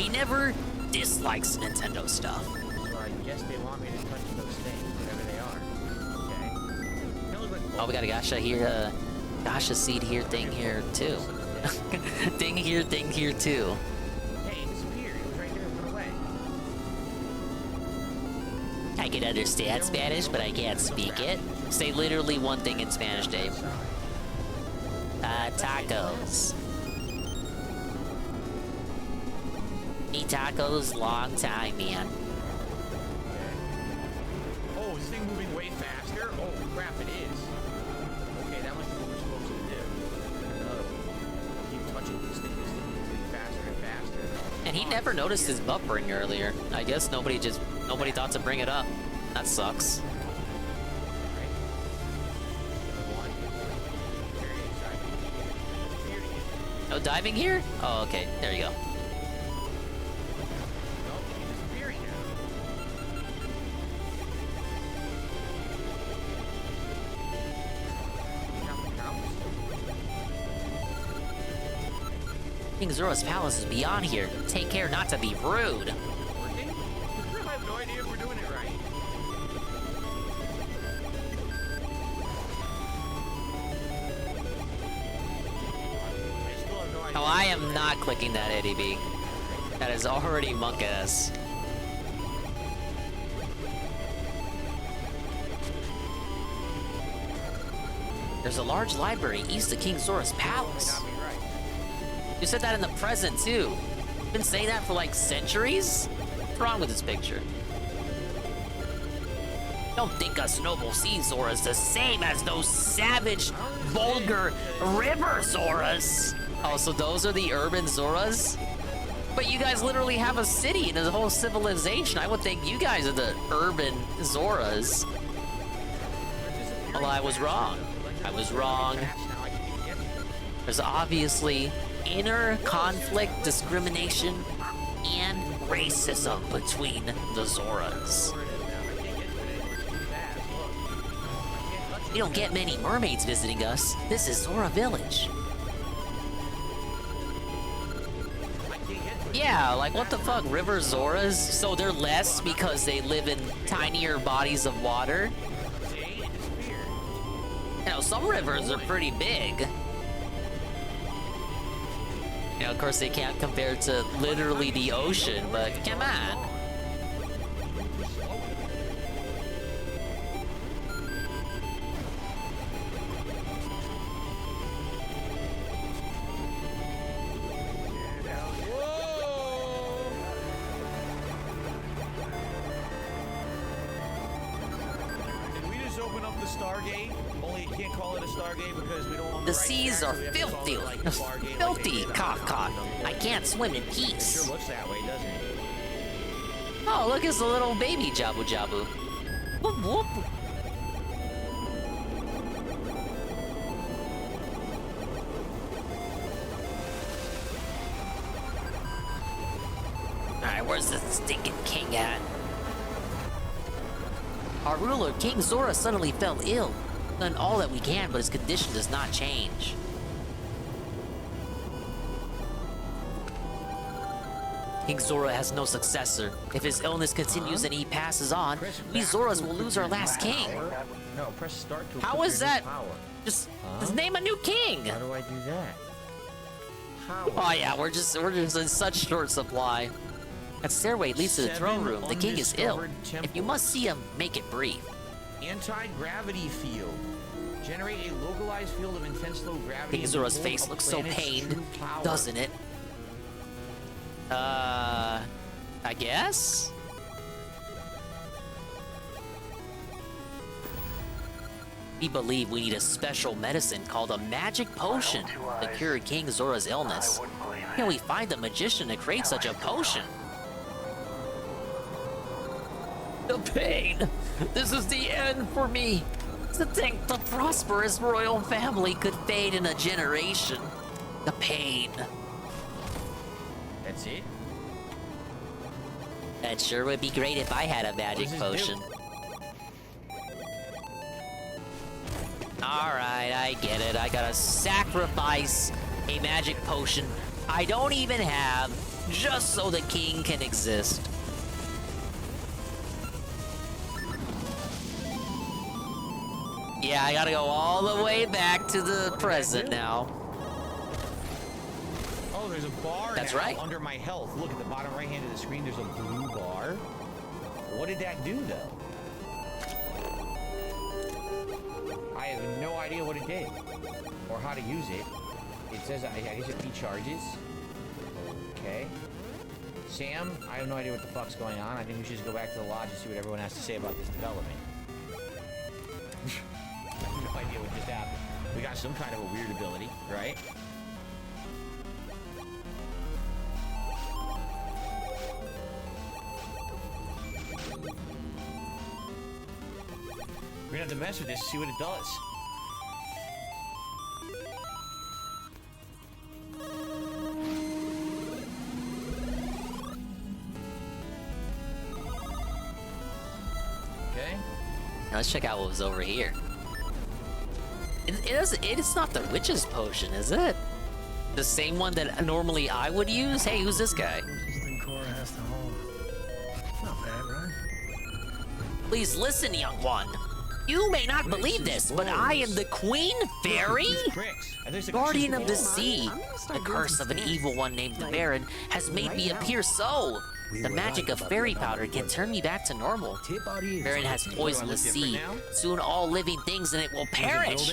never dislikes Nintendo stuff. So I guess they want me to touch those things, whatever they are. Okay. Oh, we got a Gasha here. Gasha seed here, thing here too. Thing here too. Hey, it disappeared. It was right there. It went away. I can understand Spanish, but I can't speak it. Say literally one thing in Spanish, Dave. Tacos. Eat tacos, long time, man. Oh, is this thing moving way faster? Oh, crap, it is. Okay, that must be what we're supposed to do. Keep touching these things. This thing is getting faster and faster. And he never noticed his buffering earlier. I guess nobody thought to bring it up. That sucks. No diving here? Oh, okay. There you go. King Zora's palace is beyond here. Take care not to be rude. I have no idea if we're doing it right. Oh, I am not clicking that ADB. That is already monk-ass. There's a large library east of King Zora's palace. You said that in the present, too. You've been saying that for like centuries? What's wrong with this picture? Don't think us noble sea Zoras the same as those savage, vulgar river Zoras. Oh, so those are the urban Zoras? But you guys literally have a city and a whole civilization. I would think you guys are the urban Zoras. Well, I was wrong. I was wrong. There's obviously inner conflict, discrimination, and racism between the Zoras. We don't get many mermaids visiting us. This is Zora Village. Yeah, like what the fuck, river Zoras? So they're less because they live in tinier bodies of water? You know, some rivers are pretty big. You know, of course they can't compare to literally the ocean, but come on. the Stargate. Only you can't call it a Stargate because we don't want The seas are filthy. Filthy, cock. I can't swim in It peace. sure looks that way, doesn't it? Oh, look, it's a little baby Jabu Jabu. Whoop, whoop. Alright, where's the stinking king at? Our ruler, King Zora, suddenly fell ill. Done all that we can, but his condition does not change. King Zora has no successor. If his illness continues and he passes on, we Zoras will lose our last king. No, press start to How equip is your new that? power. Just name a new king. How do I do that? Oh yeah, we're just in such short supply. That stairway leads to the throne room. The king is ill. If you must see him, make it brief. Anti-gravity field. Generate a localized field of intense low gravity. King Zora's face looks so pained, doesn't it? I guess? We believe we need a special medicine called a magic potion to cure King Zora's illness. Can we find a magician to create such a potion? The pain! This is the end for me! To think the prosperous royal family could fade in a generation. The pain. That's it? That sure would be great if I had a magic potion. Alright, I get it. I gotta sacrifice a magic potion I don't even have just so the king can exist. Yeah, I gotta go all the way back to the present now. Oh, there's a bar That's now right. under my health. Look at the bottom right hand of the screen. There's a blue bar. What did that do, though? I have no idea what it did or how to use it. It says, I guess it recharges. Okay. Sam, I have no idea what the fuck's going on. I think we should just go back to the lodge and see what everyone has to say about this development. I have no idea what just happened. We got some kind of a weird ability, right? We're gonna have to mess with this, see what it does. Okay. Now let's check out what was over here. It's not the witch's potion, is it? The same one that normally I would use? Hey, who's this guy? Not bad, right? Please listen, young one. You may not believe this, but I am the Queen Fairy? Guardian of the sea. The curse of an evil one named the Baron has made me appear so. The magic of fairy powder can turn me back to normal. Baron has poisoned the sea. Soon all living things in it will perish.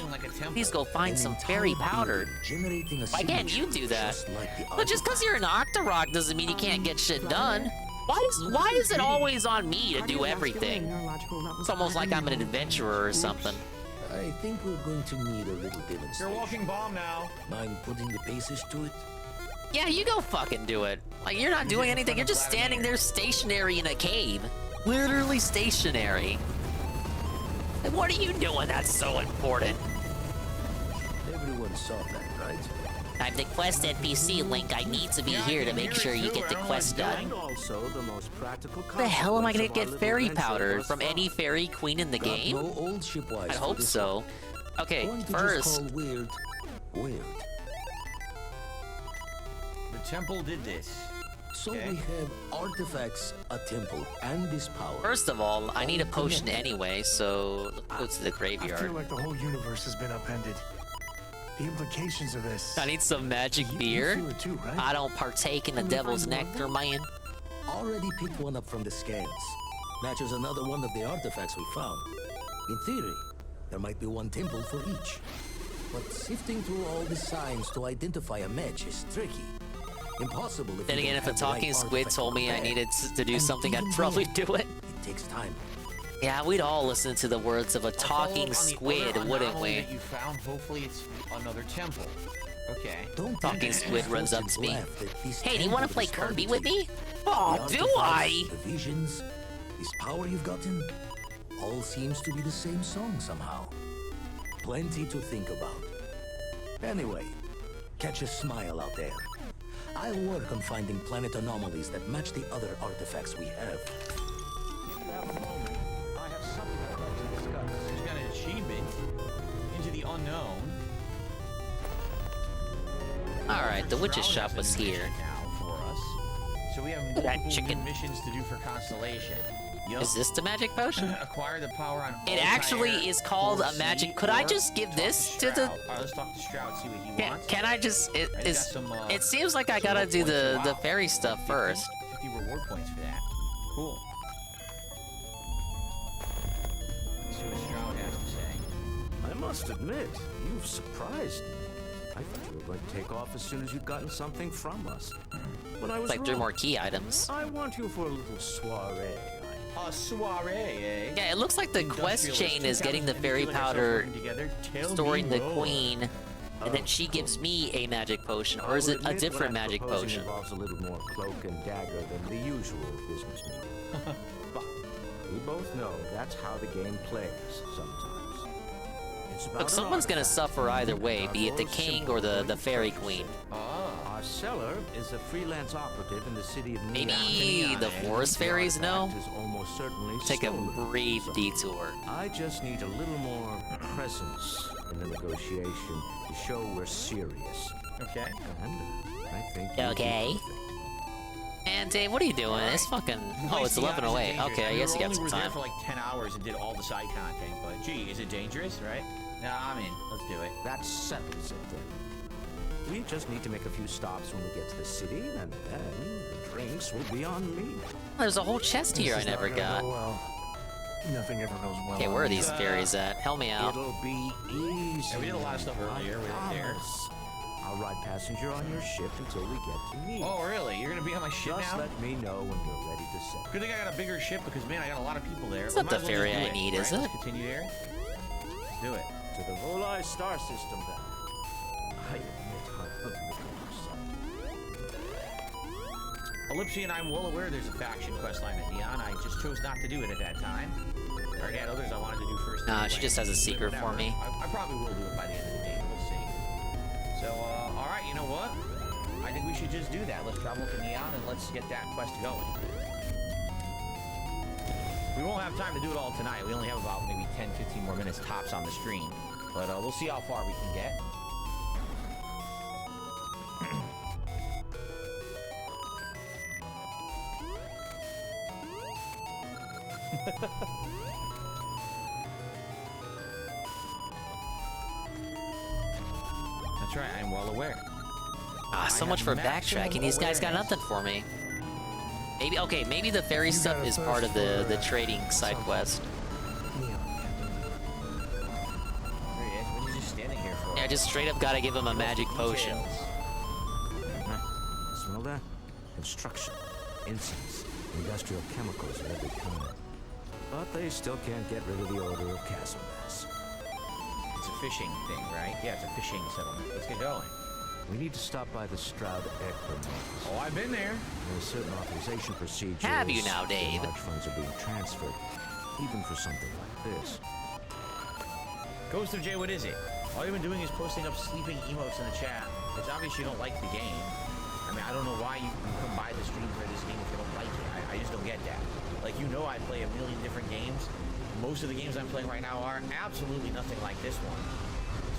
Please go find some fairy powder. Why can't you do that? But just because you're an Octorok doesn't mean you can't get shit done. Why is it always on me to do everything? It's almost like I'm an adventurer or something. I think we're going to need a little demonstration. You're a walking bomb now. Mind putting the paces to it? Yeah, you go fucking do it. Like, you're not doing anything. You're just standing there stationary in a cave. Literally stationary. Like, what are you doing that's so important? Everyone saw that, right? I'm the quest NPC, Link. I need to be here to make sure you get the quest done. And also the most practical. Where the hell am I gonna get fairy powder? From any fairy queen in the game? No old shipwise I hope so. Okay, Going to first. just call weird. The temple did this. So we have artifacts, a temple, and this power. First of all, I need a potion anyway, so let's go to the I feel graveyard. like the whole universe has been upended. The implications of this. I need some magic beer. feel it too, right? I don't partake in the devil's nectar, man. Already picked one up from the scales. Matches another one of the artifacts we found. In theory, there might be one temple for each. But sifting through all the signs to identify a match is tricky. Impossible if Then you again, don't if a have the right talking squid artifact told me I prepared. needed to do And something, I'd even probably then, do it. It takes time. Yeah, we'd all listen to the words of a talking squid, wouldn't we? That you found. Hopefully, it's another temple. Okay. Talking squid runs up to me. Hey, do you want to play Kirby with me? Oh, do I? The visions, this power you've gotten, all seems to be the same song somehow. Plenty to think about. Anyway, catch a smile out there. I'll work on finding planet anomalies that match the other artifacts we have. If you have a moment, I have something I'd like to discuss. She's got an achievement into the unknown. Alright, the witch's shop was here. Now for us. So we have multiple new missions to do for Constellation. Yep. Is this the magic potion? Acquire the power on It actually is called a magic. Could I just give this to the? Alright, let's talk to Stroud, see what he wants. Can I just? Some, it seems like I gotta do the fairy stuff first. 50 reward points for that. Cool. Let's see what Stroud has to say. I must admit, you've surprised me. I thought you were going to take off as soon as you'd gotten something from us. But I was like wrong. 3 more key items. I want you for a little soiree. A soiree, eh? Yeah, it looks like the quest chain is getting the fairy powder, storing the queen, and then she gives me a magic potion, or is it a different magic potion? Involves a little more cloak and dagger than the usual business meeting. But we both know that's how the game plays sometimes. It's about Look, someone's gonna suffer either way, be it the king or the fairy queen. Our seller is a freelance operative in the city of Maybe the forest fairies know? Almost certainly Take a stolen. brief detour. I just need a little more presence in the negotiation to show we're serious. Okay. And I think Okay. And Dave, what are you doing? It's fucking. Oh, it's 11 away. Okay, I guess you got some We were there time. for like 10 hours and did all the side content, but gee, is it dangerous, right? No, I'm in. Let's do it. That settles it then. We just need to make a few stops when we get to the city, and then the drinks will be on me. There's a whole chest here I never got. Nothing ever goes well. Okay, where are these fairies at? Help me out. It'll be easy. Yeah, we did a lot of stuff earlier. We were there. I'll ride passenger on your ship until we get to me. Oh, really? You're gonna be on my ship Just now? let me know when you're ready to set. Good thing I got a bigger ship because, man, I got a lot of people there. It's We not might the as well just fairy do I need, is Let's it? continue there. Let's do it. To the Volai star system, then. I admit how ugly Ellipsy and I'm well aware there's a faction quest line at Neon. I just chose not to do it at that time. I already had others I wanted to do first. Nah, she just has a secret for me. I probably will do it by the end of the day. We'll see. So, all right, you know what? I think we should just do that. Let's travel to Neon and let's get that quest going. We won't have time to do it all tonight. We only have about maybe 10, 15 more minutes tops on the stream. But we'll see how far we can get. That's right, I'm well aware. Ah, so much for backtracking. These guys got nothing for me. Maybe okay, maybe the fairy stuff is part of the trading side quest. There he is. What are you just standing here for? Yeah, I just straight up gotta give him a magic potion. Smell that? Construction, incense, industrial chemicals of every kind. But they still can't get rid of the odor of castle mass. It's a fishing thing, right? Yeah, it's a fishing settlement. Let's get going. We need to stop by the Stroud Ekman office. Oh, I've been there. There's certain authorization procedures. Have you now, Dave? Large funds are being transferred, even for something like this. Ghost of Jay, what is it? All you've been doing is posting up sleeping emotes in the chat. It's obvious you don't like the game. I mean, I don't know why you come by the stream for this game if you don't like it. I just don't get that. Like, you know I play a million different games. Most of the games I'm playing right now are absolutely nothing like this one.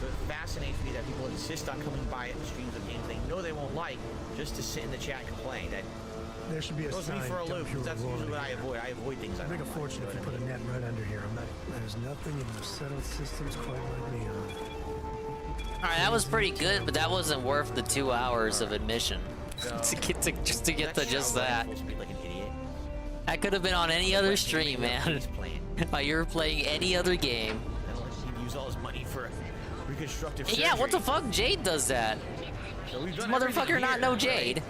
So it fascinates me that people insist on coming by at the streams of games they know they won't like just to sit in the chat and complain. That There should be a throws me sign. for a loop. Don't That's you usually what I reward. avoid. I avoid things I I'd make a don't like, fortune you if you know put a what I net right under here. There's nothing in the settled systems quite like me. All right, that was pretty good, but that wasn't worth the 2 hours of admission to get just that. That could have been on any other stream, man. While you're playing any other game. He'd use all his money for reconstructive surgery. Yeah, what the fuck? Jade does that. So we've Does done everything motherfucker not here, know right? Jade?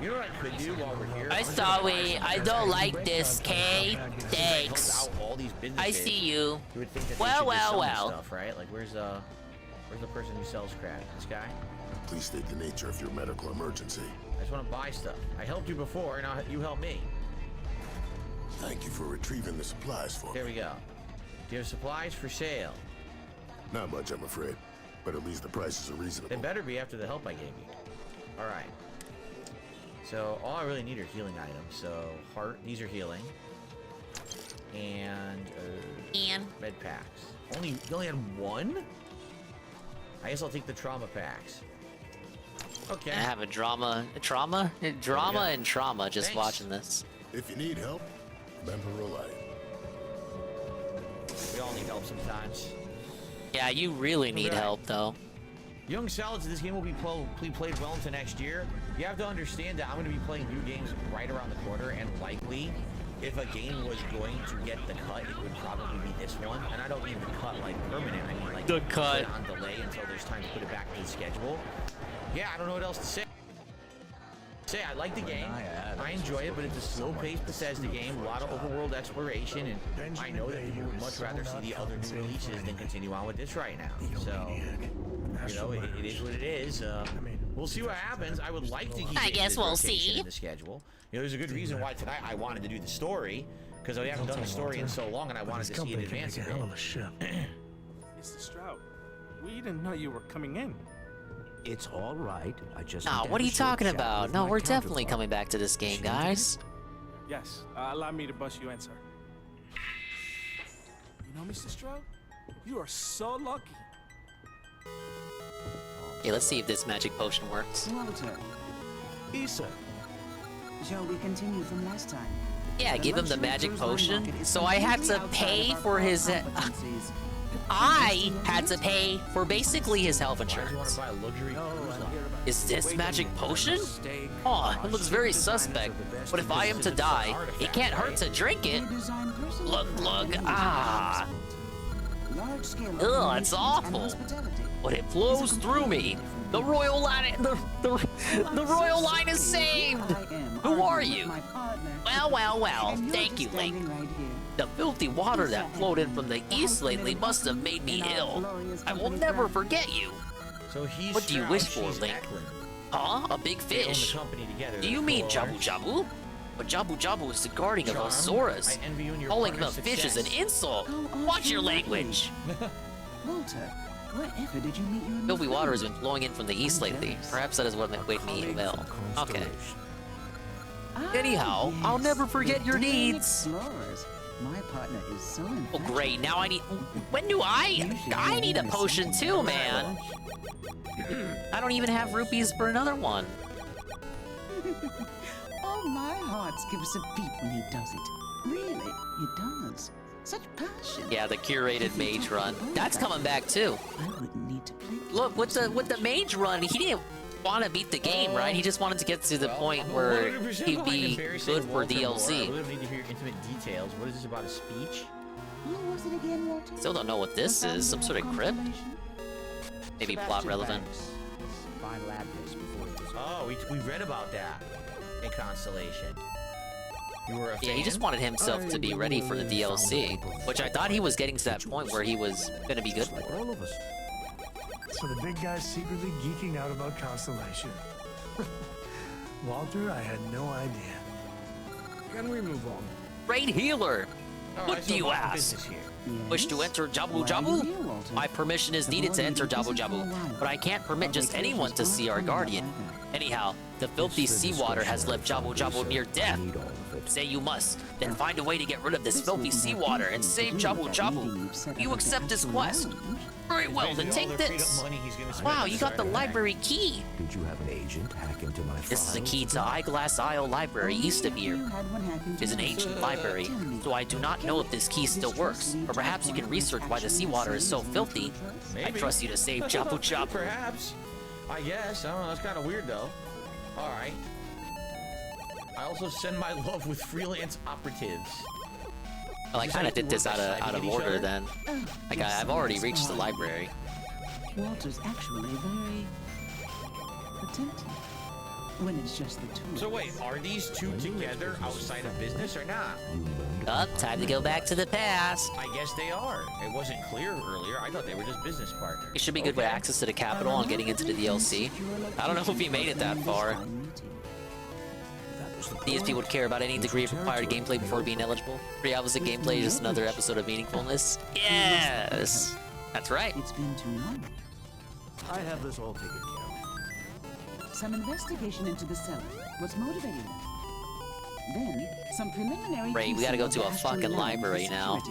You know what I could do while we're here? I'm sorry, I don't like this, Kay. Thanks. I see you. You would think that well, they should just sell me well. stuff, right? Like, where's the person who sells crap? This guy? Please state the nature of your medical emergency. I just want to buy stuff. I helped you before, now you help me. Thank you for retrieving the supplies for me. There we go. Do you have supplies for sale? Not much, I'm afraid. But at least the prices are reasonable. They better be after the help I gave you. Alright. So, all I really need are healing items. So, heart, these are healing. And, med packs. You only had one? I guess I'll take the trauma packs. Okay. I have a drama and trauma just watching this. If you need help, remember Reliant. We all need help sometimes. Yeah, you really need help, though. Young Salad said this game will be played well into next year. You have to understand that I'm going to be playing new games right around the corner, and likely, if a game was going to get the cut, it would probably be this one. And I don't mean the cut like permanent. I mean like the cut on delay until there's time to put it back to the schedule. Yeah, I don't know what else to say. I like the game. I enjoy it, but it's a slow-paced Bethesda game, a lot of overworld exploration, and I know that people would much rather see the other new releases than continue on with this right now. So, you know, it is what it is. We'll see what happens. I would like to keep I guess we'll see in the schedule. You know, there's a good reason why tonight I wanted to do the story, because I haven't done the story in so long, and I wanted to see it advance a bit. Mr. Stroud, we didn't know you were coming in. It's all right. I just. Nah, what are you talking about? No, we're definitely coming back to this game, guys. Yes, allow me to bust you in, sir. You know, Mr. Stroud, you are so lucky. Okay, let's see if this magic potion works. Walter. Issa. Shall we continue from last time? Yeah, give him the magic potion. So I had to pay for his. I had to pay for basically his health insurance. Is this magic potion? Oh, it looks very suspect. But if I am to die, it can't hurt to drink it. Look, ah. Ugh, it's awful. But it flows through me. The royal line, the royal line is saved. Who are you? Well. Thank you, Link. The filthy water that flowed in from the east lately must have made me ill. I will never forget you. So he's what do you wish for, Link? Huh? A big fish? Do you mean Jabu Jabu? But Jabu Jabu is the guardian of Ozoras. Calling him a fish is an insult. Watch your language. Walter, wherever did you meet your filthy water has been flowing in from the east lately. Perhaps that is what made me ill. Okay. Anyhow, I'll never forget your needs. My partner is so oh great, now I need... When do I need a potion too, man. I don't even have rupees for another one. Oh, my heart skips a beat when he does it. Really, it does. Such passion. Yeah, the curated mage run. That's coming back too. I wouldn't need to play. Look, with the mage run, he didn't want to beat the game, right? He just wanted to get to the point where he'd be good for DLC. I really need to hear intimate details. What is this about, a speech? What was it again, Walter? Still don't know what this is. Some sort of crypt? Maybe plot relevant. Oh, we read about that in Constellation. You were a fan? Yeah, he just wanted himself to be ready for the DLC, which I thought he was getting to that point where he was gonna be good for. All of us. So the big guy's secretly geeking out about Constellation. Walter, I had no idea. Can we move on? Great healer! What do you ask? Wish to enter Jabu Jabu? My permission is needed to enter Jabu Jabu, but I can't permit just anyone to see our guardian. Anyhow, the filthy seawater has left Jabu Jabu near death. Say you must, then find a way to get rid of this filthy seawater and save Jabu Jabu. You accept this quest? Very well, then take this. Wow, you got the library key. Did you have an agent hack into my files? This is the key to Eyeglass Isle Library east of here. It is an ancient library, so I do not know if this key still works. Or perhaps you can research why the seawater is so filthy. I trust you to save Jabu Jabu. Perhaps. I guess. I don't know. That's kind of weird, though. All right. I also send my love with freelance operatives. Well, I kind of did this out of order then. Like, I've already reached the library. Walter's actually very attentive. when it's just the two. So wait, are these two together outside of business or not? Time to go back to the past. I guess they are. It wasn't clear earlier. I thought they were just business partners. You should be good with access to the capital and getting into the DLC. I don't know if he made it that far. DSP would care about any degree of required gameplay before being eligible. Pretty opposite gameplay, just another episode of meaningfulness. Yes! That's right. It's been too long. I have this all taken care of. Some investigation into the cellar. What's motivating them? Then, some preliminary... Right, we gotta go to a fucking library now.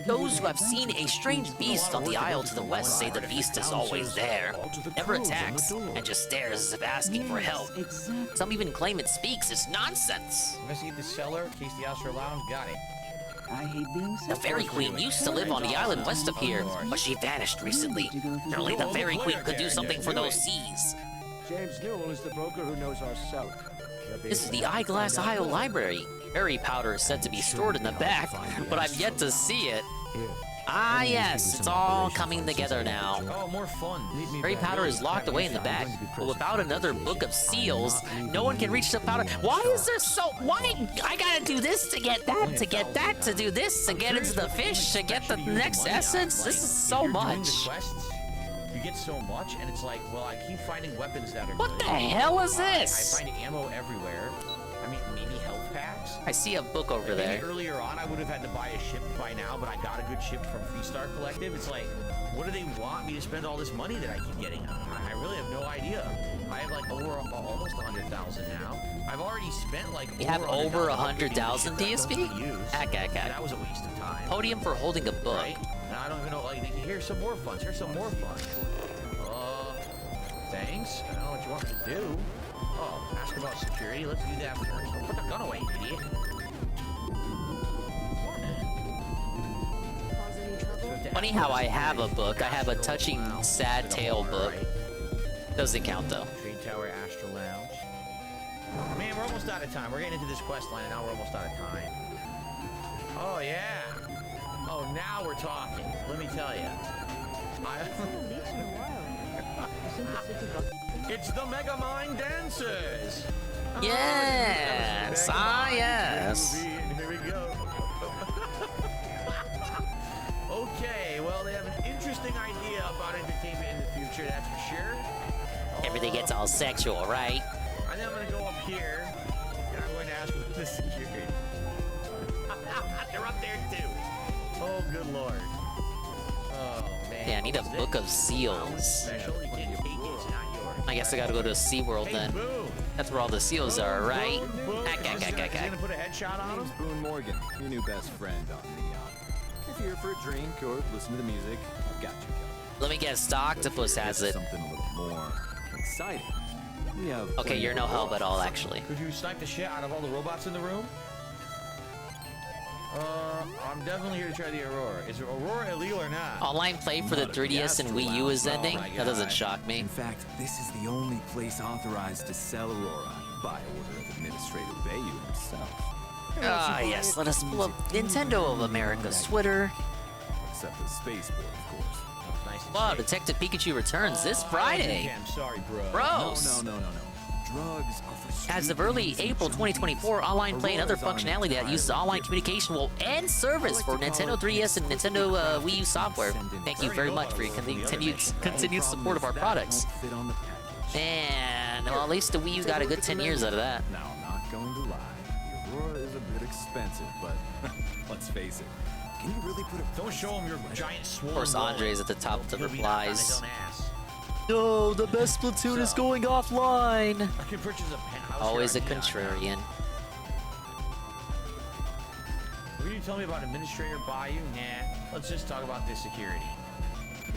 Those who have seen a strange beast on the aisle to the west say the beast is always there, never attacks, and just stares as if asking for help. Some even claim it speaks. It's nonsense. Investigate the cellar, case the Astro Lounge, got it. I hate being The Fairy Queen used to live on the island west of here, but she vanished recently. Surely the Fairy Queen could do something for those seas. James Newell is the broker who knows our cellar. This is the Eyeglass Isle Library. Fairy powder is said to be stored in the back, but I've yet to see it. Ah yes, it's all coming together now. Oh, more fun. Fairy powder is locked away in the back, but without another book of seals, no one can reach the powder. Why is there so... Why? I gotta do this to get that, to get that, to do this, to get into the fish, to get the next essence. This is so much. You get so much, and it's like, well, I keep finding weapons that are What good. the hell is this? I find ammo everywhere. I mean, maybe health packs. I see a book over there. Maybe earlier on, I would have had to buy a ship by now, but I got a good ship from Freestar Collective. It's like, what do they want me to spend all this money that I keep getting? I really have no idea. I have like over almost 100,000 now. I've already spent like. You have over 100,000 DSP? Okay. That was a waste of time. Podium for holding a book. Right? And I don't even know. Like, here's some more funds. Here's some more funds. Thanks. I don't know what you want me to do. Oh, ask about security. Let's do that first. Don't put the gun away, idiot. Funny how I have a book. I have a touching sad tale book. Doesn't count though. Trade Tower, Astro Lounge. Man, we're almost out of time. We're getting into this quest line and now we're almost out of time. Oh yeah. Oh, now we're talking. Let me tell you. It's the Megamind Dancers! Yes! Yes! Here we go. Okay, well, they have an interesting idea about entertainment in the future, that's for sure. Everything gets all sexual, right? And then I'm gonna go up here, and I'm going to ask about the security. They're up there, too. Oh, good lord. Oh, man. Yeah, I need a book of seals. I guess I gotta go to SeaWorld then. That's where all the seals are, right? Gonna put a headshot on him? Boone Morgan, your new best friend on the If you're here for a drink or listen to the music, I've got you covered. Let me guess, the octopus has it. Something a little more exciting. We have Okay, you're no help at all, actually. Could you snipe the shit out of all the robots in the room? I'm definitely here to try the Aurora. Is Aurora illegal or not? Online play for the 3DS and Wii U is ending? That doesn't shock me. In fact, this is the only place authorized to sell Aurora by order of Administrator Bayou himself. Ah, yes, let us pull up Nintendo of America's Twitter. Except the spaceport, of course. Nice. Wow, Detective Pikachu returns this Friday. I'm sorry, bro. Bros! No. Drugs are for As of early April 2024, online play and other functionality that uses online communication will end service for Nintendo 3DS and Nintendo Wii U software. Thank you very much for your continued support of our products. And well, at least the Wii U got a good 10 years out of that. Now, I'm not going to lie. The Aurora is a bit expensive, but let's face it. Can you really put a... Don't show him your giant swollen... Of course, Andre's at the top of the He'll be knocking on his replies. own ass. No, the best Splatoon is going offline. I can purchase a penthouse. Always a here on contrarian. What are you telling me about Administrator Bayou? Nah, let's just talk about this security.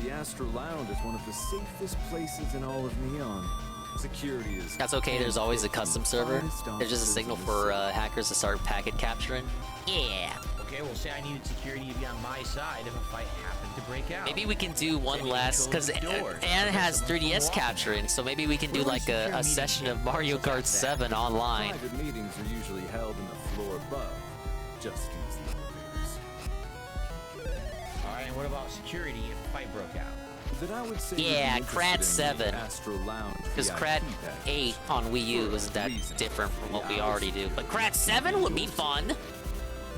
The Astro Lounge is one of the safest places in all of Neon. Security is... That's okay, there's always a custom server. There's just a signal for hackers to start packet capturing. Yeah. Okay, well, say I needed security to be on my side if a fight happened to break out. Maybe we can do one last, because Anne has 3DS capturing, so maybe we can do like a session of Mario Kart 7 online. Private meetings are usually held in the floor above. Just use the elevators. All right, and what about security if a fight broke out? that I would say Yeah, you'd be Krat interested in the 7. Astro Lounge Because VIP Krat package. 8 on Wii U isn't that different from what we already do. But Krat 7 would be fun.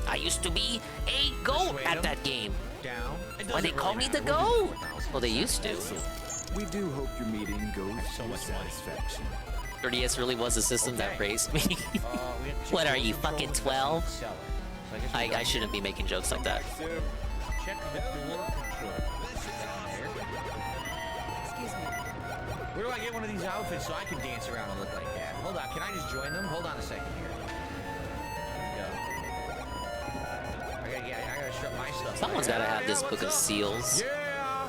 I used to be a GOAT at that game. Down. Why they call me the GOAT? Well, they used to. We do hope your meeting goes to your satisfaction. 3DS really was a system that praised me. What are you, fucking 12? I shouldn't be making jokes like that. Check the door control. Excuse me. Where do I get one of these outfits so I can dance around and look like that? Hold on, can I just join them? Hold on a second here. I gotta strap my stuff. Someone's gotta have this book of seals. Yeah!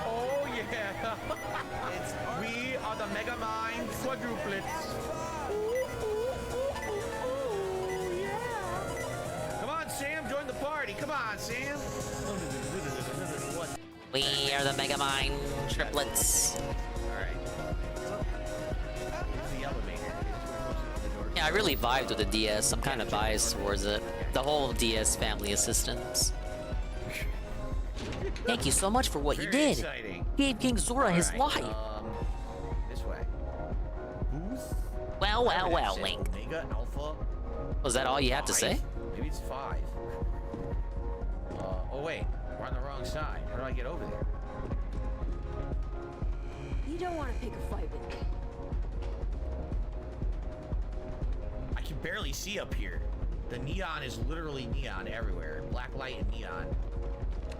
Oh yeah! We are the Mega Mind quadruplets. Come on, Sam, join the party. Come on, Sam. We are the Megamind triplets. Yeah, I really vibed with the DS. I'm kind of biased towards it. The whole DS family of systems. Thank you so much for what you did. Exciting. Gave King Zora his life. This way. Booth? Well, Link. Omega, Alpha. Was that all you had to say? Maybe it's 5. Oh wait, we're on the wrong side. How do I get over there? You don't want to pick a fight with me. I can barely see up here. The neon is literally neon everywhere. Black light and neon.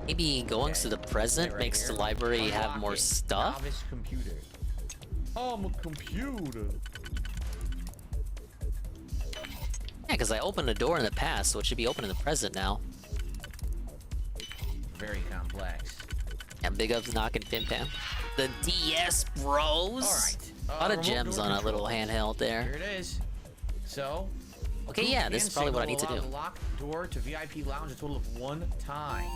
Maybe going to the present makes the library have more stuff? Novice computer. I'm a computer. Yeah, because I opened the door in the past, so it should be open in the present now. Very complex. And big ups knocking Pim Pam. The DS bros. Alright. A lot of gems on that little handheld there. Here it is. So. Okay, yeah, this is probably what I need to do. Lock door to VIP lounge a total of 1 time.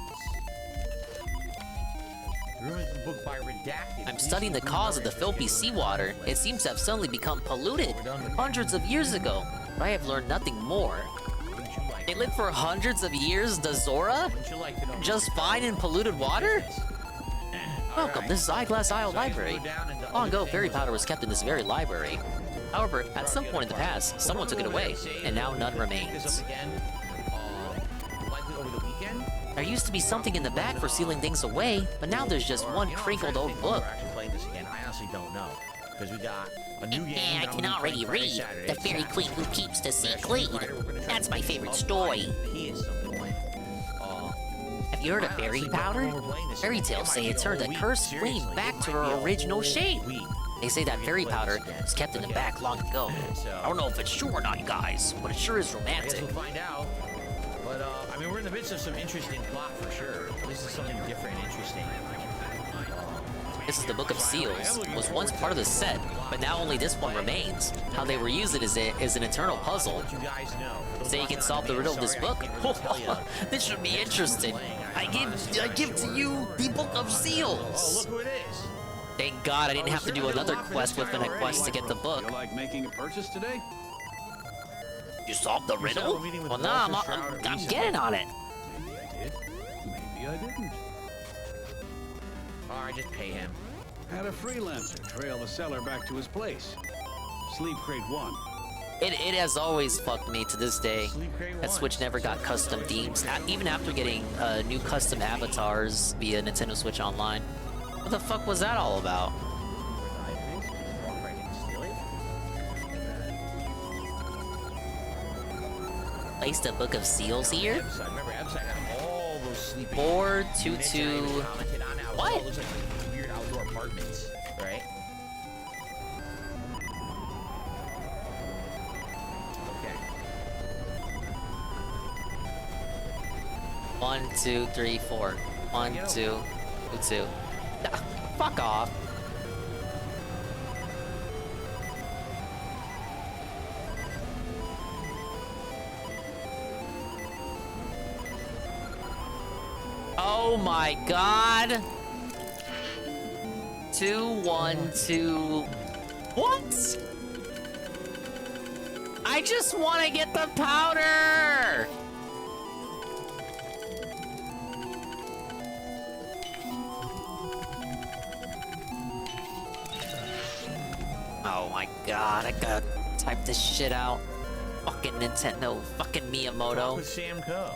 The room is booked by redacted. I'm studying the cause of the filthy seawater. It seems to have suddenly become polluted hundreds of years ago, but I have learned nothing more. They lived for hundreds of years, the Zora? Just fine in polluted water? Welcome, this is Eyeglass Isle Library. Long ago, fairy powder was kept in this very library. However, at some point in the past, someone took it away, and now none remains. There used to be something in the back for sealing things away, but now there's just one crinkled old book. Playing this again, I honestly don't know. Because we got a new game. I can already read. The fairy queen who keeps the sea clean. That's my favorite story. Have you heard of fairy powder? Fairy tales say it turned a cursed queen back to her original shape. They say that fairy powder was kept in the back long ago. I don't know if it's true or not, guys, but it sure is romantic. We'll find out. But, I mean, we're in the midst of some interesting plot for sure. This is something different and interesting. This is the Book of Seals. It was once part of the set, but now only this one remains. How they reuse it is an eternal puzzle. Say you can solve the riddle of this book? This should be interesting. I give to you the Book of Seals. Oh, look who it is. Thank God I didn't have to do another quest within a quest to get the book. You like making a purchase today? You solved the riddle? Well, no, I'm getting on it. Maybe I did. Maybe I didn't. Alright, just pay him. Had a freelancer trail the seller back to his place. Sleep Crate 1. It has always fucked me to this day that Switch never got custom themes, even after getting new custom avatars via Nintendo Switch Online. What the fuck was that all about? Place the Book of Seals here? 422. What? Looks like weird outdoor apartments, right? Okay. 1, 2, 3, 4. 1, 2, 2. Ah, fuck off. Oh my god. 2, 1, 2. What? I just want to get the powder. Oh my god, I gotta type this shit out. Fucking Nintendo, fucking Talk Miyamoto. with Sam Coe.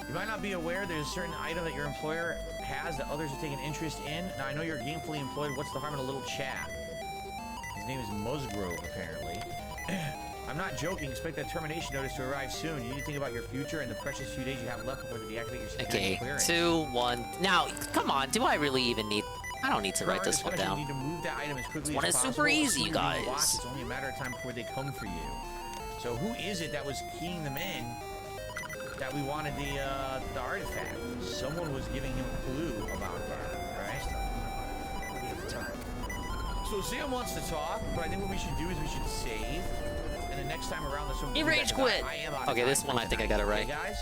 You might not be aware there's a certain item that your employer has that others have taken interest in. Now, I know you're gainfully employed. What's the harm in a little chat? His name is Musgrove, apparently. I'm not joking. Expect that termination notice to arrive soon. You need to think about your future and the precious few days you have left before they deactivate your security Okay, clearance. 2, 1. Now, come on. Do I really even need... I don't need to write this one down. You need to move that item as quickly This one as is possible. super easy, you Assuming guys. watch, it's only a matter of time before they come for you. So who is it that was keying them in that we wanted the artifact? Someone was giving him a clue about that, right? We have time. So Sam wants to talk, but I think what we should do is we should save. And the next time around, this one. He rage quit. Okay, this one I think I got it right. Guys.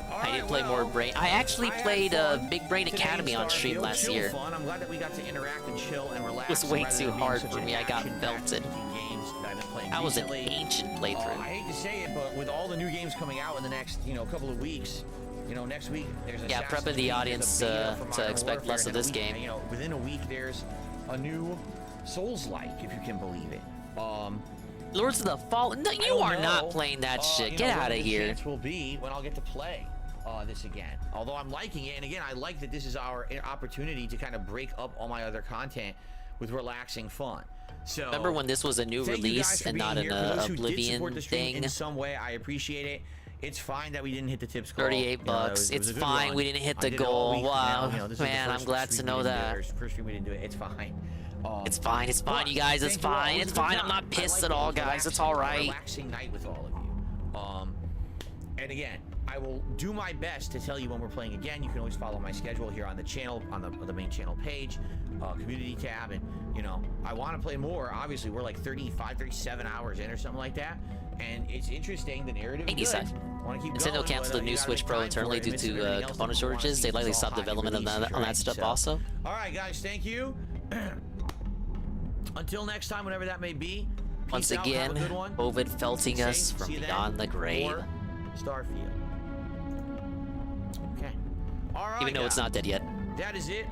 I need to play more Brain. I actually played Big Brain Academy on stream last year. Fun. I'm glad that we got to interact and chill and relax. It was way too hard for me. I got belted. That was an recently. ancient playthrough. I hate to say it, but with all the new games coming out in the next, couple of weeks, next week there's Yeah, Assassin's prepping the Creed, audience there's a beta for to Modern expect Warfare, less of and this then a game. week, within a week there's a new Souls-like, if you can believe it. Lords of the Fallen. No, you are not playing that shit. Get out of here. Chance will be when I'll get to play this again. Although I'm liking it, and again, I like that this is our opportunity to kind of break up all my other content with relaxing fun. So Remember when this was a new release and not an Oblivion thing? In some way, I appreciate it. It's fine that we didn't hit the tips goal. $38. It's fine we didn't hit the goal. Wow, man, I'm glad to know that. First stream we didn't do it. It's fine. It's fine. It's fine, you guys. It's fine. It's fine. I'm not pissed at all, guys. It's all right. Relaxing night with all of you. And again, I will do my best to tell you when we're playing again. You can always follow my schedule here on the channel, on the main channel page, community tab, and I want to play more. Obviously, we're like 35, 37 hours in or something like that, and it's interesting. The narrative is good. Want to keep Nintendo going, canceled but, the new Switch Pro internally due to component shortages. They likely stopped development on that stuff also. All right, guys, thank you. Until next time, whenever that may be. Once again, COVID felting us from beyond the grave. Starfield. Okay. All right. Even though it's not dead yet. That is it.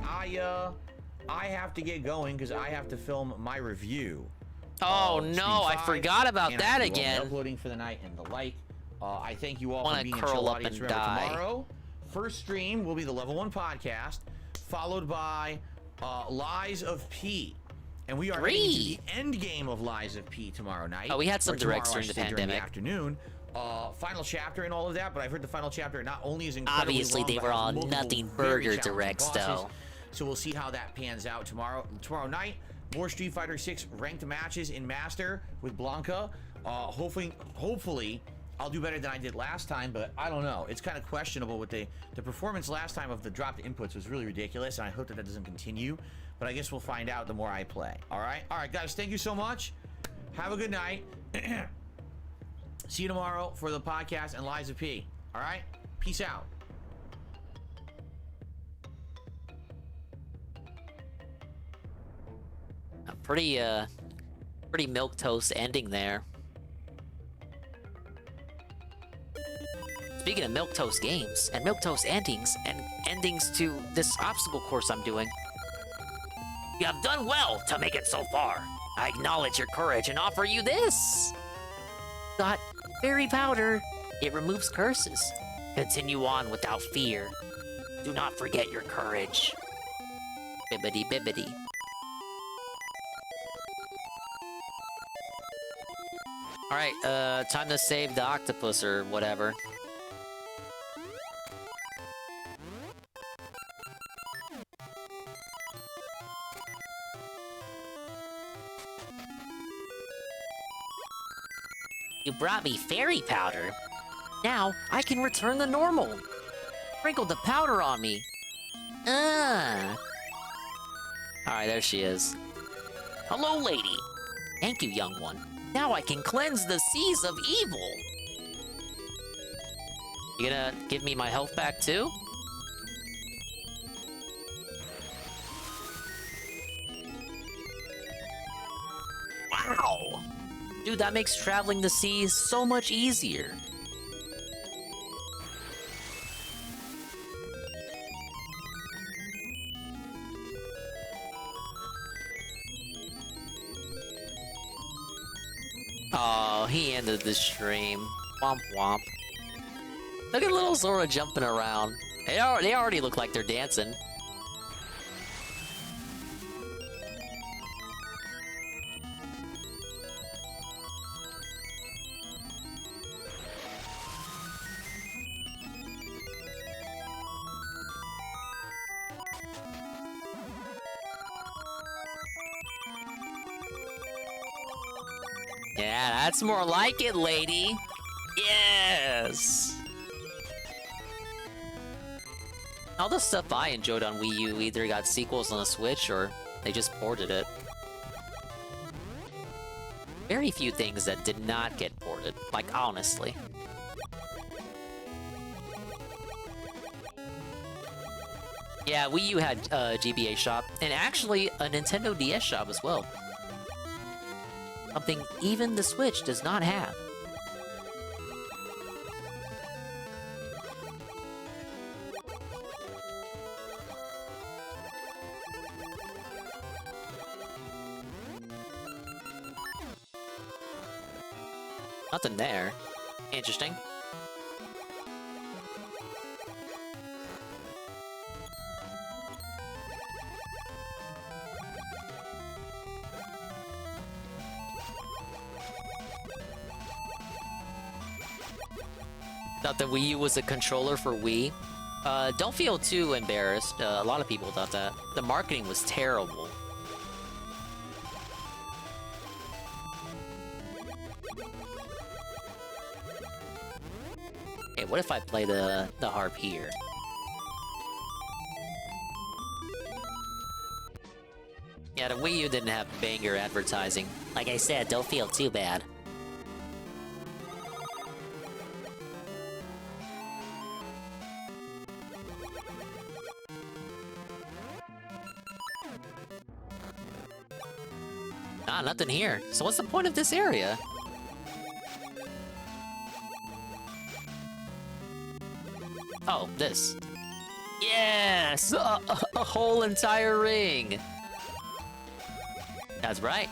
I have to get going because I have to film my review. Oh no, I forgot about that again. Uploading for the night and the like. I thank you all for Wanna being a curl chill up audience. and Remember, die. tomorrow, first stream will be the Level 1 podcast, followed by Lies of P. And we are heading to the end game of Lies of P tomorrow night. Oh, we had some directs tomorrow, during the during pandemic. the afternoon. Final chapter and all of that, but I've heard the final chapter not only is incredibly Obviously, long, they but were has all multiple nothing very burger challenging directs, bosses. though. So we'll see how that pans out tomorrow night. More Street Fighter 6 ranked matches in Master with Blanca. Hopefully, I'll do better than I did last time, but I don't know. It's kind of questionable with the performance last time of the dropped inputs was really ridiculous, and I hope that doesn't continue. But I guess we'll find out the more I play. All right, guys. Thank you so much. Have a good night. See you tomorrow for the podcast and Lies of P. All right, peace out. A pretty milquetoast ending there. Speaking of milquetoast games and milquetoast endings and endings to this obstacle course I'm doing, you have done well to make it so far. I acknowledge your courage and offer you this. Got fairy powder. It removes curses. Continue on without fear. Do not forget your courage. Bibbidi bibbidi. Alright, time to save the octopus or whatever. You brought me fairy powder. Now I can return the normal. Sprinkle the powder on me. Alright, there she is. Hello, lady. Thank you, young one. Now I can cleanse the seas of evil. You gonna give me my health back too? Wow! Dude, that makes traveling the seas so much easier. Oh, he ended the stream. Womp womp. Look at little Zora jumping around. They already look like they're dancing. Yeah, that's more like it, lady. Yes. All the stuff I enjoyed on Wii U either got sequels on the Switch or they just ported it. Very few things that did not get ported, like honestly. Yeah, Wii U had a GBA shop, and actually a Nintendo DS shop as well. Something even the Switch does not have. Nothing there. Interesting. Thought the Wii U was a controller for Wii. Don't feel too embarrassed. A lot of people thought that. The marketing was terrible. Hey, what if I play the harp here? Yeah, the Wii U didn't have banger advertising. Like I said, don't feel too bad. Ah, nothing here. So what's the point of this area? Oh, this. Yes! A whole entire ring! That's right.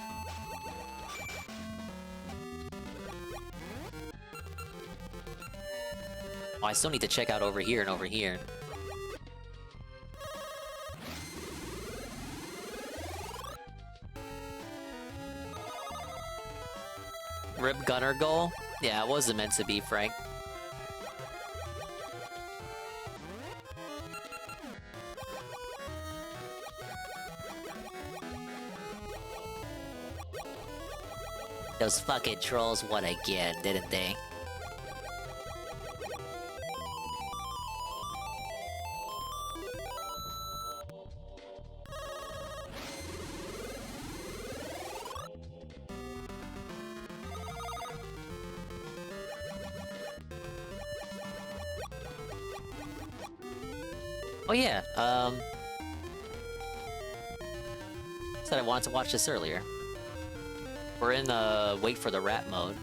Oh, I still need to check out over here and over here. Rip Gunner goal? Yeah, it wasn't meant to be, Frank. Those fucking trolls won again, didn't they? Oh yeah, said I wanted to watch this earlier. We're in wait for the rat mode.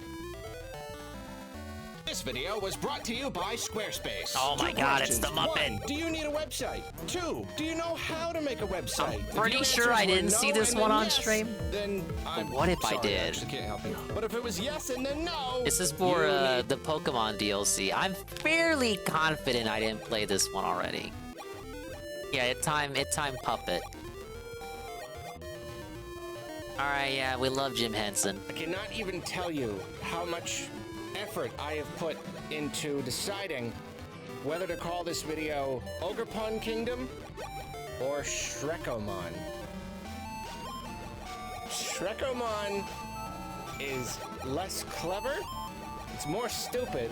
This video was brought to you by Squarespace. Oh my god, it's the Muppet! 1, do you need a website? 2, do you know how to make a website? I'm pretty sure I didn't see this one on stream. Then but what if I did? actually can't help you. But if it was yes and then no... This is for the Pokemon DLC. I'm fairly confident I didn't play this one already. Yeah, it time Puppet. Alright, yeah, we love Jim Henson. I cannot even tell you how much effort I have put into deciding whether to call this video Ogrepon Kingdom or Shrekomon. Shrekomon is less clever, it's more stupid,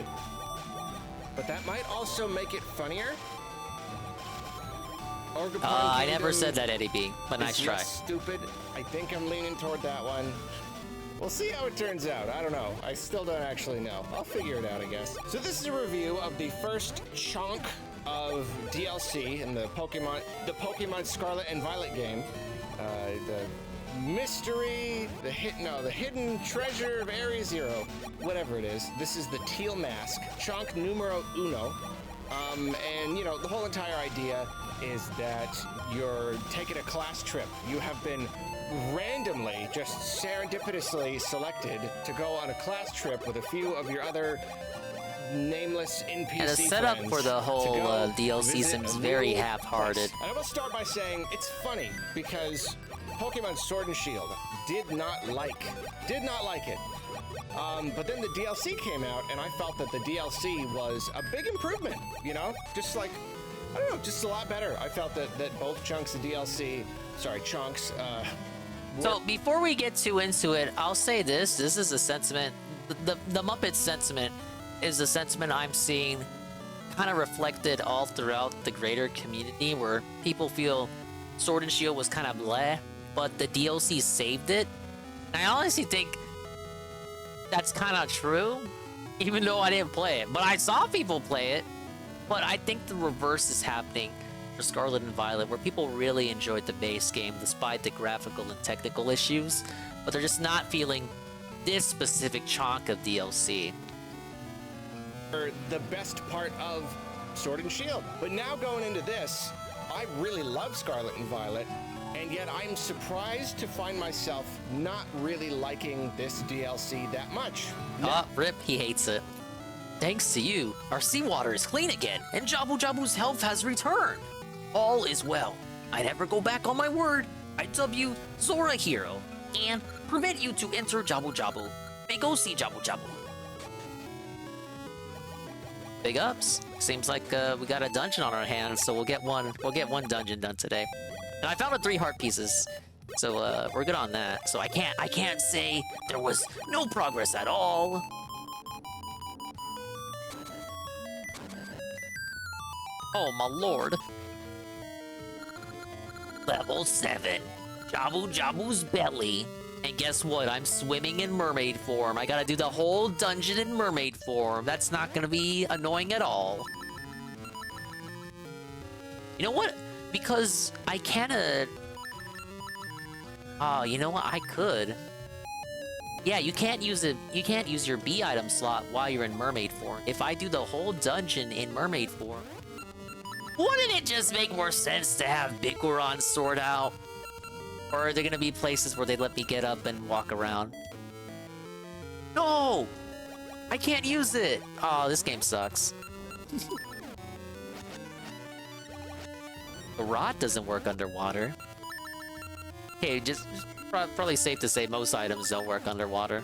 but that might also make it funnier. I never said that, Eddie B, but nice try. Stupid. I think I'm leaning toward that one. We'll see how it turns out. I don't know. I still don't actually know. I'll figure it out, I guess. So this is a review of the first chunk of DLC in the Pokemon Scarlet and Violet game. The mystery, the hidden treasure of Area Zero, whatever it is. This is the Teal Mask, chunk numero uno. And, you know, the whole entire idea is that you're taking a class trip. You have been randomly, just serendipitously selected to go on a class trip with a few of your other nameless NPC And the setup friends for the whole to go DLC visit seems a very new half-hearted. place. And I will start by saying it's funny because Pokemon Sword and Shield did not like it. But then the DLC came out, and I felt that the DLC was a big improvement, you know? Just like, I don't know, just a lot better. I felt that both chunks of DLC, So before we get too into it, I'll say this. This is a sentiment, the Muppet sentiment is a sentiment I'm seeing kind of reflected all throughout the greater community, where people feel Sword and Shield was kind of bleh, but the DLC saved it. And I honestly think that's kind of true, even though I didn't play it. But I saw people play it. But I think the reverse is happening for Scarlet and Violet, where people really enjoyed the base game despite the graphical and technical issues, but they're just not feeling this specific chunk of DLC. The best part of Sword and Shield. But now going into this, I really love Scarlet and Violet, and yet I'm surprised to find myself not really liking this DLC that much. Rip, he hates it. Thanks to you, our seawater is clean again, and Jabu Jabu's health has returned. All is well. I never go back on my word. I dub you Zora Hero, and permit you to enter Jabu Jabu. May go see Jabu Jabu. Big ups. Seems like we got a dungeon on our hands, so we'll get one dungeon done today. And I found the 3 heart pieces, so we're good on that. So I can't say there was no progress at all. Oh my lord. Level 7. Jabu Jabu's belly. And guess what? I'm swimming in mermaid form. I gotta do the whole dungeon in mermaid form. That's not gonna be annoying at all. You know what? Because I kinda... Oh, you know what? I could. Yeah, you can't use your B item slot while you're in mermaid form. If I do the whole dungeon in mermaid form, wouldn't it just make more sense to have Bikuran's sword out? Or are there gonna be places where they let me get up and walk around? No! I can't use it! Oh, this game sucks. The rod doesn't work underwater. Okay, just probably safe to say most items don't work underwater.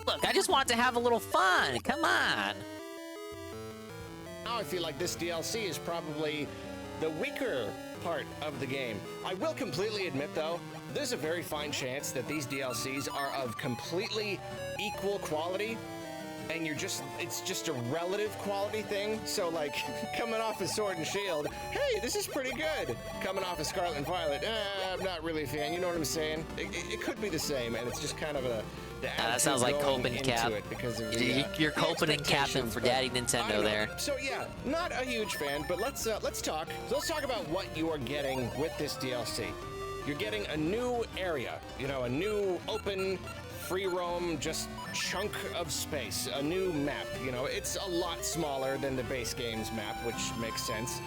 Look, I just want to have a little fun. Come on. Now I feel like this DLC is probably the weaker part of the game. I will completely admit, though, there's a very fine chance that these DLCs are of completely equal quality, and it's just a relative quality thing. So, like, coming off of Sword and Shield, hey, this is pretty good. Coming off of Scarlet and Violet, I'm not really a fan. You know what I'm saying? It could be the same, and it's just kind of that sounds like coping cap. You're coping and capping for Daddy Nintendo there. So yeah, not a huge fan, but let's talk. So let's talk about what you are getting with this DLC. You're getting a new area, you know, a new open, free roam, just chunk of space, a new map. You know, it's a lot smaller than the base game's map, which makes sense.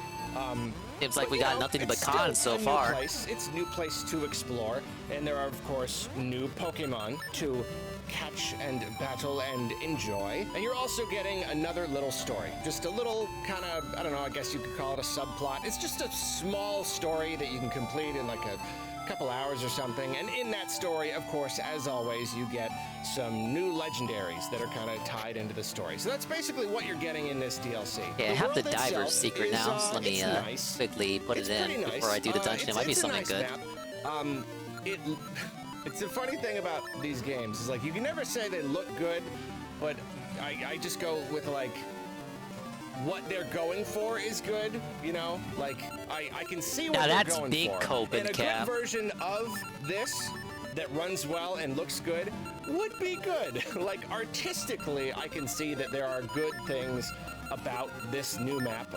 Seems like we got nothing but cons so far. It's a new place to explore, and there are, of course, new Pokemon to catch and battle and enjoy. And you're also getting another little story. Just a little kind of, I don't know, I guess you could call it a subplot. It's just a small story that you can complete in like a couple hours or something. And in that story, of course, as always, you get some new legendaries that are kind of tied into the story. So that's basically what you're getting in this DLC. Yeah, I have the diver's secret now, so let me quickly put it in before I do the dungeon. It might be something good. It's the funny thing about these games is like you can never say they look good, but I just go with like what they're going for is good, you know? Like I can see what they're going for. Now that's big cope and cap. A good version of this that runs well and looks good would be good. Like artistically, I can see that there are good things about this new map.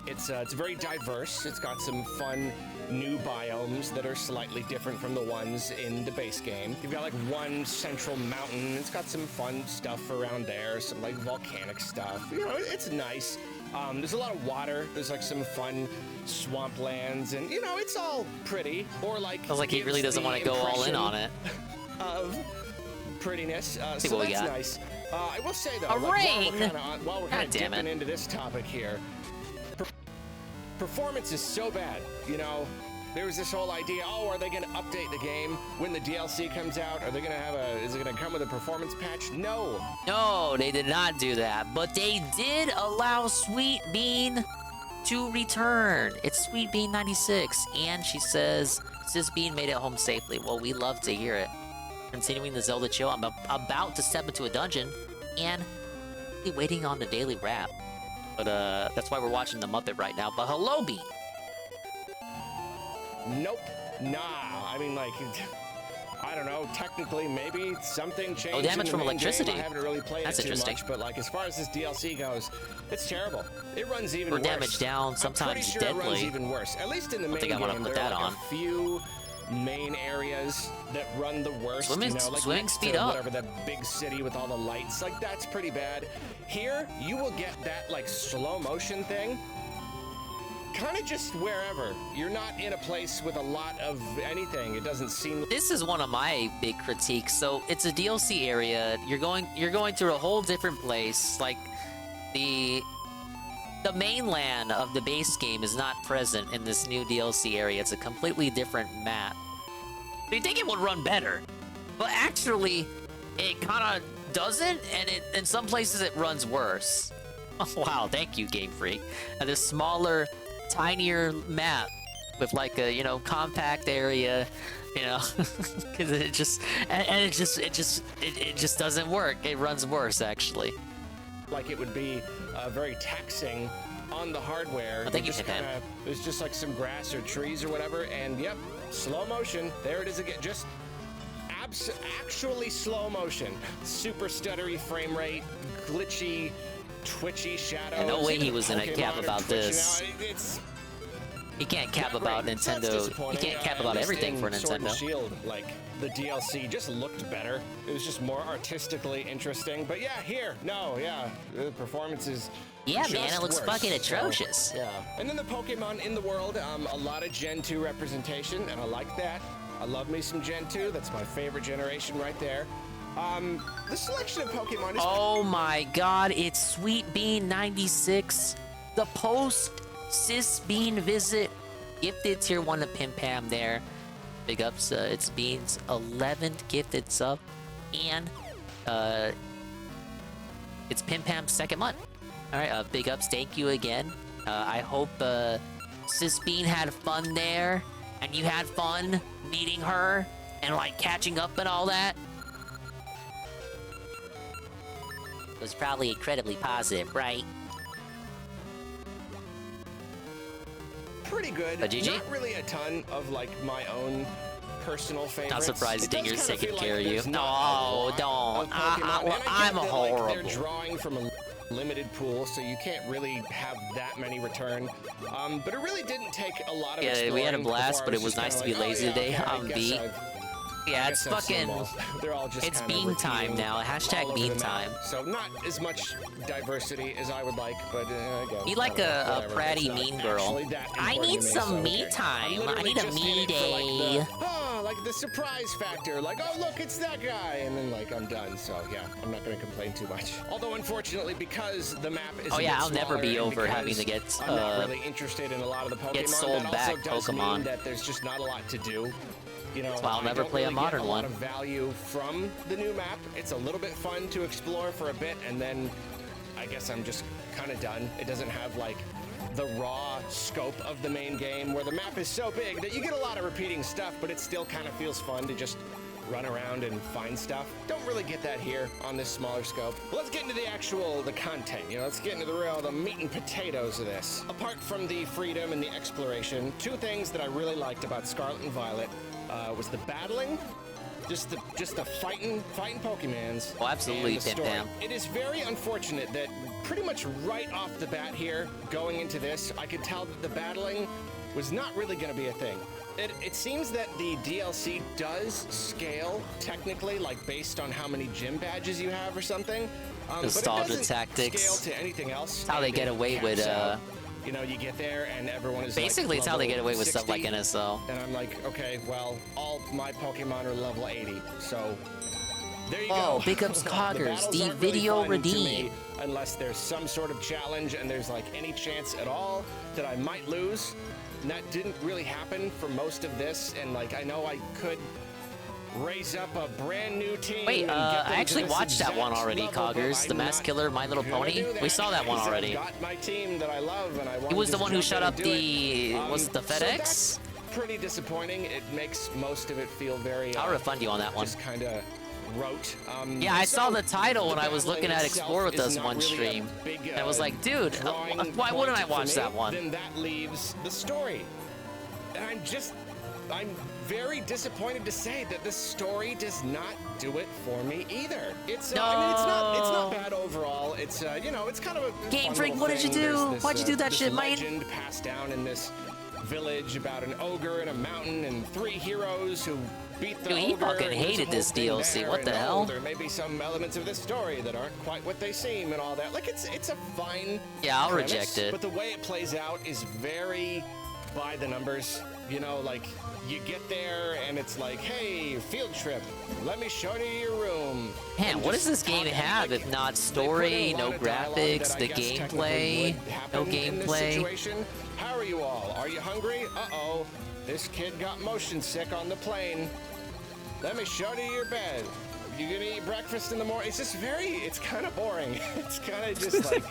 It's very diverse. It's got some fun new biomes that are slightly different from the ones in the base game. You've got like one central mountain. It's got some fun stuff around there, some like volcanic stuff. You know, it's nice. There's a lot of water. There's like some fun swamplands, and you know, it's all pretty. Or like, Sounds like he really doesn't want to go all in on it. Of prettiness. See So what we that's got. nice. I will say though, A like, ring? while we're kind of dipping into this topic here, performance is so bad. You know, there was this whole idea, oh, are they going to update the game when the DLC comes out? Are they going to have is it going to come with a performance patch? No. No, they did not do that, but they did allow Sweet Bean to return. It's Sweet Bean 96, and she says, Sis Bean made it home safely. Well, we love to hear it. Continuing the Zelda chill, I'm about to step into a dungeon, and waiting on the daily wrap. But that's why we're watching the Muppet right now. But hello, Bean. Nope. Nah. I mean, like, I don't know. Technically, maybe something changed. Oh, damage in the from main electricity. Game. I haven't really played That's it too interesting. much, but like as far as this DLC goes, it's terrible. It runs even Or worse. damage down, I'm sometimes pretty sure deadly. It runs even worse. At least in the I main think I want to game, put there that are like on. a few main areas that run the worst. Swimming- you know, like swimming next speed to up. whatever that big city with all the lights. Like that's pretty bad. Here, you will get that like slow motion thing. Kind of just wherever. You're not in a place with a lot of anything. It doesn't seem. This is one of my big critiques. So it's a DLC area. You're going through a whole different place. Like the mainland of the base game is not present in this new DLC area. It's a completely different map. So you think it would run better, but actually it kind of doesn't, and in some places it runs worse. Oh, wow, thank you, Game Freak. And this smaller, tinier map with like a, you know, compact area, you know, because it just doesn't work. It runs worse, actually. Like it would be very taxing on the hardware. I think you just hit him. There's just like some grass or trees or whatever, and yep, slow motion. There it is again. Just actually slow motion. Super stuttery frame rate, glitchy, twitchy shadows. And no way he Even was in a Pokemon cap are about twitching this. out. It's He can't cap not about great. So that's Nintendo. He disappointing. can't cap At about least everything in for Sword and Nintendo. Shield, like the DLC just looked better. It was just more artistically interesting. But yeah, here, no, yeah, the performance is. Yeah, man, just it looks worse. fucking So, atrocious. yeah. And then the Pokemon in the world, a lot of Gen 2 representation, and I like that. I love me some Gen 2. That's my favorite generation right there. The selection of Pokemon is. Oh my god, it's Sweet Bean 96. The post Sis Bean visit. Gifted tier 1 to Pim Pam there. Big ups, it's Bean's 11th gifted sub. And it's Pim Pam's second month. Alright, big ups, thank you again. I hope Sis Bean had fun there. And you had fun meeting her and like catching up and all that. It was probably incredibly positive, right? Pretty good. GG? Not really a ton of like my own personal favorites. Not surprised It Dinger's does kinda taking feel care like of you. there's not a No, lot don't. of Pokemon, and I get I'm that, like, horrible. they're drawing from a limited pool, so you can't really have that many return. But it really didn't take a lot of Yeah, we had a exploring blast, before I but it was just nice to kinda be like, lazy oh, yeah, today okay, I on guess B. I Yeah, guess it's I've fucking. snowballed. They're all just It's kinda bean time repeating now. all Hashtag over bean the map. time. So not as much diversity as I would like, but again. You like a whatever. pratty It's not mean girl. actually that I important need to me, some so me okay. time. I'm I literally need a just in me it for, like, day. like the surprise factor, like, oh look, it's that guy, and then like I'm done. So yeah, I'm not going to complain too much. Although unfortunately, because the map is Oh a yeah, bit I'll never smaller be and over having because to get I'm not really interested in a lot of the Pokemon. get sold that back also does Pokemon. mean that there's just not a lot to do. You know, That's why I'll I never don't play a really modern get a lot one. of value from the new map. It's a little bit fun to explore for a bit, and then I guess I'm just kind of done. It doesn't have like the raw scope of the main game where the map is so big that you get a lot of repeating stuff, but it still kind of feels fun to just run around and find stuff. Don't really get that here on this smaller scope. But let's get into the content, you know, let's get into the meat and potatoes of this. Apart from the freedom and the exploration, two things that I really liked about Scarlet and Violet was the battling, just the fighting Pokemons. Oh, absolutely, and the Pim story. Pam. It is very unfortunate that pretty much right off the bat here, going into this, I could tell that the battling was not really going to be a thing. It seems that the DLC does scale technically, like based on how many gym badges you have or something. Nostalgia but it doesn't tactics. scale to anything else. It's how they get away with. You know, you get there and everyone is basically like it's how they get away with 60, stuff like NSL. And I'm like, okay, well, all my Pokemon are level 80, so there you go. Big ups Coggers, the video redeem. Unless there's some sort of challenge and there's like any chance at all that I might lose. And that didn't really happen for most of this, and like I know I could raise up a brand new team. Wait, I actually watched that one already, Coggers. The Mask Killer, My Little Pony. We saw that one already. Got my team that I love, and I he was the one who shut up the was it the FedEx? So pretty disappointing. It makes most of it feel very. I'll refund you on that one. Just kind of rote. Yeah, I saw the title when I was looking at Explore With Us one stream. And I was like, dude, why wouldn't I watch that one? Then that leaves the story. And I'm very disappointed to say that the story does not do it for me either. It's I mean, it's not bad overall. It's you know, it's kind of a Game fun Freak, little what did you thing. do? There's this, Why'd you do that this shit, man? legend passed down in this village about an ogre in a mountain and 3 heroes who beat the Dude, he ogre. fucking hated this DLC. What the hell? There may be some elements of this story that aren't quite what they seem and all that. Like it's a fine Yeah, I'll premise, reject it. But the way it plays out is very by the numbers. You know, like you get there and it's like, hey, field trip. Let me show you your room. Man, what does this game have if not story, no graphics, the gameplay, no gameplay? How are you all? Are you hungry? Uh-oh. This kid got motion sick on the plane. Let me show you your bed. You gonna eat breakfast in the morning? It's just it's kind of boring. It's kind of just like,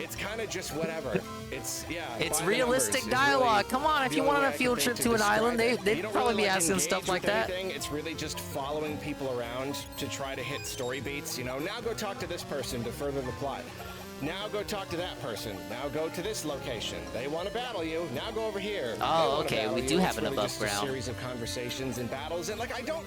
it's kind of just whatever. It's realistic dialogue. Come on, if you wanted a field trip to an island, they'd probably be asking stuff like that. It's really just following people around to try to hit story beats. You know, now go talk to this person to further the plot. Now go talk to that person. Now go to this location. They want to battle you. Now go over here. Oh, okay. We do have an above just ground. A series of conversations and battles, and like I don't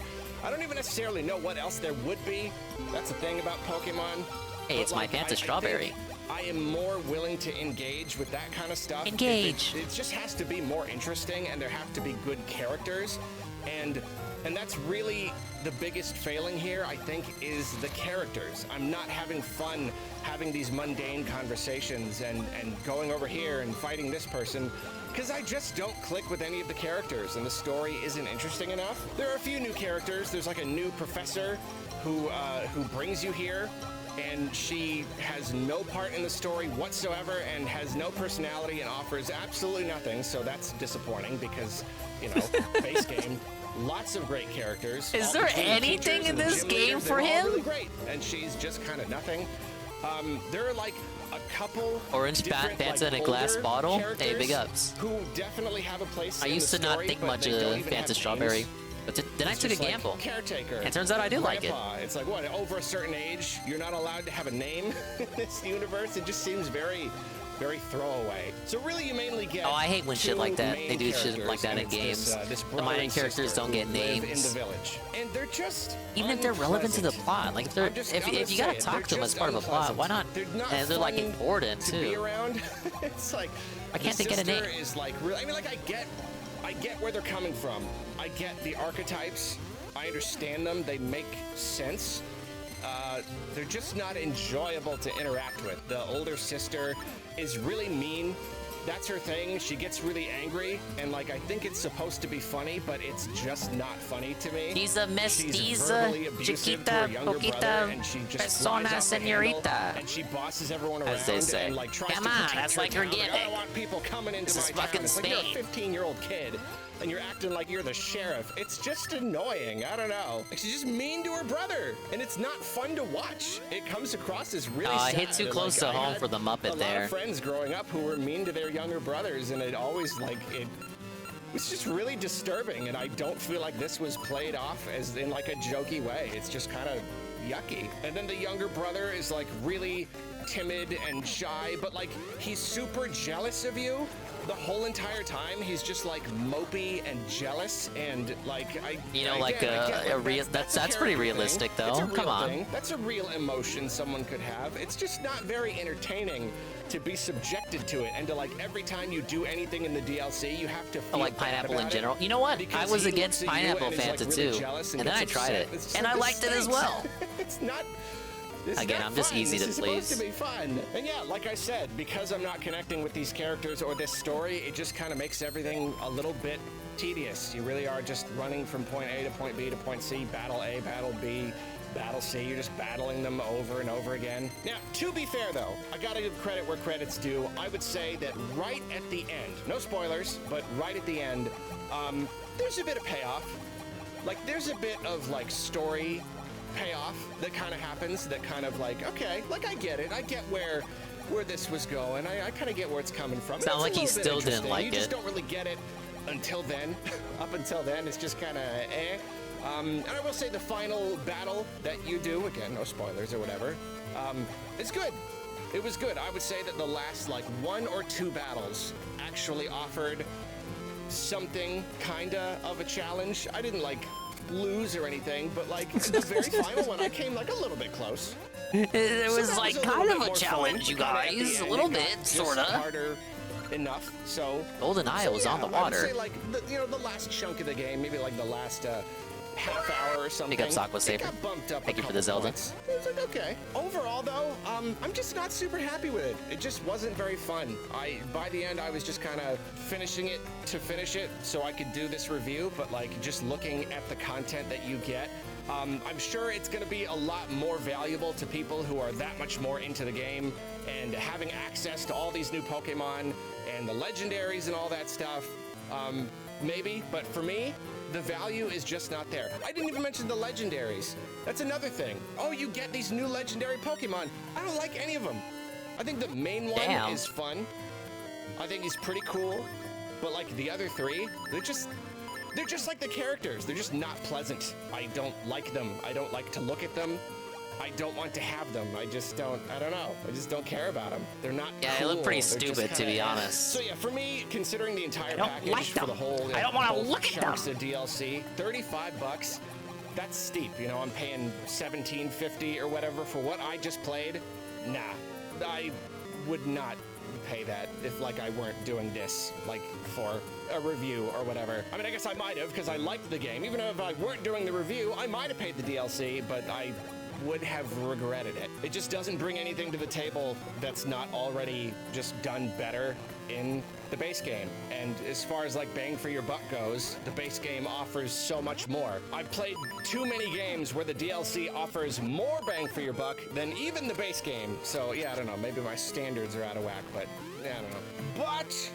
even necessarily know what else there would be. That's the thing about Pokemon. Hey, it's my Fanta Strawberry. I am more willing to engage with that kind of stuff. Engage. It just has to be more interesting, and there have to be good characters, and that's really the biggest failing here, I think, is the characters. I'm not having fun having these mundane conversations and going over here and fighting this person, because I just don't click with any of the characters, and the story isn't interesting enough. There are a few new characters. There's like a new professor who brings you here, and she has no part in the story whatsoever and has no personality and offers absolutely nothing, so that's disappointing because, you know, base game. Lots of great characters. Is there anything in this game for him? Really great, and she's just kind of nothing. There are like a couple Orange Fanta in a glass bottle. Hey, big ups. Who definitely have a place. I used to not think much of Fanta Strawberry, but then I took a gamble. Caretaker. And it turns out I do like it. It's like what? Over a certain age, you're not allowed to have a name in this universe. It just seems very throwaway. So really, you mainly get. Oh, I hate when shit like that. They do shit like that in games. The minor characters don't get names. In the village, and they're just even if they're relevant to the plot. Like if you gotta talk to them as part of a plot, why not? And they're like important too. Be around. It's like I can't think of a name. Is like really. I mean, like I get where they're coming from. I get the archetypes. I understand them. They make sense. They're just not enjoyable to interact with. The older sister is really mean. That's her thing. She gets really angry, and like I think it's supposed to be funny, but it's just not funny to me. She's a mestiza, chiquita, poquita, persona, señorita. And she bosses everyone around. As they say. And, like, tries Come to on, protect that's her like her town. gimmick. I don't want people coming into This is my fucking town. It's like you're a Spain. 15-year-old kid. And you're acting like you're the sheriff. It's just annoying. I don't know. Like she's just mean to her brother, and it's not fun to watch. It comes across as really sad. I hit too close to home for the Muppet there. A lot of friends growing up who were mean to their younger brothers, and it always like it. It's just really disturbing, and I don't feel like this was played off as in like a jokey way. It's just kind of yucky. And then the younger brother is like really timid and shy, but like he's super jealous of you the whole entire time. He's just like mopey and jealous, and like that's pretty realistic though. Come on. That's a real emotion someone could have. It's just not very entertaining to be subjected to it, and to like every time you do anything in the DLC, you have to feel like pineapple in general. You know what? I was against pineapple Fanta too, and then I tried it, and I liked it as well. It's not. Again, I'm just easy to please. It's supposed to be fun. And yeah, like I said, because I'm not connecting with these characters or this story, it just kind of makes everything a little bit tedious. You really are just running from point A to point B to point C, battle A, battle B, battle C. You're just battling them over and over again. Now, to be fair though, I gotta give credit where credit's due. I would say that right at the end, no spoilers, but right at the end, there's a bit of payoff. Like, there's a bit of like story payoff that kind of happens, that kind of like, okay, like I get it. I get where this was going. I kind of get where it's coming from. Sounds like he still didn't like it. You just don't really get it until then. Up until then, it's just kind of eh. And I will say the final battle that you do, again, no spoilers or whatever, it's good. It was good. I would say that the last like 1 or 2 battles actually offered something kinda of a challenge. I didn't like lose or anything, but like the very final one, I came like a little bit close. It was like kind of a challenge, you guys, a little bit, sorta. Harder enough. So Golden Isle was on the water. I would say like the last chunk of the game, maybe like the last half hour or something. Pick up Sakura Saber. Got bumped up. Thank you for the Zelda. It's like, okay. Overall though, I'm just not super happy with it. It just wasn't very fun. By the end, I was just kind of finishing it to finish it so I could do this review, but like just looking at the content that you get, I'm sure it's going to be a lot more valuable to people who are that much more into the game and having access to all these new Pokemon and the legendaries and all that stuff. Maybe, but for me, the value is just not there. I didn't even mention the legendaries. That's another thing. Oh, you get these new legendary Pokemon. I don't like any of them. I think the main one is fun. I think he's pretty cool. But like the other 3, they're just like the characters. They're just not pleasant. I don't like them. I don't like to look at them. I don't want to have them. I just don't know. I just don't care about them. They're not cool. They look pretty stupid, to be honest. So yeah, for me, considering the entire package for the whole, I don't want to look at them. Of DLC, $35. That's steep. You know, I'm paying $17.50 or whatever for what I just played. Nah, I would not pay that if like I weren't doing this like for a review or whatever. I mean, I guess I might have because I liked the game. Even if I weren't doing the review, I might have paid the DLC, but I would have regretted it. It just doesn't bring anything to the table that's not already just done better in the base game. And as far as like bang for your buck goes, the base game offers so much more. I've played too many games where the DLC offers more bang for your buck than even the base game. So yeah, I don't know, maybe my standards are out of whack, but yeah, I don't know. But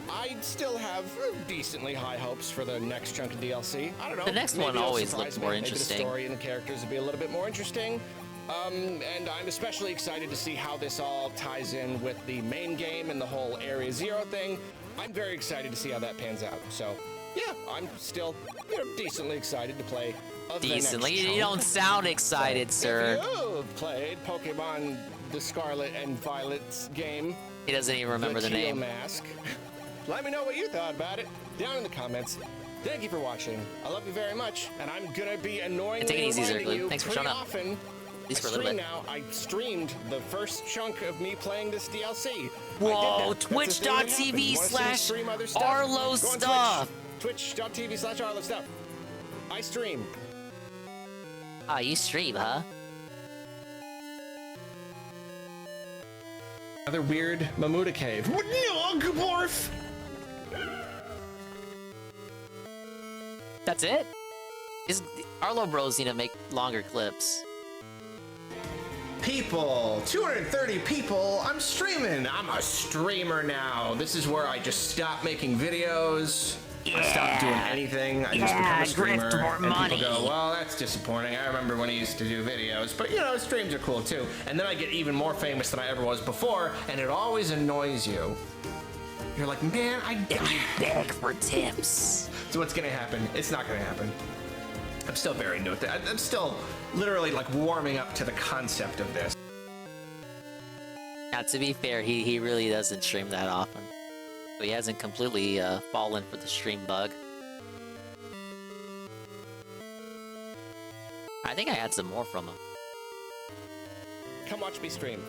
I still have decently high hopes for the next chunk of DLC. I don't know. The next one always looks more interesting. Maybe the story and the characters will be a little bit more interesting. And I'm especially excited to see how this all ties in with the main game and the whole Area Zero thing. I'm very excited to see how that pans out. So, yeah, I'm still decently excited to play. Decently? You don't sound excited, sir. If you've played Pokemon the Scarlet and Violet's game, he doesn't even remember the name. Mask. Let me know what you thought about it down in the comments. Thank you for watching. I love you very much, and I'm gonna be annoyingly reminding you Thanks for pretty showing up. often. At least for a little bit. Now, I streamed the first chunk of me playing this DLC. Whoa, twitch.tv/Arlo stuff. Twitch.tv/Arlo stuff. I stream. Ah, you stream, huh? Another weird Mamuda cave. Morph! That's it? Arlo Bros need to make longer clips. People, 230 people, I'm streaming. I'm a streamer now. This is where I just stop making videos. I stop doing anything. I just become a streamer. And people go, well, that's disappointing. I remember when I used to do videos. But, you know, streams are cool, too. And then I get even more famous than I ever was before, and it always annoys you. You're like, man, I beg for tips. So what's gonna happen? It's not gonna happen. I'm still very new at that. I'm still literally like warming up to the concept of this. To be fair, he really doesn't stream that often. So he hasn't completely fallen for the stream bug. I think I had some more from him. Come watch me stream,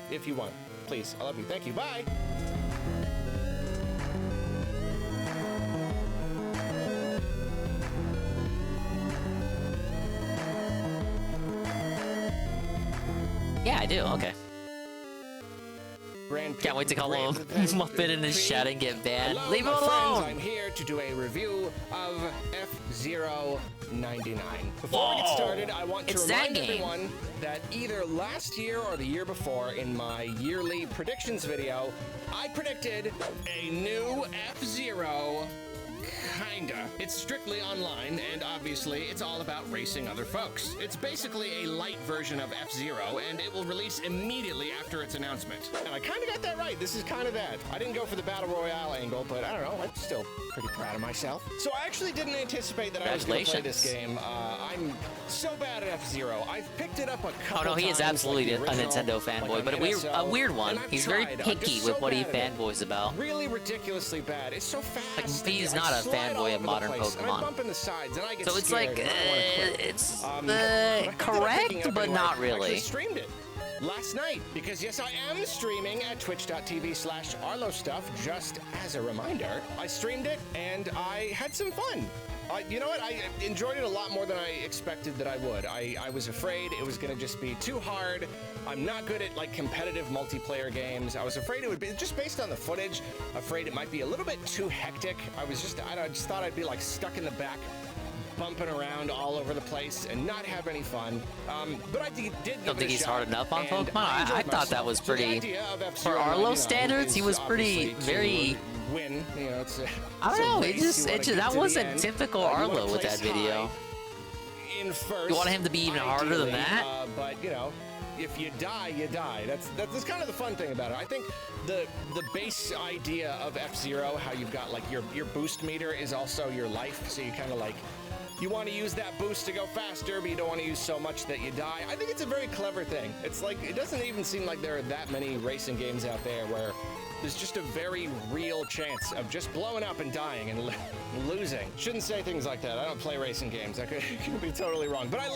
if you want. Please, I love you. Thank you. Bye. Yeah, I do. Okay. Can't wait to call him Muppet in his chat and get banned. Hello, Leave him my alone! friends. I'm here to do a review of F-Zero 99. Before we get started, I want to remind everyone that either last year or the year before in my yearly predictions video, I predicted a new F-Zero. Kinda. It's strictly online, and obviously it's all about racing other folks. It's basically a light version of F-Zero, and it will release immediately after its announcement. And I kinda got that right. This is kinda that. I didn't go for the Battle Royale angle, but I don't know. I'm still pretty proud of myself. So I actually didn't anticipate that I was going to play this game. I'm so bad at F-Zero. I've picked it up a couple times. Oh no, he is absolutely a Nintendo fanboy, but a weird one. He's very picky with what he fanboys about. Really ridiculously bad. It's so fast. Like, he's not a fanboy of modern Pokemon. So it's like, it's correct, but not really. I streamed it last night because yes, I am streaming at twitch.tv/ArloStuff. Just as a reminder, I streamed it and I had some fun. You know what? I enjoyed it a lot more than I expected that I would. I was afraid it was going to just be too hard. I'm not good at like competitive multiplayer games. I was afraid it would be, just based on the footage, afraid it might be a little bit too hectic. I just thought I'd be like stuck in the back, bumping around all over the place and not have any fun. But I did give Don't think it a he's shot, hard enough on and Pokemon? I thought that was pretty... For Arlo standards, he was pretty, very... Win, you know, it's I don't know, that wasn't typical Arlo with that video. In first, you want him to be even harder than that? But you know, if you die, you die. That's kind of the fun thing about it. I think the base idea of F-Zero, how you've got like your boost meter is also your life, so you kind of like, you want to use that boost to go faster, but you don't want to use so much that you die. I think it's a very clever thing. It's like, it doesn't even seem like there are that many racing games out there where there's just a very real chance of just blowing up and dying and losing. Shouldn't say things like that. I don't play racing games. I could be totally wrong. But I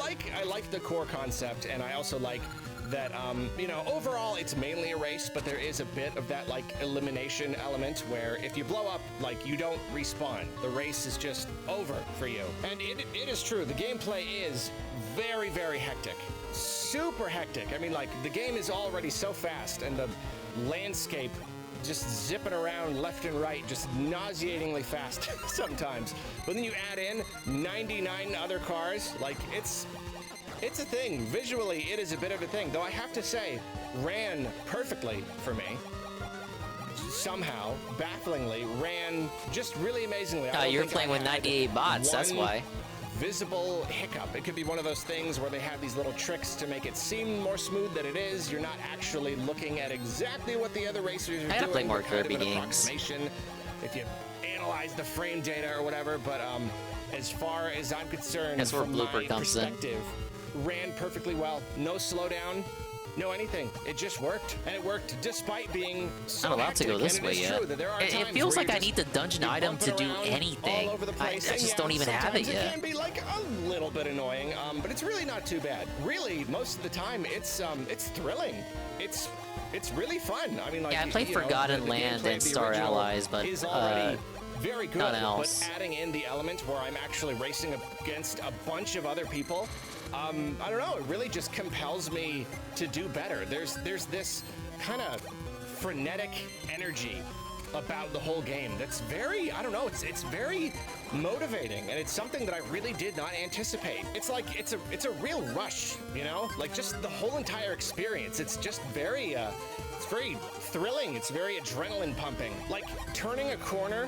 like the core concept, and I also like that, you know, overall it's mainly a race, but there is a bit of that like elimination element where if you blow up, like you don't respawn. The race is just over for you. And it is true. The gameplay is very, very hectic. Super hectic. I mean, like the game is already so fast, and the landscape just zipping around left and right, just nauseatingly fast sometimes. But then you add in 99 other cars, like it's a thing. Visually, it is a bit of a thing. Though I have to say, ran perfectly for me. Somehow, bafflingly, ran just really amazingly. You're playing with 98 bots, that's why. Visible hiccup. It could be one of those things where they have these little tricks to make it seem more smooth than it is. You're not actually looking at exactly what the other racers are doing. I gotta play more Kirby games. If you analyze the frame data or whatever, but as far as I'm concerned, that's where from Blooper my comes perspective, ran perfectly well. No slowdown. No anything. It just worked, and it worked despite being so I'm not allowed to go this way yet. It feels like I need the dungeon item to do anything. I just don't even have it yet. It can be like a little bit annoying, but it's really not too bad. Really, most of the time, it's thrilling. It's really fun. I mean, like, yeah, I played Forgotten Land and Star Allies, but very good. But adding in the element where I'm actually racing against a bunch of other people, I don't know, it really just compels me to do better. There's this kind of frenetic energy about the whole game that's very, I don't know, it's very motivating, and it's something that I really did not anticipate. It's like, it's a real rush, you know? Like, just the whole entire experience. It's just very, it's very thrilling. It's very adrenaline pumping. Like, turning a corner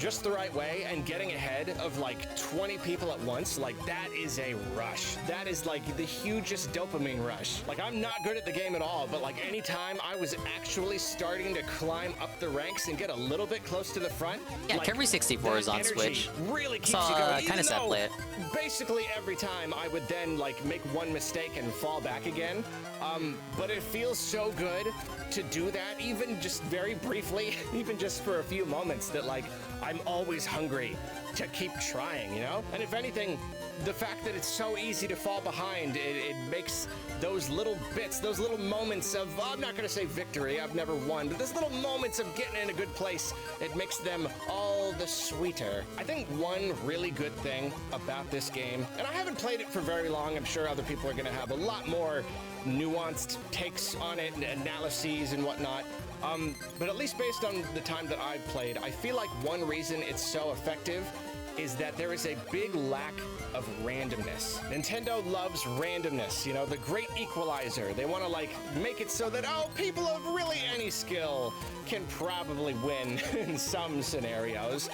just the right way and getting ahead of like 20 people at once, like that is a rush. That is like the hugest dopamine rush. Like I'm not good at the game at all, but like anytime I was actually starting to climb up the ranks and get a little bit close to the front. Yeah, like, Kirby 64 is on Switch. Really keeps So, you going. kind of sad play it. Basically every time I would then like make one mistake and fall back again. But it feels so good to do that, even just very briefly, even just for a few moments, that like I'm always hungry to keep trying, you know? And if anything, the fact that it's so easy to fall behind, it makes those little bits, those little moments of, I'm not gonna say victory, I've never won, but those little moments of getting in a good place, it makes them all the sweeter. I think one really good thing about this game, and I haven't played it for very long, I'm sure other people are gonna have a lot more nuanced takes on it and analyses and whatnot. But at least based on the time that I've played, I feel like one reason it's so effective is that there is a big lack of randomness. Nintendo loves randomness, you know, the great equalizer. They want to like make it so that, oh, people of really any skill can probably win in some scenarios.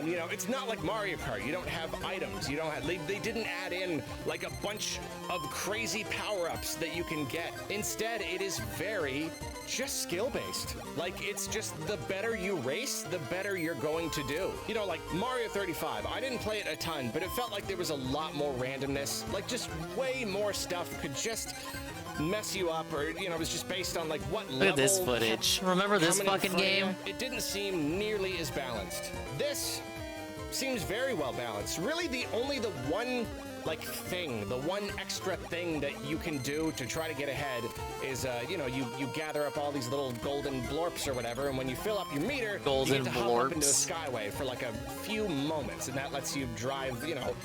You know, it's not like Mario Kart. You don't have items. You don't have, they didn't add in like a bunch of crazy power-ups that you can get. Instead, it is very just skill-based. Like, it's just the better you race, the better you're going to do. You know, like Mario 35, I didn't play it a ton, but it felt like there was a lot more randomness. Like, just way more stuff could just mess you up, or, you know, it was just based on like what level. Look at this footage. Remember this fucking game? It didn't seem nearly as balanced. This seems very well balanced. Really, the one like thing, the one extra thing that you can do to try to get ahead is, you know, you gather up all these little golden blorps or whatever, and when you fill up your meter, you get to hop up into a skyway for like a few moments, and that lets you drive, you know,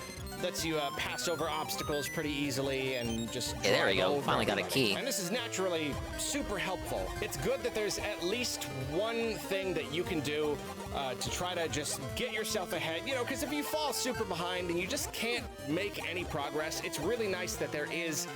lets you pass over obstacles pretty easily and just yeah, there we go. Finally got a key. And this is naturally super helpful. It's good that there's at least one thing that you can do to try to just get yourself ahead, you know, because if you fall super behind and you just can't make any progress, it's really nice that there is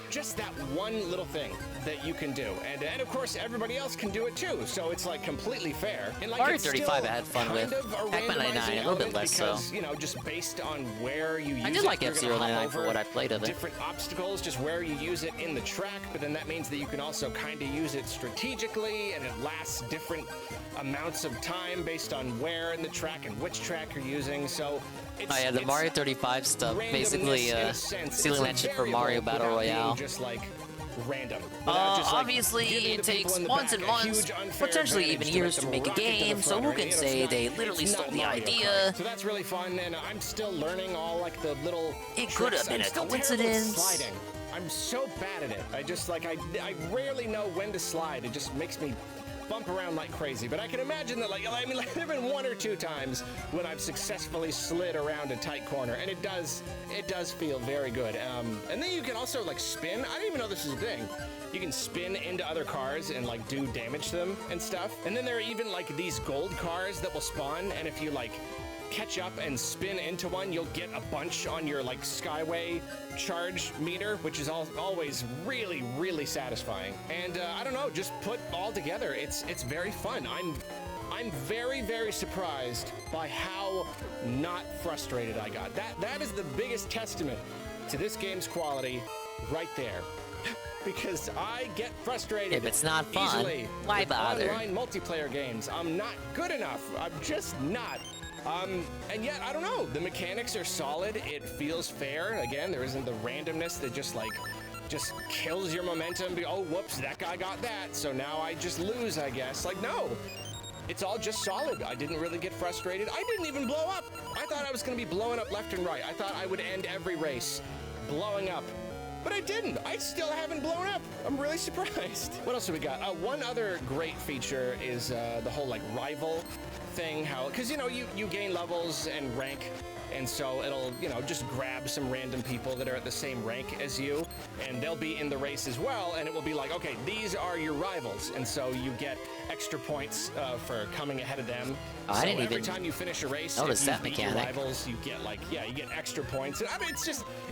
just that one little thing that you can do, and of course everybody else can do it too, so it's like completely fair. And like Mario 35 I had fun with. Pac-Man 99 a little bit less because, so. You know, just based on where you use it. I did like F-Zero 99 for what I played of it. Different obstacles, just where you use it in the track, but then that means that you can also kind of use it strategically, and it lasts different amounts of time based on where in the track and which track you're using. So it's, oh yeah, the Mario 35 stuff, basically stealing that shit for Mario Battle Royale. Just like random. Obviously, it takes months and months, potentially even years to make a game, so who can say they literally stole the idea? So that's really fun, and I'm still learning all like the little It could have been a coincidence. Sliding. I'm so bad at it. I just like, I rarely know when to slide. It just makes me bump around like crazy, but I can imagine that, like, I mean, like, there have been one or two times when I've successfully slid around a tight corner, and it does feel very good. And then you can also like spin. I didn't even know this was a thing. You can spin into other cars and like do damage to them and stuff. And then there are even like these gold cars that will spawn, and if you like catch up and spin into one, you'll get a bunch on your like skyway charge meter, which is always really, really satisfying. And I don't know, just put all together, it's very fun. I'm very, very surprised by how not frustrated I got. That is the biggest testament to this game's quality right there. Because I get frustrated if it's not fun, easily why with bother? Online multiplayer games. I'm not good enough. I'm just not. And yet, I don't know, the mechanics are solid, it feels fair. Again, there isn't the randomness that just kills your momentum. Oh, whoops, that guy got that, so now I just lose, I guess. Like, no, it's all just solid. I didn't really get frustrated. I didn't even blow up. I thought I was gonna be blowing up left and right. I thought I would end every race blowing up. But I didn't. I still haven't blown up. I'm really surprised. What else have we got? One other great feature is the whole like rival thing. Because you know, you gain levels and rank, and so it'll, you know, just grab some random people that are at the same rank as you, and they'll be in the race as well, and it will be like, okay, these are your rivals, and so you get extra points for coming ahead of them. I didn't every even time you finish a race, notice if you that beat your mechanic. rivals, you get like, yeah, you get extra points. And I mean,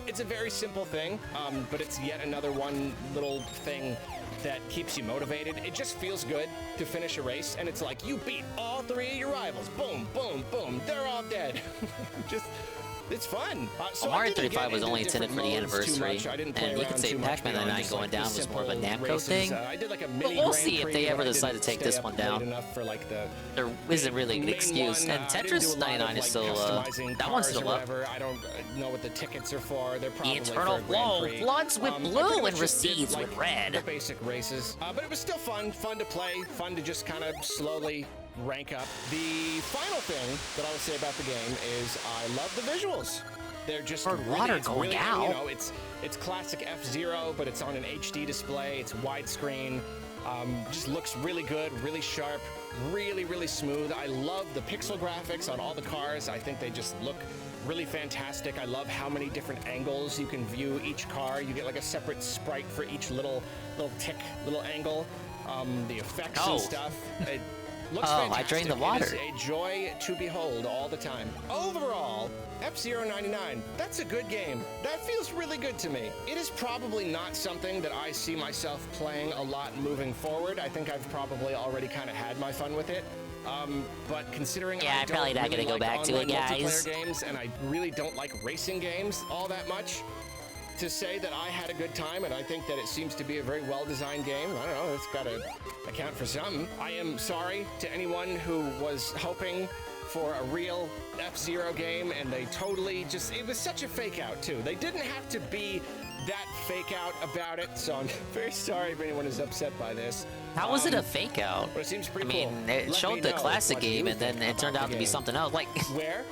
It's a very simple thing, but it's yet another one little thing that keeps you motivated. It just feels good to finish a race, and it's like you beat all 3 of your rivals. Boom, boom, boom. They're all dead. It's fun. Well, Mario 35 was only intended for the anniversary, and you could say Pac-Man 99 going down was more of a Namco thing. But we'll see if they ever decide to take this one down. There isn't really an excuse, and Tetris 99 is still, that one's still up. I don't know what the tickets are for. They're probably The Eternal Flow floods with blue and recedes with red. The basic races, but it was still fun to play, fun to just kind of slowly rank up. The final thing that I would say about the game is I love the visuals. They're just water going out. You know, it's classic F-Zero, but it's on an HD display. It's widescreen. Just looks really good, really sharp, really smooth. I love the pixel graphics on all the cars. I think they just look really fantastic. I love how many different angles you can view each car. You get like a separate sprite for each little tick, little angle. The effects and stuff. It looks fantastic. I drained the water. It is a joy to behold all the time. Overall, F-Zero 99, that's a good game. That feels really good to me. It is probably not something that I see myself playing a lot moving forward. I think I've probably already kind of had my fun with it. But considering I I'm probably not really gonna go back to it, guys. multiplayer games, and I really don't like racing games all that much, to say that I had a good time, and I think that it seems to be a very well-designed game, I don't know, it's got to account for something. I am sorry to anyone who was hoping for a real F-Zero game, and they totally just, it was such a fake out too. They didn't have to be that fake out about it, so I'm very sorry if anyone is upset by this. How was it a fake out? But it seems pretty cool. It showed the classic game, and then it turned out to be something else. Like where?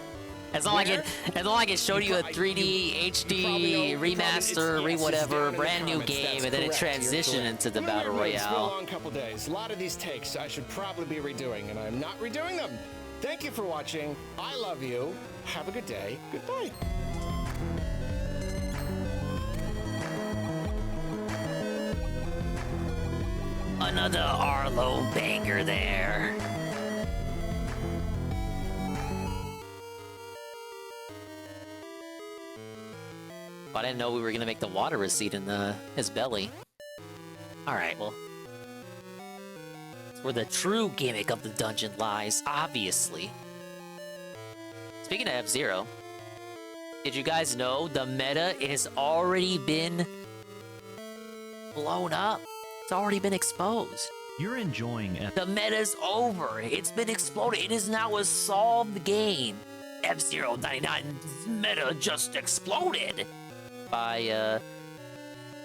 It's not like it showed you a 3D HD remaster, whatever, brand new game, and then it transitioned into the battle royale. It's been a long couple days. A lot of these takes I should probably be redoing, and I'm not redoing them. Thank you for watching. I love you. Have a good day. Goodbye. Another Arlo banger there. I didn't know we were gonna make the water recede in his belly. Alright, well. It's where the true gimmick of the dungeon lies, obviously. Speaking of F-Zero, did you guys know the meta has already been blown up? It's already been exposed. You're enjoying F. The meta's over. It's been exploded. It is now a solved game. F-Zero 99's meta just exploded. By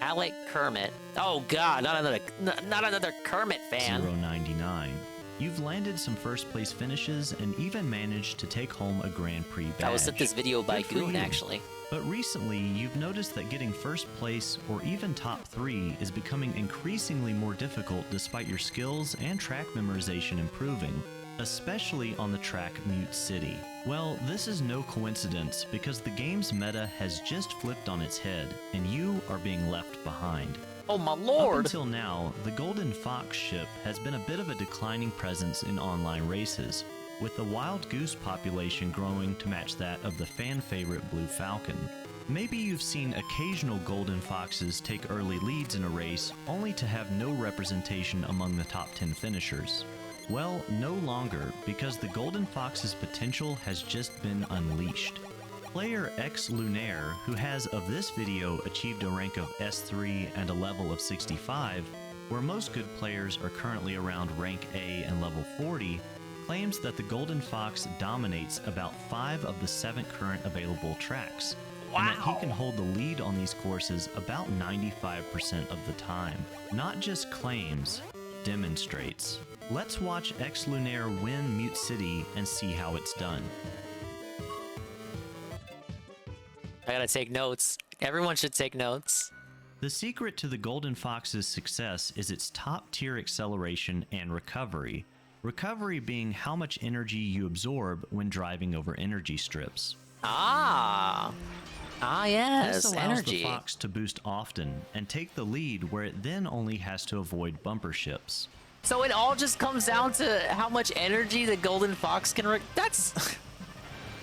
Alec Kermit. Oh god, not another Kermit fan. 099. You've landed some first place finishes and even managed to take home a Grand Prix badge. I was sent this video by Goon, actually. But recently, you've noticed that getting first place or even top 3 is becoming increasingly more difficult despite your skills and track memorization improving, especially on the track Mute City. Well, this is no coincidence because the game's meta has just flipped on its head, and you are being left behind. Oh my lord! Up until now, the Golden Fox ship has been a bit of a declining presence in online races, with the Wild Goose population growing to match that of the fan-favorite Blue Falcon. Maybe you've seen occasional Golden Foxes take early leads in a race, only to have no representation among the top 10 finishers. Well, no longer, because the Golden Fox's potential has just been unleashed. Player X Lunaire, who has of this video achieved a rank of S3 and a level of 65, where most good players are currently around rank A and level 40, claims that the Golden Fox dominates about 5 of the 7 current available tracks, and that he can hold the lead on these courses about 95% of the time. Not just claims, demonstrates. Let's watch X Lunaire win Mute City and see how it's done. I gotta take notes. Everyone should take notes. The secret to the Golden Fox's success is its top-tier acceleration and recovery. Recovery being how much energy you absorb when driving over energy strips. Ah yes, this allows energy. The Fox to boost often and take the lead where it then only has to avoid bumper ships. So it all just comes down to how much energy the Golden Fox can that's...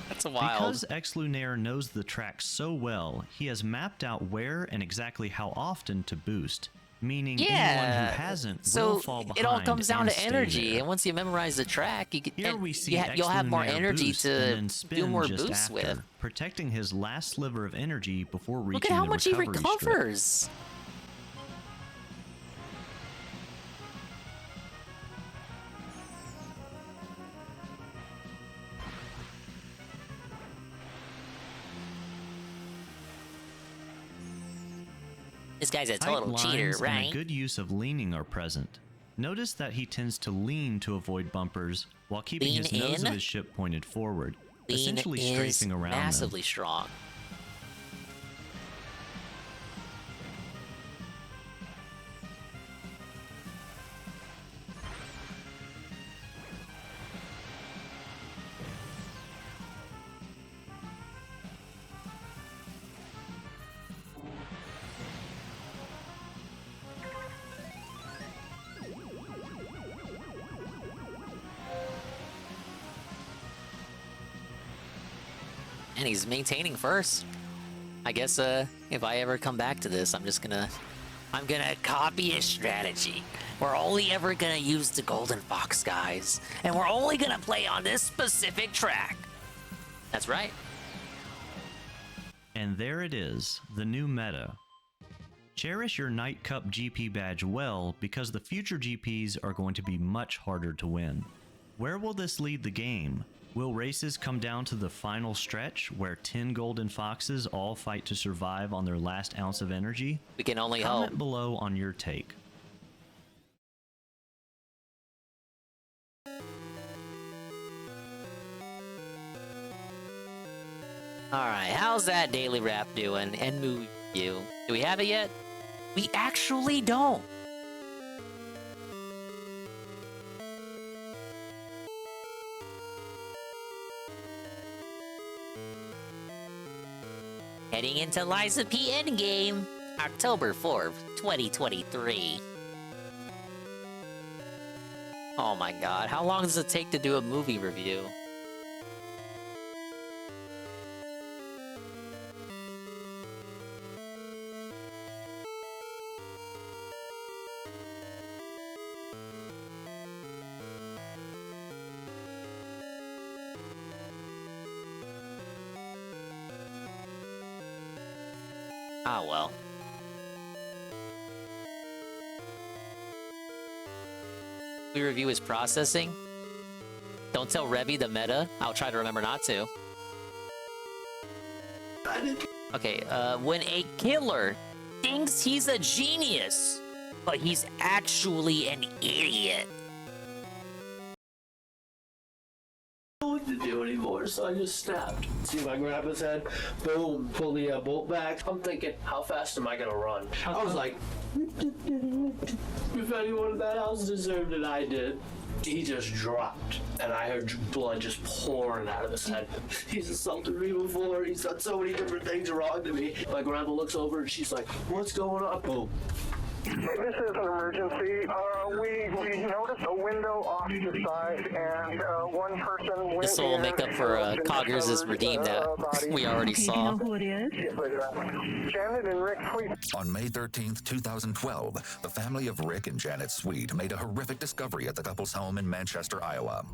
That's wild. Because X-Lunaire knows the track so well, he has mapped out where and exactly how often to boost, meaning anyone who hasn't will fall behind. It all comes down and to stay energy, there. and once you memorize the track, you can, Here we see you'll have more X-Lunaire energy boost to and then spin do more just boosts after, with. protecting his last sliver of energy before reaching Look at how the much he recovery strip. recovers. This guy's a Tight total cheater, lines and right? a good use of leaning are present. Notice that he tends to lean to avoid bumpers while keeping Lean his nose in? of his ship pointed forward, Lean essentially is strafing around them. massively strong. And he's maintaining first. I guess if I ever come back to this, I'm gonna copy his strategy. We're only ever gonna use the Golden Fox, guys. And we're only gonna play on this specific track. That's right. And there it is, the new meta. Cherish your Night Cup GP badge well, because the future GPs are going to be much harder to win. Where will this lead the game? Will races come down to the final stretch, where 10 Golden Foxes all fight to survive on their last ounce of energy? We can only Comment hope. below on your take. Alright, how's that daily wrap doing? And movie review. Do we have it yet? We actually don't. Heading into Liza P Endgame, October 4th, 2023. Oh my god, how long does it take to do a movie review? Ah, well. We review his processing. Don't tell Revy the meta. I'll try to remember not to. Okay, when a killer thinks he's a genius, but he's actually an idiot. What to do anymore, so I just snapped. See if I grab his head, boom, pull the bolt back. I'm thinking, how fast am I gonna run? I was like, if anyone in that house deserved it, I did. He just dropped, and I heard blood just pouring out of his head. He's assaulted me before. He's done so many different things wrong to me. My grandma looks over and she's like, what's going on? Boom. This is an emergency. We noticed a window off to the side, and one person went This will make up for Coggers' redeem that we already saw. who it is? Janet and Rick Sweet. On May 13th, 2012, the family of Rick and Janet Sweet made a horrific discovery at the couple's home in Manchester, Iowa.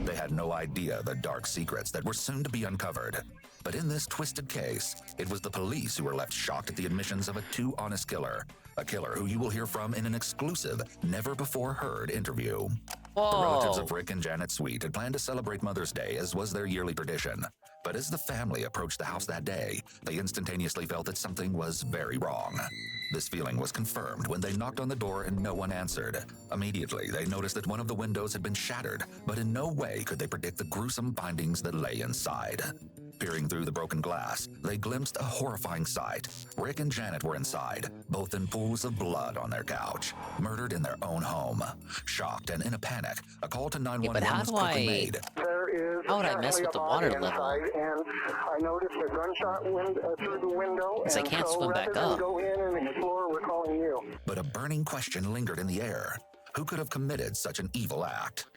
They had no idea the dark secrets that were soon to be uncovered. But in this twisted case, it was the police who were left shocked at the admissions of a too honest killer. A killer who you will hear from in an exclusive, never-before-heard interview. Whoa. The relatives of Rick and Janet Sweet had planned to celebrate Mother's Day, as was their yearly tradition. But as the family approached the house that day, they instantaneously felt that something was very wrong. This feeling was confirmed when they knocked on the door and no one answered. Immediately, they noticed that one of the windows had been shattered, but in no way could they predict the gruesome findings that lay inside. Peering through the broken glass, they glimpsed a horrifying sight. Rick and Janet were inside, both in pools of blood on their couch, murdered in their own home. Shocked and in a panic, a call to 911 was quickly made. How would I mess with the water level? And I noticed a gunshot through the window, Because I can't swim back rather than up. go in and explore, we're calling you. But a burning question lingered in the air. Who could have committed such an evil act?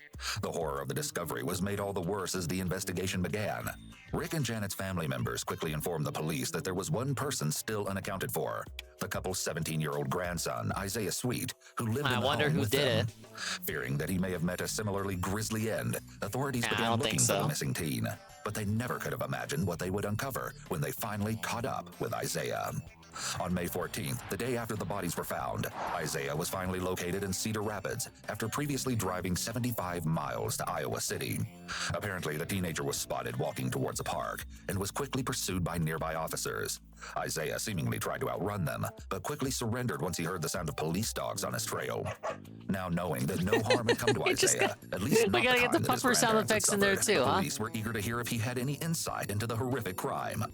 The horror of the discovery was made all the worse as the investigation began. Rick and Janet's family members quickly informed the police that there was one person still unaccounted for. The couple's 17-year-old grandson, Isaiah Sweet, who lived in the home with them. Fearing that he may have met a similarly grisly end, authorities began looking for the missing teen. But they never could have imagined what they would uncover when they finally caught up with Isaiah. On May 14th, the day after the bodies were found, Isaiah was finally located in Cedar Rapids after previously driving 75 miles to Iowa City. Apparently, the teenager was spotted walking towards a park and was quickly pursued by nearby officers. Isaiah seemingly tried to outrun them, but quickly surrendered once he heard the sound of police dogs on his trail. Now knowing that no harm had come to Isaiah, at least we gotta get the puffer sound effects in there too, the police were eager to hear if he had any insight into the horrific crime.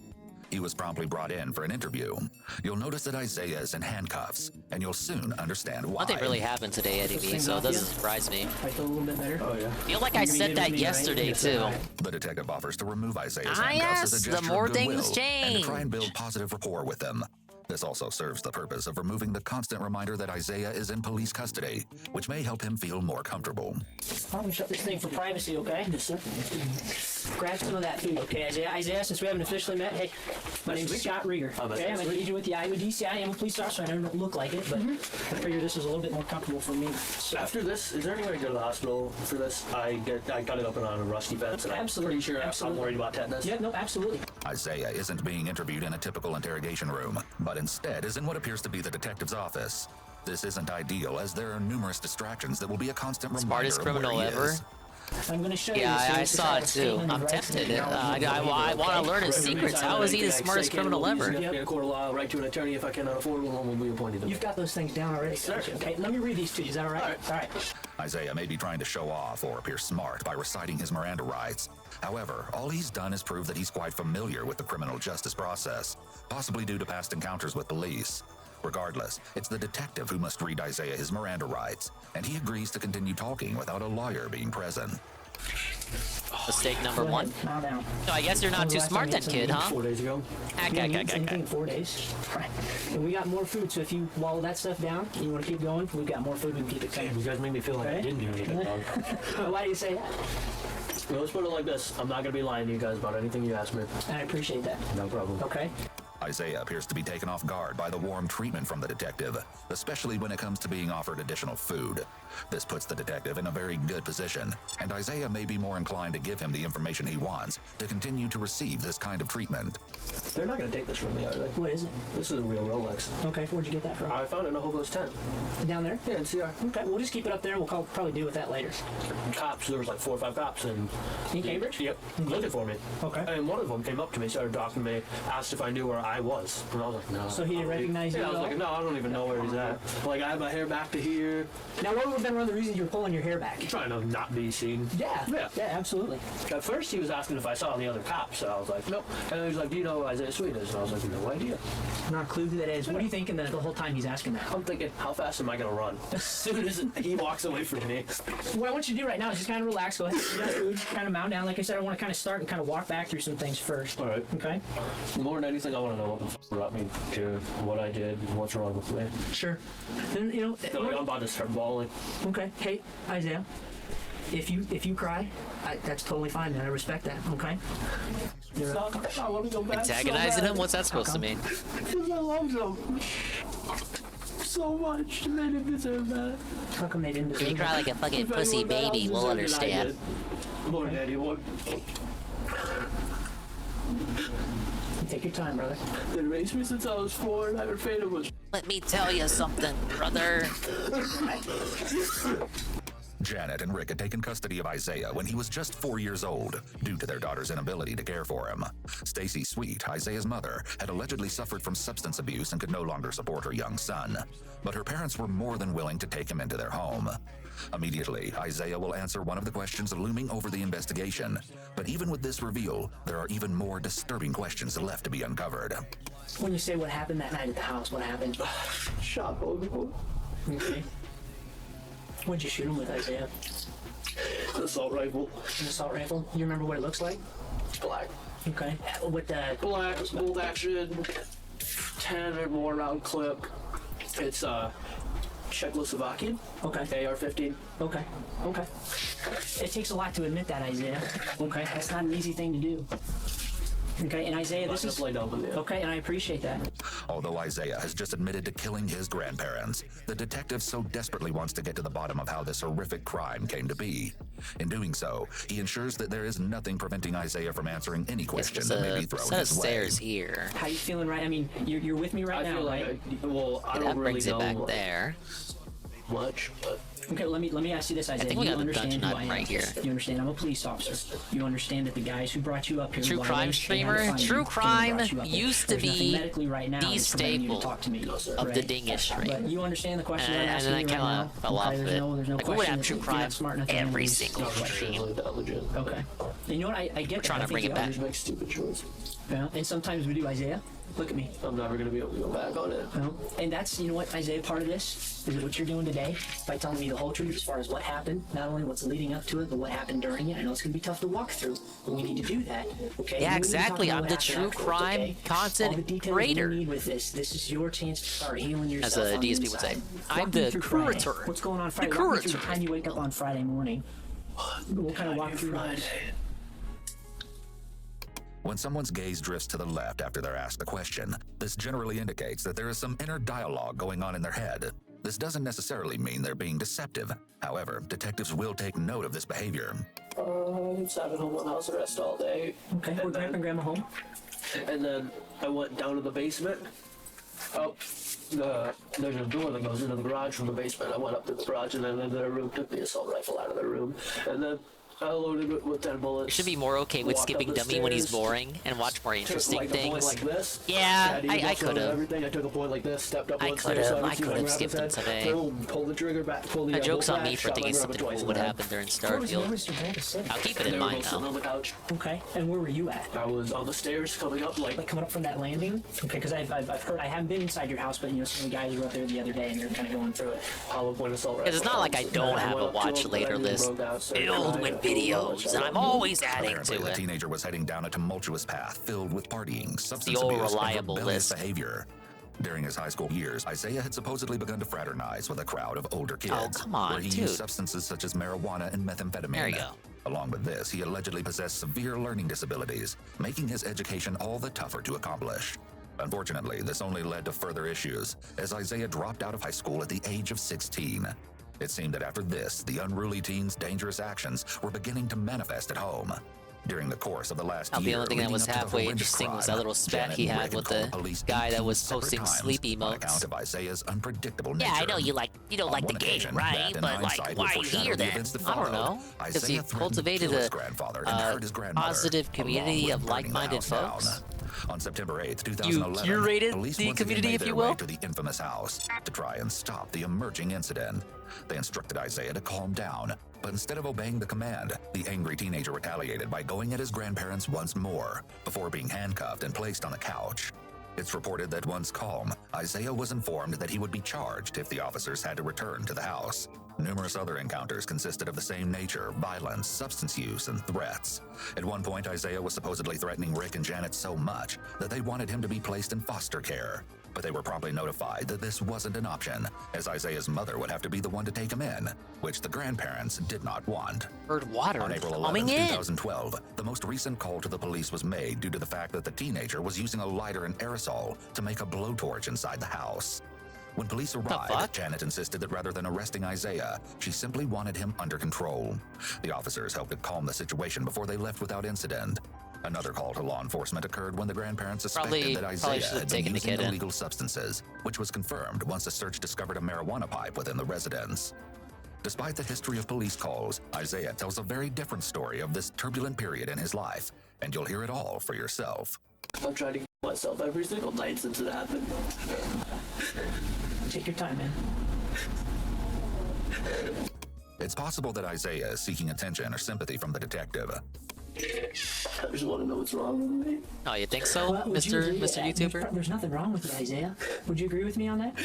He was promptly brought in for an interview. You'll notice that Isaiah is in handcuffs, and you'll soon understand why. Nothing really happened today, Eddie B, so it doesn't surprise me. I feel a little bit better. Oh yeah. I feel like I said that yesterday too. The detective offers to remove Isaiah's handcuffs as a gesture the more of goodwill things change. and to try and build positive rapport with them. This also serves the purpose of removing the constant reminder that Isaiah is in police custody, which may help him feel more comfortable. I'm gonna shut this thing for privacy, okay? Yes, sir. Grab some of that food, okay, Isaiah? Isaiah, since we haven't officially met, hey, my name's Scott Rieger. Okay, I'm an agent with the Iowa DCI. I am a police officer. I don't look like it, but I figured this was a little bit more comfortable for me. So. After this, is there any way to go to the hospital for this? I got it open on a rusty fence, and absolutely. I'm pretty sure I'm worried about tetanus. Yeah, no, absolutely. Isaiah isn't being interviewed in a typical interrogation room, but instead is in what appears to be the detective's office. This isn't ideal, as there are numerous distractions that will be a constant reminder Smartest criminal ever. I'm going to show you. Yeah, I saw it too. I'm tempted. I want to learn his secrets. How is he the smartest criminal ever? Get a court of law, write to an attorney if I cannot afford one, will be appointed. You've got those things down already, sir. Okay, let me read these to you. Is that all right? All right. Isaiah may be trying to show off or appear smart by reciting his Miranda rights. However, all he's done is prove that he's quite familiar with the criminal justice process, possibly due to past encounters with police. Regardless, it's the detective who must read Isaiah his Miranda rights, and he agrees to continue talking without a lawyer being present. Mistake number one. Now. So I guess you're not too smart then, kid, huh? 4 days ago. Okay. 4 days. Right. And we got more food, so if you wallow that stuff down and you want to keep going, we've got more food, we can keep it coming. You guys make me feel like I didn't do anything wrong. Why do you say that? Well, let's put it like this. I'm not going to be lying to you guys about anything you ask me. I appreciate that. No problem. Okay. Isaiah appears to be taken off guard by the warm treatment from the detective, especially when it comes to being offered additional food. This puts the detective in a very good position, and Isaiah may be more inclined to give him the information he wants to continue to receive this kind of treatment. They're not going to take this from me, are they? What is it? This is a real Rolex. Okay, where'd you get that from? I found it in a Hobo's tent. Down there? Yeah, in CR. Okay, we'll just keep it up there and we'll probably deal with that later. Cops, there was like 4 or 5 cops in Cambridge? Yep, looking for me. Okay. And one of them came up to me, started talking to me, asked if I knew where I was. And I was like, no. So he didn't recognize you I at was all? like, no, I don't even know where he's at. Like, I have my hair back to here. Now, what would have been one of the reasons you were pulling your hair back? Trying to not be seen. Yeah, absolutely. At first, he was asking if I saw the other cops, so I was like, nope. And he was like, do you know who Isaiah Sweet is? And I was like, no idea. Not a clue who that is. What are you thinking the whole time he's asking that? I'm thinking, how fast am I going to run? As soon as he walks away from me. What I want you to do right now is just kind of relax, go ahead, eat that food, kind of mount down. Like I said, I want to kind of start and kind of walk back through some things first. All right. Okay? More than anything, I want to know what the f brought me to what I did, what's wrong with me. Sure. Then, I'm about to start bawling. Okay. Hey, Isaiah. If you cry, that's totally fine, man. I respect that, okay? I want to go back. Antagonizing him? What's that supposed to mean? Because I love them so much. They didn't deserve that. How come they didn't deserve If you cry like a fucking pussy baby, we'll understand. More than anyone. Take your time, brother. They raised me since I was 4, and I was afraid of was. Let me tell you something, brother. Janet and Rick had taken custody of Isaiah when he was just 4 years old, due to their daughter's inability to care for him. Stacy Sweet, Isaiah's mother, had allegedly suffered from substance abuse and could no longer support her young son. But her parents were more than willing to take him into their home. Immediately, Isaiah will answer one of the questions looming over the investigation. But even with this reveal, there are even more disturbing questions left to be uncovered. When you say what happened that night at the house, what happened? Shot both of them. Okay. What'd you shoot him with, Isaiah? An assault rifle. An assault rifle? You remember what it looks like? Black. Okay. With the... Black, bolt action, 10 or more round clip. It's, Czechoslovakian. Okay. AR-15. Okay. Okay. It takes a lot to admit that, Isaiah. Okay. That's not an easy thing to do. Okay, and Isaiah, this is... Okay, and I appreciate that. Although Isaiah has just admitted to killing his grandparents, the detective so desperately wants to get to the bottom of how this horrific crime came to be. In doing so, he ensures that there is nothing preventing Isaiah from answering any question that may be thrown set of his way. stairs here. How you feeling, right? I mean, you're with me right now, feel right? I That don't really brings know it back there. much, but Okay, let me ask you this, Isaiah. think we You got the understand dungeon who item I am. right here. You understand I'm a police officer. You understand that the guys who brought you up here... True why crime they streamer. had to find True you, crime brought you up here. used to There's nothing be medically right now the that's preventing you to staple talk to me, of the right? ding industry. But you understand the question I'm And asking then I you kind right now? of fell off Okay, of there's it. no Like, we question would have that true you're crime not smart enough to handle every these single stream. Okay. And you know what? I get that. Trying I to think bring it the back. others make stupid choices. Yeah, and sometimes we do, Isaiah. Look at me. I'm never gonna be able to go back on it. And that's, you know what, Isaiah, part of this is what you're doing today by telling me the whole truth as far as what happened, not only what's leading up to it, but what happened during it. I know it's gonna be tough to walk through, but we need to do that. Okay? Yeah, We need to talk exactly. about I'm what the happened true afterwards, crime okay? content All the details creator. we need with this. This is your chance to start healing As yourself. a on the DSP would say. inside. I'm Walk me the through Friday. curator. What's going on Friday? The Walk me through curator. the time you wake up on Friday morning. We'll kind of walk through Friday. When someone's gaze drifts to the left after they're asked a question, this generally indicates that there is some inner dialogue going on in their head. This doesn't necessarily mean they're being deceptive. However, detectives will take note of this behavior. I was having home on house arrest all day. Okay, were Grandpa and Grandma home? And then I went down to the basement. There's a door that goes into the garage from the basement. I went up to the garage and then in their room, took the assault rifle out of their room. And then I loaded it with 10 bullets. You should be more okay with walked up skipping the Dummy when he's stairs, boring and watch more interesting took, like, a point things. like this. Yeah, I muscle could and have. everything. I took a point like this, stepped up I one could've- stair, I could've skipped him today. Pull the trigger back, pull the Joke's on bolt me back, for shot thinking my grandma something twice cool would in the happen during Where was Starfield. Mr. Grandpa sitting? I'll keep it They in were mind both sitting though. on the couch. Okay, and where were you at? I was on the stairs coming up Like coming up from that landing? Okay, because I've heard, I haven't been inside your house, but you know, some of the guys were up there the other day and they're kind of going through it. Because it's not like I don't have a watch later list filled with videos, and I'm always adding Apparently, to the it. teenager was heading down a tumultuous path filled with partying, substance The old abuse, and reliable rebellious list. behavior. During his high school years, Isaiah had supposedly begun to fraternize with a crowd of older kids, Oh, come on, where he dude. used substances such as marijuana and methamphetamine. There you go. Along with this, he allegedly possessed severe learning disabilities, making his education all the tougher to accomplish. Unfortunately, this only led to further issues, as Isaiah dropped out of high school at the age of 16. It seemed that after this, the unruly teen's dangerous actions were beginning to manifest at home. During the course of the last The year, only thing that leading was up to the halfway horrendous interesting was crime, that little spat Janet he and had Rick with called the police guy that 18 was separate posting times sleep on emotes. account of Isaiah's unpredictable Yeah, nature. I know you don't On like the one game, occasion, right? that in But like, hindsight why would are you foreshadow here the then? events that I don't followed. know. Because he Isaiah threatened to cultivated kill his a grandfather and hurt his grandmother, positive community along of with burning the like-minded house down. folks. On September 8th, You 2011, curated police the once again community, made if their you way will? to the infamous house to try and stop the emerging incident. They instructed Isaiah to calm down, but instead of obeying the command, the angry teenager retaliated by going at his grandparents once more, before being handcuffed and placed on the couch. It's reported that once calm, Isaiah was informed that he would be charged if the officers had to return to the house. Numerous other encounters consisted of the same nature: violence, substance use, and threats. At one point, Isaiah was supposedly threatening Rick and Janet so much that they wanted him to be placed in foster care. But they were promptly notified that this wasn't an option, as Isaiah's mother would have to be the one to take him in, which the grandparents did not want. Heard water On April 11, coming in. 2012, the most recent call to the police was made due to the fact that the teenager was using a lighter and aerosol to make a blowtorch inside the house. When police arrived, Janet insisted that rather than arresting Isaiah, she simply wanted him under control. The officers helped to calm the situation before they left without incident. Another call to law enforcement occurred when the grandparents suspected that Isaiah should have had been taken the using kid in. illegal substances, which was confirmed once a search discovered a marijuana pipe within the residence. Despite the history of police calls, Isaiah tells a very different story of this turbulent period in his life, and you'll hear it all for yourself. I've tried to kill myself every single night since it happened. Take your time, man. It's possible that Isaiah is seeking attention or sympathy from the detective. I just want to know what's wrong with me. Oh, you think so, Well, would you Mr. agree Mr. that YouTuber? There's nothing wrong with you, Isaiah. Would you agree with me on that?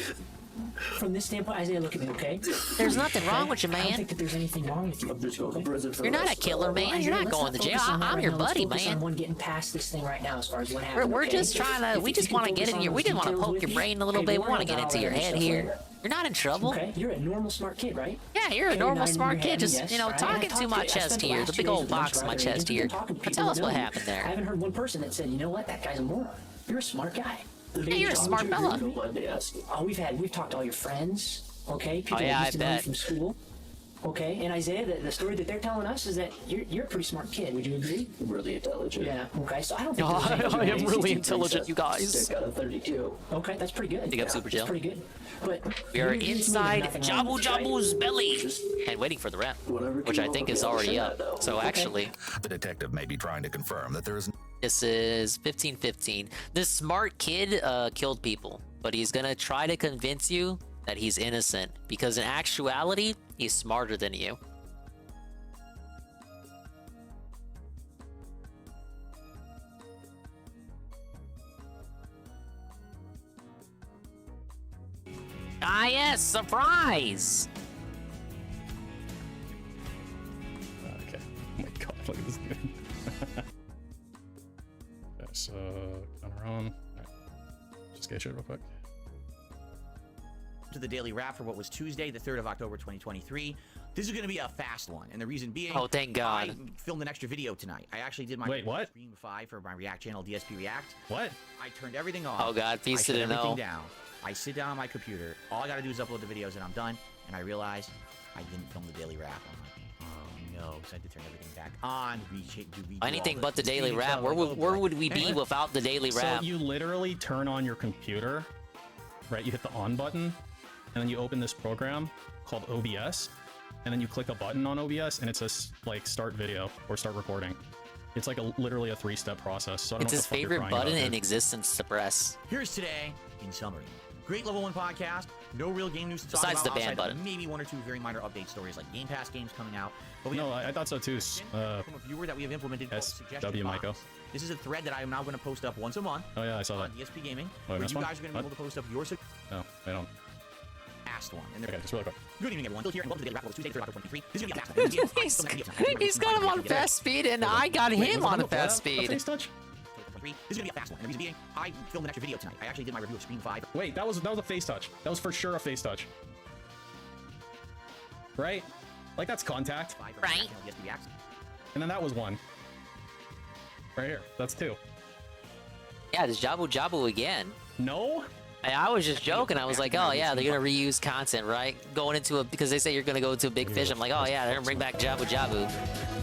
From this standpoint, Isaiah, look at me, okay? There's nothing wrong with you, I don't man. think that there's anything wrong with you. I'm just going to prison for You're not a killer, man. You're not let's going to jail. focus on that I'm right your now. Let's buddy, focus man. on one getting past this thing right now as far as what happened. We're okay? just trying to. If We you just can want to get focus in on your. We those didn't want to details poke with your me, brain a little okay, bit. We we'll want to worry get about into all your that head stuff here. later. You're not in trouble. Okay, you're a normal smart kid, right? Yeah, you're a Okay, normal nodding your smart head, kid, just, yes, you know, right? talking I've to talked my I spent chest the here, last the 2 big days old with lunch box on my rather than chest here. talking to Now people tell us who what know you. happened there. I haven't heard one person that said, you know what, that guy's a moron. You're a smart guy. Yeah, you're a smart fella. Oh, we've talked to all your friends, okay? People Oh, yeah, that I used to know you bet. from school. Okay, and Isaiah, the story that they're telling us is that you're a pretty smart kid. Would you agree? Really intelligent. Yeah. Okay, so I don't think Oh, there's I am any- really intelligent, you guys. Stick out of 32. Okay, that's pretty good. Big up, Super That's Jill. pretty good. But We are you just inside made nothing wrong. Jabu Jabu's belly and waiting for the rep, which I think is already up. So actually, The detective may be trying to confirm that there is this is 15-15. This smart kid killed people, but he's gonna try to convince you that he's innocent because in actuality, he's smarter than you. Ah yes, surprise! Okay. Oh my god, look at this dude. Okay, so on our own. Alright. Just get shit real quick. To the daily wrap for what was Tuesday, the 3rd of October, 2023. This is going to be a fast one, and the reason being, oh thank God, I filmed an extra video tonight. I actually did my Stream 5 for my React channel, DSP React. What? I turned everything off. Oh God, piece I didn't shut everything know. down. I sit down on my computer. All I got to do is upload the videos, and I'm done. And I realized I didn't film the daily wrap. I'm like, oh no, so I had to turn everything back on. Anything but the daily wrap. Where would we be without the daily wrap? So you literally turn on your computer, right? You hit the on button, and then you open this program called OBS, and then you click a button on OBS, and it says like start video or start recording. It's like literally a 3-step process. So I don't It's know his what the fuck you're favorite crying button about, in dude. existence to press. Here's today in summary. Great level 1 podcast. No real game news to talk Besides about. the ban outside of button. Maybe 1 or 2 very minor update stories like Game Pass games coming out. But we No, I thought so too. from a viewer that we have implemented called Suggestion SW Box. Maiko. This is a thread that I am now going to post up once a month. Oh yeah, I saw that. On DSP Gaming, Oh, where this you one? guys are going to be able to post up your No, I don't. asked one. And Okay, just really quick. Good evening, everyone. Phil here, and welcome to the Daily Wrap for Tuesday, 3rd October 2023. This is going to be a fast one. He's got him on fast speed, and I got him on a fast speed. Face touch? This is going to be a fast one. And the reason being, I filmed an extra video tonight. I actually did my review of Stream 5. Wait, that was a face touch. That was for sure a face touch. Right? Like that's contact. Right. And then that was 1. Right here. That's 2. Yeah, this Jabu Jabu again. No? I was just joking. I was like, oh yeah, they're gonna reuse content, right? Going into a, because they say you're gonna go into a big fish. I'm like, oh yeah, they're gonna bring back Jabu Jabu.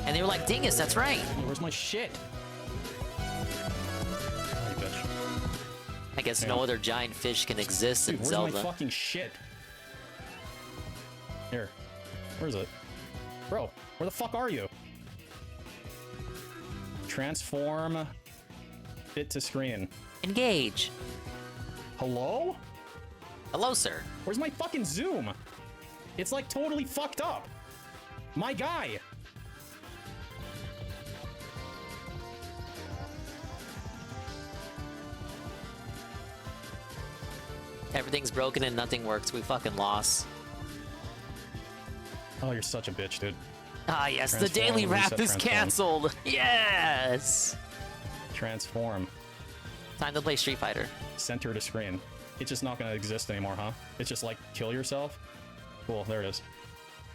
And they were like, dingus, that's right. Where's my shit? Oh, you bitch. I guess Hang no on. other giant fish can exist Dude, in where's Zelda. my fucking shit? Here. Where is it? Bro, where the fuck are you? Transform. Fit to screen. Engage. Hello? Hello, sir. Where's my fucking zoom? It's like totally fucked up. My guy. Everything's broken and nothing works. We fucking lost. Oh, you're such a bitch, dude. Ah, yes, the Transform, daily wrap reset is transform. canceled. Yes. Transform. Time to play Street Fighter. Center to screen. It's just not gonna exist anymore, huh? It's just like kill yourself. Cool, there it is.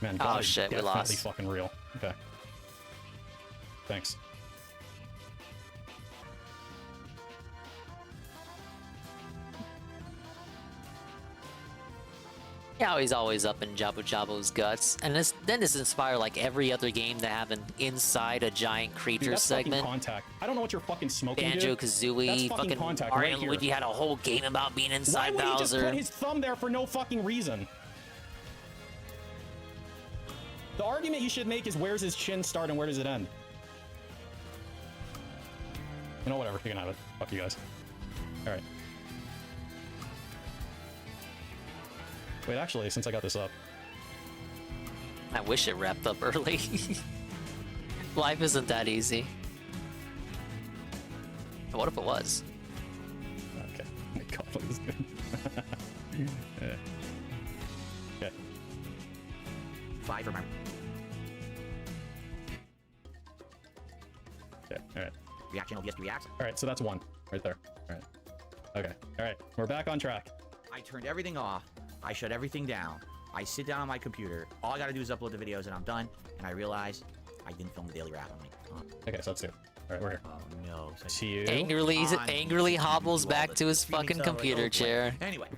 Man, Oh, God is shit, we definitely lost. fucking real. Okay. Thanks. Yeah, he's always up in Jabu Jabu's guts. And then this inspired like every other game to have an inside a giant creature Dude, that's segment. fucking contact. I don't know what you're fucking smoking, Banjo dude. Kazooie, That's fucking contact Mario right and here. Luigi had a whole game about being Why inside would he just Bowser. put his thumb there for no fucking reason? The argument you should make is where's his chin start and where does it end? You know, whatever. You can have it. Fuck you guys. Alright. Wait, actually, since I got this up. I wish it wrapped up early. Life isn't that easy. What if it was? Okay. Oh my god, look at this dude. Yeah. Okay. 5 for my Okay, alright. React channel, DSP React. Alright, so that's 1 right there. Alright. Okay. Alright, we're back on track. I turned everything off. I shut everything down. I sit down on my computer. All I gotta do is upload the videos and I'm done. And I realize I didn't film the daily wrap. I'm like, Okay, so that's two. Alright, we're here. oh no. See you. Angrily hobbles back to his fucking computer chair. Anyway.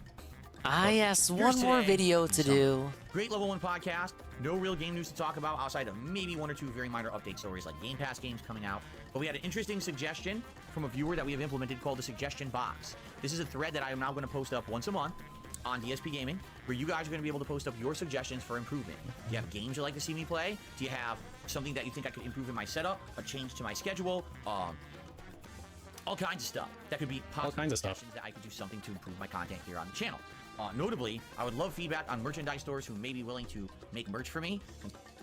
Yes, one more video to do. Great level 1 podcast. No real game news to talk about outside of maybe 1 or 2 very minor update stories like Game Pass games coming out. But we had an interesting suggestion from a viewer that we have implemented called the suggestion box. This is a thread that I am now going to post up once a month on DSP Gaming, where you guys are going to be able to post up your suggestions for improvement. Do you have games you'd like to see me play? Do you have something that you think I could improve in my setup? A change to my schedule? All kinds of stuff. That could be possible suggestions that I could do something to improve my content here on the channel. Notably, I would love feedback on merchandise stores who may be willing to make merch for me.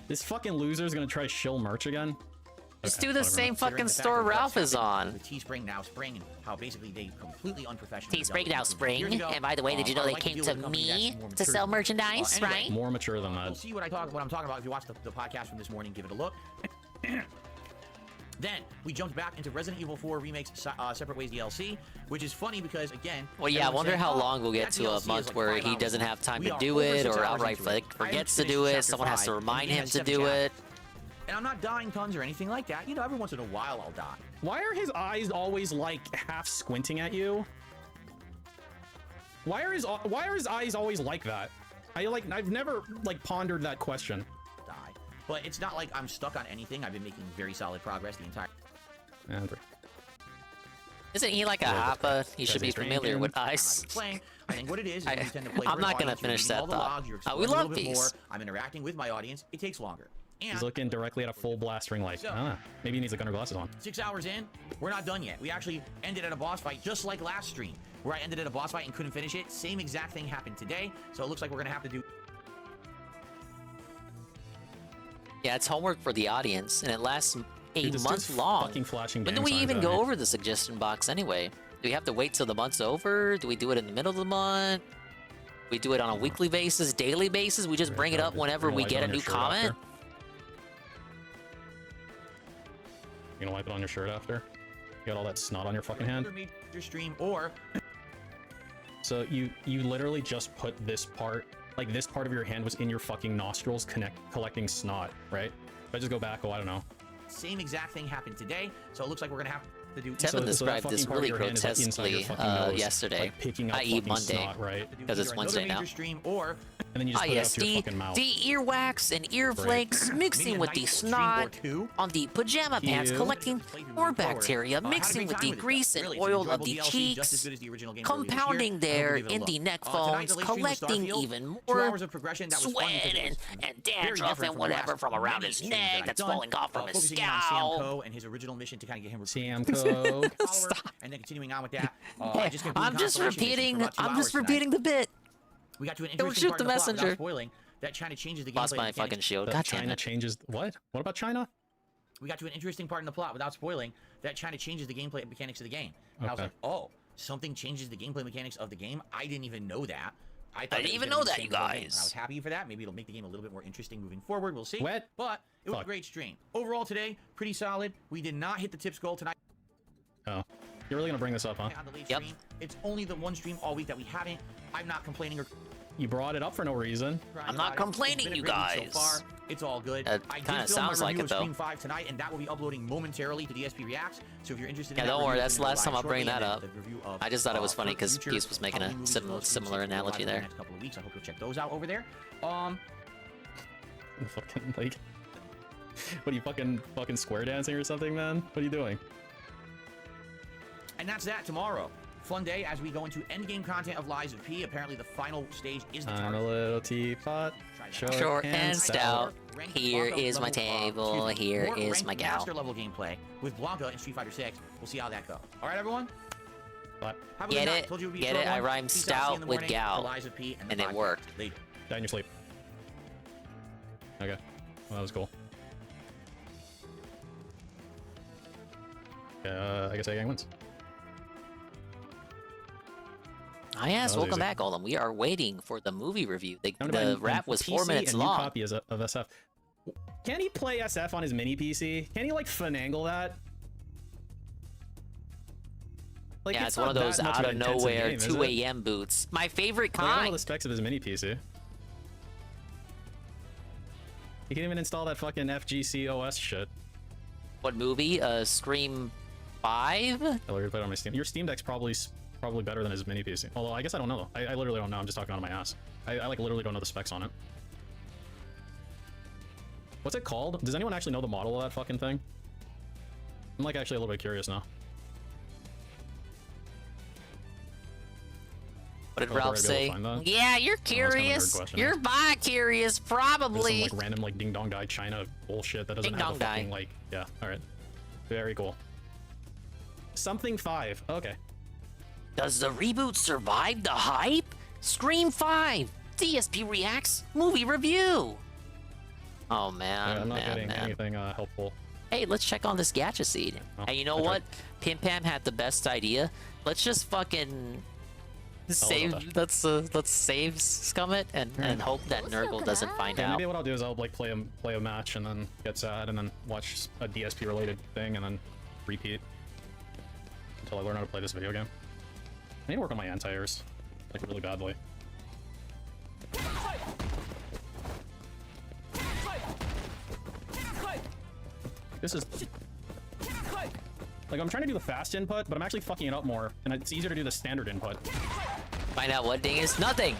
This fucking loser is gonna try to shill merch again? Just do the same fucking store Ralph is on. With Teespring now Spring, and how basically they completely unprofessional. Teespring now Spring, and by the way, did you know they came to me to sell merchandise, right? More mature than that. You'll see what I'm talking about if you watch the podcast from this morning. Give it a look. Then we jumped back into Resident Evil 4 Remake's Separate Ways DLC, which is funny because, again... Well, yeah, I wonder how long we'll get to a month where he doesn't have time to do it, or outright forgets to do it, someone has to remind him to do it. And I'm not dying tons or anything like that. You know, every once in a while I'll die. Why are his eyes always, like, half squinting at you? Why are his eyes always like that? I've never, like, pondered that question. But it's not like I'm stuck on anything. I've been making very solid progress the entire... Isn't he like a Appa? He should be familiar with ice. I think what it is you tend to play I'm not gonna finish that thought. We love these. I'm interacting with my audience. It takes longer. And he's looking directly at a full blast ring light. Maybe he needs the gunner glasses on. 6 hours in, we're not done yet. We actually ended at a boss fight just like last stream, where I ended at a boss fight and couldn't finish it. Same exact thing happened today. So it looks like we're gonna have to do... Yeah, it's homework for the audience, and it lasts a month long. Flashing when do we even go over the suggestion box anyway? Do we have to wait till the month's over? Do we do it in the middle of the month? We do it on a weekly basis, daily basis? We just bring it up whenever we get a new comment? You gonna wipe it on your shirt after? You got all that snot on your fucking hand? Your stream, or... So you literally just put this part... Like, this part of your hand was in your fucking nostrils collecting snot, right? If I just go back, I don't know. Same exact thing happened today, so it looks like we're gonna have to do... Tevin described this really grotesquely yesterday, i.e. Monday, because it's Wednesday now. And then you just put it up to your fucking mouth. The earwax and ear flakes mixing with the snot on the pajama pants, collecting more bacteria, mixing with the grease and oil of the cheeks, compounding there in the neck phones, collecting even more sweat and dandruff and whatever from around his neck that's falling off from his scalp. And his original mission to kind of get him Samco. And then continuing on with that, I'm just repeating the bit. We got to an Don't shoot the messenger. Spoiling that China changes the gameplay. Lost my fucking shield. God damn China it. changes what? What about China? We got to an interesting part in the plot without spoiling that China changes the gameplay mechanics of the game. And I was like, oh, something changes the gameplay mechanics of the game. I didn't even know that. I didn't even know that, you guys. I was happy for that. Maybe it'll make the game a little bit more interesting moving forward. We'll see. What? But it was a great stream. Overall today, pretty solid. We did not hit the tips goal tonight. Oh. You're really gonna bring this up, huh? Yep. It's only the one stream all week that we haven't. I'm not complaining or... You brought it up for no reason. I'm not complaining, you guys. So far. It's all good. That kind of sounds like it, though. Stream 5 tonight, and that will be uploading momentarily to DSP Reacts. So if you're interested in that, don't worry, that's the last time I'll bring that up. Of, I just thought it was funny because Peace was making a similar analogy there. Next couple of weeks, I hope you'll check those out over there. Fucking like, what are you fucking square dancing or something, man? What are you doing? And that's that tomorrow. Fun day as we go into endgame content of Lies of P. Apparently the final stage is the target. I'm a little teapot, short and stout. Here is my table. Here is my gal. Master level gameplay with Blanca in Street Fighter 6. We'll see how that goes. All right, everyone. Get it? Get it? I rhymed stout with gal, and it worked. Die in your sleep. Okay. Well, that was cool. I guess A-Gang wins. Ah, yes, welcome back, Golem. We are waiting for the movie review. The rap was 4 minutes long. Copy of SF. Can he play SF on his mini PC? Can he like finagle that? Like, yeah, it's one of those out of nowhere 2 a.m. boots. My favorite kind. I don't know the specs of his mini PC. You can't even install that fucking FGC OS shit. What movie? Scream 5? I literally played it on my Steam. Your Steam Deck's probably better than his mini PC. Although I guess I don't know. I literally don't know. I'm just talking out of my ass. I like literally don't know the specs on it. What's it called? Does anyone actually know the model of that fucking thing? I'm like actually a little bit curious now. What did Ralph say? Yeah, you're curious. You're bi-curious, probably. There's some like random like ding dong guy China bullshit that doesn't have a fucking like. Yeah, all right. Very cool. Something 5. Okay. Does the reboot survive the hype? Scream 5. DSP reacts. Movie review. Oh man, I'm not getting anything helpful. Hey, let's check on this gacha seed. Hey, you know what? Pim Pam had the best idea. Let's just fucking save. Let's save Scummit and hope that Nurgle doesn't find out. Maybe what I'll do is I'll like play a match and then get sad and then watch a DSP related thing and then repeat until I learn how to play this video game. I need to work on my anti-airs like really badly. This is like I'm trying to do the fast input, but I'm actually fucking it up more, and it's easier to do the standard input. Find out what ding is? Nothing.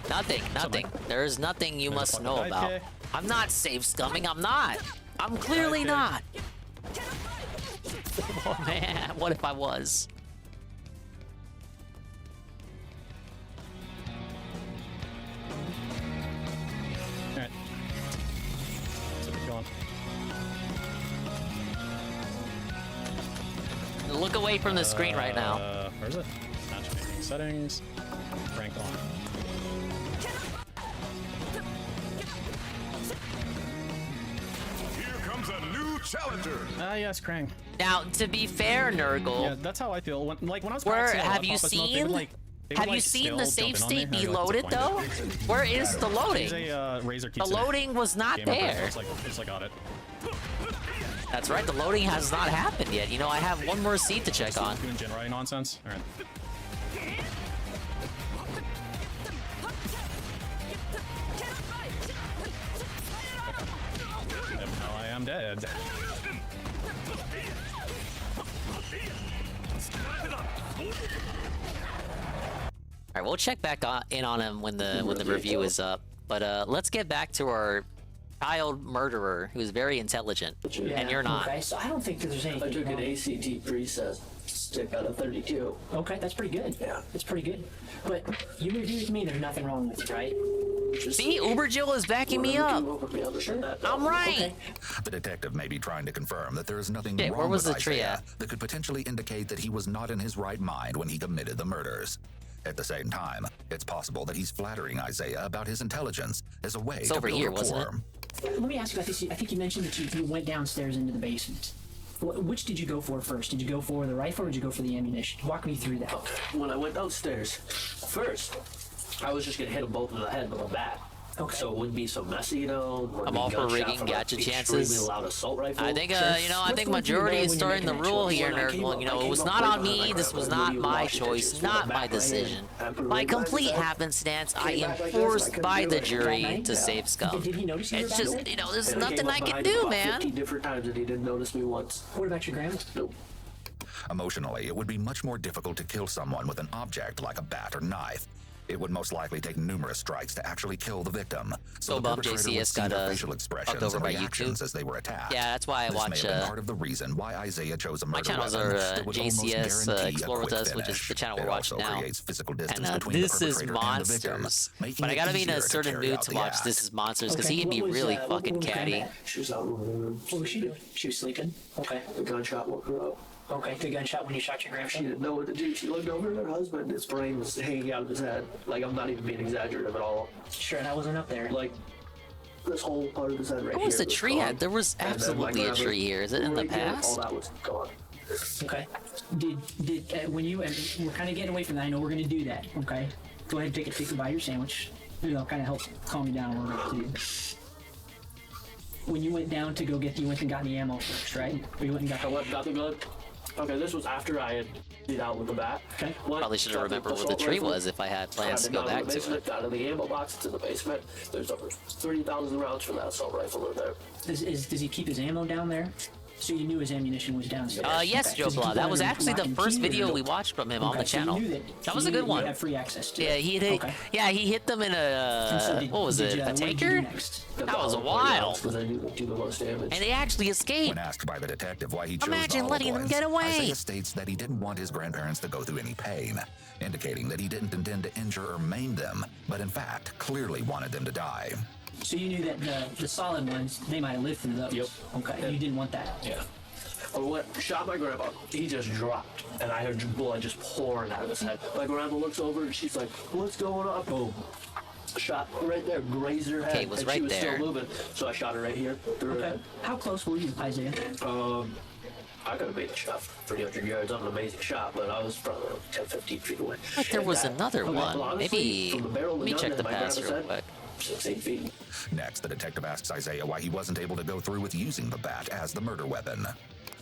There is nothing you must know about. I'm not safe scumming. I'm not. I'm clearly not. Oh man, what if I was? Alright. So we're going. Look away from the screen right now. Where is it? Matchmaking settings. Rank on. Here comes a new challenger. Yes, Krang. Now, to be fair, Nurgle. Yeah, that's how I feel. When I was have you seen? Have you seen the save state be loaded though? Where is the loading? The loading was not there. It's like got it. That's right, the loading has not happened yet. You know, I have one more seat to check on. Doing Jinrai nonsense? Alright. Yep, now I am dead. Alright, we'll check back in on him when the review is up. But let's get back to our child murderer who's very intelligent, and you're not. Okay, so I don't think there's anything. I took an ACT preset stick out of 32. Okay, that's pretty good. Yeah, that's pretty good. But you agree with me? There's nothing wrong with it, right? See, Uber Jill is backing me up. I'm right. Okay. The detective may be trying to confirm that there is nothing wrong where was with the Isaiah that could potentially indicate that he was not in his right mind when he committed the murders. At the same time, it's possible that he's flattering Isaiah about his intelligence as a way to build rapport. Let me ask you about this. I think you mentioned that you went downstairs into the basement. Which did you go for first? Did you go for the rifle or did you go for the ammunition? Walk me through that. Okay. When I went downstairs, first, I was just gonna hit them both in the head with a bat. Okay. So it wouldn't be so messy, you know. I'm all for rigging gacha chances. I think, I think majority is starting the rule here, Nurgle. You know, it was not on me. This was not my choice, not my decision. By complete happenstance, I am forced by the jury to save Scum. It's just, you know, there's nothing I can do, man. 50 different times and he didn't notice me once. What about your grandma? Nope. Emotionally, it would be much more difficult to kill someone with an object like a bat or knife. It would most likely take numerous strikes to actually kill the victim. So the Bump JCS got facial expressions fucked over and by reactions YouTube. as they were attacked. Yeah, that's why I watch. This may have been part of the reason why Isaiah chose a murder my channels weapon are that would almost JCS guarantee a Explore with quick Us, which is finish. the channel we're It watching also now. creates physical distance And between this the is perpetrator and the victim, Monsters. making But I it gotta be in easier a to certain carry mood out to the watch act. This Is Monsters because Okay, he can be what was, really what fucking was catty. Grandma? She was out in the room. What was she doing? She was sleeping. Okay. The gunshot woke her up. Okay, good gunshot when you shot your grandma. She didn't know what to do. She looked over at her husband. His brain was hanging out of his head. Like, I'm not even being exaggerative at all. Sure, and I wasn't up there. Like, this whole part of his head right What here. was the tree gone. at? There was And then my absolutely a grandma tree here. Is it in the right there, past? All that was gone. Okay. Did when you and we're kind of getting away from that. I know we're gonna do that. Okay. Go ahead and take a bite of your sandwich. Maybe that'll kind of help calm you down a little bit too. When you went down to go get, you went and got the ammo first, right? Or you went and got the gun. Okay, this was after I had beat out with the bat. Okay. Probably should have remembered where the tree was if I had plans to go back to it. Out of the ammo box to the basement. There's over 30,000 rounds for that assault rifle in there. Does he keep his ammo down there? So you knew his ammunition was downstairs? Yes, Joe Blah. That was actually the first video we watched from him on the channel. That was a good one. Have free access to yeah, he hit. Yeah, he hit them in a. What was it? A taker? That was wild. And they actually escaped. When asked by the detective why he chose Imagine the letting them get away. Isaiah states that he didn't want his grandparents to go through any pain, indicating that he didn't intend to injure or maim them, but in fact clearly wanted them to die. So you knew that the solid ones, they might have lived through those. Yep. Okay, you didn't want that. Yeah. When shot my grandpa, he just dropped, and I heard blood just pouring out of his head. My grandma looks over, and she's like, "What's going on?" Boom. Shot right there, grazed her head. Okay, it was and right she was there. still moving, so I shot her right here. Through her head. How close were you, Isaiah? I could have made a shot for 300 yards. I'm an amazing shot, but I was probably 10, 15 feet away. But there was another one. Well, honestly, Maybe. from the barrel of Let me gun check that the my pass grandma real said, quick. 6, 8 feet. Next, the detective asks Isaiah why he wasn't able to go through with using the bat as the murder weapon.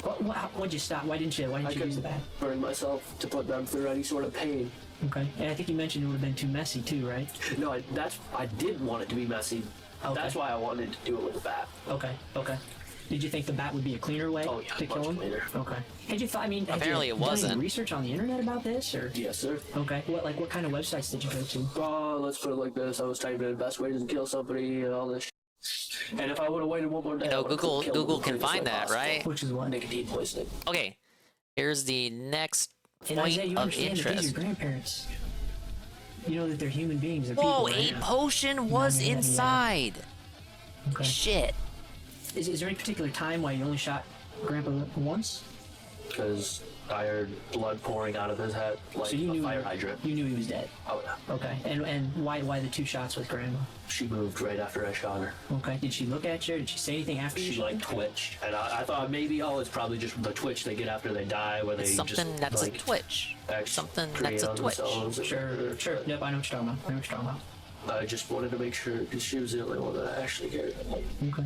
Why'd you stop? Why didn't you use the bat? Burn myself to put them through any sort of pain. Okay. And I think you mentioned it would have been too messy too, right? No, I didn't want it to be messy. Okay. That's why I wanted to do it with the bat. Okay. Okay. Did you think the bat would be a cleaner way to kill him? Cleaner. Okay. Had you thought? I mean, apparently had it you done wasn't. any research on the internet about this, or? Yes, sir. Okay. What kind of websites did you go to? Let's put it like this. I was typing in best ways to kill somebody and all this. And if I would have waited one more day, Google can find that, right? Which is what? Nicotine poisoning. Okay. Here's the next And point Isaiah, you of understand that these are interest. grandparents. You know that they're human beings. They're Whoa! people, A potion was inside. Okay. Shit. Is there any particular time why you only shot Grandpa once? Because I heard blood pouring out of his head like So you a knew fire hydrant. You knew he was dead. Oh yeah. Okay. And why the 2 shots with Grandma? She moved right after I shot her. Okay. Did she look at you? Or did she say anything after you She shot like her? twitched, and I thought maybe it's probably just the twitch they get after they die, where they It's something just that's like a twitch. Something create that's a on twitch. themselves. Sure. Yep, I know what you're talking about. I just wanted to make sure because she was the only one that I actually cared about. Okay.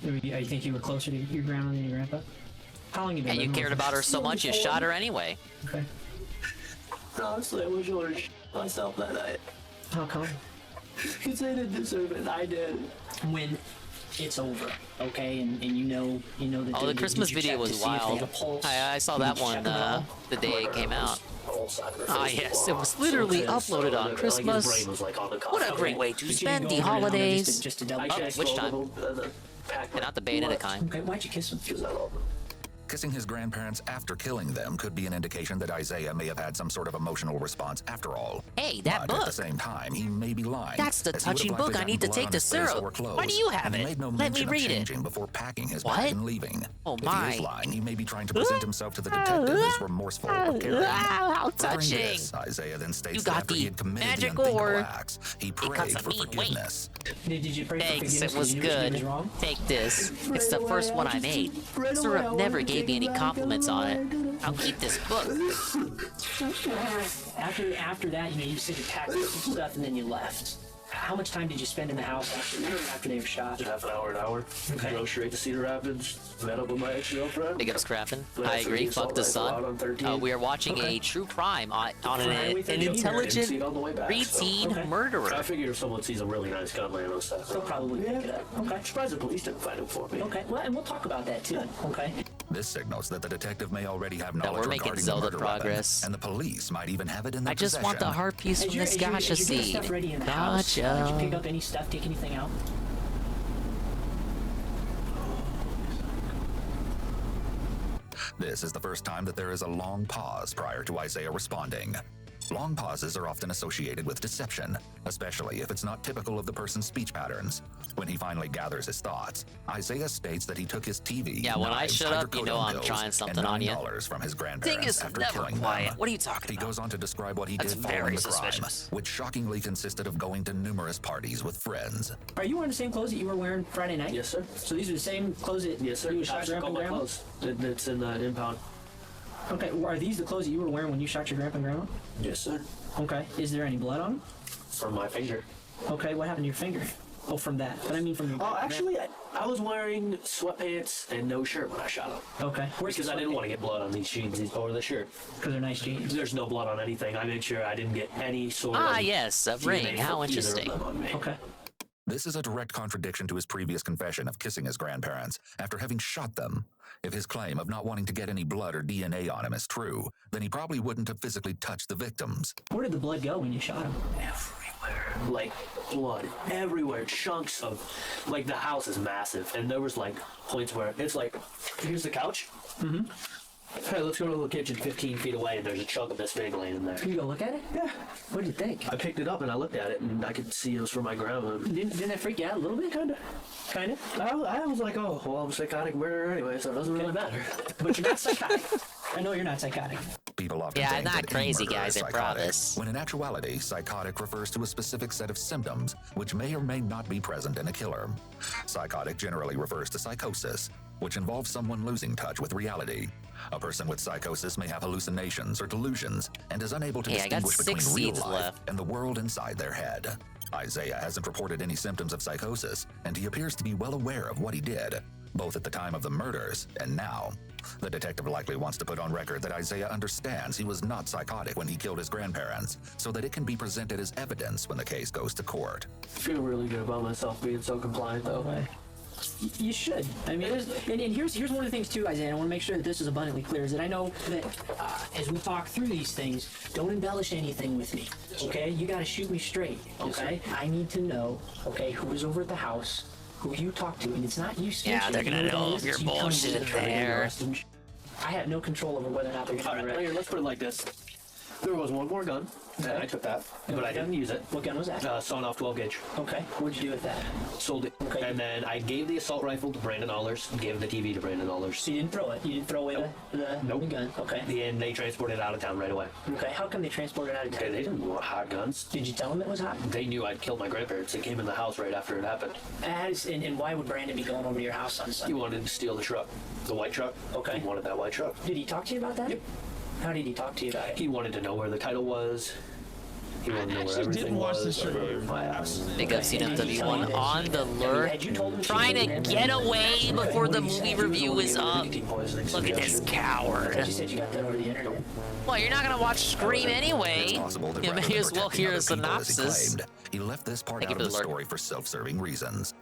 You think you were closer to your grandma than your grandpa? How long you been And you living cared with about her so much, you shot her anyway. Okay. Honestly, I wish I would have shot myself that night. How come? Because they didn't deserve it, and I did. When it's over, okay, and you know that. Oh, the Christmas video was wild. I saw that one the day it came out. Ah, yes, it was literally uploaded on Christmas. What a great way to spend the holidays. Just to double Oh, check. which time? And not the Bayonetta kind. Okay, why'd you kiss him? Kissing his grandparents after killing them could be an indication that Isaiah may have had some sort of emotional response after all. Hey, that but book. At the same time, he may be lying. That's the as he would have touching likely book I gotten need to blood take on to his face Syrup. or clothes, Why do you have and he it? made no Let me mention of read it. changing before packing his What? bag and leaving. Oh If he my. is lying, he may be trying to present himself to the detective as remorseful or caring. How During touching. this, Isaiah then states You that got after the he had committed magic the unthinkable ore. acts, he cuts prayed a for mean weight. forgiveness. Did you pray for Thanks, forgiveness? it was because you knew she good. wrong? Take this. It's the first one I made. Syrup never gave me any compliments on it. I'll keep this book. After that, you said you packed up some stuff and then you left. How much time did you spend in the house after they were shot? Half an hour. Okay. Drove straight to Cedar Rapids, met up with my ex-girlfriend. Big up Scrappin'. But I after agree. the Fuck the assault rifle out sun. on 13. We are watching a true crime on an Highway 13. intelligent Didn't see it on the way back, so- preteen Okay. murderer. I figure if someone sees a really nice gun laying on stuff, They'll probably pick it up. Okay. I'm surprised the police didn't find him for me. Okay, well, and we'll talk about that too. Okay. This signals that the detective may already have That knowledge we're making regarding Zelda the murder progress. weapon, and the police might even have it in their I just want the possession. heart piece from this As you're gacha getting seed. stuff ready in the house, did you Gotcha. pick up any stuff? Take anything out? This is the first time that there is a long pause prior to Isaiah responding. Long pauses are often associated with deception, especially if it's not typical of the person's speech patterns. When he finally gathers his thoughts, Isaiah states that he took his TV, Yeah, when I knives, shut up, you know hydrocodone I'm pills, trying something and on you. $9 from his Thing grandparents is after never killing quiet. them. What are you talking He about? goes on to describe what he That's did very following the suspicious. crime, which shockingly consisted of going to numerous parties with friends. Are you wearing the same clothes that you were wearing Friday night? Yes, sir. So these are the same clothes that Yes, sir. you shot Actually, Grandpa and got my Grandma? clothes. It's in the impound. Okay, well, are these the clothes that you were wearing when you shot your Grandpa and Grandma? Yes, sir. Okay, is there any blood on them? From my finger. Okay, what happened to your finger? Oh, from that. But I mean from your... Oh, actually, I was wearing sweatpants and no shirt when I shot him. Okay. Because I didn't want to get blood on these jeans or the shirt. Because they're nice jeans. There's no blood on anything. I made sure I didn't get any sort of... Ah, yes, a ring. DNA How from either of interesting. them on me. Okay. This is a direct contradiction to his previous confession of kissing his grandparents after having shot them. If his claim of not wanting to get any blood or DNA on him is true, then he probably wouldn't have physically touched the victims. Where did the blood go when you shot him? Everywhere. Like, blood everywhere. Chunks of... Like, the house is massive. And there was, like, points where it's like, here's the couch. Mm-hmm. Hey, let's go to the kitchen 15 feet away, and there's a chunk of this big laying in there. Can you go look at it? Yeah. What do you think? I picked it up and I looked at it, and I could see it was from my grandma. Didn't that freak you out a little bit? Kind of? I was like, oh, well, I'm a psychotic murderer anyway, so it doesn't really matter. But you're not psychotic. I know you're not psychotic. People often Yeah, think not that any crazy, murderer guys, is I psychotic, promise. when in actuality, psychotic refers to a specific set of symptoms which may or may not be present in a killer. Psychotic generally refers to psychosis, which involves someone losing touch with reality. A person with psychosis may have hallucinations or delusions and is unable to Hey, I got distinguish 6 between real seeds life left. and the world inside their head. Isaiah hasn't reported any symptoms of psychosis, and he appears to be well aware of what he did, both at the time of the murders and now. The detective likely wants to put on record that Isaiah understands he was not psychotic when he killed his grandparents, so that it can be presented as evidence when the case goes to court. I feel really good about myself being so compliant, though. You should. I mean, and here's one of the things too, Isaiah. I want to make sure that this is abundantly clear. Is that I know that as we talk through these things, don't embellish anything with me. Okay? You got to shoot me straight. Okay? I need to know. Okay, who was over at the house, who you talked to, and it's not you. Yeah, they're gonna know if you're bullshitting there. I have no control over whether or not they're going to All be right, ready. here, let's put it like this. There was one more gun, and I took that, but I didn't use it. What gun was that? Sawn off 12 gauge. Okay. What'd you do with that? Sold it. Okay. And then I gave the assault rifle to Brandon Allers, and gave the TV to Brandon Allers. So you didn't throw it? You didn't throw away the gun? Okay. And they transported it out of town right away. Okay. How come they transported it out of town? Okay, they didn't want hot guns. Did you tell them it was hot? They knew I'd killed my grandparents. They came in the house right after it happened. And why would Brandon be going over to your house on He Sunday? wanted to steal the truck. The white truck. Okay. He wanted that white truck. Did he talk to you about that? Yep. How did he talk to you about it? He wanted to know where the title was. He wanted to know where actually everything didn't watch was. this show. Big up CNFW1 on the lure, trying to get away before the movie review is up. Look at this coward. You said you got that over the internet. Well, you're not gonna watch Scream anyway. It's possible that You rather may than as well protecting hear a other people as he synopsis. claimed, he left this part Thank out you of for the the alert. story for self-serving reasons.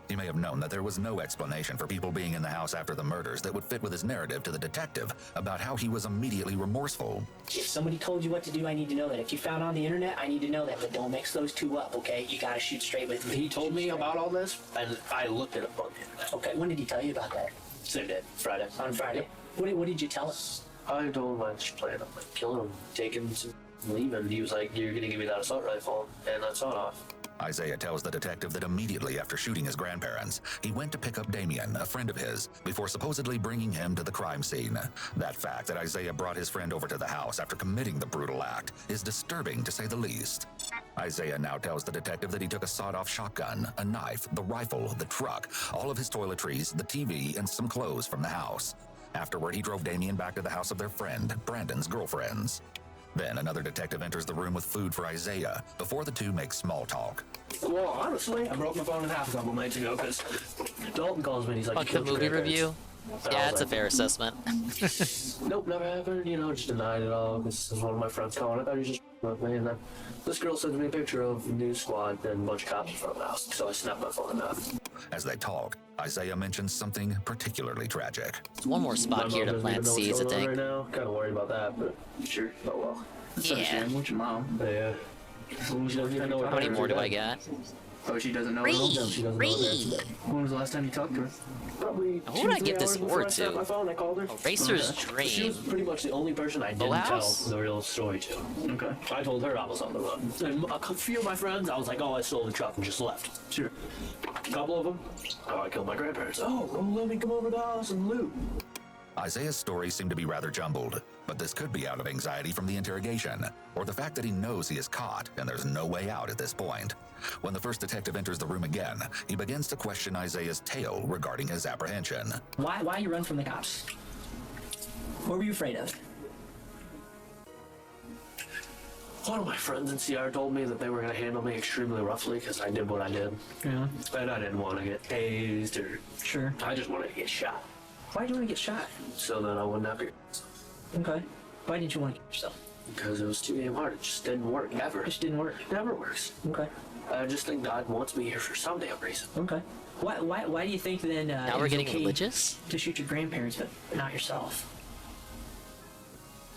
He may have known that there was no explanation for people being in the house after the murders that would fit with his narrative to the detective about how he was immediately remorseful. If somebody told you what to do, I need to know that. If you found on the internet, I need to know that. But don't mix those two up, okay? You gotta shoot straight with me. He told me about all this, and I looked it up on the internet. Okay, when did he tell you about that? Same day, Friday. On Friday. What did you tell him? I told him I was planning on killing him, taking some, leaving. He was like, "You're gonna give me that assault rifle," and I saw it off. Isaiah tells the detective that immediately after shooting his grandparents, he went to pick up Damien, a friend of his, before supposedly bringing him to the crime scene. That fact that Isaiah brought his friend over to the house after committing the brutal act is disturbing to say the least. Isaiah now tells the detective that he took a sawed-off shotgun, a knife, the rifle, the truck, all of his toiletries, the TV, and some clothes from the house. Afterward, he drove Damien back to the house of their friend, Brandon's girlfriends. Then another detective enters the room with food for Isaiah before the two make small talk. Well, honestly, I broke my phone in half a couple nights ago because Dalton calls me and he's like, Fuck "You the killed movie your review. grandparents." Yeah, it's a fair assessment. Nope, never happened. Just denied it all because one of my friends calling. I thought he was just with me. And then this girl sends me a picture of the news squad and a bunch of cops in front of the house. So I snapped my phone and half. As they talk, Isaiah mentions something particularly tragic. There's one more spot here to plant seeds, I think. Right now, kind of worried about that, but sure. Oh well. Yeah. What's your mom? Yeah. How many more do I got? Oh, she doesn't know. When was the last time you talked to her? Probably Who would I give this before award I snapped to? my phone, I called her. Racer's She was Dream. pretty much the only person I didn't tell House? the real story to. Okay. I told her I was on the run. And a few of my friends, I was like, "Oh, I stole the truck and just left." Sure. A couple of them, "Oh, I killed my grandparents." "Oh, well, let me come over to the house and loot." Isaiah's stories seem to be rather jumbled, but this could be out of anxiety from the interrogation, or the fact that he knows he is caught and there's no way out at this point. When the first detective enters the room again, he begins to question Isaiah's tale regarding his apprehension. Why you run from the cops? What were you afraid of? One of my friends in CR told me that they were going to handle me extremely roughly because I did what I did. Yeah. And I didn't want to get tased or... Sure. I just wanted to get shot. Why did you want to get shot? So that I wouldn't have to... Okay. Why didn't you want to get yourself? Because it was too damn hard. It just didn't work, ever. It just didn't work? It never works. Okay. I just think God wants me here for some damn reason. Okay. Why do you think then now we're getting religious? To shoot your grandparents, but not yourself?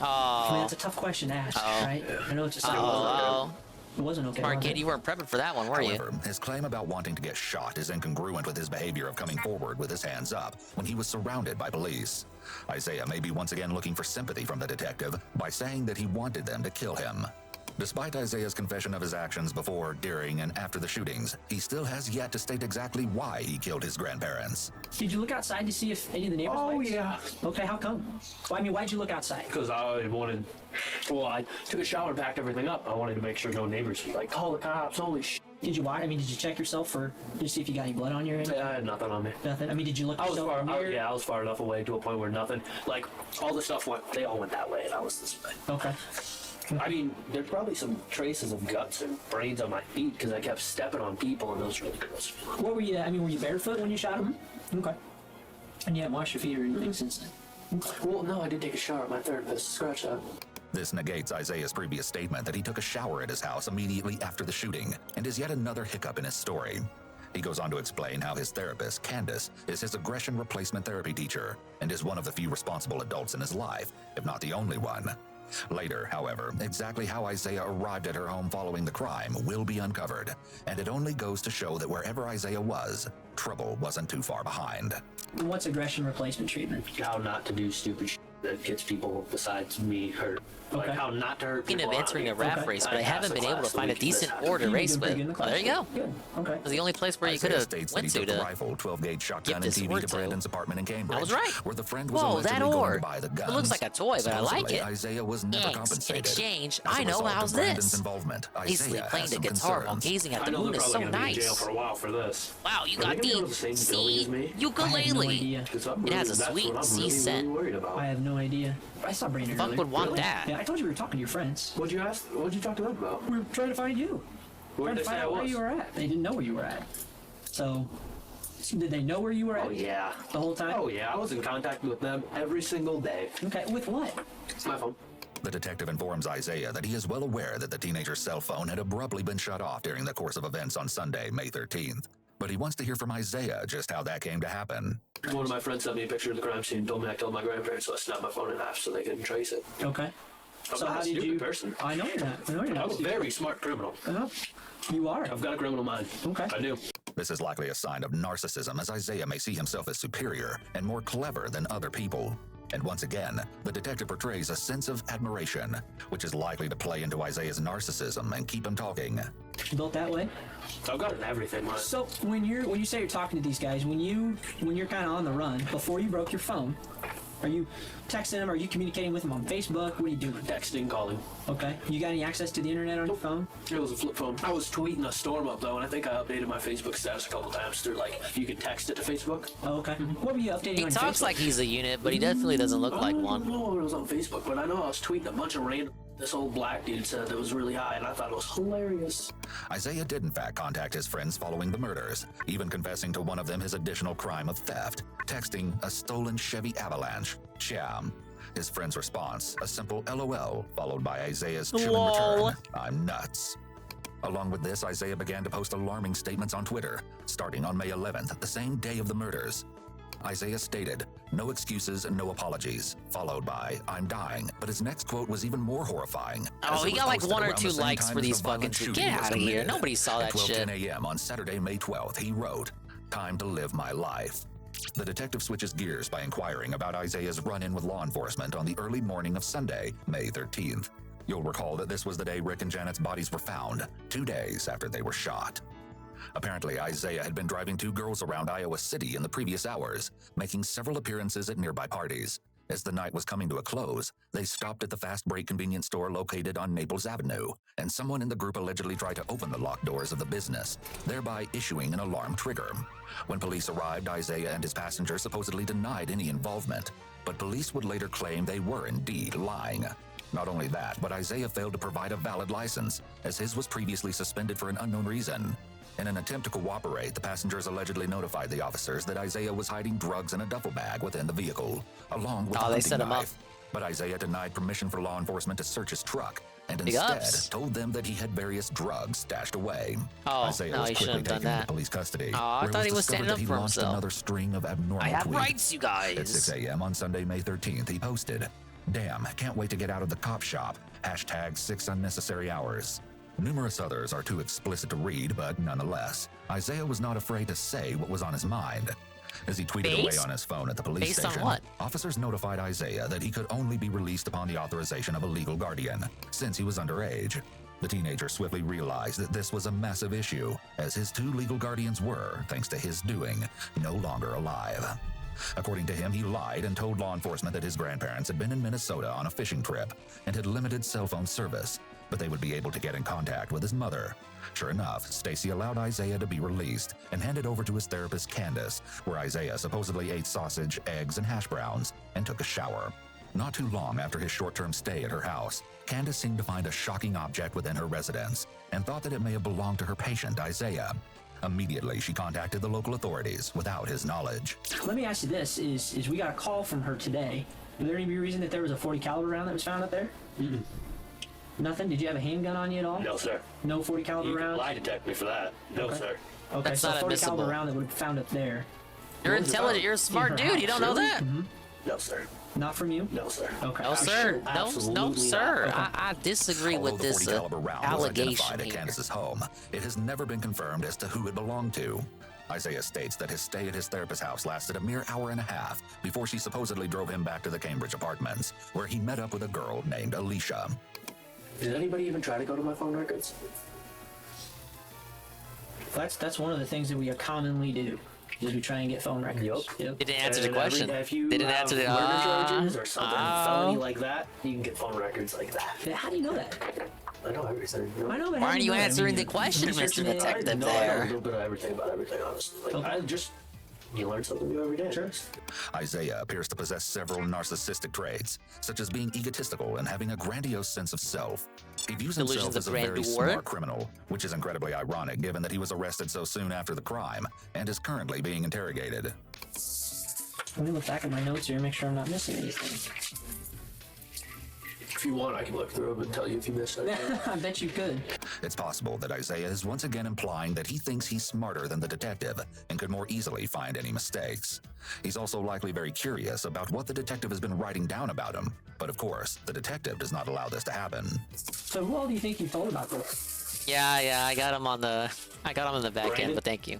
Oh. I mean, that's a tough question to ask, right? I know it's a Oh. It wasn't okay. Smart kid, you weren't prepping for that one, were you? However, his claim about wanting to get shot is incongruent with his behavior of coming forward with his hands up when he was surrounded by police. Isaiah may be once again looking for sympathy from the detective by saying that he wanted them to kill him. Despite Isaiah's confession of his actions before, during, and after the shootings, he still has yet to state exactly why he killed his grandparents. Did you look outside to see if any of the neighbors? Oh, yeah. Okay, how come? Well, I mean, why'd you look outside? Because I wanted... Well, I took a shower and packed everything up. I wanted to make sure no neighbors would like, call the cops, holy sh**. Did you watch? I mean, did you check yourself for to see if you got any blood on your hand? Yeah, I had nothing on me. Nothing. I mean, did you look? I was yourself far. I was far enough away to a point where nothing. Like all the stuff went. They all went that way, and I was this way. Okay. I mean, there's probably some traces of guts and brains on my feet because I kept stepping on people, and it was really gross. What were you? I mean, were you barefoot when you shot him? Okay. And you haven't washed your feet or anything since then? Okay. Well, no, I did take a shower at my therapist. Scratch that. This negates Isaiah's previous statement that he took a shower at his house immediately after the shooting, and is yet another hiccup in his story. He goes on to explain how his therapist, Candace, is his aggression replacement therapy teacher, and is one of the few responsible adults in his life, if not the only one. Later, however, exactly how Isaiah arrived at her home following the crime will be uncovered, and it only goes to show that wherever Isaiah was, trouble wasn't too far behind. What's aggression replacement treatment? How not to do stupid shit that gets people besides me hurt. Like how not to hurt people. Thinking of entering a rap race, but I haven't been able to find a decent ore to race with. Well, there you go. Good. Okay. It was the only place where you could Isaiah have states went that he to took the rifle, 12-gauge shotgun, and this TV ore to to. Brandon's apartment in Cambridge. I was right. Where the friend was Whoa, allegedly that going ore. to buy the guns. It looks like a toy, but I like Supposedly, it. Isaiah was never Thanks. compensated. In exchange, As a I know result how's of Brandon's this. involvement, Basically Isaiah playing has the some guitar while concerns. gazing at I the know moon they're is probably so gonna be in jail nice. for a while for this. Wow, you Are got they gonna the go to the same building as me? ukulele. It has a That's sweet what I'm C really scent. worried about. I have no idea. I saw Brandon Fuck earlier. would want Really? that. Yeah, I told you we were talking to your friends. What'd you ask? What'd you talk to them about? We were trying to find you. Where'd Trying they to say find I out where was? you were at. They didn't know where you were at. So, did they know where you were at? Oh yeah. The whole time? Oh yeah. I was in contact with them every single day. Okay, with what? My phone. The detective informs Isaiah that he is well aware that the teenager's cell phone had abruptly been shut off during the course of events on Sunday, May 13th. But he wants to hear from Isaiah just how that came to happen. One of my friends sent me a picture of the crime scene and told me I killed my grandparents, so I snapped my phone in half so they couldn't trace it. Okay. I'm So not how a did stupid you? person. I know you're not. I know you're not. I'm a very smart criminal. You are. I've got a criminal mind. Okay. I do. This is likely a sign of narcissism, as Isaiah may see himself as superior and more clever than other people. And once again, the detective portrays a sense of admiration, which is likely to play into Isaiah's narcissism and keep him talking. Built that way. I've got everything, man. So when you say you're talking to these guys, when you're kind of on the run, before you broke your phone, are you texting them? Are you communicating with them on Facebook? What are you doing? Texting, calling. Okay. You got any access to the internet on your phone? It was a flip phone. I was tweeting a storm up though, and I think I updated my Facebook status a couple times through like you could text it to Facebook. Oh, okay. What were you updating He on talks Facebook? like he's a unit, but he definitely doesn't look like I one. don't know it was on Facebook, but I know I was tweeting a bunch of random. This old black dude said that was really high, and I thought it was hilarious. Isaiah did in fact contact his friends following the murders, even confessing to one of them his additional crime of theft, texting a stolen Chevy Avalanche. Sham. His friend's response, a simple LOL, followed by Isaiah's chilling Lol. return. I'm nuts. Along with this, Isaiah began to post alarming statements on Twitter, starting on May 11th, the same day of the murders. Isaiah stated, "No excuses and no apologies," followed by, "I'm dying." But his next quote was even more horrifying. Oh, he got like 1 or 2 likes for these fucking tweets. Get out of here. Nobody saw that shit. At 12:10 a.m. on Saturday, May 12th, he wrote, "Time to live my life." The detective switches gears by inquiring about Isaiah's run-in with law enforcement on the early morning of Sunday, May 13th. You'll recall that this was the day Rick and Janet's bodies were found, 2 days after they were shot. Apparently, Isaiah had been driving 2 girls around Iowa City in the previous hours, making several appearances at nearby parties. As the night was coming to a close, they stopped at the Fast Break convenience store located on Naples Avenue, and someone in the group allegedly tried to open the locked doors of the business, thereby issuing an alarm trigger. When police arrived, Isaiah and his passenger supposedly denied any involvement, but police would later claim they were indeed lying. Not only that, but Isaiah failed to provide a valid license, as his was previously suspended for an unknown reason. In an attempt to cooperate, the passengers allegedly notified the officers that Isaiah was hiding drugs in a duffel bag within the vehicle, along with a hunting knife. But Isaiah denied permission for law enforcement to search his truck, and instead told them that he had various drugs stashed away. Isaiah was quickly taken into police custody, where it was discovered that he launched another string of abnormal tweets. I have rights, you guys! At 6 a.m. on Sunday, May 13th, he posted, "Damn, can't wait to get out of the cop shop. Hashtag 6 unnecessary hours." Numerous others are too explicit to read, but nonetheless, Isaiah was not afraid to say what was on his mind. As he tweeted away on his phone at the police station, officers notified Isaiah that he could only be released upon the authorization of a legal guardian, since he was underage. The teenager swiftly realized that this was a massive issue, as his two legal guardians were, thanks to his doing, no longer alive. According to him, he lied and told law enforcement that his grandparents had been in Minnesota on a fishing trip and had limited cell phone service, but they would be able to get in contact with his mother. Sure enough, Stacy allowed Isaiah to be released and handed over to his therapist Candace, where Isaiah supposedly ate sausage, eggs, and hash browns and took a shower. Not too long after his short-term stay at her house, Candace seemed to find a shocking object within her residence and thought that it may have belonged to her patient, Isaiah. Immediately, she contacted the local authorities without his knowledge. Let me ask you this, is we got a call from her today. Is there any reason that there was a .40 caliber round that was found up there? Mm-mm. Nothing? Did you have a handgun on you at all? No, sir. No .40 caliber round? Lie detect me for that. No, sir. Okay, That's so not a .40 admissible. caliber round that would have found up there. You're intelligent. You're a smart dude. You don't know that? No, sir. Not from you? No, sir. Okay. No, sir. No, sir. Okay. I disagree Although with the this 40 caliber round was allegation identified at here. Candace's home, it has never been confirmed as to who it belonged to. Isaiah states that his stay at his therapist's house lasted a mere hour and a half before she supposedly drove him back to the Cambridge apartments, where he met up with a girl named Alicia. Did anybody even try to go to my phone records? That's one of the things that we commonly do. Is we try and get phone records. Yep. They didn't answer the question. If you They didn't have answer the murder charges or something felony like that, you can get phone records like that. How do you know that? I know everything. I know, but Why how are do you know that? answering I mean, the question, researching Mr. AI? Detective? No, I know a There. little bit of everything about everything, honestly. Like, I just, you learn something new every day. Sure. Isaiah appears to possess several narcissistic traits, such as being egotistical and having a grandiose sense of self. He views himself Delusions as of a very grandeur. smart criminal, which is incredibly ironic given that he was arrested so soon after the crime and is currently being interrogated. Let me look back at my notes here and make sure I'm not missing anything. If you want, I can look through them and tell you if you missed anything. I bet you could. It's possible that Isaiah is once again implying that he thinks he's smarter than the detective and could more easily find any mistakes. He's also likely very curious about what the detective has been writing down about him, but of course, the detective does not allow this to happen. So who all do you think you told about this? Yeah, I got him on the back end, Brandon? but thank you.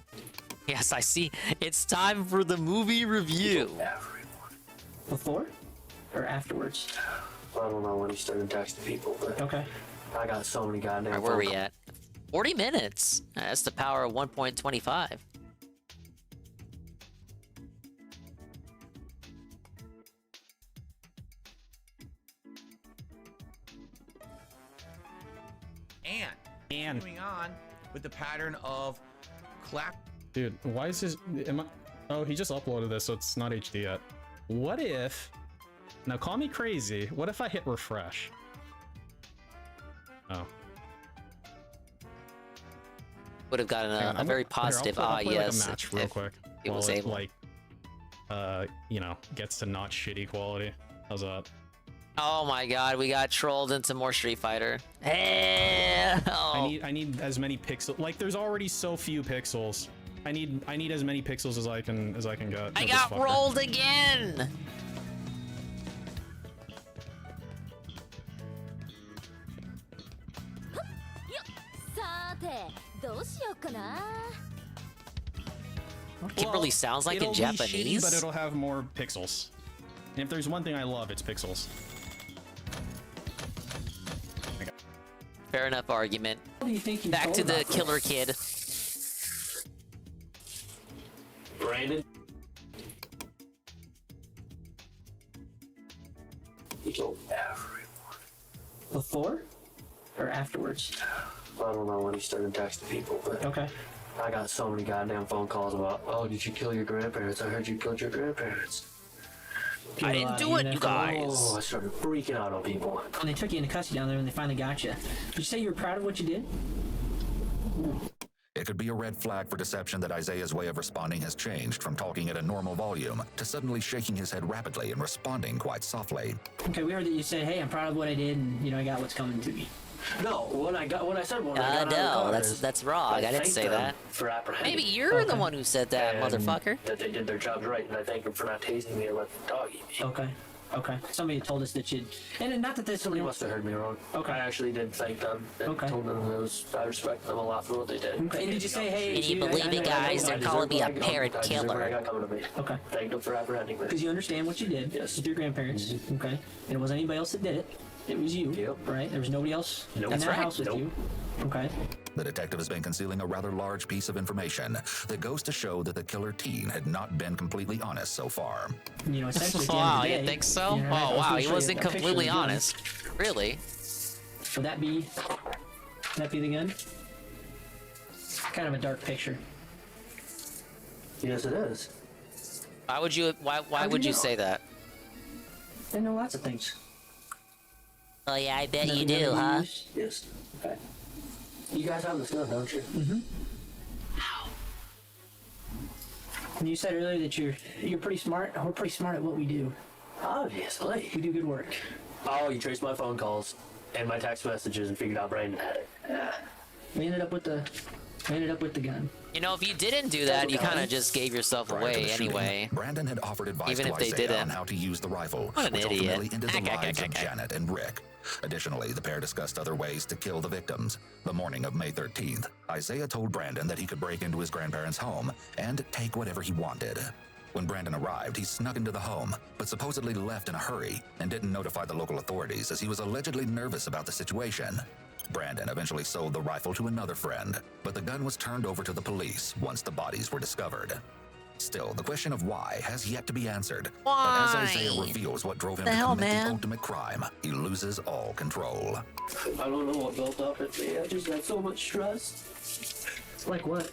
Yes, I see. It's time for the movie review. Before? Or afterwards? I don't know when he started texting people, but Okay. I got so many goddamn Alright, where are we phone at? 40 minutes. That's the power of 1.25. And continuing on with the pattern of clap. Dude, why is this? Oh, he just uploaded this, so it's not HD yet. What if? Now, call me crazy. What if I hit refresh? Oh. Would have gotten Hang on, a very positive I'll play, yes. like a match real if quick. it was while able. like, you know, gets to not shitty quality. How's that? Oh my god, we got trolled into more Street Fighter. I need as many pixels. Like, there's already so few pixels. I need as many pixels as I can get. I got rolled again. Kimberly sounds like in it'll be Japanese. shitty, but it'll have more pixels. And if there's one thing I love, it's pixels. Fair enough argument. What do you think you Back told to the about killer this? kid. Brandon? He told everyone. Before? Or afterwards? I don't know when he started texting people, but Okay. I got so many goddamn phone calls about, oh, did you kill your grandparents? I heard you killed your grandparents. I didn't do it, you guys. Oh, I started freaking out on people. And they took you into custody down there, and they finally got you. Did you say you were proud of what you did? It could be a red flag for deception that Isaiah's way of responding has changed from talking at a normal volume to suddenly shaking his head rapidly and responding quite softly. Okay, we heard that you said, "Hey, I'm proud of what I did, and I got what's coming to me." No, what I said when I got out of the No, car that's wrong. I didn't thanked say them that. For apprehending Maybe me. you're the one who said that, And motherfucker. That they did their jobs right, and I thank them for not tasing me or letting the dog eat me. Okay. Somebody told us that you'd, and not that this. Somebody must have heard me wrong. Okay. I actually did thank them and told them I respect them a lot for what they did. Okay. And did you say, "Hey"? Can you believe it, guys? They're calling me a parent killer. I got coming to me. Okay. Thank them for apprehending me. Because you understand what you did with your grandparents. Okay. And it wasn't anybody else that did it. It was you. Yep. Right. There was nobody else in that house with you. Okay. The detective has been concealing a rather large piece of information that goes to show that the killer teen had not been completely honest so far. Essentially. Wow, you think so? Oh, wow, he wasn't completely honest. Really? Would that be the gun? Kind of a dark picture. Yes, it is. Why would you? Why would you say that? I know lots of things. Oh yeah, I bet you do, huh? Yes. Okay. You guys have this gun, don't you? Mm-hmm. And you said earlier that you're pretty smart. We're pretty smart at what we do. Obviously. We do good work. Oh, you traced my phone calls and my text messages and figured out Brandon had it. We ended up with the gun. You know, if you didn't do that, you kind of just gave yourself Prior to away the shooting, anyway. Brandon had offered advice Even to if they Isaiah didn't. on how to use the rifle, What an which idiot. ultimately ended the lives of Janet and Rick. Additionally, the pair discussed other ways to kill the victims. The morning of May 13th, Isaiah told Brandon that he could break into his grandparents' home and take whatever he wanted. When Brandon arrived, he snuck into the home, but supposedly left in a hurry and didn't notify the local authorities as he was allegedly nervous about the situation. Brandon eventually sold the rifle to another friend, but the gun was turned over to the police once the bodies were discovered. Still, the question of why has yet to be answered. Why? But as Isaiah reveals what drove him The to hell, commit man? the ultimate crime, he loses all control. I don't know what built up in me. I just had so much stress. Like what?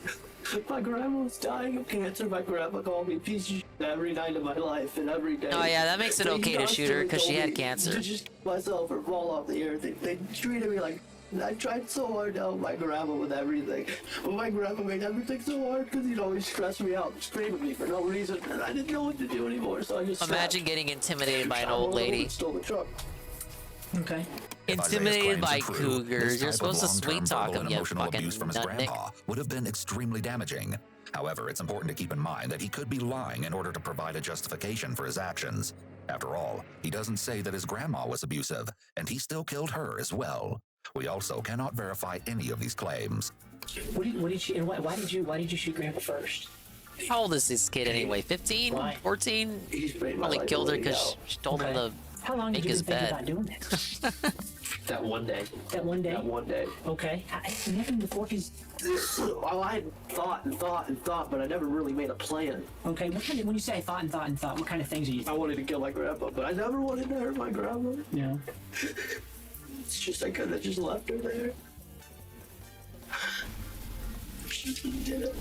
My grandma was dying of cancer. My grandpa called me a piece of shit every night of my life and every day. Oh yeah, that makes it okay to shoot her because she had cancer. To just myself or fall off the earth. They treated me like. I tried so hard to help my grandma with everything, but my grandpa made everything so hard because he'd always stress me out, scream at me for no reason, and I didn't know what to do anymore. So I just Imagine getting intimidated by an old lady. Stole the truck. Okay. Intimidated by If Isaiah's claims are true, cougars. this You're type supposed to of long-term sweet talk verbal him, and you emotional fucking abuse from his nutnik. grandpa would have been extremely damaging. However, it's important to keep in mind that he could be lying in order to provide a justification for his actions. After all, he doesn't say that his grandma was abusive, and he still killed her as well. We also cannot verify any of these claims. What did she? And why did you shoot Grandpa first? How old is this kid anyway? 15? 14? Probably killed her because she told him to How long make did you his think bed. about doing this? That one day. That one day? That one day. Okay. Nothing before he's... Well, I thought, but I never really made a plan. Okay, when you say thought, what kind of things are you... I wanted to kill my grandpa, but I never wanted to hurt my grandma. Yeah. It's just I could have just left her there.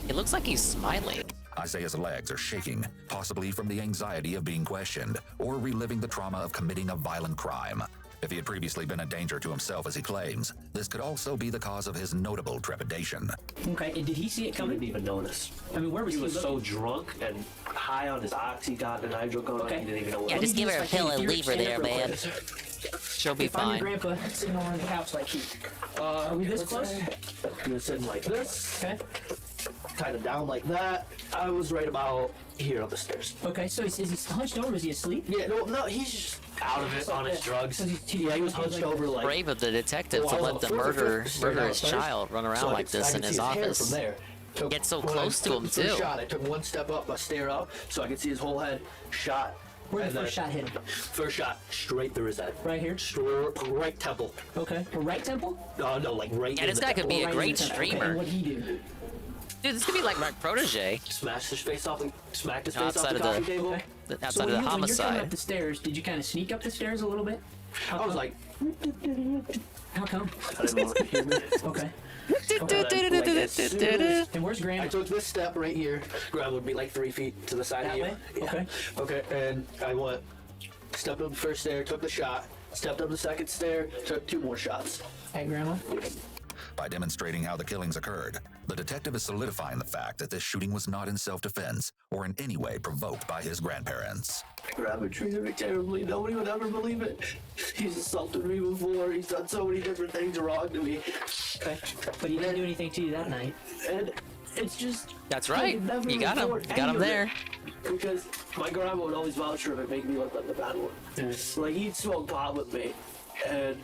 It looks like he's smiling. Isaiah's legs are shaking, possibly from the anxiety of being questioned or reliving the trauma of committing a violent crime. If he had previously been a danger to himself as he claims, this could also be the cause of his notable trepidation. Okay, and did he see it I coming? didn't even notice. I mean, where was he? Was so looking? drunk and high on his oxycontin and hydrocodone. Okay. He didn't even know what Yeah, it just was. give her a pill and leave her there, man. She'll be If I'm fine. your grandpa sitting over on the couch like he... Are we this close? He was sitting like this. Okay. Kind of down like that. I was right about here on the stairs. Okay, so is he hunched over? Is he asleep? Yeah, no, he's just out of it on his drugs. Yeah, he was hunched over like... Brave of the detective to Well, let the murderous child run around like this in his office. Get so close to him too. I took one step up, I stare up, so I could see his whole head. Shot. Where did the first shot hit him? First shot, straight through his head. Right here? Right temple. Okay. The right temple? No, like right. Yeah, this guy could be a great Okay, streamer. and what'd he do? Dude, this could be like my protege. Smashed his face off and smacked his face off Outside the of coffee the table. outside So of the when you're coming homicide. up the stairs, did you kind of sneak up the stairs a little bit? I was like, how come? I didn't want to hear me. Okay. And where's Grandma? I took this step right here. Grandma would be like 3 feet to the side That of you. way? Yeah. Okay. Okay, and I went stepped up the first stair, took the shot, stepped up the second stair, took 2 more shots. Hey, Grandma? By demonstrating how the killings occurred, the detective is solidifying the fact that this shooting was not in self-defense or in any way provoked by his grandparents. Grandma treated me terribly. Nobody would ever believe it. He's assaulted me before. He's done so many different things wrong to me. Okay. But he didn't do anything to you that night. And it's just... That's right. You got him. You got him there. Because my grandma would always vouch for him and make me look like the bad one. Like, he'd smoke pot with me. And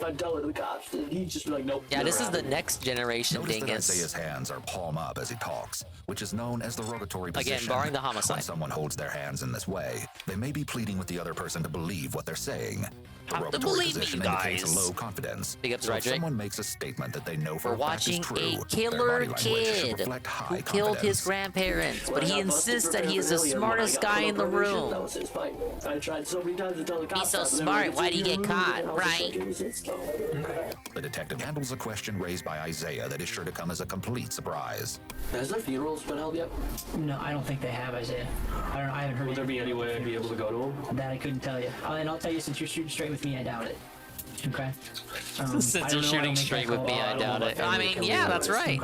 I'd tell it to the cops, and he'd just be like, nope. Yeah, this is the next generation Notice that dingus. Isaiah's hands are palm up as he talks, which is known as the rotatory position. Again, barring the homicide. When someone holds their hands in this way, they may be pleading with the other person to believe what they're saying. The Have to rotatory believe me, position you indicates guys. low confidence. Big ups, So if Roderick. someone makes a statement that they know for We're a fact is watching true, a their killer body language should kid reflect high who killed his confidence. grandparents, but he When I busted insists for that he is the paraphernalia, when I smartest got guy put in on the probation, room. That was his fight. I tried so many times to tell the cops. He's so that, but smart, never why'd he get did. caught, And I was just right? like, it was just, The detective handles a question raised by Isaiah that is sure to come as a complete surprise. Has their funerals been held yet? No, I don't think they have, Isaiah. I haven't heard. Would there be any way I'd be able to go to them? That I couldn't tell you. And I'll tell you, since you're shooting straight with me, I doubt it. Okay. Since I you're don't know, I shooting don't make straight that with me, call. I doubt it. I mean, yeah, that's right.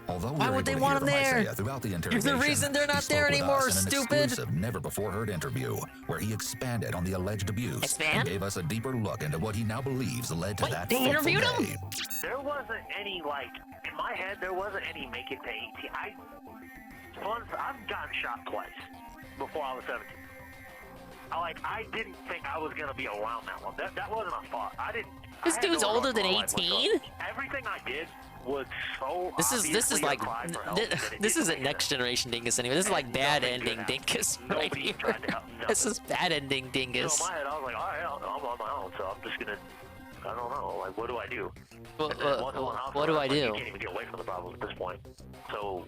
Although Why we're would they able to want hear him from there? Isaiah throughout the You're interrogation, the reason they're he not spoke there with anymore, us in an stupid. exclusive, never-before-heard interview where he expanded on the alleged abuse Expand? and gave us a deeper look into what he now believes led to that they fateful interviewed him? day. There wasn't any, like, in my head, there wasn't any make it to 18. I've gotten shot twice before I was 17. I didn't think I was going to be around that long. That wasn't a thought. This dude's older than 18? Everything I did was so This is obviously like a cry for help that it this didn't isn't make next generation dingus anyway. This is like bad ending dingus right here. This is bad ending dingus. So in my head, I was like, all right, I'm on my own, so I'm just going to, I don't know, like, what do I do? What do I You do? can't even get away from the problem at this point. So,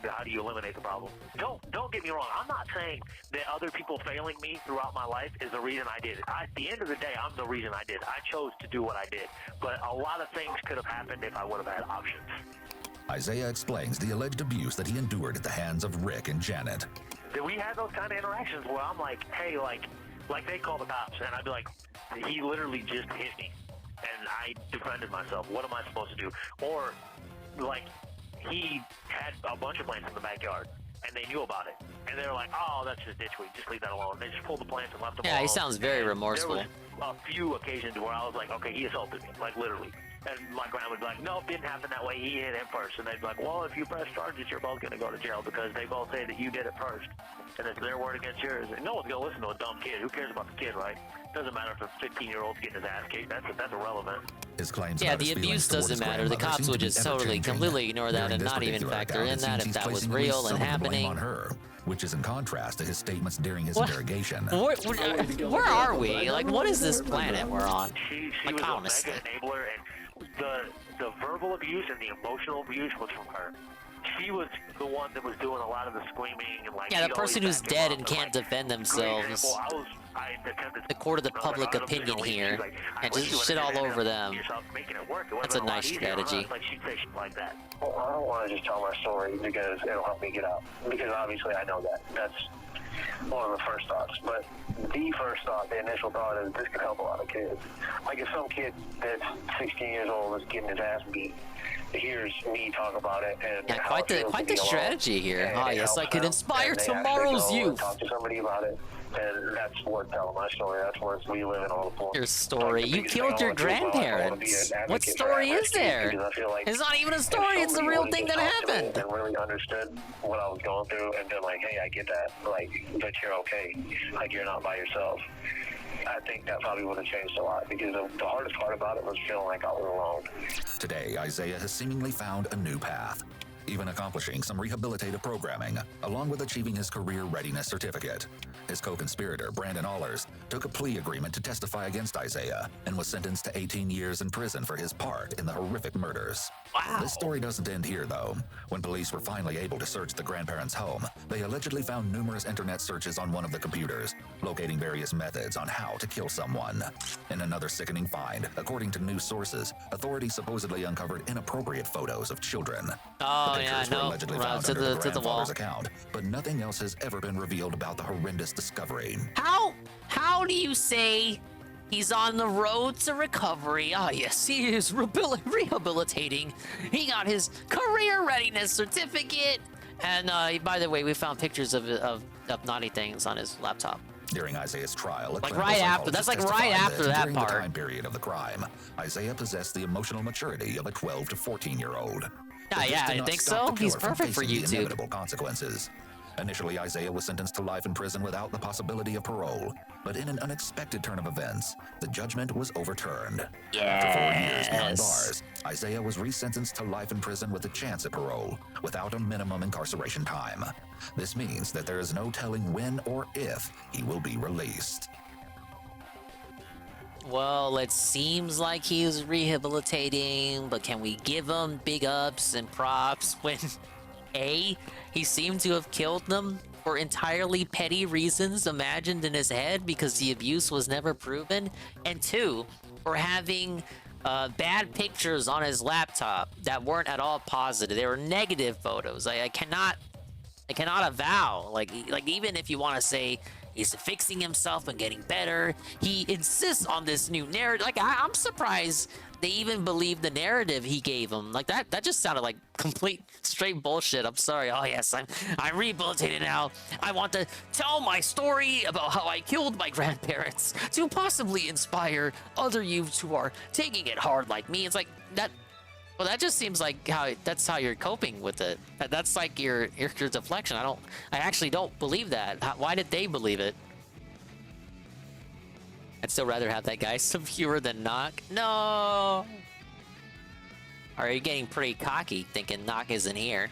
how do you eliminate the problem? Don't get me wrong. I'm not saying that other people failing me throughout my life is the reason I did it. At the end of the day, I'm the reason I did. I chose to do what I did. But a lot of things could have happened if I would have had options. Isaiah explains the alleged abuse that he endured at the hands of Rick and Janet. We had those kind of interactions where I'm like, hey, like they call the cops, and I'd be like, he literally just hit me, and I defended myself. What am I supposed to do? Or, like, he had a bunch of plants in the backyard, and they knew about it. And they were like, oh, that's just ditchweed. Just leave that alone. They just pulled the plants and left them alone. Yeah, he sounds very And remorseful. There was a few occasions where I was like, okay, he assaulted me, like literally. And my grandma would be like, no, it didn't happen that way. He hit him first. And they'd be like, well, if you press charges, you're both going to go to jail because they both say that you did it first. And it's their word against yours. And no one's going to listen to a dumb kid. Who cares about the kid, right? Doesn't matter if a 15-year-old's getting his ass kicked. That's irrelevant. His claims Yeah, about the his abuse feelings toward doesn't his matter. The grandmother cops seem would to be just totally, ever-changing. completely ignore that During and this not even particular factor account, in it that seems if he's that was placing real some and of the blame happening. on her, which is in contrast to his statements during his What? interrogation. Where are we? Like, what is this planet we're on? She Like, was a honestly. mega enabler, and the verbal abuse and the emotional abuse was from her. She was the one that was doing a lot of the screaming and like. Yeah, the she'd person always who's back him dead up and and, can't like, defend great themselves. example, I attempted The court of the I was like, public I'm just opinion gonna leave. here, She's like, I and wish just you shit would've all ended over up them. yourself making it work. It would've That's a been lot nice easier on us. strategy. Like she'd say shit like that. Well, I don't want to just tell my story because it'll help me get out. Because obviously I know that. That's one of the first thoughts. But the first thought, the initial thought is this could help a lot of kids. Like if some kid that's 16 years old is getting his ass beat, hears me talk about it and Yeah, how quite it feels the to be alone, strategy here. and Ah, it yes, I helps could them, inspire and they actually tomorrow's go and youth. talk to somebody about it, and that's worth telling my story. That's worth me living all the Your story. You killed your grandparents. What story is there? It's not even a story. It's the real thing that happened. And really understood what I was going through, and been like, hey, I get that. Like, but you're okay. Like, you're not by yourself. I think that probably would have changed a lot because the hardest part about it was feeling like I was alone. Today, Isaiah has seemingly found a new path, even accomplishing some rehabilitative programming, along with achieving his career readiness certificate. His co-conspirator, Brandon Allers, took a plea agreement to testify against Isaiah and was sentenced to 18 years in prison for his part in the horrific murders. Wow. This story doesn't end here, though. When police were finally able to search the grandparents' home, they allegedly found numerous internet searches on one of the computers, locating various methods on how to kill someone. In another sickening find, according to news sources, authorities supposedly uncovered inappropriate photos of children. Oh, the pictures yeah, were no. allegedly Run found to under the the to the wall. grandfather's account, but nothing else has ever been revealed about the horrendous discovery. How do you say he's on the road to recovery? Ah, yes, he is rehabilitating. He got his career readiness certificate. And by the way, we found pictures of naughty things on his laptop. During Isaiah's trial, like right after. That's like right after that during part. the time period of the crime, Isaiah possessed the emotional maturity of a 12 to 14-year-old. Yeah, I think so. He's perfect for YouTube. Inevitable consequences. Initially, Isaiah was sentenced to life in prison without the possibility of parole, but in an unexpected turn of events, the judgment was overturned. After 4 years behind bars, Isaiah was resentenced to life in prison with a chance at parole, without a minimum incarceration time. This means that there is no telling when or if he will be released. Well, it seems like he's rehabilitating, but can we give him big ups and props when A, he seemed to have killed them for entirely petty reasons imagined in his head because the abuse was never proven, and 2, for having bad pictures on his laptop that weren't at all positive. They were negative photos. I cannot avow, like even if you want to say he's fixing himself and getting better, he insists on this new narrative. Like I'm surprised they even believed the narrative he gave him. Like that just sounded like complete straight bullshit. I'm sorry. Oh yes, I'm rehabilitated now. I want to tell my story about how I killed my grandparents to possibly inspire other youths who are taking it hard like me. It's like that. Well, that just seems like that's how you're coping with it. That's like your deflection. I actually don't believe that. Why did they believe it? I'd still rather have that guy secure than Knock. No. Are you getting pretty cocky thinking Knock isn't here?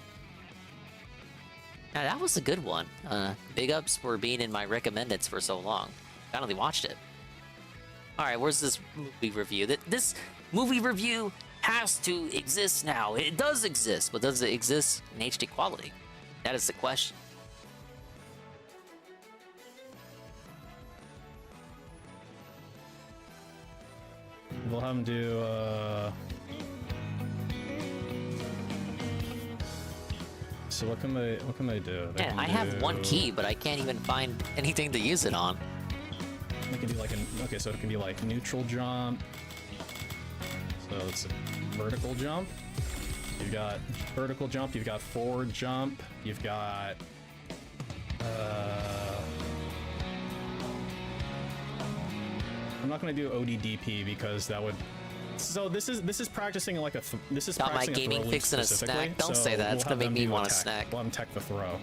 Now, that was a good one. Big ups for being in my recommendeds for so long. Finally watched it. All right, where's this movie review? This movie review has to exist now. It does exist, but does it exist in HD quality? That is the question. We'll have him do, so what can they do? Yeah, I have one key, but I can't even find anything to use it on. They can do like okay, so it can be like neutral jump. So it's a vertical jump. You've got vertical jump, you've got forward jump, you've got I'm not going to do ODDP because that would. So this is practicing like this is got my practicing gaming fix in a snack. Don't say that. It's gonna make me want a snack. We'll have them tech the throw.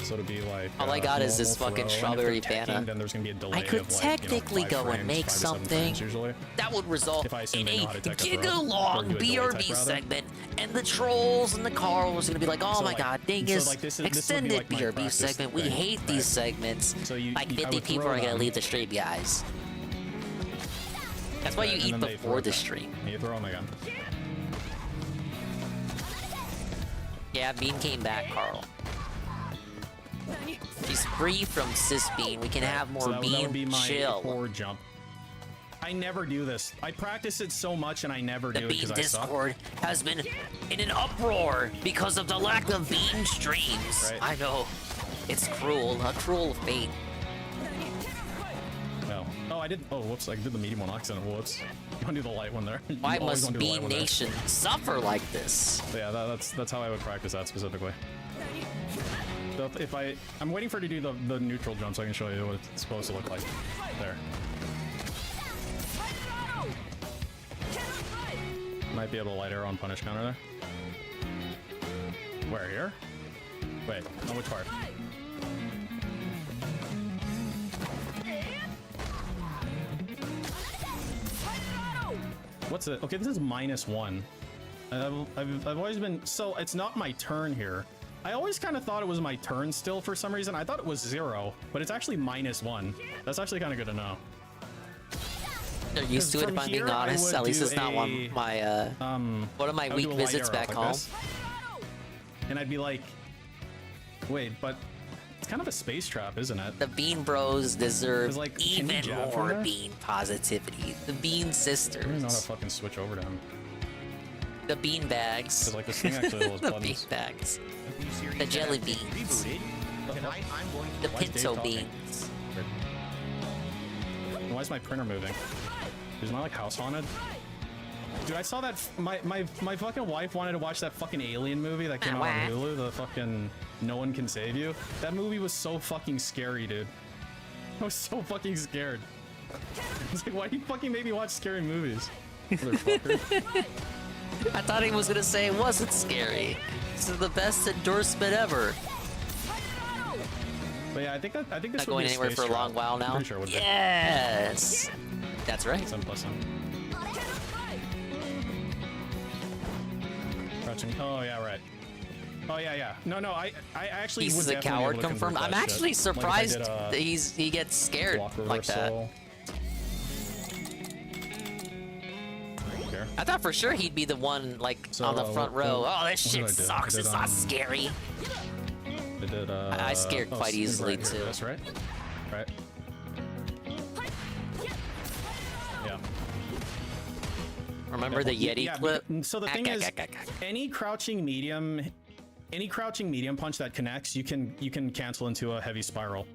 So it'll be like. All I got is this fucking strawberry banana. Then there's gonna be a delay. I could of like, technically you know, 5 go and frames, make 5 to 7 something frames usually. that would result in a giga-long BRB segment, and the trolls and the Carls are gonna be like, "Oh my god, dingus! Extended BRB segment. We hate these segments." Like 50 people are gonna leave the stream, guys. That's why you eat before the stream. You throw them again. Yeah, Bean came back, Carl. He's free from Sis Bean. We can have more that Bean would be my chill. Forward jump. I never do this. I practice it so much and I never do it because I suck. The Bean Discord has been in an uproar because of the lack of Bean streams. Right. I know. It's cruel. A cruel fate. No. Oh, I did. Oh, whoops. I did the medium one accident. Whoops. You want to do the light one there. Why must Bean Nation suffer like this? So yeah, that's how I would practice that specifically. So if I'm waiting for it to do the neutral jump so I can show you what it's supposed to look like. There. Might be able to light arrow on punish counter there. Where, here? Wait, on which part? What's it? Okay, this is -1. I've always been, so it's not my turn here. I always kind of thought it was my turn still for some reason. I thought it was 0, but it's actually -1. That's actually kind of good to know. They're used to it, if I'm being honest. At least it's not one of my week visits back home. And I'd be like, wait, but it's kind of a space trap, isn't it? The Bean Bros deserve even more bean positivity. The Bean Sisters. I don't know how to fucking switch over to him. The Bean Bags. Because like this thing actually has the buttons. Bean Bags. The Jelly Beans. The Pinto Beans. Why is my printer moving? Is my like house haunted? Dude, I saw that. My fucking wife wanted to watch that fucking Alien movie that came out on Hulu. The fucking No One Can Save You. That movie was so fucking scary, dude. I was so fucking scared. It's like, why do you fucking make me watch scary movies? Motherfucker. I thought he was gonna say it wasn't scary. This is the best endorsement ever. But yeah, I think this not would going be a anywhere space for a trap. long while now. I'm pretty sure it would be. Yes, that's right. 7+1. Crouching. Oh yeah, right. Oh yeah. No, I actually He's would a definitely coward be able to confirmed. convert I'm that actually shit. surprised Like if I that he gets scared walk like that. reversal. I thought for sure he'd be the one like on the front row. Oh, this shit sucks. It's not scary. I did. I scared quite easily too. That's right. Right. Yeah. Remember the Yeti clip? So the thing is, any crouching medium punch that connects, you can cancel into a heavy spiral.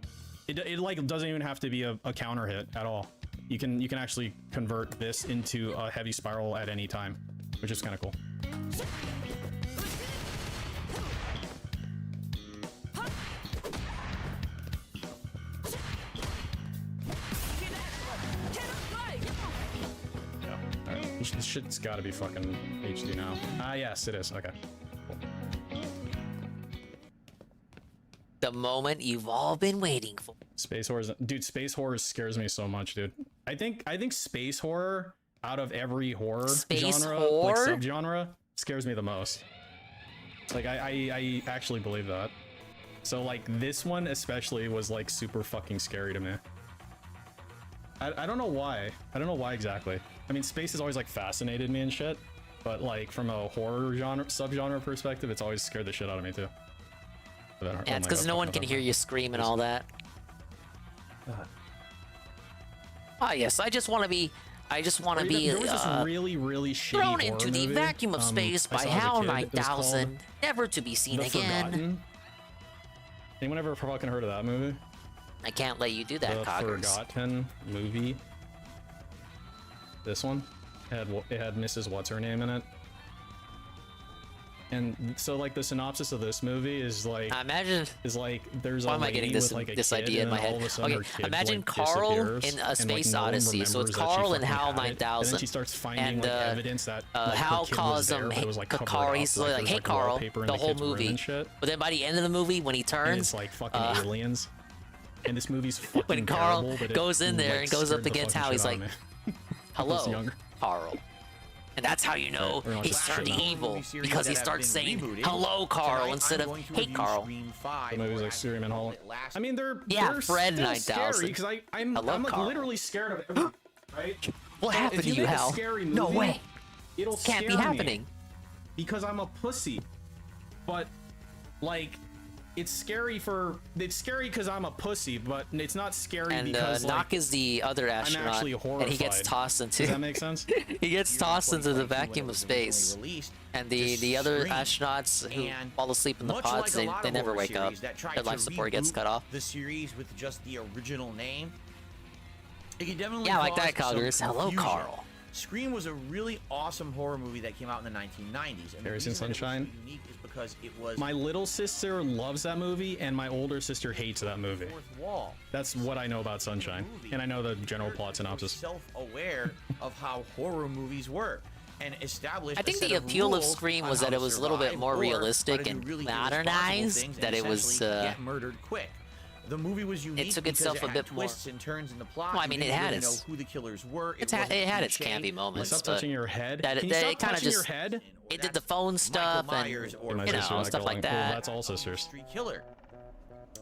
It like doesn't even have to be a counter hit at all. You can actually convert this into a heavy spiral at any time, which is kind of cool. This shit's gotta be fucking HD now. Ah, yes, it is. Okay. Cool. The moment you've all been waiting for. Space horror, dude. Space horror scares me so much, dude. I think space horror out of every horror genre, like subgenre, scares me the most. Like I actually believe that. So like this one especially was like super fucking scary to me. I don't know why. I don't know why exactly. I mean, space has always like fascinated me and shit, but like from a horror genre subgenre perspective, it's always scared the shit out of me too. Yeah, it's because no one can hear you scream and all that. Ah, yes, I just want to be. There was this really shitty thrown into the movie, vacuum of space by HAL 9000, never to be seen again. Forgotten. Anyone ever fucking heard of that movie? I can't let you do that, The Coggers. Forgotten movie. This one. It had Mrs. What's her name in it. And so like the synopsis of this movie is like there's why a am I getting this with, like, a this kid, idea in and my then all head? of a sudden Okay, her kid, imagine like, Carl disappears, in A and, Space like, no one Odyssey. So it's remembers that she Carl and fucking HAL had it, 9000. And then she starts finding and, like evidence that like, Hal her kid calls was there, him but it was, like, covered Carl. up, He's like, like, there's, "Hey, like, Carl," wallpaper in the the whole kid's room movie. and shit. But then by the end of the movie, when he And turns, it's like fucking aliens. And this movie's fucking when Carl terrible, but goes it, in there like, and goes up scared the against fucking Hal, he's shit out like, of me. "Hello, Carl." And that's how you know Right, he's turned evil, because he starts saying, "Hello, Carl," instead of, "Hey, Carl." The movie's like Scream and Hollow. I mean, they're Fred still 9000. scary because I'm like Carl. literally scared of everything, right? What So happened if to you, make a Hal? scary No movie, way. It'll Can't be scare me happening. because I'm a pussy. But like, it's scary because I'm a pussy, but it's not scary And because Nock like, is the other astronaut, actually and he gets horrified. tossed into. Does that make sense? He gets tossed into the vacuum of space, and the other astronauts who fall asleep in the Much pods, like a lot they of never horror wake up. series that tried Their to life support gets reboot cut off. The series with just the original name. It could definitely Yeah, like that, cause some Coggers. Hello, confusion. Carl. Scream was a really awesome horror movie that came out in the 1990s. And the Paris in reason that it was Sunshine. so unique is because it was My little sister loves that movie, and my older sister hates that movie. fourth wall. That's what I know about Sunshine, and I know the general plot synopsis. Self-aware of how horror movies work. And established I think a set the of appeal of rules Scream on was how that to it was a little bit survive more or how to realistic do and really irresponsible modernized, things and that it was, essentially get murdered quick. The movie was unique took because itself it a had bit more- twists and turns in the plot. Well, I mean, You it didn't had really know its- who the killers were. It had its cliche. campy moments. Stop but touching your head. That, Can you it stop kind of touching your just head? it did the phone stuff and Myers or My you sister know stuff like Cool, that. that's all sisters. Street killer.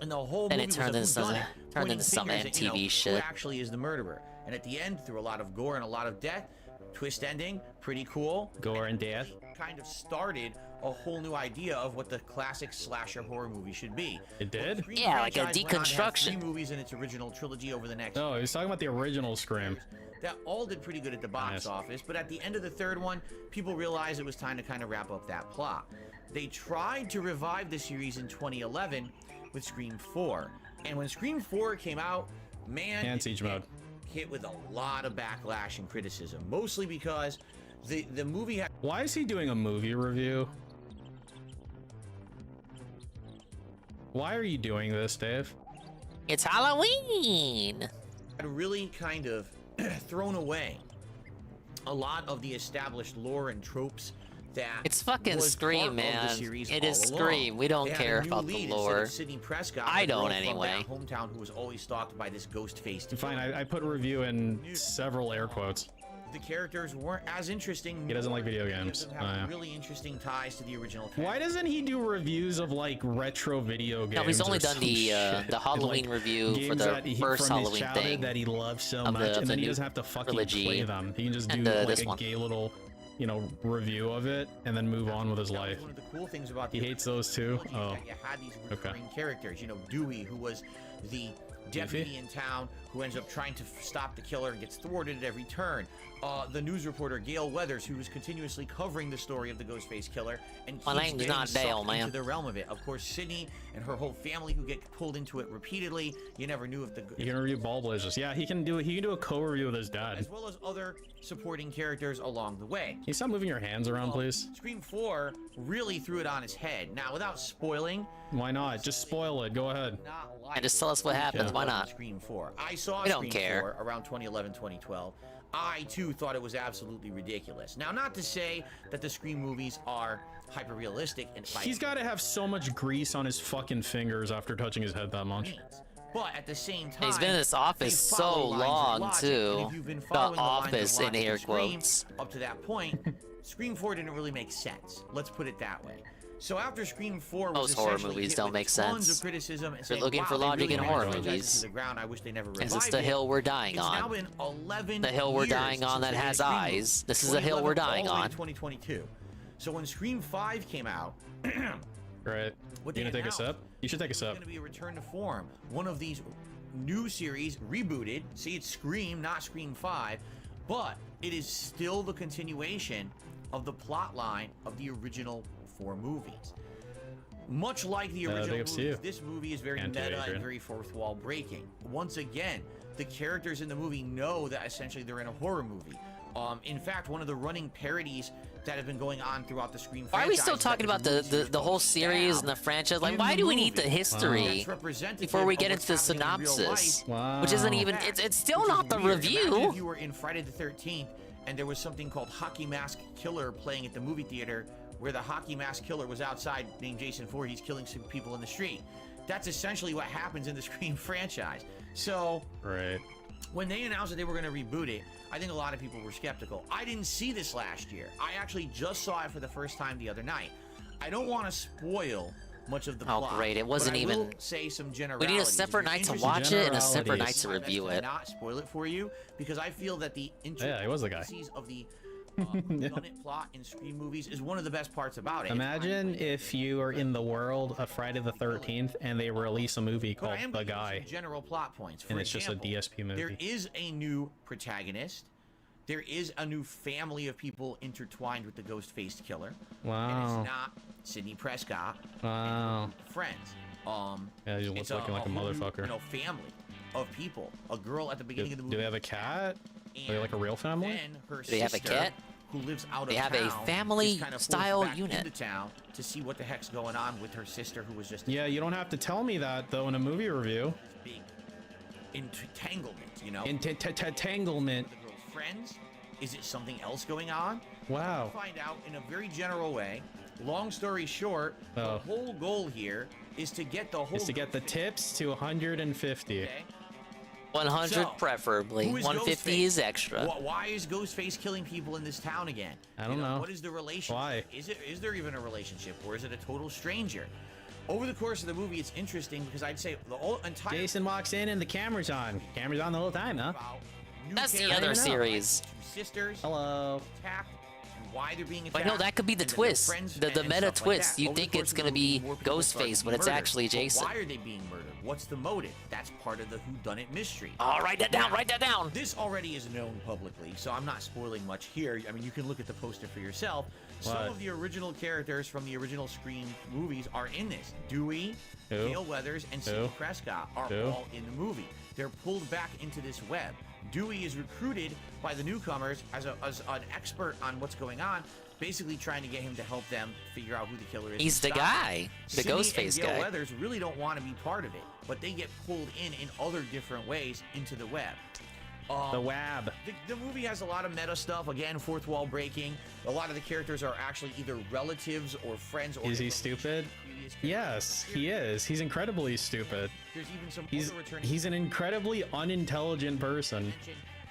And the whole Then movie it turned was a into whodunit, some pointing MTV fingers at, shit. who actually is the murderer. And at the end, through a lot of gore and a lot of death, twist ending, pretty cool. Gore and death. Kind of started a whole new idea of what the classic slasher horror movie should be. It did? Yeah, like a Franchise went on to have deconstruction. 3 movies in its original trilogy over the next. No, he was talking about the original Scream. That all did pretty good at the box office, but at the end of the 3rd one, people realized it was time to kind of wrap up that plot. They tried to revive the series in 2011 with Scream 4. And when Scream 4 came out, man, And Siege Mode. hit with a lot of backlash and criticism, mostly because the movie had. Why is he doing a movie review? Why are you doing this, Dave? It's Halloween! Had really kind of thrown away a lot of the established lore and tropes that It's fucking was Scream, part of the man. series It all is along. Scream. We don't They had a care new about the lead instead of lore. Sidney Prescott, I the girl don't from anyway. that hometown who was always stalked by this ghost-faced Fine, I put review in several air quotes. The characters weren't as interesting. He doesn't like video games. Have Oh, yeah. really interesting ties to the original. Why doesn't he do reviews of like retro video games? No, he's only or done some the shit? Halloween Like, review for games the that first from his Halloween childhood thing that he loves so of much, the and then he new doesn't have to fucking trilogy. play them. He can just do And, like this a one. gay little, you know, review of it and then move on with his life. One of the cool things about He hates those too. Oh, you had these okay. recurring characters. You know, Dewey, who was the deputy in town who ends up trying to stop the killer and gets thwarted at every turn. The news reporter Gail Weathers, who was continuously covering the story of the Ghostface Killer and My keeps name's getting not sucked Dale, man. into the realm of it. Of course, Sydney and her whole family who get pulled into it repeatedly. You never knew if the He can review Ball Blazers. Yeah, he can do a co-review with his dad. as well as other supporting characters along the way. Can you stop moving your hands around, please? Scream 4 really threw it on its head. Now, without spoiling, Why not? Just spoil it. Go ahead. And just tell us what happens. Yeah. Why not? Scream 4. I saw We don't Scream care. 4 around 2011, 2012. I too thought it was absolutely ridiculous. Now, not to say that the Scream movies are hyper realistic and He's got to have so much grease on his fucking fingers after touching his head that much. but at the same time, He's been in this office they so follow lines of long, logic, too. and if you've been The following the lines of office in logic air of Scream quotes. up to that point, Scream 4 didn't really make sense. Let's put it that way. So after Scream 4 was Most horror essentially movies hit don't with make tons sense. of criticism and If you're saying, looking wow, for they logic really in ran horror the franchise movies, into the ground. I wish they never Is revived this the it. hill we're dying It's on? now been 11 The hill we're years dying on since that the has Scream eyes. movie. This is the hill we're 2011 all dying the way to on. 2022. So when Scream 5 came out, Right. What You they gonna take a announced sip? You should take a it's sip. going to be a return to form. One of these new series rebooted. See, it's Scream, not Scream 5, but it is still the continuation of the plot line of the original 4 movies. Much like the original big ups to movies, you. this movie is very And to meta Adrian. and very fourth wall breaking. Once again, the characters in the movie know that essentially they're in a horror movie. In fact, one of the running parodies that have been going on throughout the Scream Why are we still franchise is that talking about there's a movie the whole series and the franchise? Like, in why the do we need the movie history that's representative before we of get what's into the happening in real synopsis? life. Which isn't even, it's still Which is not the weird. Imagine review. if you were in Friday the 13th and there was something called Hockey Mask Killer playing at the movie theater where the Hockey Mask Killer was outside named Jason Voorhees killing some people in the street. That's essentially what happens in the Scream franchise. So, Right. when they announced that they were going to reboot it, I think a lot of people were skeptical. I didn't see this last year. I actually just saw it for the first time the other night. I don't want to spoil much of the Oh, plot. great. It wasn't but I will even- say some We generalities. need a separate night to Interesting watch it and a separate night Generalities. to review to it. not spoil it for you because I feel that the Yeah, he was the guy. intricacies of the whodunit plot in Scream movies is one of the best parts about it. Imagine if you are in the world of Friday the 13th and they release a movie But called I am The giving you Guy, some general plot points. For and it's just a example, DSP movie. There is a new protagonist. There is a new family of people intertwined with the ghost-faced killer. And Wow. it's not Sidney Prescott Wow. friends. Yeah, you look it's looking like a whole new, motherfucker. family of people. A girl at the beginning of the movie. Do they have a cat? Are they like a real family? Then her Do they have a sister, cat? who lives out They of have a town, family is kind of style forced back unit. into town to see what the heck's going on with her sister, who was just Yeah, you don't have to tell me that though in a movie review. big entanglement, you know? Entanglement. The girl's friends? Is it something else going on? Wow. We'll find out in a very general way. Long story short, the Oh. whole goal here is to get the whole. Is to get the tips to 150. Okay? 100 So, preferably. who is 150 is Ghostface? extra. Why is Ghostface killing people in this town again? I don't know. What is the relationship? Why? Is there even a relationship, or is it a total stranger? Over the course of the movie, it's interesting because I'd say the whole entire Jason walks in and the camera's on. Camera's on the whole time, huh? about That's the other series. Two sisters. Hello. Attacked, and why they're being attacked. But no, that could be the and twist. their friends The and meta stuff twist. Like that. You Over the think course it's of the gonna be movie, more people start Ghostface, to but be it's murdered. actually But Jason. why are they being murdered? What's the motive? That's part of the whodunit mystery. Oh, write that down. Now, Write that down. This already is known publicly, so I'm not spoiling much here. I mean, you can look at the poster for yourself. Some What? of the original characters from the original Scream movies are in this. Dewey, Who? Gail Weathers, and Sidney Who? Prescott are Who? all in the movie. They're pulled back into this web. Dewey is recruited by the newcomers as an expert on what's going on, basically trying to get him to help them figure out who the killer is. He's and the stop guy, it. the Sidney Ghostface and Gail guy. Weathers really don't want to be part of it, but they get pulled in other different ways into the web. The web. The movie has a lot of meta stuff. Again, fourth wall breaking. A lot of the characters are actually either relatives or friends. Or Is he stupid? Yes, he is. He's incredibly stupid. There's even some He's other returning he's an incredibly unintelligent person.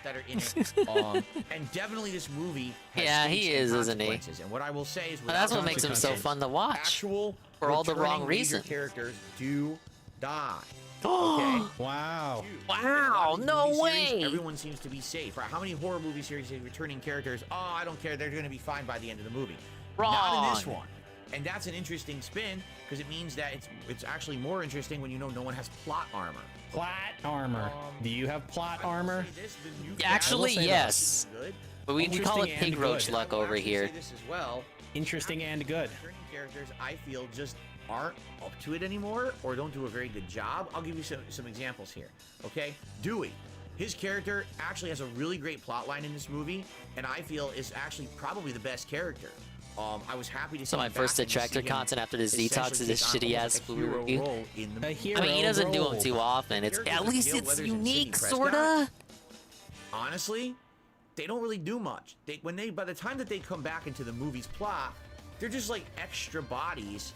that are in it. And definitely this movie has Yeah, he stakes and is, isn't he? consequences. And what I will say is, That's what without makes him so consequences, fun to watch. Actual For all the wrong returning major reasons. characters do die. Okay. Wow. Wow, no way. Everyone seems to be safe. Right? How many horror movie series have returning characters? Oh, I don't care. They're going to be fine by the end of the movie. Not in this Wrong. one. And that's an interesting spin because it means that it's actually more interesting when you know no one has plot armor. Plot armor. Do you have plot armor? Actually, I will say yes. Good. But we call it Interesting pig and roach good. luck over here. This as well. Interesting and good. Returning characters, I feel, just aren't up to it anymore or don't do a very good job. I'll give you some examples here. Okay, Dewey. His character actually has a really great plot line in this movie, and I feel is actually probably the best character. I was happy to see So my him first back and to detractor see him content after this detox essentially is this take on shitty almost ass like a blue hero review. role in the movie. I mean, he doesn't do them too often. It's at least Gail it's Weathers and unique, Sidney sorta. Prescott, honestly, they don't really do much. By the time that they come back into the movie's plot, they're just like extra bodies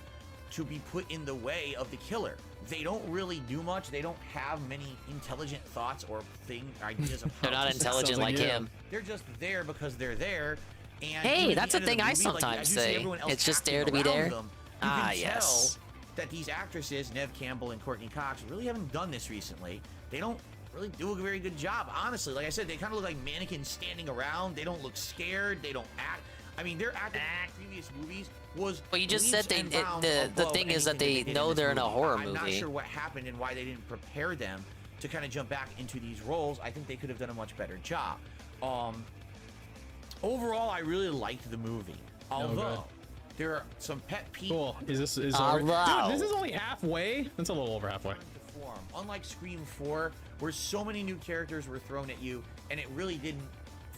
to be put in the way of the killer. They don't really do much. They don't have many intelligent thoughts or ideas of how They're not to intelligent like him. They're just there because they're there. And Hey, even at that's the a end of thing the I movie, sometimes as you see say. everyone else It's just acting there to be around there. them, you Ah, can yes. tell that these actresses, Nev Campbell and Courtney Cox, really haven't done this recently. They don't really do a very good job, honestly. Like I said, they kind of look like mannequins standing around. They don't look scared. They don't act. I mean, their acting in previous movies was. Well, you just leaps said and bounds the above thing is that anything they did know this they're in a movie. horror I'm not movie. sure what happened and why they didn't prepare them to kind of jump back into these roles. I think they could have done a much better job. Overall, I really liked the movie. Although there are some pet peeves. Cool. Is this is Although- dude? This is only halfway. That's a little over halfway. Form. Unlike Scream 4, where so many new characters were thrown at you, and it really didn't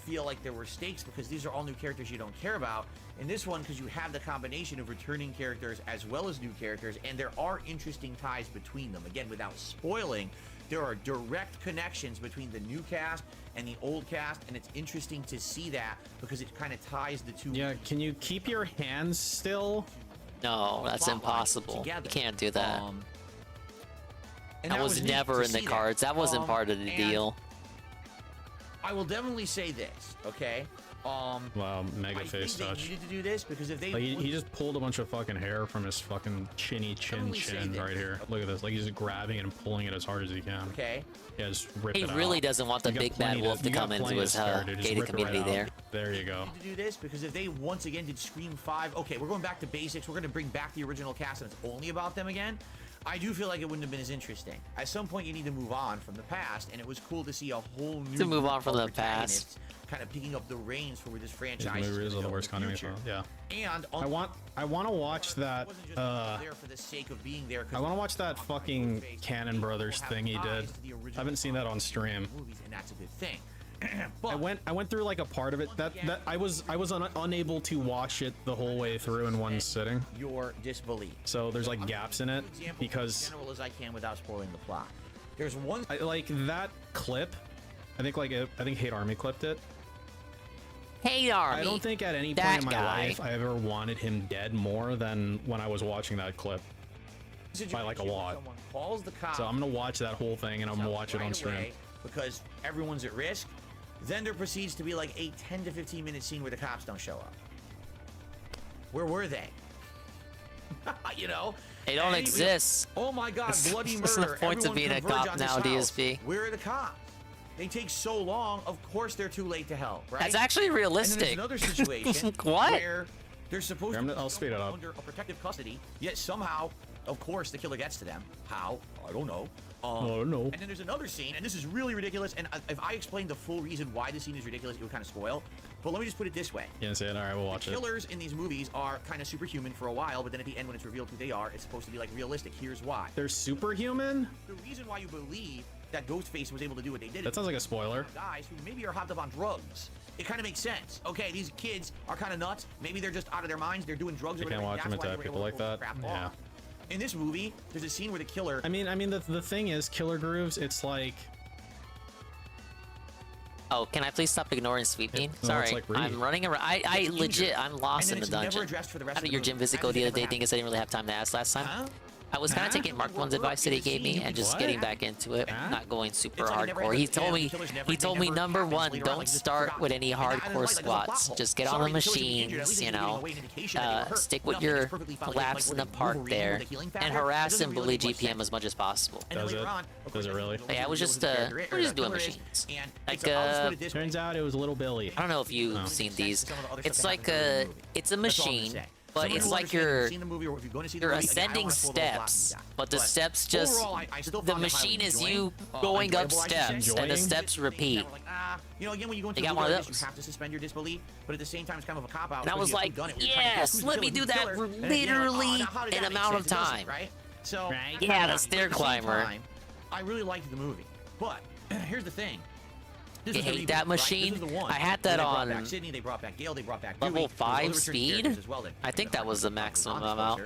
feel like there were stakes because these are all new characters you don't care about. In this one, because you have the combination of returning characters as well as new characters, and there are interesting ties between them. Again, without spoiling, there are direct connections between the new cast and the old cast, and it's interesting to see that because it kind of ties the two. Yeah, can you keep your hands still? No, that's impossible. You can't do that. And that was neat never to in the see cards. That wasn't part of the and deal. I will definitely say this, okay? Wow, mega I face think touch. they needed to do this because if they Like he just pulled a bunch of fucking hair from his fucking chin right here. Look at this. Like he's just grabbing it and pulling it as hard as he can. Okay. Yeah, just rip He it really out. doesn't want the You got big bad plenty wolf to you got come into plenty to his spare, dude. Just gated rip it community right there. out. There you go. to do this because if they once again did Scream 5, okay, we're going back to basics. We're going to bring back the original cast and it's only about them again. I do feel like it wouldn't have been as interesting. At some point, you need to move on from the past, and it was cool to see a whole new To move group on from of the past. protagonists kind of picking up the reins for where this Yeah, franchise movie is is the going worst in the kind of future. yeah. And I want to watch that. there for the sake of being there. I want to watch that fucking Cannon Brothers thing he did. I haven't seen that on stream. Movies, and that's a good thing. I went through like a part of it that I was unable to watch it the whole way through in one sitting. Your disbelief. So there's like gaps in it because as general as I can without spoiling the plot. There's one like that clip. I think Hate Army clipped it. Hate Army. I don't think at any That point in my guy. life I ever wanted him dead more than when I was watching that clip. By like a lot. calls the cops. So I'm gonna watch that whole thing and I'm gonna watch it on stream. away because everyone's at risk. Then there proceeds to be like a 10 to 15 minute scene where the cops don't show up. Where were they? You know? They don't exist. Oh my God, bloody That's murder. the point of Everyone being a converge cop on now, this house. DSP. Where are the cops? They take so long, of course they're too late to help, right? That's actually realistic. And then there's another situation What? where they're supposed to I'll speed it up. under a protective custody, yet somehow, of course, the killer gets to them. How? I don't know. Oh no. And then there's another scene, and this is really ridiculous, and if I explained the full reason why this scene is ridiculous, it would kind of spoil. But let me just put it this way. You didn't say it? Alright, we'll watch it. Killers in these movies are kind of superhuman for a while, but then at the end when it's revealed who they are, it's supposed to be like realistic. Here's why. They're superhuman? The reason why you believe that Ghostface was able to do what they did. That sounds like a spoiler. Guys who maybe are hopped up on drugs. It kind of makes sense. Okay, these kids are kind of nuts. Maybe they're just out of their minds. They're doing drugs. You can't watch them attack people like that. Yeah. In this movie, there's a scene where the killer. I mean, the thing is, Killer Grooves. It's like. Oh, can I please stop ignoring Sweet Bean? No, Sorry, it's like I'm running around. I legit, I'm lost in the dungeon. How did your gym visit go the other day? Think I didn't really have time to ask last time. I was kind of taking Mark One's advice that he gave me and just getting back into it, not going super hardcore. He told me number one, don't start with any hardcore squats. Just get on the machines, you know, stick with your laps in the park there, and harass and bully GPM as much as possible. Does it? Does it really? Yeah, we're just doing machines. Like turns out it was Little Billy. I don't know if you've seen these. It's like it's a machine. But it's like you're ascending steps, but the steps just, the machine is you going up steps, and the steps repeat. You know, again, when you go into they got one of those. You have to suspend your disbelief, but at the same time, it's kind of a cop out. And I was like, yes, let me do that literally an amount of time. Right? So, yeah, the stair climber. I really liked the movie, but here's the thing. You hate that machine? I had that on Sydney, they brought back Gale, they brought back level 5 speed. I think that was the maximum amount.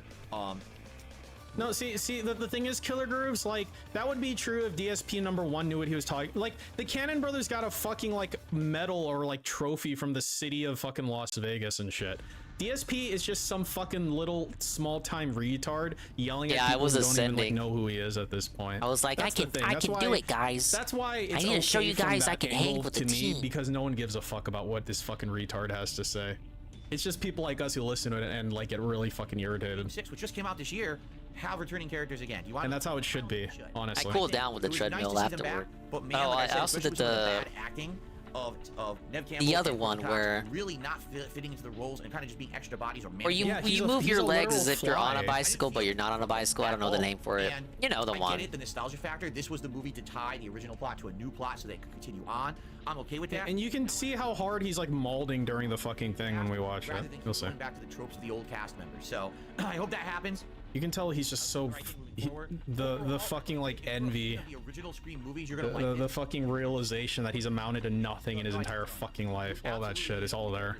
No, see, the thing is, Killer Grooves, like, that would be true if DSP number 1 knew what he was talking. Like, the Cannon Brothers got a fucking, like, medal or, like, trophy from the city of fucking Las Vegas and shit. DSP is just some fucking little small-time retard yelling at people who don't even, like, know who he is at this point. I was like, I can do it, guys. That's why it's I need to show you guys I can hang with the team. Because no one gives a fuck about what this fucking retard has to say. It's just people like us who listen to it and, like, get really fucking irritated. 6, which just came out this year, have returning characters again. And that's how it should be, honestly. I cooled down with the treadmill afterward. I also did the acting of Nev Campbell, the other one where really not fitting into the roles and kind of just being extra bodies or where you move your legs as if you're on a bicycle but you're not on a bicycle. I don't know the name for it. You know the one. I get it, the nostalgia factor. This was the movie to tie the original plot to a new plot so they could continue on. I'm okay with that. And you can see how hard he's like mauling during the fucking thing when we watch it. You'll see. Back to the tropes of the old cast members. So I hope that happens. You can tell he's just so the fucking like envy, the original Scream movies, you're gonna the fucking realization that he's amounted to nothing in his entire fucking life. All that shit is all there.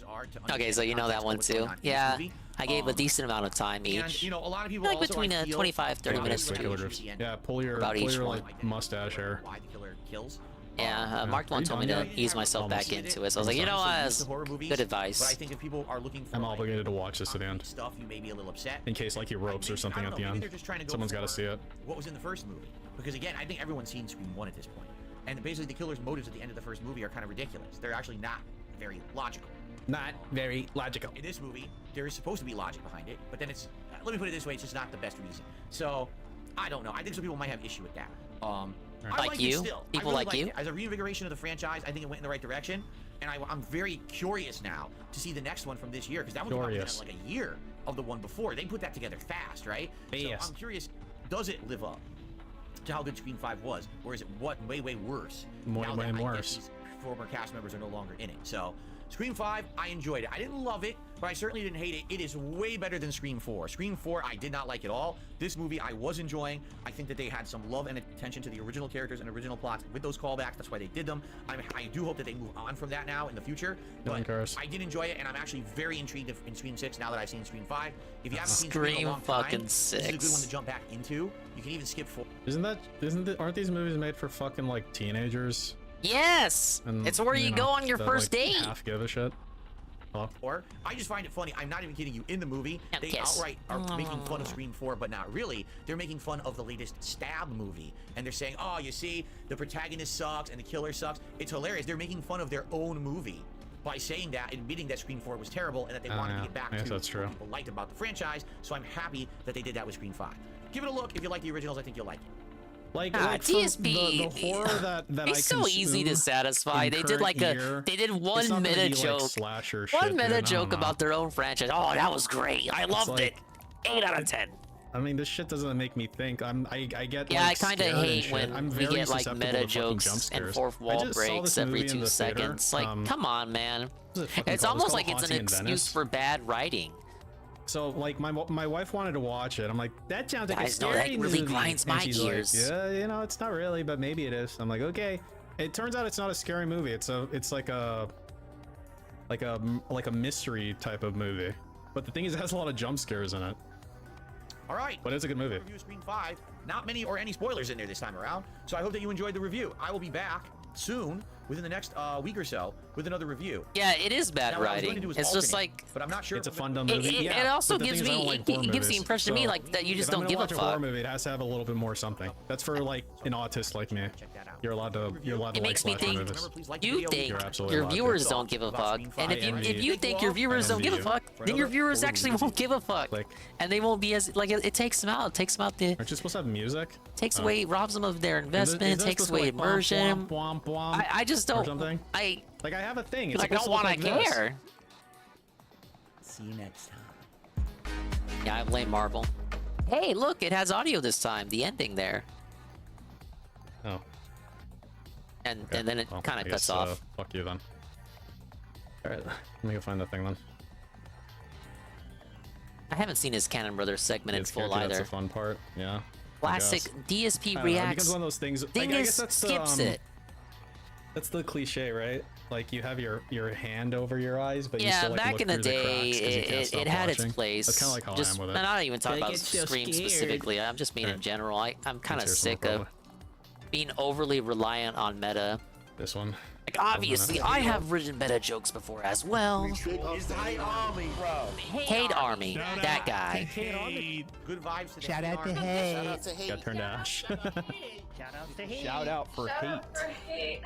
Okay, so you know that one too. Yeah, I gave a decent amount of time each. And, you know, a lot of people like between 25-30 minutes. Yeah, pull your like mustache hair. Why the killer kills. Yeah, Mark One told me to ease myself back into it, so I was like, you know what, good advice. But I think if people are looking for I'm obligated to watch this to the end. Stuff, you may be a little upset. In case like he ropes or something at the end. Someone's got to see it. What was in the first movie? Because again, I think everyone's seen Scream 1 at this point. And basically the killer's motives at the end of the first movie are kind of ridiculous. They're actually not very logical. Not very logical. In this movie, there is supposed to be logic behind it, but then it's, let me put it this way, it's just not the best reason. So, I don't know. I think some people might have issue with that. I like you? People like you? As a reinvigoration of the franchise, I think it went in the right direction, and I'm very curious now to see the next one from this year, because that was about like a year of the one before. They put that together fast, right? Yes. So I'm curious, does it live up to how good Scream 5 was, or is it way worse? Way worse. These former cast members are no longer in it. So Scream 5, I enjoyed it. I didn't love it, but I certainly didn't hate it. It is way better than Scream 4. Scream 4, I did not like at all. This movie, I was enjoying. I think that they had some love and attention to the original characters and original plots with those callbacks. That's why they did them. I do hope that they move on from that now in the future. But I did enjoy it, and I'm actually very intrigued in Scream 6 now that I've seen Scream 5. If you haven't seen Scream in a long time, this is a good one to jump back into. You can even skip 4. Aren't these movies made for fucking like teenagers? Yes! And, it's where you go on your first like, date. Half give a shit. Or I just find it funny. I'm not even kidding you. In the movie, they outright are making fun of Scream 4, but not really. They're making fun of the latest Stab movie, and they're saying, "Oh, you see, the protagonist sucks and the killer sucks." It's hilarious. They're making fun of their own movie by saying that, admitting that Scream 4 was terrible, and that they wanted to get back to what people liked about the franchise. So I'm happy that they did that with Scream 5. Give it a look if you like the originals. I think you'll like it. Like, from DSP, the horror that it's so easy to satisfy. They did like they did 1 minute joke, slasher 1 minute joke about their own franchise. Oh, that was great. I loved it. 8 out of 10. I mean, this shit doesn't make me think. I get. Yeah, like, I kind of hate when we get like susceptible meta to fucking jump jokes and scares. fourth I wall just saw breaks this every movie in 2 the seconds. theater. Like, come on, man. called? It's almost It's like called it's an Haunting in excuse Venice. for bad writing. So like my wife wanted to watch it. I'm like, that sounds like a Guys know scary that really movie. grinds And my she's gears. Like, yeah, you know, it's not really, but maybe it is. I'm like, okay. It turns out it's not a scary movie. It's like a mystery type of movie. But the thing is, it has a lot of jump scares in it. All right. But it's a good movie. Review Screen 5. Not many or any spoilers in there this time around. So I hope that you enjoyed the review. I will be back soon, within the next week or so, with another review. Yeah, it is bad Now, what I was going writing. to do is It's just alternate, like, but I'm not sure. It's a fun dumb It- movie. it- yeah, it also but the gives thing is, I me- don't like it horror gives the movies. impression to me So like that you just if I'm don't gonna give a watch horror fuck. movie, it has to have a little bit more something. That's for like an autist like me. You're allowed to. You're allowed to It like makes me slasher think movies. you think You're absolutely your allowed to. viewers don't give a fuck, and if you think your viewers don't give a fuck, then your viewers actually won't give a fuck, and they won't be as like it takes them out. It takes them out the. Aren't you supposed to have music? Takes away, robs them of their Is investment. that Takes supposed to away be like immersion. womp, womp, womp, I just or don't. something? I have a thing. It's like I don't supposed to want look to like this. care. See you next time. Yeah, I blame Marvel. Hey, look, it has audio this time. The ending there. Oh. And Okay. and then it Well, kind I of cuts guess, off. Fuck you then. All right, let me go find that thing then. I haven't seen his Cannon Brothers segment in It's full character, either. That's the fun part. Yeah. I Classic guess. DSP I don't know, it reacts. becomes one of those things. I Dingus guess that's skips the, it. That's the cliche, right? Like you have your hand over your eyes, but you Yeah, still like back look in the through day, cracks 'cause you can't stop it had its watching. place. That's kind of like how Just, I am with it. I'm not even talking I about get so Scream scared. specifically. I'm just mean in general. I'm kind of Let's hear sick some more, of being overly reliant on meta. This one. Like obviously, I have written meta jokes before as well. It's Hate Army, bro. Hate Army, that guy. Good vibes to the Shout Hate out to Army. Hate. Shout out to Hate. Got turned to ash. Shout out to hate. Shout out for hate.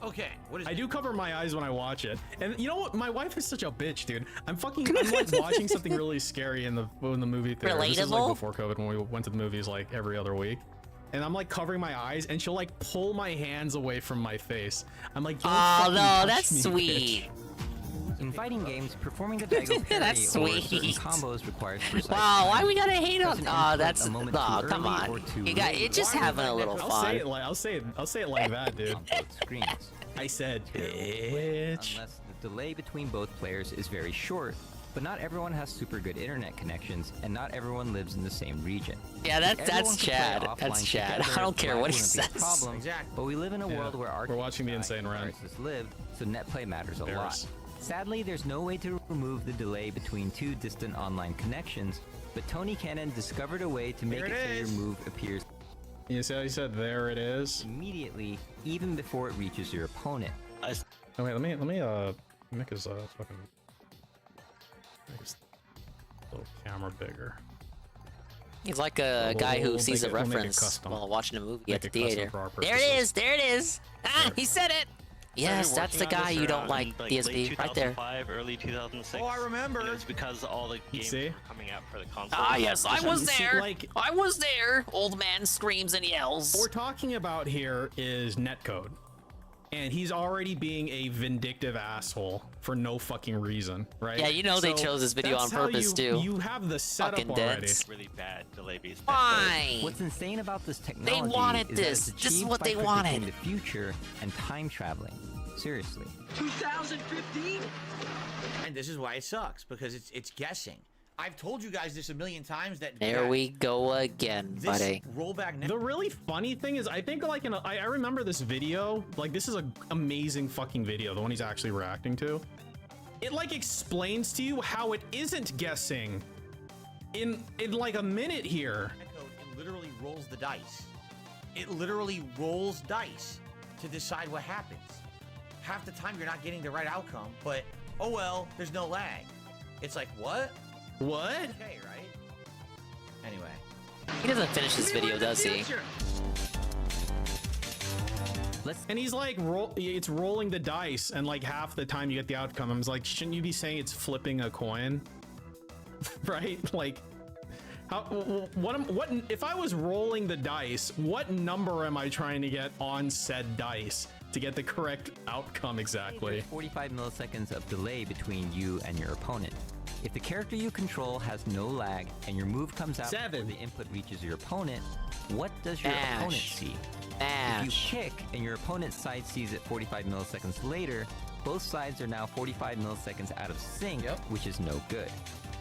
Okay, what is I do cover my eyes when I watch it, and you know what? My wife is such a bitch, dude. I'm like watching something really scary in the movie theater. This is like Relatable? before COVID when we went to the movies like every other week, and I'm like covering my eyes, and she'll like pull my hands away from my face. I'm like, don't Oh fucking no, touch that's me, sweet. In fighting games, performing the Daigo parry That's or certain sweet. combos requires precise Wow, why timing. we gotta hate on? Doesn't Oh, input that's a no. moment too Come early or on, too you got late. it. Just having a little I'll fun. say it like that, dude. On both screens. I said, bitch. Unless the delay between both players is very short, but not everyone has super good internet connections, and not everyone lives in the same region. Yeah, If that's everyone could play Chad. offline That's Chad. together, I don't care that what he wouldn't be a says. problem, Exactly. but we live in a world where our We're watching the Insane Run. lived, so net play matters a lot. Bears. Sadly, there's no way to remove the delay between two distant online connections, but Tony Cannon discovered a way to make There it it so your is. move appears You see how you said there it is? immediately, even before it reaches your opponent. Oh wait, let me make his fucking make his little camera bigger. He's like a guy who sees a we'll make it reference custom. while watching a movie Make at the it custom theater. for our There it purposes. is. There it is. Ah, he said it. Yes, that's the guy you don't like, DSP, right there. Early 2006. Oh, I remember. And it's because all the games See? were coming out for the console. Ah, yes, I was See, there. like- I was there. Old man screams and yells. What we're talking about here is netcode. And he's already being a vindictive asshole for no fucking reason, right? Yeah, you know they chose this video that's on how purpose, you, too. You have the setup Fucking already. dense. Really bad delay based. Why? What's insane about this technology wanted is that this. it's This is achieved what by they predicting wanted. the future and time traveling. Seriously. 2015? And this is why it sucks, because it's guessing. I've told you guys this a million times that There we go again, this buddy. rollback. The really funny thing is, I think like I remember this video. Like this is an amazing fucking video, the one he's actually reacting to. It like explains to you how it isn't guessing in like a minute here. It literally rolls the dice. It literally rolls dice to decide what happens. Half the time you're not getting the right outcome, but oh well, there's no lag. It's like, what? What? Okay, right? Anyway. He doesn't finish this video, does he? And he's like, it's rolling the dice, and like half the time you get the outcome. I'm like, shouldn't you be saying it's flipping a coin? Right? Like, What if I was rolling the dice, what number am I trying to get on said dice to get the correct outcome exactly? There's 45 milliseconds of delay between you and your opponent. If the character you control has no lag and your move comes out before the input reaches your opponent, what does your opponent see? If you kick and your opponent's side sees it 45 milliseconds later, both sides are now 45 milliseconds out of sync, which is no good.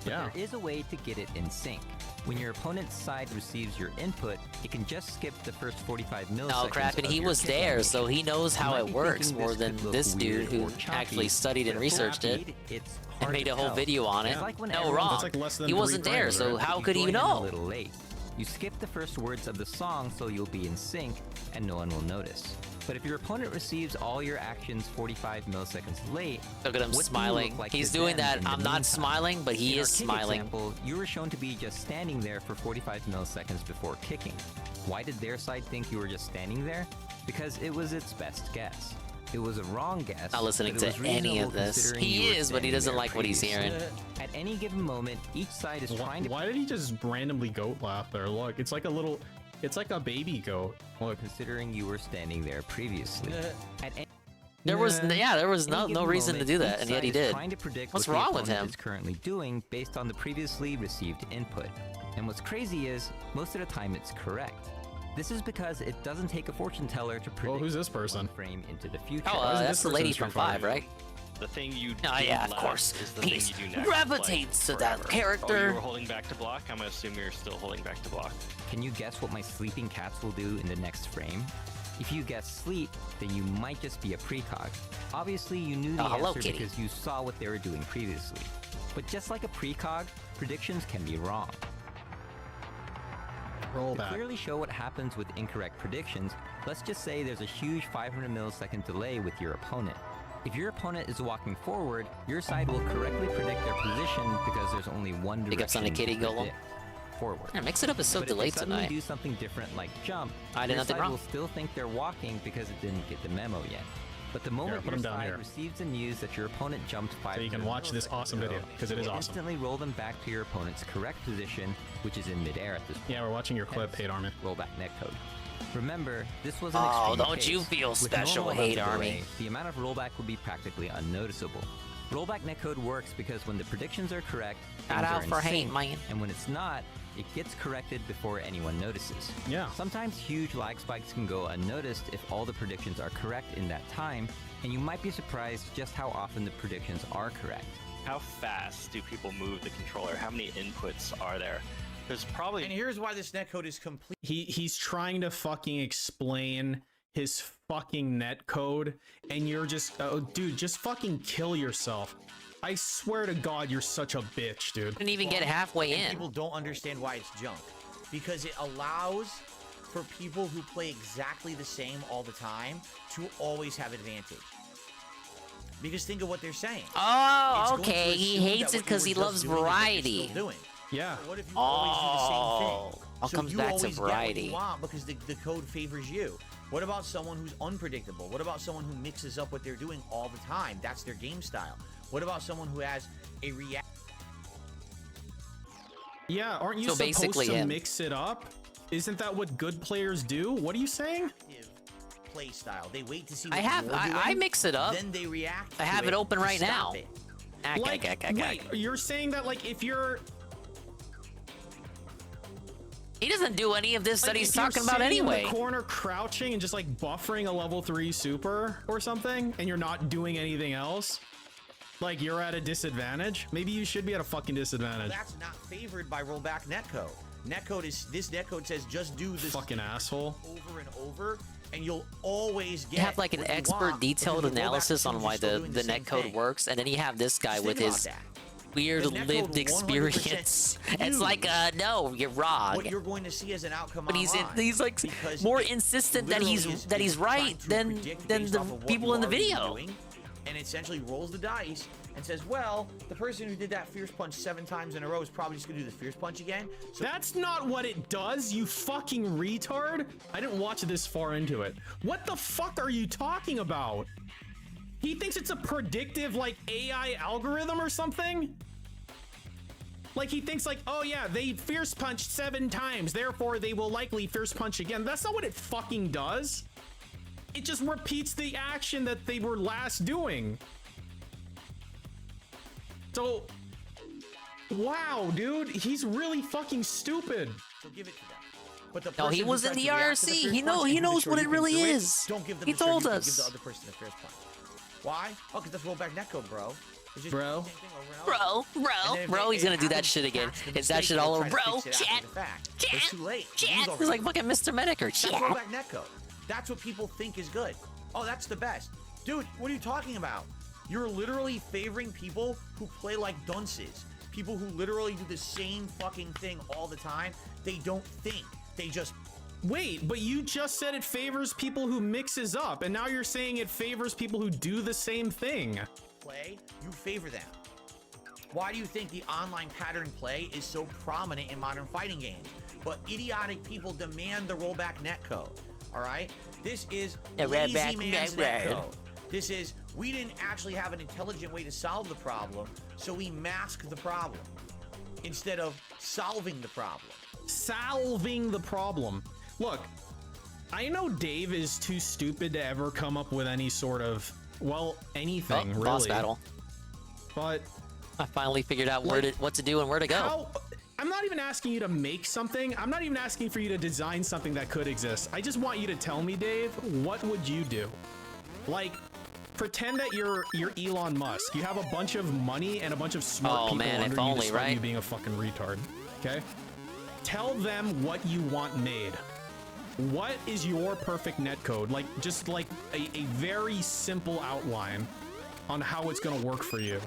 But there is a way to get it in sync. When your opponent's side receives your input, it can just skip the first 45 milliseconds. No crap, and he was there, so he knows how it works more than this dude who actually studied and researched it and made a whole video on it. No, wrong. He wasn't there, so how could he know? You skip the first words of the song so you'll be in sync and no one will notice. But if your opponent receives all your actions 45 milliseconds late, look at him smiling. Like He's doing that. I'm not smiling, but he is smiling. Example, you were shown to be just standing there for 45 milliseconds before kicking. Why did their side think you were just standing there? Because it was its best guess. It was a wrong guess. Not listening to any of this. He is, but he doesn't like what he's hearing. At any given moment, each side is trying to... Why did he just randomly goat laugh there? Look, it's like a little... It's like a baby goat. Well, considering you were standing there previously. There was no reason to do that, and yet he did. What's wrong with him? Is currently doing based on the previously received input. And what's crazy is most of the time it's correct. This is because it doesn't take a fortune teller to predict who's this person? One frame into the future. Oh, that's the lady from 5, right? The thing you do of course. Is the thing you do next. Gravitates to that character. Oh, you were holding back to block? I'm gonna assume you're still holding back to block. Can you guess what my sleeping cats will do in the next frame? If you guess sleep, then you might just be a precog. Obviously, you knew the answer because you saw what they were doing previously. But just like a precog, predictions can be wrong. Roll to back. clearly show what happens with incorrect predictions, let's just say there's a huge 500 millisecond delay with your opponent. If your opponent is walking forward, your side will correctly predict their position because there's only one direction to predict forward. Yeah, Mix It Up is so delayed tonight. If they do something different like jump, your side will still think they're walking because it didn't get the memo yet. But the moment your side receives the news that your opponent jumped 5 so you can watch this awesome video, because it is awesome. Instantly roll them back to your opponent's correct position, which is in midair at this point. Yeah, we're watching your clip, Hate Army. Roll back netcode. Remember, this was an extreme case. Don't you feel special, With Hate Army. The amount of rollback will be practically unnoticeable. Rollback netcode works because when the predictions are correct, shout out for Hate, man. And when it's not, it gets corrected before anyone notices. Yeah. Sometimes huge lag spikes can go unnoticed if all the predictions are correct in that time, and you might be surprised just how often the predictions are correct. How fast do people move the controller? How many inputs are there? There's probably... And here's why this netcode is complete. He's trying to fucking explain his fucking netcode, and you're just... Oh, dude, just fucking kill yourself. I swear to God, you're such a bitch, dude. Didn't even get halfway in. People don't understand why it's junk. Because it allows for people who play exactly the same all the time to always have advantage. Because think of what they're saying. Oh, okay. He hates it because he loves variety. Yeah. What if you always do the same thing? All comes back to variety. Get what you want because the code favors you. What about someone who's unpredictable? What about someone who mixes up what they're doing all the time? That's their game style. What about someone who has a react? Yeah, aren't you supposed to mix it up? Isn't that what good players do? What are you saying? Play style. They wait to see. I mix it up. Then they react. I have it open right now. Wait, you're saying that like if you're... He doesn't do any of this that he's talking about anyway. In the corner crouching and just like buffering a level 3 super or something, and you're not doing anything else, like you're at a disadvantage. Maybe you should be at a fucking disadvantage. That's not favored by rollback netcode. This netcode says just do this fucking asshole over and over, and you'll always get. You have like an expert detailed analysis on why the netcode works, and then you have this guy with his weird lived experience. It's like, no, you're wrong. What you're going to see as an outcome, but he's like more insistent that he's right than the people in the video. And essentially rolls the dice and says, well, the person who did that fierce punch 7 times in a row is probably just gonna do the fierce punch again. So that's not what it does, you fucking retard. I didn't watch this far into it. What the fuck are you talking about? He thinks it's a predictive, like, AI algorithm or something? Like, he thinks like, oh yeah, they fierce punched 7 times, therefore they will likely fierce punch again. That's not what it fucking does. It just repeats the action that they were last doing. So, wow, dude, he's really fucking stupid. So give it to them. But the No, he person was who in tries the to react to the IRC. fierce He punch and knows make sure what you it can really do it, is. Don't give them He the shirt, told you can us. Give the other person the fierce punch. Why? Oh, because that's rollback netcode, bro. It's just Bro. the same thing over and over. Bro, he's gonna do that shit again. It's that shit all over. Bro, chat. It's too late. Chat. He's like fucking Mr. Medic or That's chat. rollback netcode. That's what people think is good. Oh, that's the best. Dude, what are you talking about? You're literally favoring people who play like dunces. People who literally do the same fucking thing all the time. They don't think. They just... Wait, but you just said it favors people who mixes up, and now you're saying it favors people who do the same thing. Play, you favor them. Why do you think the online pattern play is so prominent in modern fighting games? But idiotic people demand the rollback netcode. All right? This is lazy man's netcode. This is, we didn't actually have an intelligent way to solve the problem, so we mask the problem instead of solving the problem. Solving the problem. Look, I know Dave is too stupid to ever come up with any sort of, well, anything, really. Boss battle. But I finally figured out what to do and where to go. I'm not even asking you to make something. I'm not even asking for you to design something that could exist. I just want you to tell me, Dave, what would you do? Like, pretend that you're Elon Musk. You have a bunch of money and a bunch of smart people man, under if you only, despite right? you being a fucking retard. Okay? Tell them what you want made. What is your perfect netcode? Like, just like a very simple outline on how it's gonna work for you.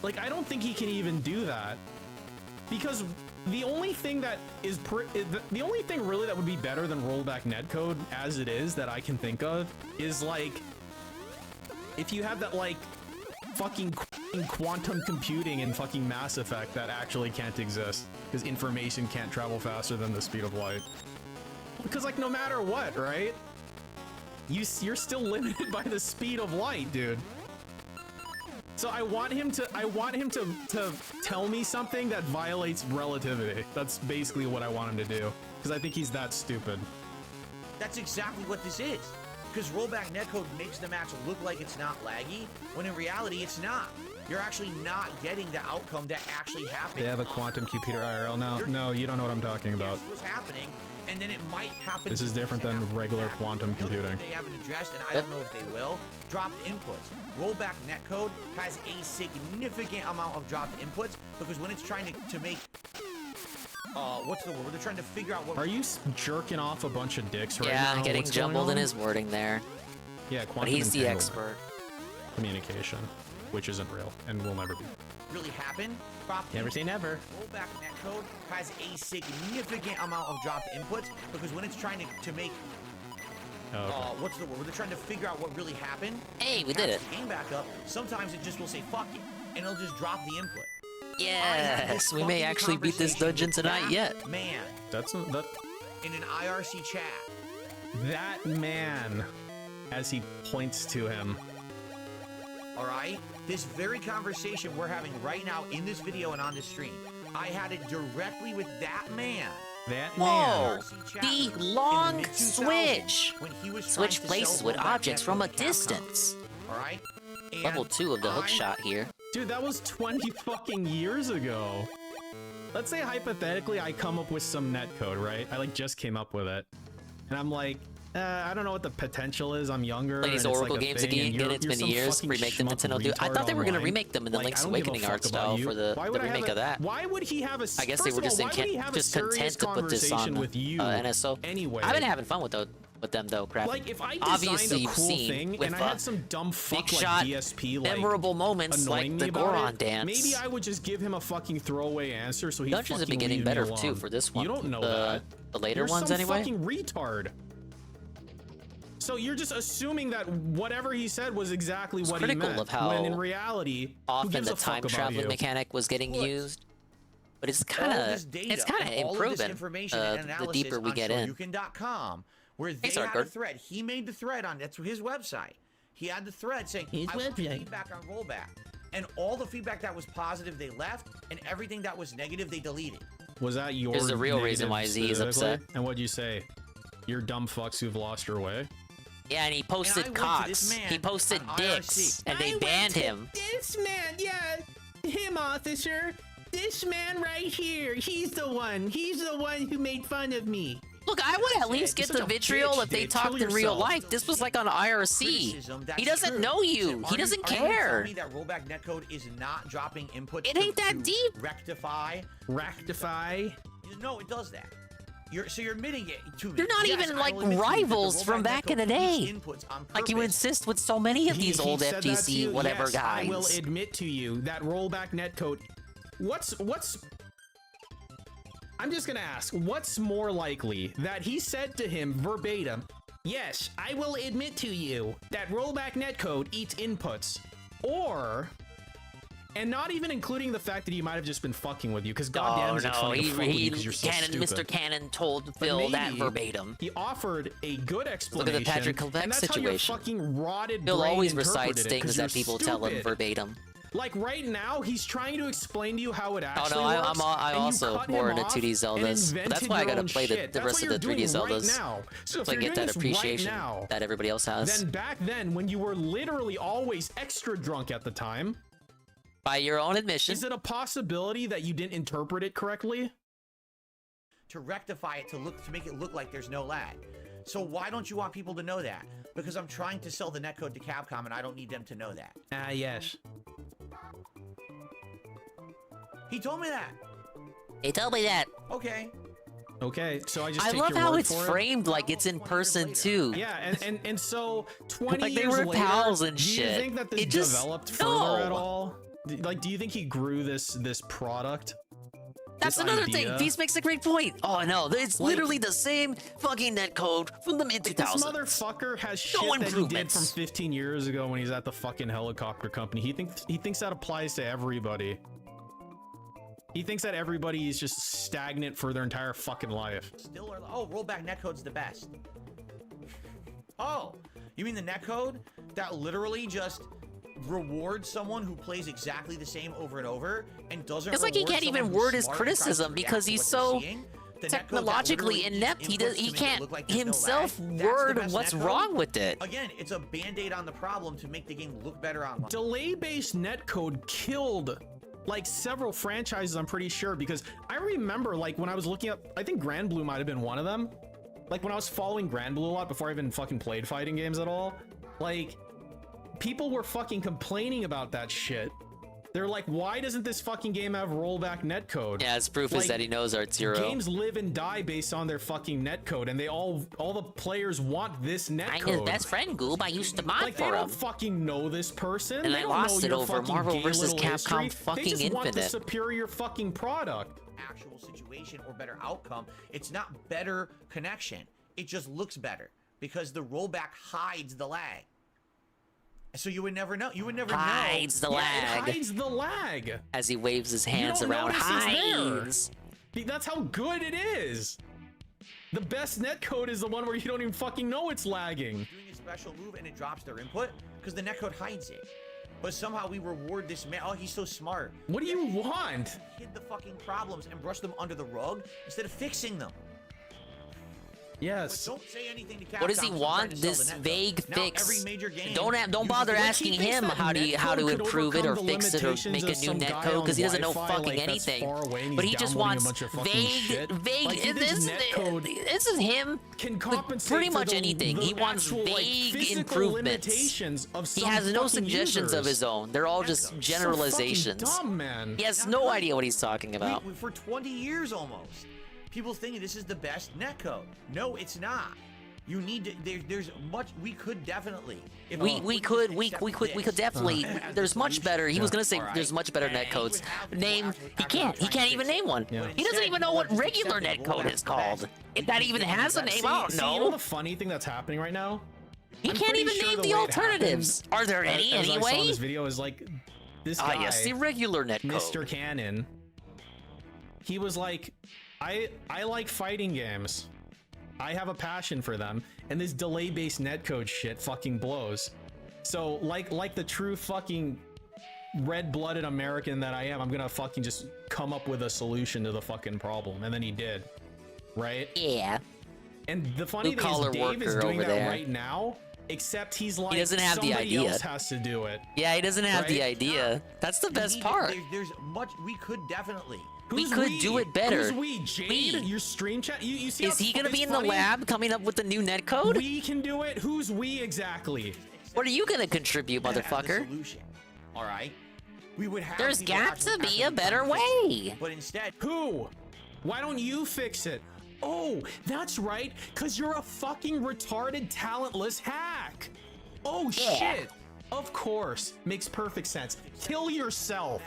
Like, I don't think he can even do that. Because the only thing that is the only thing really that would be better than rollback netcode as it is that I can think of is like if you have that like fucking quantum computing in fucking Mass Effect that actually can't exist because information can't travel faster than the speed of light. Because like no matter what, right? You're still limited by the speed of light, dude. So I want him to tell me something that violates relativity. That's basically what I want him to do. Because I think he's that stupid. That's exactly what this is. Because rollback netcode makes the match look like it's not laggy, when in reality it's not. You're actually not getting the outcome that actually happened. They have a quantum computer IRL now. No, you don't know what I'm talking about. What's happening, and then it might happen. This is different than regular quantum computing. They haven't addressed, and I don't know if they will. Dropped inputs. Rollback netcode has a significant amount of dropped inputs because when it's trying to make, what's the word? They're trying to figure out what. Are you jerking off a bunch of dicks right now? Yeah, getting What's going jumbled in on? his wording there. Yeah, quantum But he's the entanglement. expert. Communication, which isn't real and will never be. Really happen? Dropped Never say never. Rollback netcode has a significant amount of dropped inputs because when it's trying to make. Oh, okay. What's the word? They're trying to figure out what really happened. Hey, we did it. The game back up. Sometimes it just will say fuck it, and it'll just drop the input. Yes, we may actually beat this dungeon tonight yet. Man, That's that. in an IRC chat. That man, as he points to him. All right, this very conversation we're having right now in this video and on this stream, I had it directly with that man. That Whoa! man. The long switch! Switch places with objects from a distance. Alright? Level 2 of the hook shot here. Dude, that was 20 fucking years ago. Let's say hypothetically I come up with some netcode, right? I like just came up with it. And I'm like, I don't know what the potential is. I'm younger. Play these and it's Oracle like a games thing, again. and you're It's been some years. fucking Remake the schmuck Nintendo Dude. I retard thought they were gonna online. remake them in the Like, Link's I don't give a Awakening fuck art about style you. for the Why would I remake have of that. Why would he have a? I guess they first were of just all, why would he have a just serious content to put this conversation on with you NSO. anyway? I've been having fun with them though, Crafty. Like if I designed Obviously, a you've cool seen thing with and I had some dumb fuck big like shot, DSP like memorable moments like annoying the me about Goron it, dance. maybe I would just give him a fucking throwaway answer so he Dungeons have fucking been getting leave better me too alone. for this one. You don't know the, that. The later You're ones some anyway. Fucking retard. So you're just assuming that whatever he said was exactly what he critical meant, of how when in reality, who often gives the a fuck time about traveling you? mechanic was getting used. But it's kind All of this data, all of improving this information and the analysis deeper we on get in. Shoryuken.com, where they Hey, had a Sarkar. thread. He made the thread on that's his website. He had the thread saying, "I want feedback on rollback," and all the feedback that was positive they left, and everything that was negative they deleted. Was that your There's the real reason why Z is upset. And what'd you say? You're dumb fucks who've lost your way? Yeah, and he posted cocks. He posted dicks, and they banned him. This man, yeah, him, officer. This man right here. He's the one who made fun of me. Look, I would at least get the vitriol if they talked in real life. This was like on IRC. He doesn't know you. He doesn't care. Are you telling me that rollback netcode is not dropping input? It ain't that deep. Rectify. No, it does that. So you're admitting it to me. They're not even like rivals from back in the day. Like you insist with so many of these old FTC whatever guys. I will admit to you that rollback netcode. What's I'm just gonna ask, what's more likely that he said to him verbatim, yes, I will admit to you that rollback netcode eats inputs, or, and not even including the fact that he might have just been fucking with you, because goddamn, it's funny to fuck with you because you're so stupid. Mr. Cannon told Phil that verbatim. He offered a good explanation. Look at the Patrick Clevex situation. Fucking rotted Phil always brain recites things that people tell him verbatim. Like right now, he's trying to explain to you how it actually works. I'm also more into 2D Zeldas. But that's why I gotta play the rest of the 3D Zeldas. Right so I get that appreciation that everybody else has. Then back then, when you were literally always extra drunk at the time, by your own admission, is it a possibility that you didn't interpret it correctly? To rectify it, to make it look like there's no lag. So why don't you want people to know that? Because I'm trying to sell the netcode to Capcom, and I don't need them to know that. Yes. He told me that. He told me that. Okay. Okay, so I just I love how it's framed like it's in person too. Yeah, and so 20 like they years were later, pals and do shit. you think that this developed further at all? Like, do you think he grew this product? That's another thing. Feast makes a great point. Oh no, it's literally the same fucking netcode from the mid 2000s. This motherfucker has shit that he did from 15 years ago when he's at the fucking helicopter company. He thinks that applies to everybody. He thinks that everybody is just stagnant for their entire fucking life. Oh, rollback netcode's the best. Oh, you mean the netcode that literally just rewards someone who plays exactly the same over and over and doesn't? It's like he can't even word his criticism because he's so technologically inept. He can't himself word what's wrong with it. Again, it's a band-aid on the problem to make the game look better online. Delay-based netcode killed like several franchises, I'm pretty sure, because I remember like when I was looking up, I think Grand Blue might have been one of them. Like when I was following Grand Blue a lot before I even fucking played fighting games at all, like people were fucking complaining about that shit. They're like, why doesn't this fucking game have rollback netcode? Yeah, its proof is that he knows Art Zero. Games live and die based on their fucking netcode, and they all the players want this netcode. I'm his best friend, Goob. I used to mod like, for they him. don't fucking know this person. And they I don't lost know it your over fucking Marvel gay vs. little Capcom history. fucking They just want the Infinite. superior fucking product. Actual situation or better outcome. It's not better connection. It just looks better because the rollback hides the lag. So you would never know. You would never hides know. The lag. It hides the lag. As he waves his hands around. Hides. That's how good it is. The best netcode is the one where you don't even fucking know it's lagging. Doing a special move and it drops their input because the netcode hides it. But somehow we reward this man. Oh, he's so smart. What do you want? Hid the fucking problems and brush them under the rug instead of fixing them. Yes. But don't say anything to Capcom. What does he want? This vague fix. Don't bother asking him how to improve it or fix it or make a new netcode because he doesn't know fucking anything. But he just wants vague. This is him. Pretty much anything. He wants vague improvements. He has no suggestions of his own. They're all just generalizations. He has no idea what he's talking about. For 20 years almost. People thinking this is the best netcode. No, it's not. You need to. There's much we could definitely. We could definitely. There's much better. He was gonna say there's much better netcodes. He can't even name one. Yeah. He doesn't even know what regular netcode is called. If that even has a name, I don't know. You know the funny thing that's happening right now? He can't even name the alternatives. Are there any anyway? I saw this video is like this guy. Yes, the regular netcode. Mr. Cannon. He was like, I like fighting games. I have a passion for them, and this delay-based netcode shit fucking blows. So like the true fucking red-blooded American that I am, I'm gonna fucking just come up with a solution to the fucking problem. And then he did. Right? Yeah. And the funny thing is Dave is doing that right now, except he's like, he doesn't have the somebody idea. else has to do it. Yeah, he doesn't have the Right? idea. That's the best part. There's much we could definitely. We could do it better. Who's we? Jade? Your stream chat? You see Is how he gonna it's be in funny? the lab coming up with the new netcode? We can do it. Who's we exactly? What are you gonna contribute, motherfucker? All right. We would have. There's got to be a better way. But instead, who? Why don't you fix it? Oh, that's right, because you're a fucking retarded, talentless hack. Oh, shit. Of course. Makes perfect sense. Kill yourself.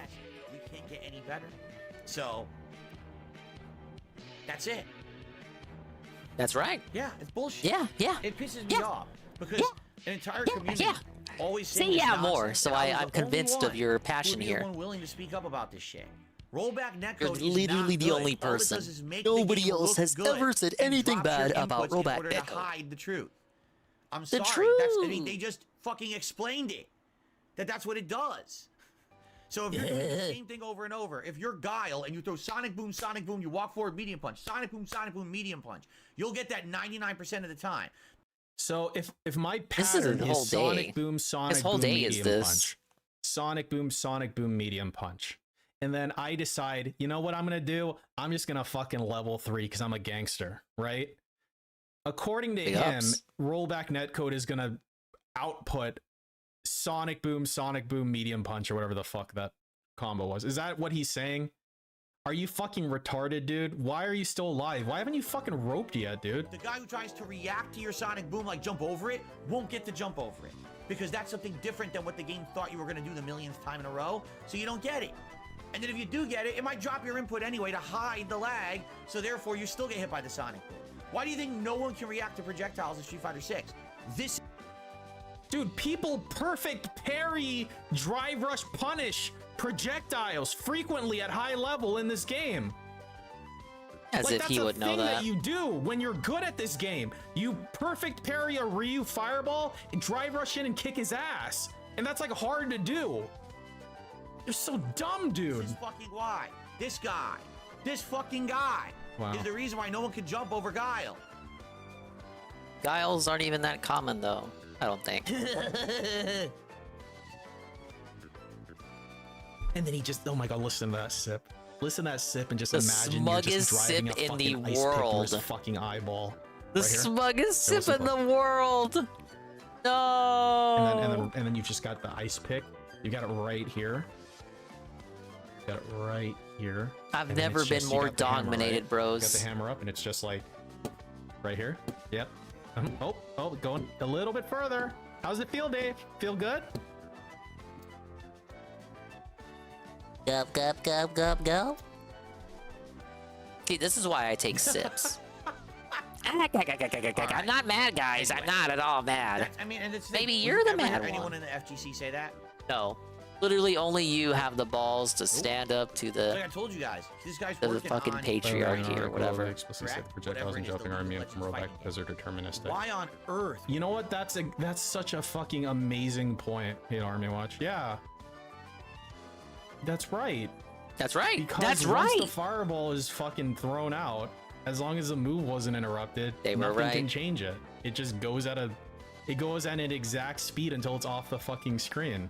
we can't get any better. So that's it. That's right. Yeah, it's bullshit. Yeah. It pisses me off because an entire community always Say saying this more, nonsense, so and I was I'm the only convinced of one your who passion would be here. the one willing to speak up about this shit. Rollback netcode You're is literally not the good. only All it person. does is make the Nobody game else look has good ever said and anything drops your bad about inputs in rollback order to netcode. hide the truth. I'm The sorry. I mean, they just fucking explained it. That's what it does. So if you're doing the same thing over and over, if you're Guile and you throw Sonic Boom, you walk forward, medium punch, Sonic Boom, medium punch, you'll get that 99% of the time. So if my This is pattern a whole is Sonic day. Boom, Sonic This whole Boom, day is medium this. punch, Sonic Boom, medium punch, and then I decide, you know what I'm gonna do? I'm just gonna fucking level 3 because I'm a gangster, right? According to Big him, ups. rollback netcode is gonna output Sonic Boom, medium punch, or whatever the fuck that combo was. Is that what he's saying? Are you fucking retarded, dude? Why are you still alive? Why haven't you fucking roped yet, dude? The guy who tries to react to your Sonic Boom, like jump over it, won't get to jump over it. Because that's something different than what the game thought you were going to do the millionth time in a row, so you don't get it. And then if you do get it, it might drop your input anyway to hide the lag, so therefore you still get hit by the Sonic Boom. Why do you think no one can react to projectiles in Street Fighter 6? This... Dude, people perfect parry, drive rush, punish projectiles frequently at high level in this game. As if he would know that's a thing that. you do when you're good at this game. You perfect parry a Ryu fireball, and drive rush in and kick his ass. And that's like hard to do. You're so dumb, dude. This is fucking why. This guy. This fucking guy. Wow. Is the reason why no one can jump over Guile. Guiles aren't even that common, though. I don't think. And then he just, oh my god, listen to that sip. Listen to that sip and just The imagine you're just smuggest driving sip a in the fucking ice pick through his world. fucking eyeball. The Right here. smuggest There sip was in a- the world. No. And then you just got the ice pick. You got it right here. Got it right here. I've And then never it's been just- you more got the hammer, dominated, right? bros. Got the hammer up, and it's just like right here. Yep. Oh, going a little bit further. How's it feel, Dave? Feel good? Go. See, this is why I take sips. I'm not mad, guys. I'm not at all mad. I mean, and it's Maybe would you're the ever mad hear one. anyone in the FGC say that? No. Literally, only you have the balls to stand up to Like the I told you guys, this guy's to the working fucking on patriarchy or whatever. Explicitly said Correct? projectiles Whatever and it is, jumping the are immune Legends from rollback fighting because they're deterministic. Why on earth? You know what? That's such a fucking amazing point, Hate Army Watch. Yeah. That's right. That's right. Because That's once right. the fireball is fucking thrown out, as long as the move wasn't interrupted, They were nothing can right. change it. It just goes at an exact speed until it's off the fucking screen.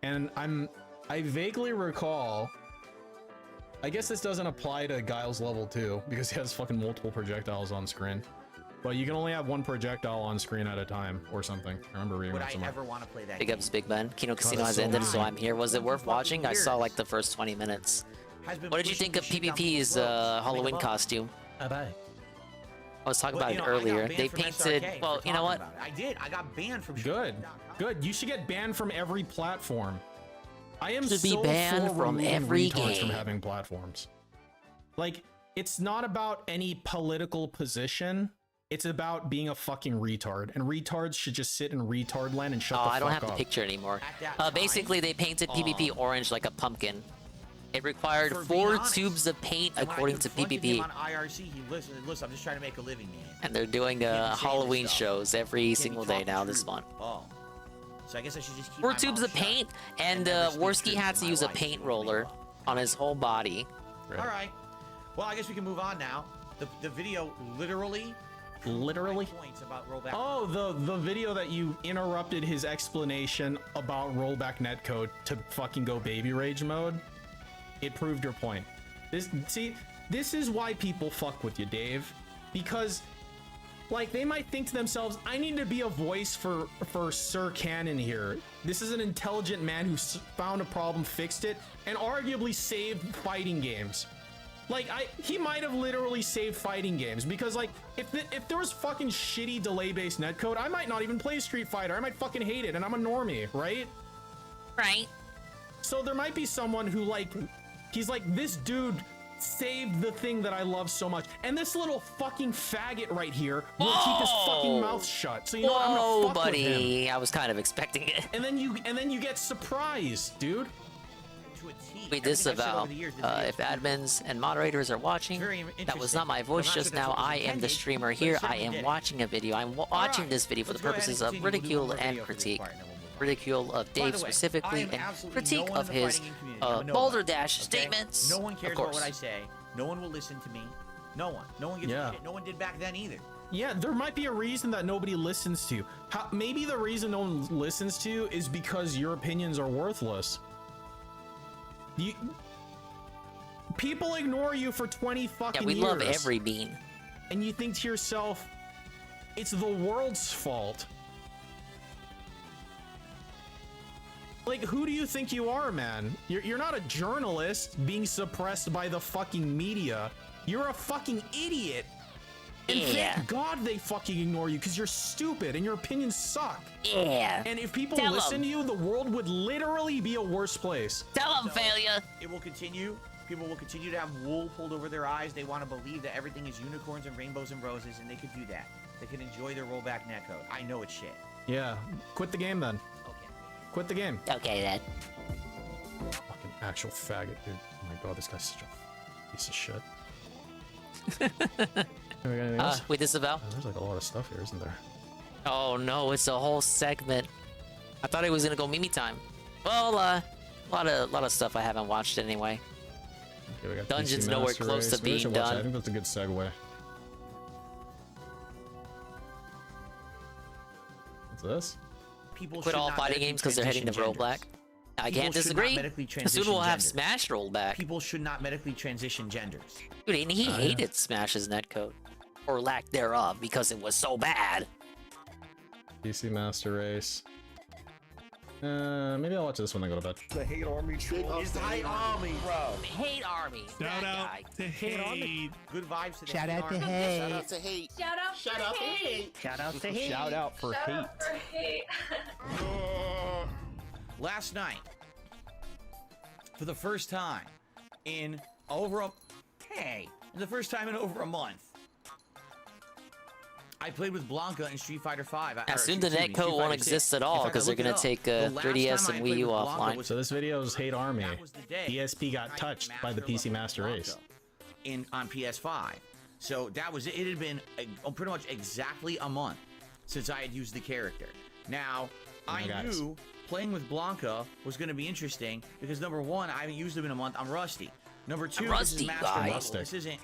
And I vaguely recall, I guess this doesn't apply to Guile's level 2 because he has fucking multiple projectiles on screen. But you can only have one projectile on screen at a time or something. I remember reading Would that I somewhere. ever want to play that Big game? ups, Big Ben. Kino Casino that's has so ended, so amazing. I'm here. Was it worth watching? I saw like the first 20 minutes. What did you think of PvP's Halloween costume? Bye-bye. I was talking Well, about you it know, I got earlier. banned They from painted. SRK Well, for you know talking what? about it. I did. I got banned from. Good. You should get banned from every platform. I am Should be so banned for from removing every retards from game. having platforms. Like, it's not about any political position. It's about being a fucking retard, and retards should just sit in retard land and shut Oh, the fuck I don't have up. the picture anymore. At that Basically, they painted PvP orange like a pumpkin. It required For 4 being honest, tubes of paint and when I according to confronted PvP. him on IRC, he listened. Listen, I'm just trying to make a living, man. And they're doing Can't be saying Halloween this stuff. shows every Can't be single day talking now truth. this month. Oh. So I guess I should just keep 4 my tubes mouth of shut paint, and never speak Worski truth had to to my use a wife. paint roller on his whole body. All right. Well, I guess we can move on now. The video literally points about rollback. Oh, the video that you interrupted his explanation about rollback netcode to fucking go baby rage mode. It proved your point. This is why people fuck with you, Dave, because like they might think to themselves, I need to be a voice for Sir Cannon here. This is an intelligent man who found a problem, fixed it, and arguably saved fighting games. Like he might have literally saved fighting games, because like if there was fucking shitty delay-based netcode, I might not even play Street Fighter. I might fucking hate it, and I'm a normie, right? Right. So there might be someone who like, he's like, this dude saved the thing that I love so much, and this little fucking faggot right here will keep his fucking mouth shut. So you know what? I'm gonna fuck buddy. with him. I was kind of expecting it. And then you get surprised, dude. Wait, this about if admins and moderators are watching, that was not my voice just now. I am the streamer here. I am watching a video. I'm watching this video for the purposes of ridicule and critique. Ridicule of Dave specifically, and critique of his Boulder Dash statements. No one cares of about course. what I say. No one will listen to me. No one. No one gives a shit. No one did back then either. Yeah, there might be a reason that nobody listens to you. Maybe the reason no one listens to you is because your opinions are worthless. People ignore you for 20 fucking years. Yeah, we love every bean. And you think to yourself, it's the world's fault. Like, who do you think you are, man? You're not a journalist being suppressed by the fucking media. You're a fucking idiot. And thank God they fucking ignore you, because you're stupid and your opinions suck. Yeah. And if people Tell listen 'em. to you, the world would literally be a worse place. Tell them, failure. It will continue. People will continue to have wool pulled over their eyes. They want to believe that everything is unicorns and rainbows and roses, and they could do that. They can enjoy their rollback netcode. I know it's shit. Yeah. Quit the game then. Okay. Quit the game. Okay then. Fucking actual faggot, dude. Oh my God, this guy's such a piece of shit. We got anything else? Wait, this is about? Oh, there's like a lot of stuff here, isn't there? Oh no, it's a whole segment. I thought it was gonna go Mimi time. Well, a lot of stuff I haven't watched anyway. Okay, we got Dungeon's PC nowhere Master close Race. to Maybe we being should watch that. I done. think that's a good segue. What's this? People Quit should all not fighting medically games because they're heading to transition rollback. I People can't should not disagree. medically Soon transition we'll have genders. Smash rollback. People should not medically transition genders. Dude, and he Oh, yeah. hated Smash's netcode. Or lack thereof, because it was so bad. PC Master Race. Maybe I'll watch this when I go to bed. The hate army troll is the hate army, bro. Hate Army. Shout that out guy. to Hate. Good vibes to the Shout hate out to army. hate. Shout Shout out out to hate. Shout out for hate. Shout out to hate. Shout out for Shout hate. out for hate. Last night, for the first time in over a month, I played with Blanca in Street Fighter 5. As soon the netcode won't exist at all, because they're gonna take 3DS and Wii U offline. So this video is Hate Army. day ESP got touched by the PC Master Race. on PS5. So that was it. It had been pretty much exactly a month since I had used the character. Now, I knew playing with Blanca was going to be interesting because number one, I haven't used him in a month. I'm rusty. Number two, this is Master Level. This isn't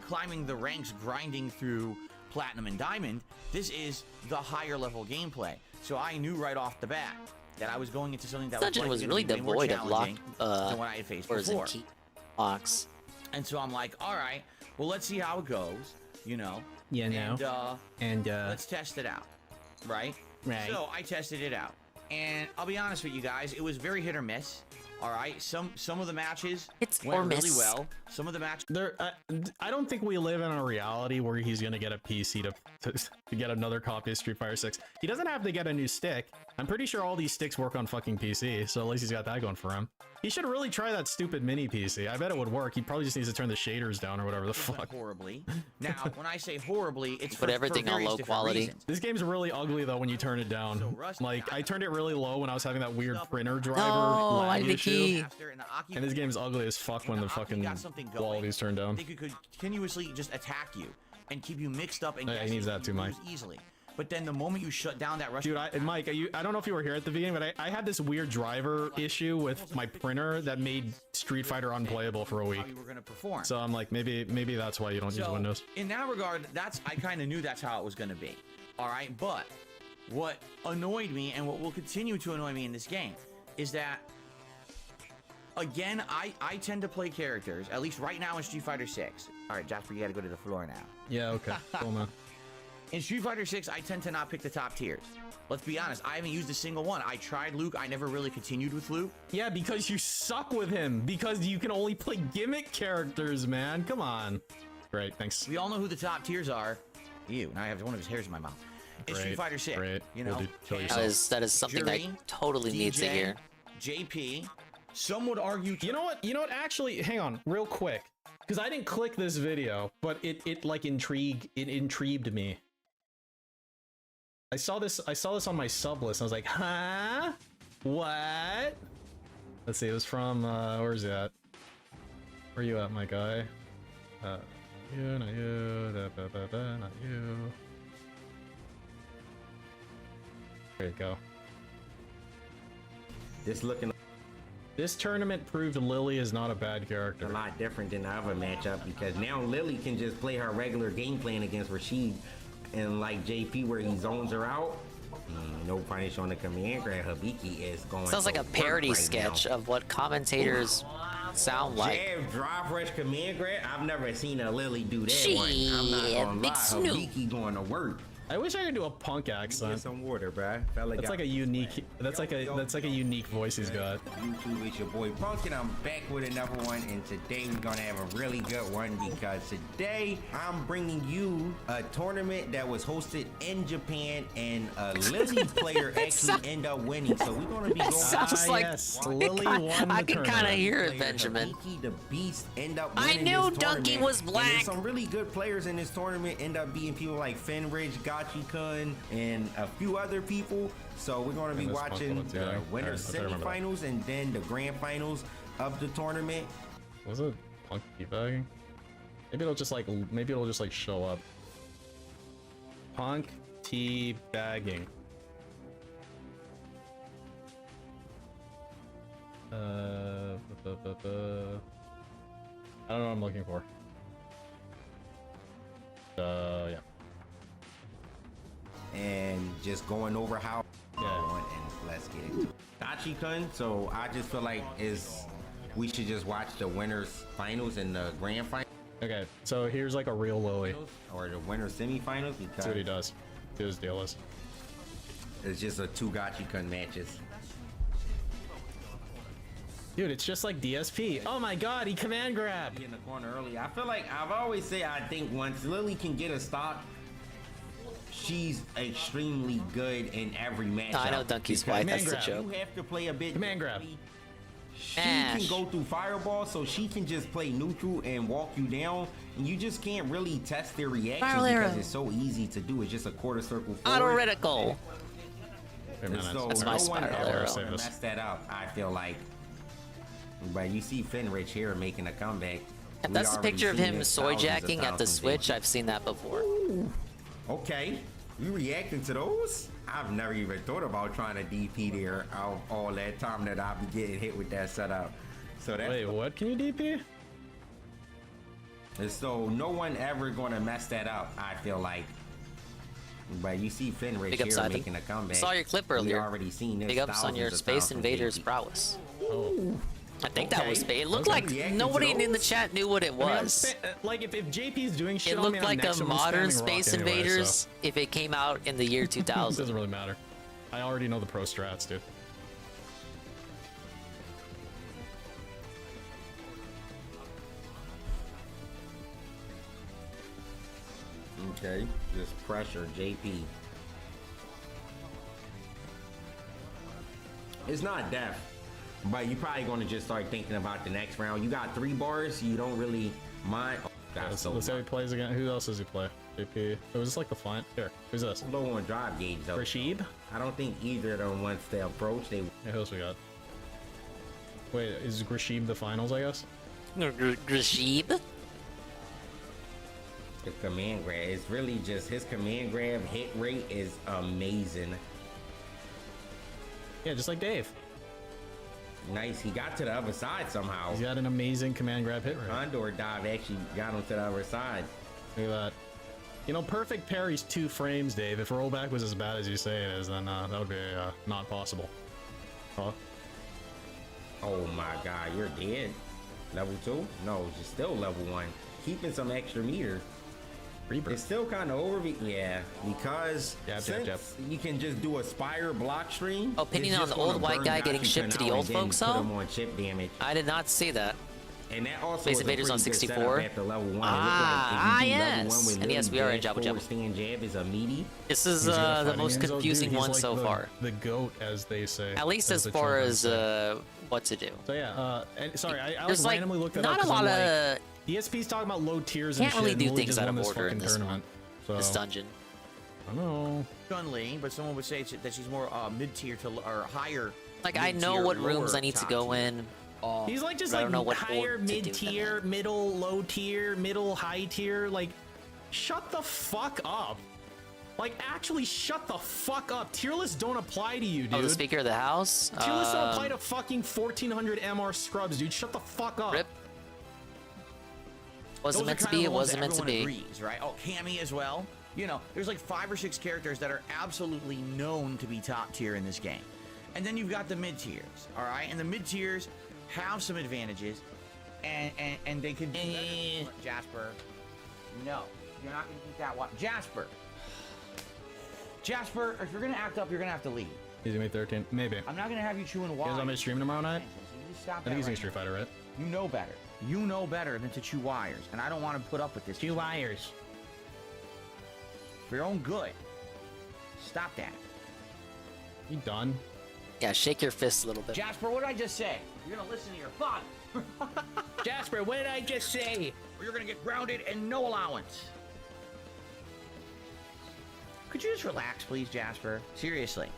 climbing the ranks, grinding through Platinum and Diamond. This is the higher level gameplay. So I knew right off the bat that I was going into something that Dungeon was really way more devoid of lock, challenging than what I had faced before. key locks. And so I'm like, all right, well, let's see how it goes, you know? Yeah, no. And let's test it out, right? Right. So I tested it out. And I'll be honest with you guys, it was very hit or miss. All right, some of the matches went really well. Some of the matches. I don't think we live in a reality where he's gonna get a PC to get another copy of Street Fighter 6. He doesn't have to get a new stick. I'm pretty sure all these sticks work on fucking PC, so at least he's got that going for him. He should really try that stupid mini PC. I bet it would work. He probably just needs to turn the shaders down or whatever the fuck. Horribly. Now, when I say horribly, it's Put everything on low quality. Reasons. This game's really ugly though when you turn it down. Like I turned it really low when I was having that weird printer driver lag issue. And this game's ugly as fuck when the fucking quality's turned down. They could continuously just attack you and keep you mixed up and he needs that too, Mike. easily. But then the moment you shut down that rush... Dude, Mike, I don't know if you were here at the beginning, but I had this weird driver issue with my printer that made Street Fighter unplayable for a week. How you were going to perform. So I'm like, maybe that's why you don't use Windows. In that regard, I kind of knew that's how it was going to be. All right, but what annoyed me and what will continue to annoy me in this game is that, again, I tend to play characters, at least right now in Street Fighter 6. All right, Jasper, you got to go to the floor now. Yeah, okay. Cool, man. In Street Fighter 6, I tend to not pick the top tiers. Let's be honest, I haven't used a single one. I tried Luke, I never really continued with Luke. Yeah, because you suck with him. Because you can only play gimmick characters, man. Come on. Great, thanks. We all know who the top tiers are. Ew, now I have one of his hairs in my mouth. In Street Fighter 6, you know, that is something Jury, I totally need to hear. JP, some would argue... You know what, actually, hang on, real quick. Because I didn't click this video, but it like intrigued me. I saw this on my sub list. I was like, huh? What? Let's see, it was from, where's it at? Where are you at, my guy? You, not you, not you. There you go. This tournament proved Lily is not a bad character. A lot different than the other matchup because now Lily can just play her regular game plan against Rashid, and like JP where he zones her out. No punish on the command grab. Habiki is going. Sounds like a parody sketch of what commentators sound like. Jab, drive rush, command grab. I've never seen a Lily do that Shit, one. I'm not gonna Big lie. Snoop. Habiki going to work. I wish I could do a punk accent. Get some water, bruh. That's like a unique. That's like a unique voice he's got. YouTube, it's your boy Punk, and I'm back with another one. And today we're gonna have a really good one because today I'm bringing you a tournament that was hosted in Japan, and a Lily player actually ended up winning. So we're gonna be going. Sounds like Lily won I the can kind of hear it, Benjamin. Habiki, the Beast, end up I winning knew this Donkey tournament. was And black. there's some really good players in this tournament. End up beating people like Fenridge, Gachi-kun, and a few other people. So we're going to be watching the winners semifinals and then the grand finals of the tournament. Was it Punk teabagging? Maybe it'll just like show up. Punk teabagging. I don't know what I'm looking for. Yeah. And just going over how and let's get into it. Gachi-kun, so I just feel like we should just watch the winners finals and the grand final. Okay, so here's like a real Lily. Or the winners semifinals, because that's what he does. Do his deal is. It's just a 2 Gachi-kun matches. Dude, it's just like DSP. Oh my god, he command grabbed. In the corner early. I feel like I've always said I think once Lily can get a stock, she's extremely good in every match. I know Donkey's white, that's the joke. You have to play a bit. Command grab. She can go through fireball, so she can just play neutral and walk you down, and you just can't really test their reactions because it's so easy to do. It's just a quarter circle forward. Auto reticle. So that's my no one spiral ever arrow. gonna mess that up, I feel like. But you see Fenridge here making a comeback. If that's a picture of him soy jacking at the Switch, I've seen that before. Okay, you reacting to those? I've never even thought about trying to DP there all that time that I'll be getting hit with that setup. So that's Wait, what can you DP? And so no one ever gonna mess that up, I feel like. But you see Fenridge Big ups, here Ivan. making a comeback. Saw your clip earlier. We already seen this. Big ups on your Space Invaders prowess. I think that was Space. It looked like nobody in the chat knew what it was. Like if JP's doing shit, It looked like a modern Space Invaders if it came out in the year 2000. Doesn't really matter. I already know the pro strats, dude. Okay, just pressure JP. It's not death, but you're probably going to just start thinking about the next round. You got 3 bars, you don't really mind. Oh, Let's see how he plays again. Who else does he play? JP. Oh, was this like the fine? Here, who's this? Low on drive gauge though. Rashid? I don't think either of them once they approach, they. Yeah, who else we got? Wait, is Grashib the finals, I guess? Grashib? The command grab, it's really just his command grab hit rate is amazing. Yeah, just like Dave. Nice, he got to the other side somehow. He's got an amazing command grab hit rate. Condor dive actually got him to the other side. Look at that. You know, perfect parry's 2 frames, Dave. If rollback was as bad as you say it is, then that would be not possible. Huh? Oh my god, you're dead. Level 2? No, you're still level 1. Keeping some extra meters. Rebirth. It's still kind of over, yeah, because since you can just do a Spire block stream. Opinion on the old white guy getting shipped to the old folks home? On chip damage. I did not see that. And that also Space Invaders on 64. After level 1. Yes. And yes, we are in Jabba Jabba. Stand jab is a meaty. This is the most confusing one so far. The goat, as they say. At least as far as what to do. So yeah, and sorry, I There's like randomly looked at not a lot of. ESP's talking about low tiers and can't shit. really do and things out of won order in this tournament. So, this dungeon. I don't know. Chun-Li, but someone would say that she's more mid-tier to or higher. Like I know what rooms I need to go in. He's like just I like don't know what higher, order to do mid-tier, middle, low tier, middle, high tier. Like, shut the fuck up. Like, actually, shut the fuck up. Tier lists don't apply to you, dude. Oh, the Speaker of the House? Tier lists don't apply to fucking 1400 MR scrubs, dude. Shut the fuck up. Rip. Wasn't meant to be, it wasn't meant to be. Agrees, right? Oh, Cammy as well. You know, there's like 5 or 6 characters that are absolutely known to be top tier in this game. And then you've got the mid tiers, all right? And the mid tiers have some advantages, and they could be Jasper. No, you're not gonna keep that one. Jasper, if you're gonna act up, you're gonna have to leave. He's gonna be 13, maybe. I'm not gonna have you chewing You wide. guys want me to stream tomorrow night? Stop I think he's gonna Street Fighter, right? You know better. You know better than to chew wires, and I don't want to put up with this. Chew wires. For your own good. Stop that. You done? Yeah, shake your fist a little bit. Jasper, what did I just say? You're gonna listen to your father. Jasper, what did I just say? Or you're gonna get grounded and no allowance. Could you just relax, please, Jasper? Seriously.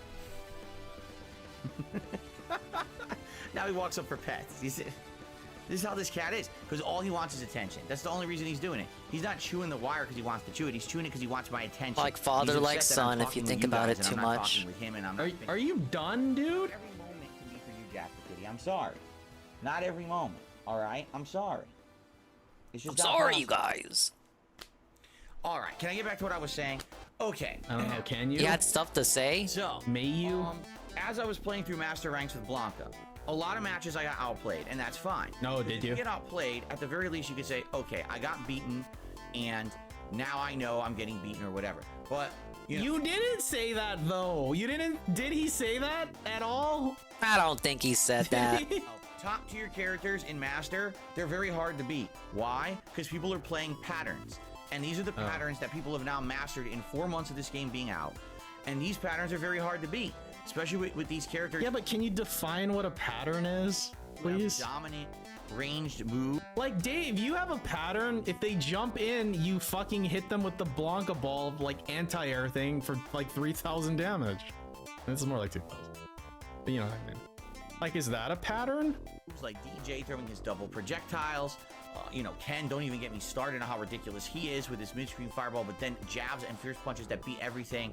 Now he walks up for pets. This is how this cat is, because all he wants is attention. That's the only reason he's doing it. He's not chewing the wire because he wants to chew it. He's chewing it because he wants my attention. Like father, like son, if you think about it too much. Are you done, dude? Every moment can be for you, Jasper Kitty. I'm sorry. Not every moment. All right, I'm sorry. It's just I'm sorry, you guys. All right, can I get back to what I was saying? Okay. I don't know. Can you? You had stuff to say. So, may you? As I was playing through Master Ranks with Blanca, a lot of matches I got outplayed, and that's fine. No, did you? If you get outplayed, at the very least, you could say, okay, I got beaten, and now I know I'm getting beaten or whatever. But you didn't say that though. You didn't. Did he say that at all? I don't think he said that. Top tier characters in Master, they're very hard to beat. Why? Because people are playing patterns. And these are the patterns that people have now mastered in 4 months of this game being out. And these patterns are very hard to beat, especially with these characters. Yeah, but can you define what a pattern is, please? Dominant, ranged move. Like, Dave, you have a pattern. If they jump in, you fucking hit them with the Blanca ball, like, anti-air thing for, like, 3,000 damage. This is more like 2,000. But you know what I mean. Like, is that a pattern? Moves like DJ throwing his double projectiles. You know, Ken, don't even get me started on how ridiculous he is with his mid-screen fireball, but then jabs and fierce punches that beat everything.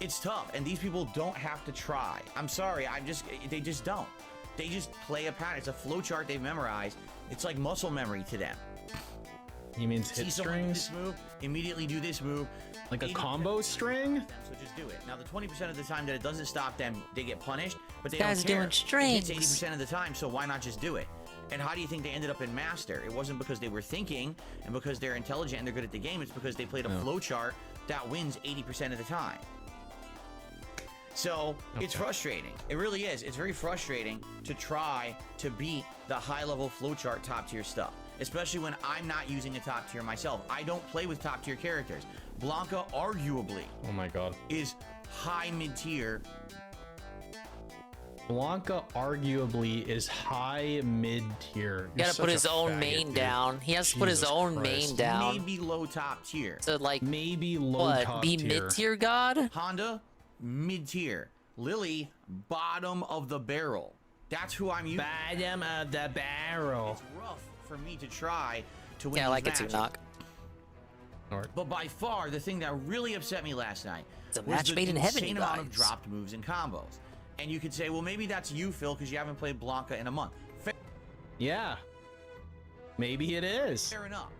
It's tough, and these people don't have to try. I'm sorry, they just don't. They just play a pattern. It's a flowchart they've memorized. It's like muscle memory to them. He means hit strings? Do this move, immediately do this move. Like a combo string? So just do it. Now, the 20% of the time that it doesn't stop them, they get punished, but they Guys don't care. doing strings. It's 80% of the time, so why not just do it? And how do you think they ended up in Master? It wasn't because they were thinking and because they're intelligent and they're good at the game. It's because they played a flowchart that wins 80% of the time. So it's frustrating. It really is. It's very frustrating to try to beat the high-level flowchart top-tier stuff, especially when I'm not using a top tier myself. I don't play with top-tier characters. Blanca, arguably, oh my god, is high mid-tier. Blanca arguably is high mid-tier. He got to put his own main down. He has to put his own main down. Maybe low top tier. So like maybe low top be tier. mid-tier god? Honda, mid-tier. Lily, bottom of the barrel. That's who I'm using. Bottom of the barrel. It's rough for me to try to win. Yeah, I like these it too, matches. Knock. But by far, the thing that really upset me last night It's a was match the made in heaven, insane you amount of guys. dropped moves and combos. And you could say, well, maybe that's you, Phil, because you haven't played Blanca in a month. Yeah. Maybe it is. Fair enough.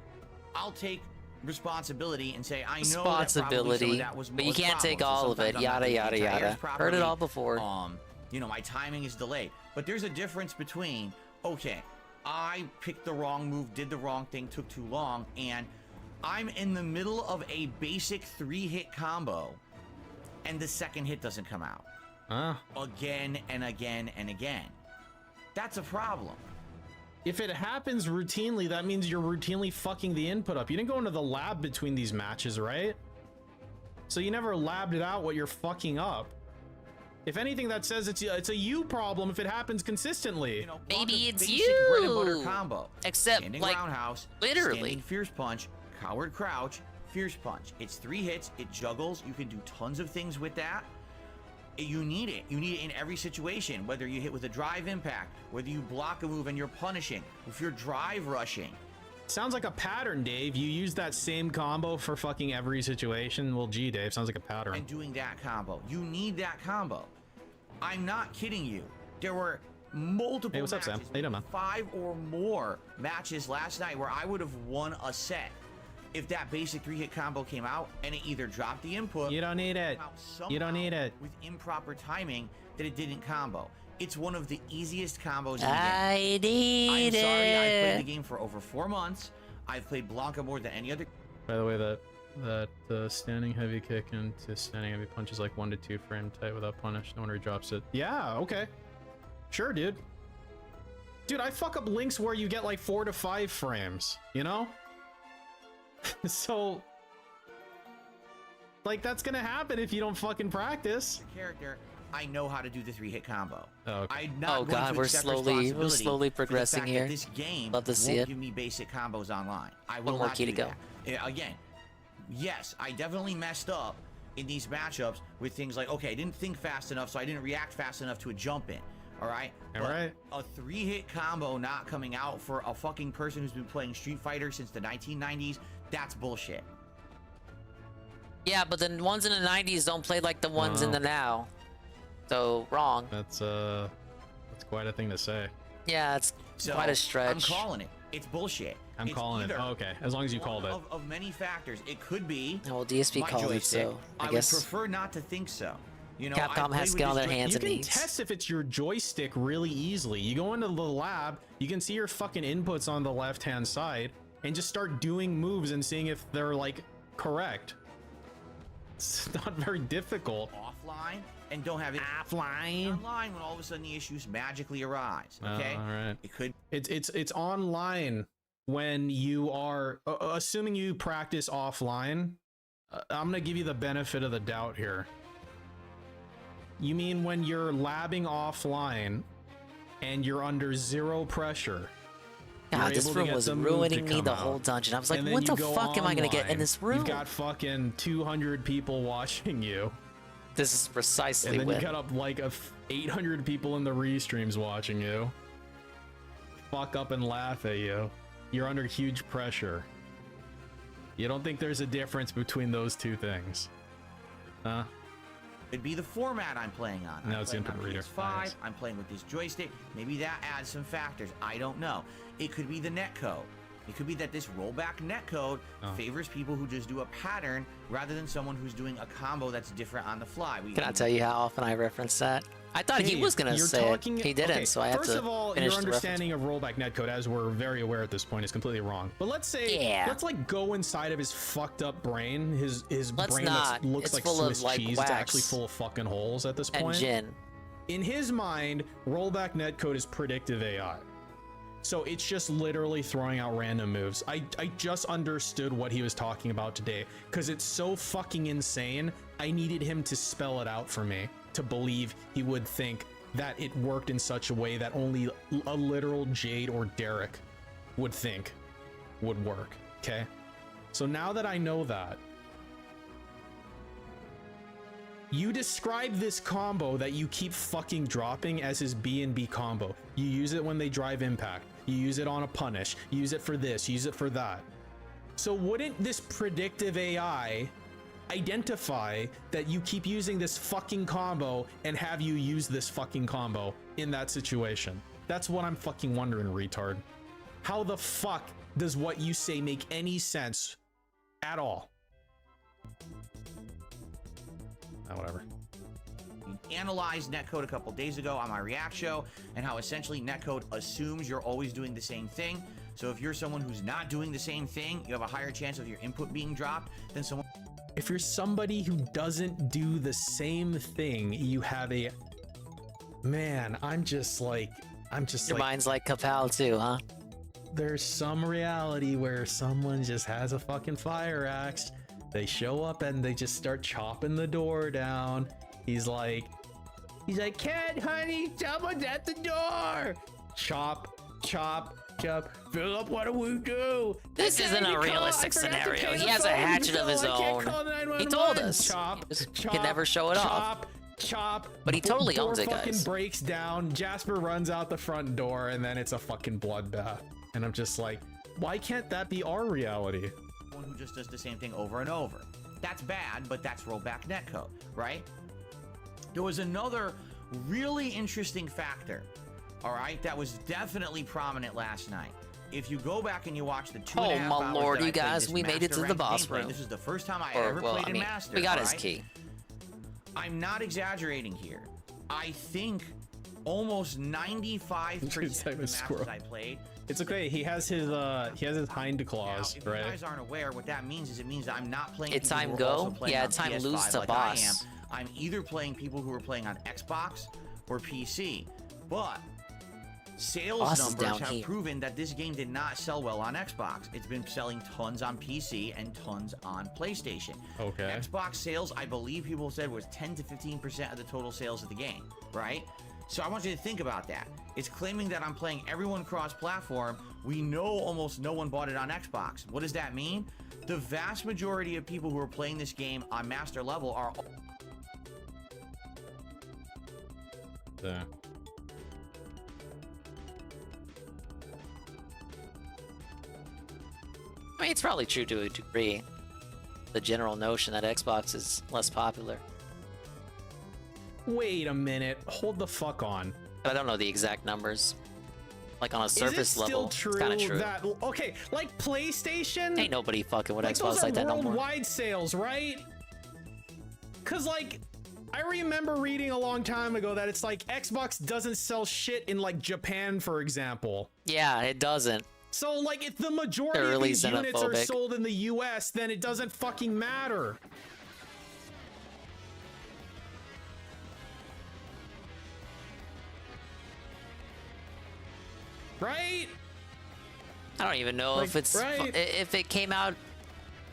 I'll take responsibility and say, I know that probably some of Responsibility, that was but you was can't problem, take so all of it. sometimes I'm not Yada doing the yada entire yada. properly. Heard it all before. You know, my timing is delayed. But there's a difference between, okay, I picked the wrong move, did the wrong thing, took too long, and I'm in the middle of a basic 3-hit combo, and the second hit doesn't come out. Again and again and again. That's a problem. If it happens routinely, that means you're routinely fucking the input up. You didn't go into the lab between these matches, right? So you never labbed it out what you're fucking up. If anything, that says it's a you problem if it happens consistently. Maybe it's Basic you. bread and butter combo. Except, Standing like, roundhouse, literally. standing fierce punch, coward crouch, fierce punch. It's 3 hits, it juggles, you can do tons of things with that. You need it. You need it in every situation, whether you hit with a drive impact, whether you block a move and you're punishing, if you're drive rushing. Sounds like a pattern, Dave. You use that same combo for fucking every situation. Well, gee, Dave, sounds like a pattern. And doing that combo. You need that combo. I'm not kidding you. There were multiple Hey, what's up, matches, Sam? How you doing, man? 5 or more matches last night where I would have won a set if that basic 3-hit combo came out and it either dropped the input. You don't need it. You don't need it. With improper timing that it didn't combo. It's one of the easiest combos in the I game. need I'm sorry, I've it. played the game for over 4 months. I've played Blanca more than any other. By the way, that standing heavy kick into standing heavy punch is like 1 to 2 frame tight without punish. No wonder he drops it. Yeah, okay. Sure, dude. Dude, I fuck up links where you get like 4 to 5 frames, you know? So, like, that's gonna happen if you don't fucking practice. Character, I know how to do the 3-hit combo. Oh, okay. I'm not Oh going god, to we're accept slowly responsibility for the progressing fact here. that this game Love to see won't it. give me basic combos online. I will One more not key do to go. that. Again, yes, I definitely messed up in these matchups with things like, okay, I didn't think fast enough, so I didn't react fast enough to a jump in. All right? All But right. a 3-hit combo not coming out for a fucking person who's been playing Street Fighter since the 1990s, that's bullshit. Yeah, but the ones in the 90s don't play like the ones in the now. So, wrong. That's quite a thing to say. Yeah, it's So, quite a stretch. I'm calling it. It's bullshit. I'm It's calling it. either Oh, okay, as long as you one called it. Of many factors. It could be. Well, DSP my called it, joystick. so I would guess prefer not to think so. You know, Capcom has to get on their hands You and can knees. test if it's your joystick really easily. You go into the lab, you can see your fucking inputs on the left-hand side, and just start doing moves and seeing if they're like correct. It's not very difficult. Offline and don't have it offline online when all of a sudden the issues magically arise. Okay, all right. It could. It's online when you are assuming you practice offline. I'm gonna give you the benefit of the doubt here. You mean when you're labbing offline and you're under 0 pressure? God, this room was ruining me the whole dungeon. I was like, what the fuck am I gonna get in this room? You've got fucking 200 people watching you. This is precisely And then when. you got up like 800 people in the restreams watching you. Fuck up and laugh at you. You're under huge pressure. You don't think there's a difference between those two things? Huh? It'd be the format I'm playing on. No, I'm it's the playing input on reader. PS5. Nice. I'm playing with this joystick. Maybe that adds some factors. I don't know. It could be the netcode. It could be that this rollback netcode favors people who just do a pattern rather than someone who's doing a combo that's different on the fly. Can I tell you how often I reference that? I thought he Dave, was gonna you're say talking- it. He didn't, okay, so I have to First of all, finish your the reference. understanding of rollback netcode, as we're very aware at this point, is completely wrong. But let's say, let's like go inside of his fucked up brain, his Let's brain not. that looks It's like full of, Swiss like, cheese. wax It's actually full of fucking holes at this and point. gin. In his mind, rollback netcode is predictive AI. So it's just literally throwing out random moves. I just understood what he was talking about today because it's so fucking insane. I needed him to spell it out for me to believe he would think that it worked in such a way that only a literal Jade or Derek would think would work. Okay. So now that I know that, you describe this combo that you keep fucking dropping as his B&B combo. You use it when they drive impact. You use it on a punish. You use it for this. You use it for that. So wouldn't this predictive AI identify that you keep using this fucking combo and have you use this fucking combo in that situation? That's what I'm fucking wondering, retard. How the fuck does what you say make any sense at all? Whatever. Analyzed netcode a couple days ago on my React show, and how essentially netcode assumes you're always doing the same thing. So if you're someone who's not doing the same thing, you have a higher chance of your input being dropped than someone. If you're somebody who doesn't do the same thing, you have a... Man, I'm just like... Your mind's like Kapow too, huh? There's some reality where someone just has a fucking fire axe. They show up and they just start chopping the door down. He's like, "Cat, honey, someone's at the door." Chop, chop, chop. Philip, what do we do? This isn't a realistic scenario. He has a hatchet of his own. He told us. Chop, He can never show it off. Chop. But he totally door owns it, fucking guys. breaks down. Jasper runs out the front door, and then it's a fucking bloodbath. And I'm just like, why can't that be our reality? One who just does the same thing over and over. That's bad, but that's rollback netcode, right? There was another really interesting factor, all right, that was definitely prominent last night. If you go back and you watch the 2.5 hours my lord, that I you played guys, this we made it to the Master boss ranked gameplay, room. This is the first time I Or, ever well, played I in mean, Master. we got all his right? key. I'm not exaggerating here. I think almost 95% of the matches I played. It's okay. He has his hind claws, If right? you guys aren't aware, what that means is it means I'm not playing. It's people time who are go? also playing Yeah, on it's time PS5 lose to like boss. I am. I'm either playing people who are playing on Xbox or PC, but sales Boss is numbers down have here. proven that this game did not sell well on Xbox. It's been selling tons on PC and tons on PlayStation. Okay. Xbox sales, I believe people said, was 10 to 15% of the total sales of the game, right? So I want you to think about that. It's claiming that I'm playing everyone cross-platform. We know almost no one bought it on Xbox. What does that mean? The vast majority of people who are playing this game on master level are... There. I mean, it's probably true to a degree. The general notion that Xbox is less popular. Wait a minute. Hold the fuck on. But I don't know the exact numbers. Like on a Is surface it level, still it's kind of true true. that okay, like PlayStation? Ain't nobody fucking with like Xbox those are like that no more. worldwide sales, right? Cause like I remember reading a long time ago that it's like Xbox doesn't sell shit in like Japan, for example. Yeah, it doesn't. So like if the majority They're of really these units are xenophobic. sold in the US, then it doesn't fucking matter. Right? I don't even know if Like, it's right. if it came out.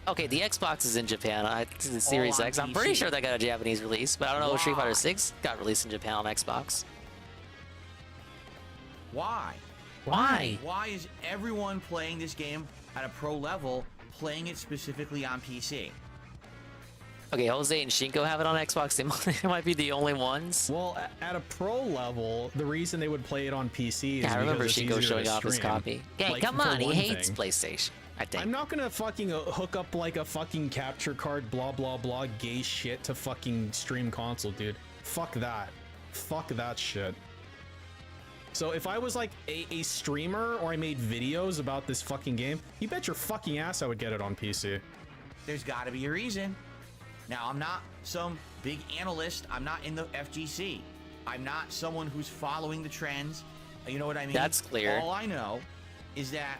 Okay, the Xbox is in Japan. The Series on X. I'm pretty PC. sure that got a Japanese release, but I don't know if Street Why? Fighter 6 got released in Japan on Xbox. Why? Why? Why is everyone playing this game at a pro level playing it specifically on PC? Okay, Jose and Shinko have it on Xbox. They might be the only ones. Well, at a pro level, the reason they would play it on PC is Yeah, I remember because it's Shinko easier showing to off his stream. copy. Yeah, Like, come for on, he one hates thing. PlayStation. I think. I'm not gonna fucking hook up like a fucking capture card, blah blah blah, gay shit to fucking stream console, dude. Fuck that. Fuck that shit. So if I was like a streamer or I made videos about this fucking game, you bet your fucking ass I would get it on PC. There's got to be a reason. Now, I'm not some big analyst. I'm not in the FGC. I'm not someone who's following the trends. You know what I mean? That's clear. All I know is that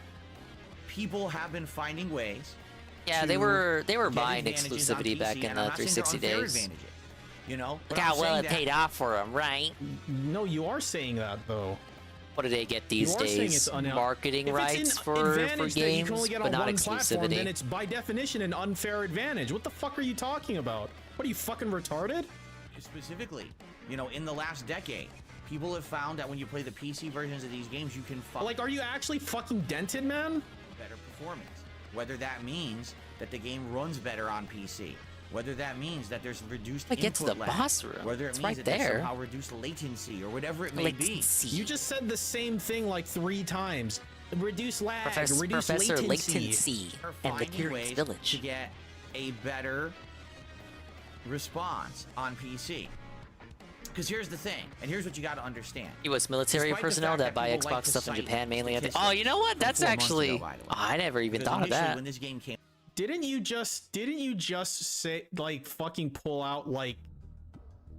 people have been finding ways. Yeah, to they were get buying advantages on exclusivity back PC, in and the I'm not saying they're 360 unfair days. advantages, you know? Look But how I'm well saying it that paid off for them, right? No, you are saying that though. What do they get these You are saying days? it's Marketing if rights it's an for advantage that you games, can only get but on not one platform, exclusivity. then it's by definition an unfair advantage. What the fuck are you talking about? What are you fucking retarded? specifically, you know, in the last decade, people have found that when you play the PC versions of these games, you can Like, are you actually fucking dented, man? better performance. Whether that means that the game runs better on PC, whether that means that there's reduced Like, get to input the lag, boss room. whether it It's means right that there's there. somehow reduced latency or whatever it may be. You just said the same thing like 3 times. reduce lag, Professor reduce Latency and the Finding Curious ways Village. to get a better response on PC. Because here's the thing, and here's what you got to understand. U.S. military Despite the personnel fact that buy people like Xbox to stuff in cite Japan mainly. statistics Oh, you know what? from That's 4 months actually. ago, by the way. I never even Because thought of initially that. when this game came Didn't you just say like fucking pull out like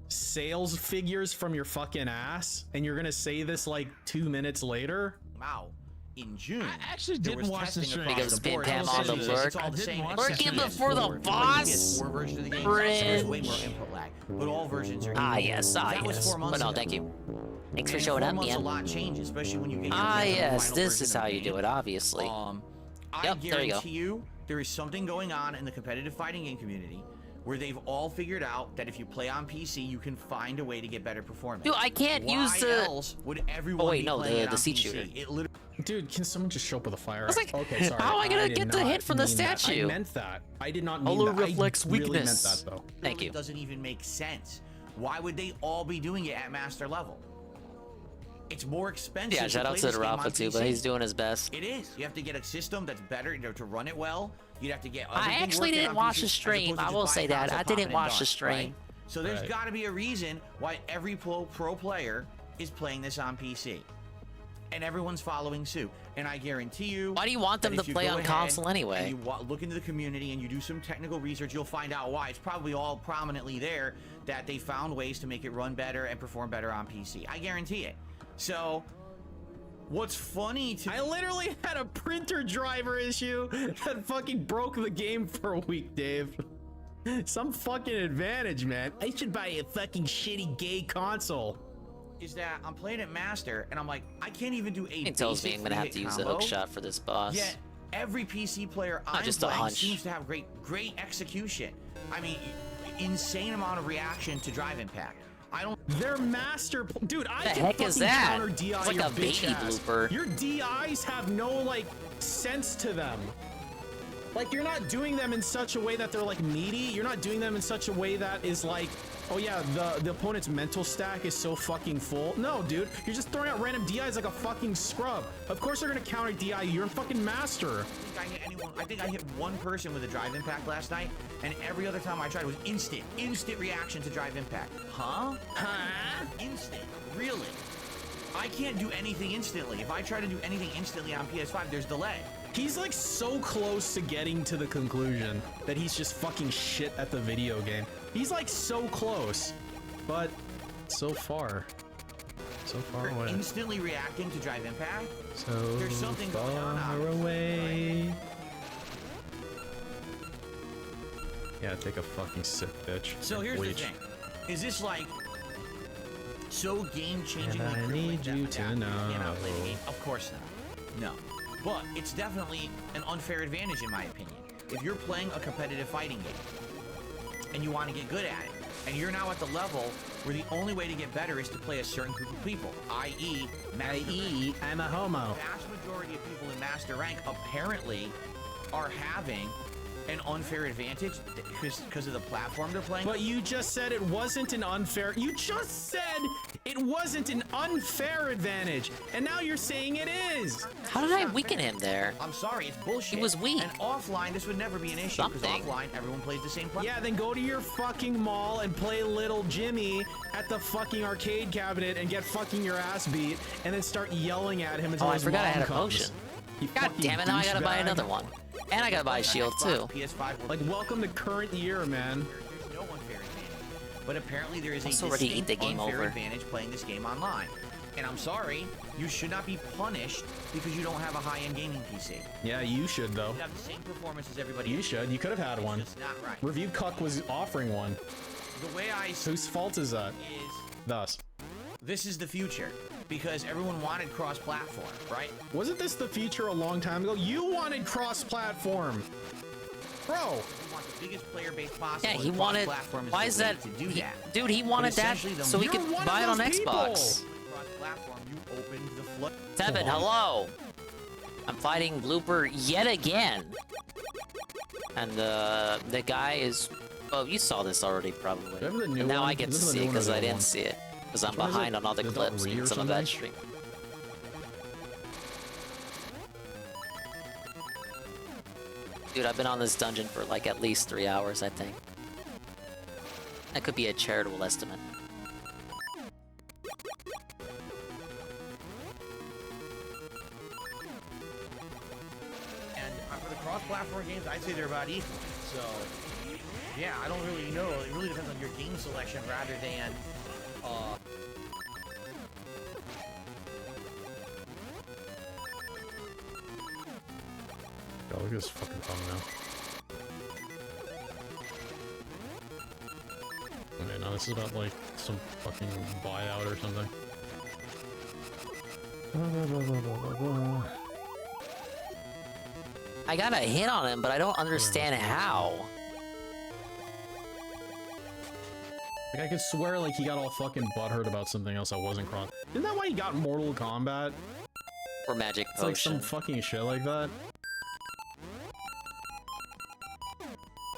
sales figures from your fucking ass, and you're gonna say this like 2 minutes later? out in June. I actually didn't watch the stream. Because Pam Pam on the It's all the same. Working before the boss. Four versions of the game. There's way more input lag, but all versions are. Ah yes, That was 4 months But no, ago. thank you. Thanks for And showing 4 up, months, man. a lot changes, especially when you get. Ah your yes, final this version is of how the you do game. it, obviously. I Yep, there you go. guarantee you, there is something going on in the competitive fighting game community where they've all figured out that if you play on PC, you can find a way to get better performance. Dude, I can't Why use the. else would everyone Oh wait, be no, playing it the on seat PC? shooter. It literally. Dude, can someone just show up with a fire? I was like, okay, sorry. how am I gonna did get the not hit from the mean that. statue? I meant that. I did not mean Holo that. reflex I really weakness. meant that though. Thank you. It doesn't even make sense. Why would they all be doing it at master level? It's more expensive. Yeah, to shout out play to this the game on Rafa too, but PC. he's doing his best. It is. You have to get a system that's better, you know, to run it well. You'd have to get. I everything actually working didn't on watch PC the as stream. opposed to I just will buying say that. console, I popping didn't and watch done, the stream. right? So there's Right. got to be a reason why every pro player is playing this on PC, and everyone's following suit. And I guarantee you. Why do you want them that to if you play go on ahead console anyway? and you look into the community and you do some technical research, you'll find out why. It's probably all prominently there that they found ways to make it run better and perform better on PC. I guarantee it. So. What's funny to I literally had a printer driver issue that fucking broke the game for a week, Dave. Some fucking advantage, man. I should buy a fucking shitty gay console. is that I'm playing at master and I'm like, I can't even do a It tells me I'm gonna have to use a hook shot for this boss. Yet every PC player I'm just a playing hunch. seems to have great execution. I mean, insane amount of reaction to drive impact. I don't. Their master, dude. I The can heck fucking is that? counter DI It's like your a baby bitch ass. blooper. Your DIs have no like sense to them. Like you're not doing them in such a way that they're like meaty. You're not doing them in such a way that is like, oh yeah, the opponent's mental stack is so fucking full. No, dude, you're just throwing out random DIs like a fucking scrub. Of course they're gonna counter DI. You're a fucking master. I think I hit one person with a drive impact last night, and every other time I tried it was instant reaction to drive impact. Huh? Instant. Really? I can't do anything instantly. If I try to do anything instantly on PS5, there's delay. He's like so close to getting to the conclusion that he's just fucking shit at the video game. He's like so close, but so far away. Instantly reacting to drive impact. So there's something going on. far away. Yeah, take a fucking sip, bitch. So here's Bleach. the thing: is this like so game-changingly And I crippling need that you that to you cannot play the know. game? Of course not. No, but it's definitely an unfair advantage in my opinion. If you're playing a competitive fighting game and you want to get good at it, and you're now at the level where the only way to get better is to play a certain group of people, i.e., I'm a homo. the vast majority of people in master rank apparently are having an unfair advantage because of the platform they're playing. But you just said it wasn't an unfair. You just said it wasn't an unfair advantage, and now you're saying it is. How did I weaken him there? I'm sorry, it's bullshit. He was weak. And offline, this would never be an issue because Something. offline, everyone plays the same platform. Yeah, then go to your fucking mall and play Little Jimmy at the fucking arcade cabinet and get fucking your ass beat, and then start yelling at him until Oh, I his forgot I mom had a comes. potion. You God fucking damn it! Now I gotta buy douchebag. another one, and I gotta buy a shield too. PS5. Like, welcome to current year, man. There's no unfair advantage. But apparently there is a Also ready to eat distinct the game unfair over. advantage playing this game online. And I'm sorry, you should not be punished because you don't have a high-end gaming PC. Yeah, you should though. You have the same performance as everybody You else. should. You could have had one. It's just not right. Review Cuck was offering one. The way I see Whose fault is that? is Thus. this is the future because everyone wanted cross-platform, right? Wasn't this the future a long time ago? You wanted cross-platform. Bro. We want the biggest player base possible. Yeah, he and wanted. cross-platform is Why the is way that? to do that? Dude, he wanted that essentially the- so he You're could one of buy it on those people. Xbox. Cross-platform, you opened the flood. Tevin, hello. I'm fighting Blooper yet again, and the guy is. Oh, you saw this already probably. Do I have the new And now one? I get to This is the see new it one or because the I old didn't one? see it because I'm Which one is behind it? on all the Is it clips Re and or some of that something? stream. Dude, I've been on this dungeon for like at least 3 hours, I think. That could be a charitable estimate. And for the cross-platform games, I'd say they're about equal. So, yeah, I don't really know. It really depends on your game selection rather than, God, look at this fucking thumbnail. Okay, now this is about like some fucking buyout or something. I got a hit on him, but I don't understand how. Like I could swear like he got all fucking butthurt about something else that wasn't cross. Isn't that why he got Mortal Kombat? Or Magic It's like Potion. some fucking shit like that.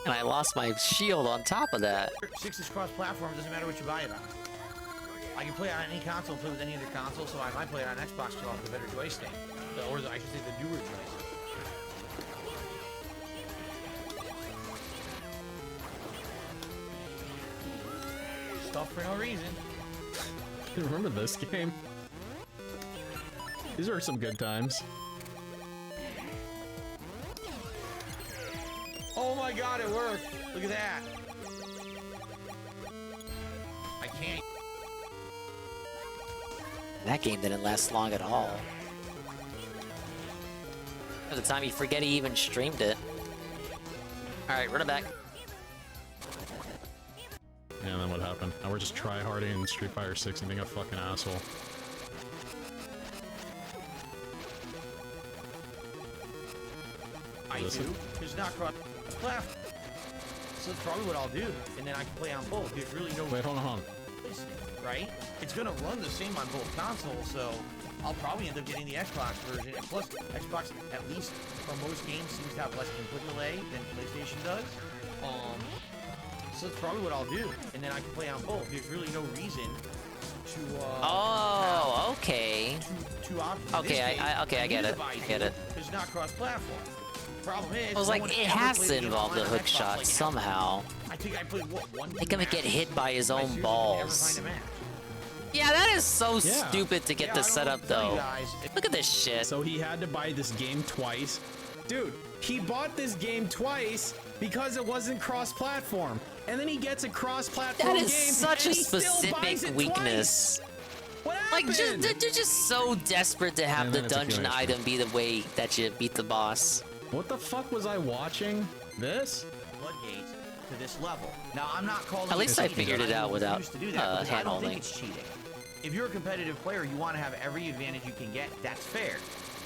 And I lost my shield on top of that. 6 is cross-platform, doesn't matter what you buy it on. I can play it on any console, play with any other console, so I might play it on Xbox because I'll have a better joystick. Or I should say the newer joystick. Stuff for no reason. You remember this game? These are some good times. Oh my god, it worked! Look at that! I can't. That game didn't last long at all. By the time you forget he even streamed it. Alright, run it back. Yeah, and then what happened? Now we're just tryharding in Street Fighter 6 and being a fucking asshole. I do. It's not cross-platform. So that's probably what I'll do. And then I can play on both. There's really no... Wait, hold on. Right? It's gonna run the same on both consoles, so I'll probably end up getting the Xbox version. And plus, Xbox, at least for most games, seems to have less input delay than PlayStation does. So that's probably what I'll do. And then I can play on both. There's really no reason to, oh, okay. Two options. Okay, I get it. I get it. It's not cross-platform. Problem is, I was like, it has to involve the hook shot somehow. I think I played one. Make him get hit by his own balls. Yeah, that is so stupid to get this set up though. Look at this shit. So he had to buy this game twice. Dude, he bought this game twice because it wasn't cross-platform. And then he gets a cross-platform game. That is such a specific weakness. Like, they're just so desperate to have the dungeon item be the way that you beat the boss. What the fuck was I watching? This? Floodgate to this level. Now, I'm not calling At least I figured it out without I don't think hand-holding. it's cheating. If you're a competitive player, you want to have every advantage you can get. That's fair.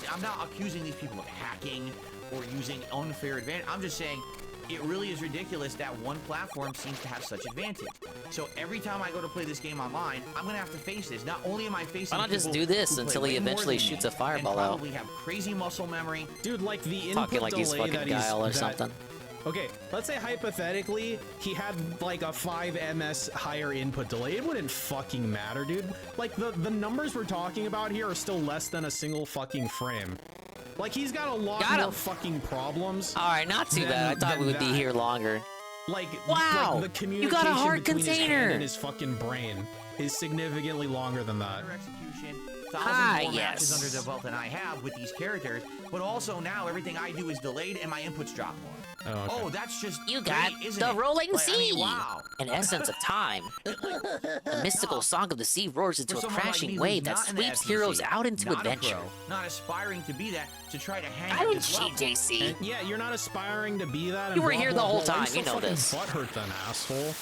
I'm not accusing these people of hacking or using unfair advantage. I'm just saying it really is ridiculous that one platform seems to have such advantage. So every time I go to play this game online, I'm going to have to face this. Not only am I facing Why not just do this until he eventually shoots a fireball out? Probably have crazy muscle memory. Dude, like the input Talking like he's delay fucking that Guile or something. Okay, let's say hypothetically he had like a 5 ms higher input delay. It wouldn't fucking matter, dude. Like the numbers we're talking about here are still less than a single fucking frame. Like he's got a lot more fucking problems. All right, not too bad. I thought we would be here longer. Like, wow, like the communication you got a hard between his hand container and his fucking brain is significantly longer than that. Execution, thousands more matches under the belt than I have with these characters, but also now everything I do is delayed and my inputs drop more. Oh, that's just You got great, isn't the it? rolling Like, sea, I mean, wow. an essence of time. The mystical song of the sea roars into For a someone like me crashing who's wave that not in the sweeps FTC, heroes out into not a adventure. pro, not aspiring to be that, to try to hang I at didn't this level. cheat, JC. And yeah, you're not aspiring to be that. You and were blah, here blah, the whole blah. Why are time, you so know fucking this. Butthurt then, asshole.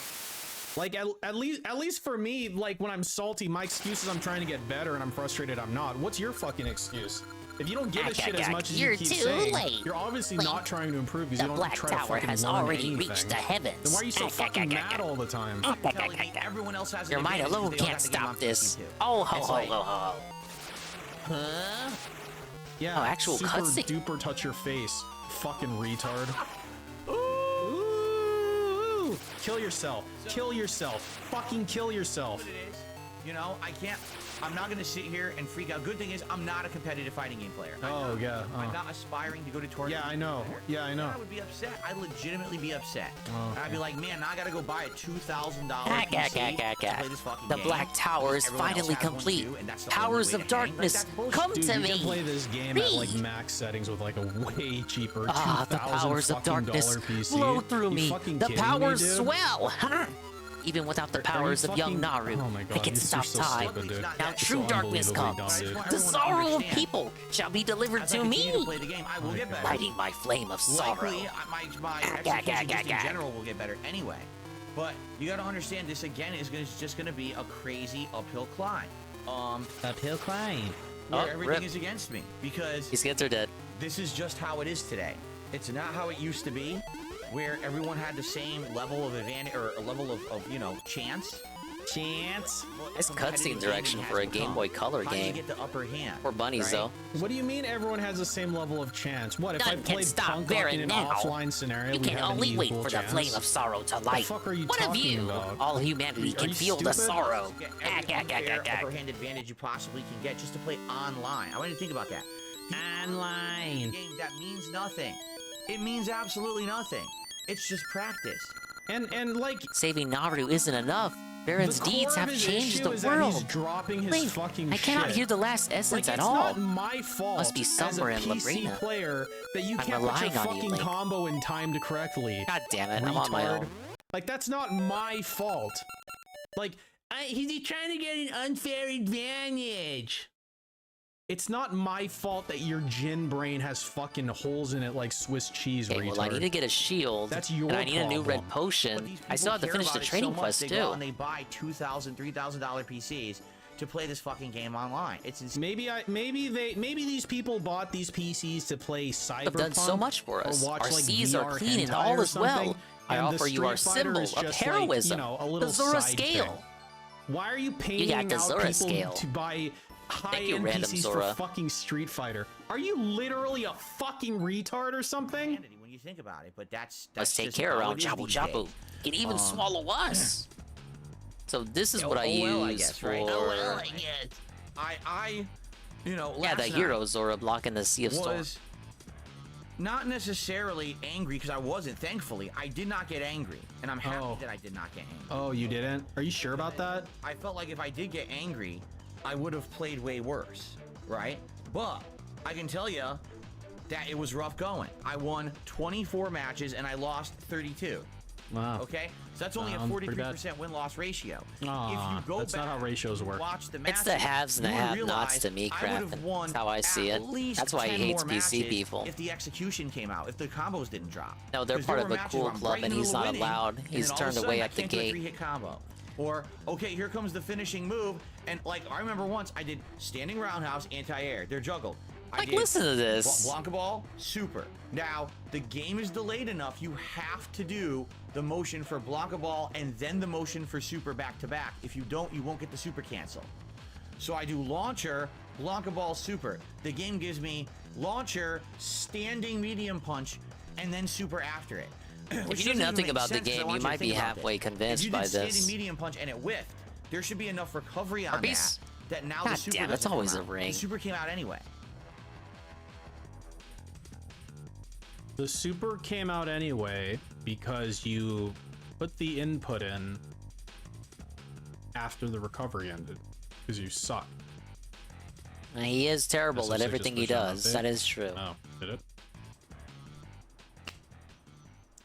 Like at least for me, like when I'm salty, my excuse is I'm trying to get better, and I'm frustrated I'm not. What's your fucking excuse? If you don't give a shit as much as you keep saying, you're obviously not trying to improve because The you don't Black try to Tower fucking has learn already anything. reached the heavens. Then why are you so fucking mad all the time? Everyone else has an Your might advantage alone because they all can't have the game on stop this. PC too. Oh, ho, It's ho, like- ho, ho. Huh? Yeah, Oh, actual super cutscene. duper touch your face, fucking retard. Ooh! Kill yourself. Kill yourself. Fucking kill yourself. You know, I'm not gonna sit here and freak out. Good thing is, I'm not a competitive fighting game player. I'm not aspiring to go to tournaments. Yeah, I know. Yeah, I know. I would be upset. I'd legitimately be upset. Oh, I'd be like, man, now I gotta go buy a $2,000 PC to play this fucking The game. Black Tower is Everyone else finally has one complete. too, and that's the Powers only of way to hang. Like, darkness, that's bullshit. come Dude, to you me. can play this game at like max settings with like a way cheaper The $2,000 powers of darkness PC. flow through You me. fucking The kidding powers me, dude? swell. Even without the powers of young Naru, Oh my God, I can you're stop so time. stupid, dude. Now true So darkness unbelievably comes. dumb, dude. The sorrow of people shall be delivered As I to continue me. to play the game, I will get better. Lighting my flame of sorrow. Likely, my execution just in general will get better anyway. But you got to understand, this again is just going to be a crazy uphill climb. Uphill climb. Where Oh, everything rip. is against me because These kids are dead. this is just how it is today. It's not how it used to be, where everyone had the same level of advantage or a level of you know, chance. Nice cutscene direction for a Game Boy Color How do you game. get the upper hand? Or bunnies, right? though. What do you mean everyone has the same level of chance? What if None I can played stop Punk Baron in an now. offline scenario? You we'd can have an only wait equal for chance? the flame of sorrow to light. The fuck are you What of talking you? about? All humanity Are can you feel the stupid? sorrow. Get every unfair upper hand advantage you possibly can get just to play online. I want you to think about that. Online game that means nothing. It means absolutely nothing. It's just practice. And like saving Naru isn't enough. Baron's the core deeds of have his changed issue the is that world. he's dropping his Link, fucking I cannot shit. hear the last essence Like, at it's all. not my fault Must be somewhere as in a PC Labrina. player that you I'm can't put your relying on you, fucking Link. combo in timed correctly. God damn it, I'm on my Retard. own. Like, that's not my fault. Like, he's trying to get an unfair advantage. It's not my fault that your Jin brain has fucking holes in it like Swiss cheese, Okay, retard. well, I need to get a shield. That's your and I need a new red problem. potion. I still have to Care finish about the it training so much, quest they too. go out and they buy $2,000, $3,000 PCs to play this fucking game online. It's insane. Maybe these people bought these PCs to play Cyberpunk. Have done so much for us. Or watch, Our like, seas are VR clean and hentai all or is well. something, I and the offer you our Street Fighter symbol is of just heroism, like, you know, a the little Zora side scale. thing. Why are you got paying the out Zora people scale. to buy you, high-end random PCs Zora. for fucking Street Fighter? Are you literally a fucking retard or something? When you think about it, but that's Let's take just care how around it is Chabu these Chabu. days. Can even swallow us. So this is what I well, use guess, for. right? You know, Yeah, last the night hero Zora blocking the Sea of Storm. was not necessarily angry because I wasn't. Thankfully, I did not get angry, and I'm happy that I did not get angry. Oh, you didn't? Are you sure about that? I felt like if I did get angry, I would have played way worse, right? But I can tell you that it was rough going. I won 24 matches and I lost 32. Wow. Okay, so that's only a Pretty bad. 43% win-loss ratio. Aw, if you go that's back not how ratios work. watch the It's matches, the haves and the you would have-nots realize to me, I would Kraft. have won That's how I see at it. least That's why he 10 hates more PC matches people. If the execution came out, if the combos didn't drop. No, they're 'Cause part there of were a matches cool where I'm club right in and the he's middle of not winning, allowed. and He's then all of turned a away sudden, at the I can't do a gate. 3-hit combo. Or, okay, here comes the finishing move, and like I remember once I did standing roundhouse anti-air. They're juggled. Like, listen to this. Blanca ball, super. Now, the game is delayed enough, you have to do the motion for Blanca ball and then the motion for super back to back. If you don't, you won't get the super cancel. So I do launcher, Blanca ball, super. The game gives me launcher, standing medium punch, and then super after it. If you knew nothing about the game, you might be halfway convinced by If you did this. standing medium punch and it whiffed, there should be enough recovery on Arby's? that now God the super damn, that's doesn't always come a out. ring. The super came out anyway. The super came out anyway because you put the input in after the recovery ended because you suck. He is terrible This at is everything just he for show does. update? That is true. Oh, did it?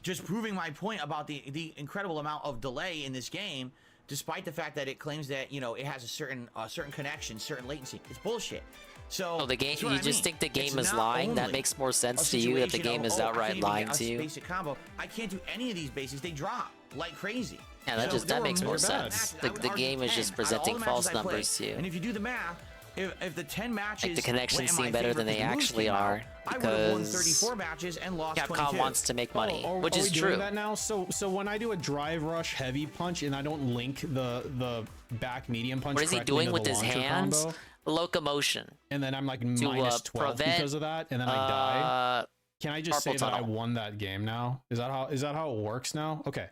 Just proving my point about the incredible amount of delay in this game, despite the fact that it claims that, you know, it has a certain connection, certain latency. It's bullshit. So Oh, the game. that's what You I just mean. think the game It's is not lying? That only makes more a sense to you that the situation game of, is oh, I outright can't even lying get to a you. Basic combo. I can't do any of these basics. They drop like crazy. Yeah, that So just there that were makes more matches sense. I The, would the argue game is 10 just out of all presenting the false matches I played. numbers to you. And if you do the math, if the 10 matches Like the connections went in seem my better favor than they 'cause the moves actually came out, are I would have won because 34 matches and lost Capcom 22. wants to make money, Oh, which are is we doing true. that now? So when I do a drive rush heavy punch and I don't link the back medium punch, What is he correctly doing into with the his launcher hands? combo, Locomotion. and then I'm like To, minus 12 prevent, because of that, and then I die. Can I just say carpal that I tunnel. won that game now? Is that how it works now? Okay.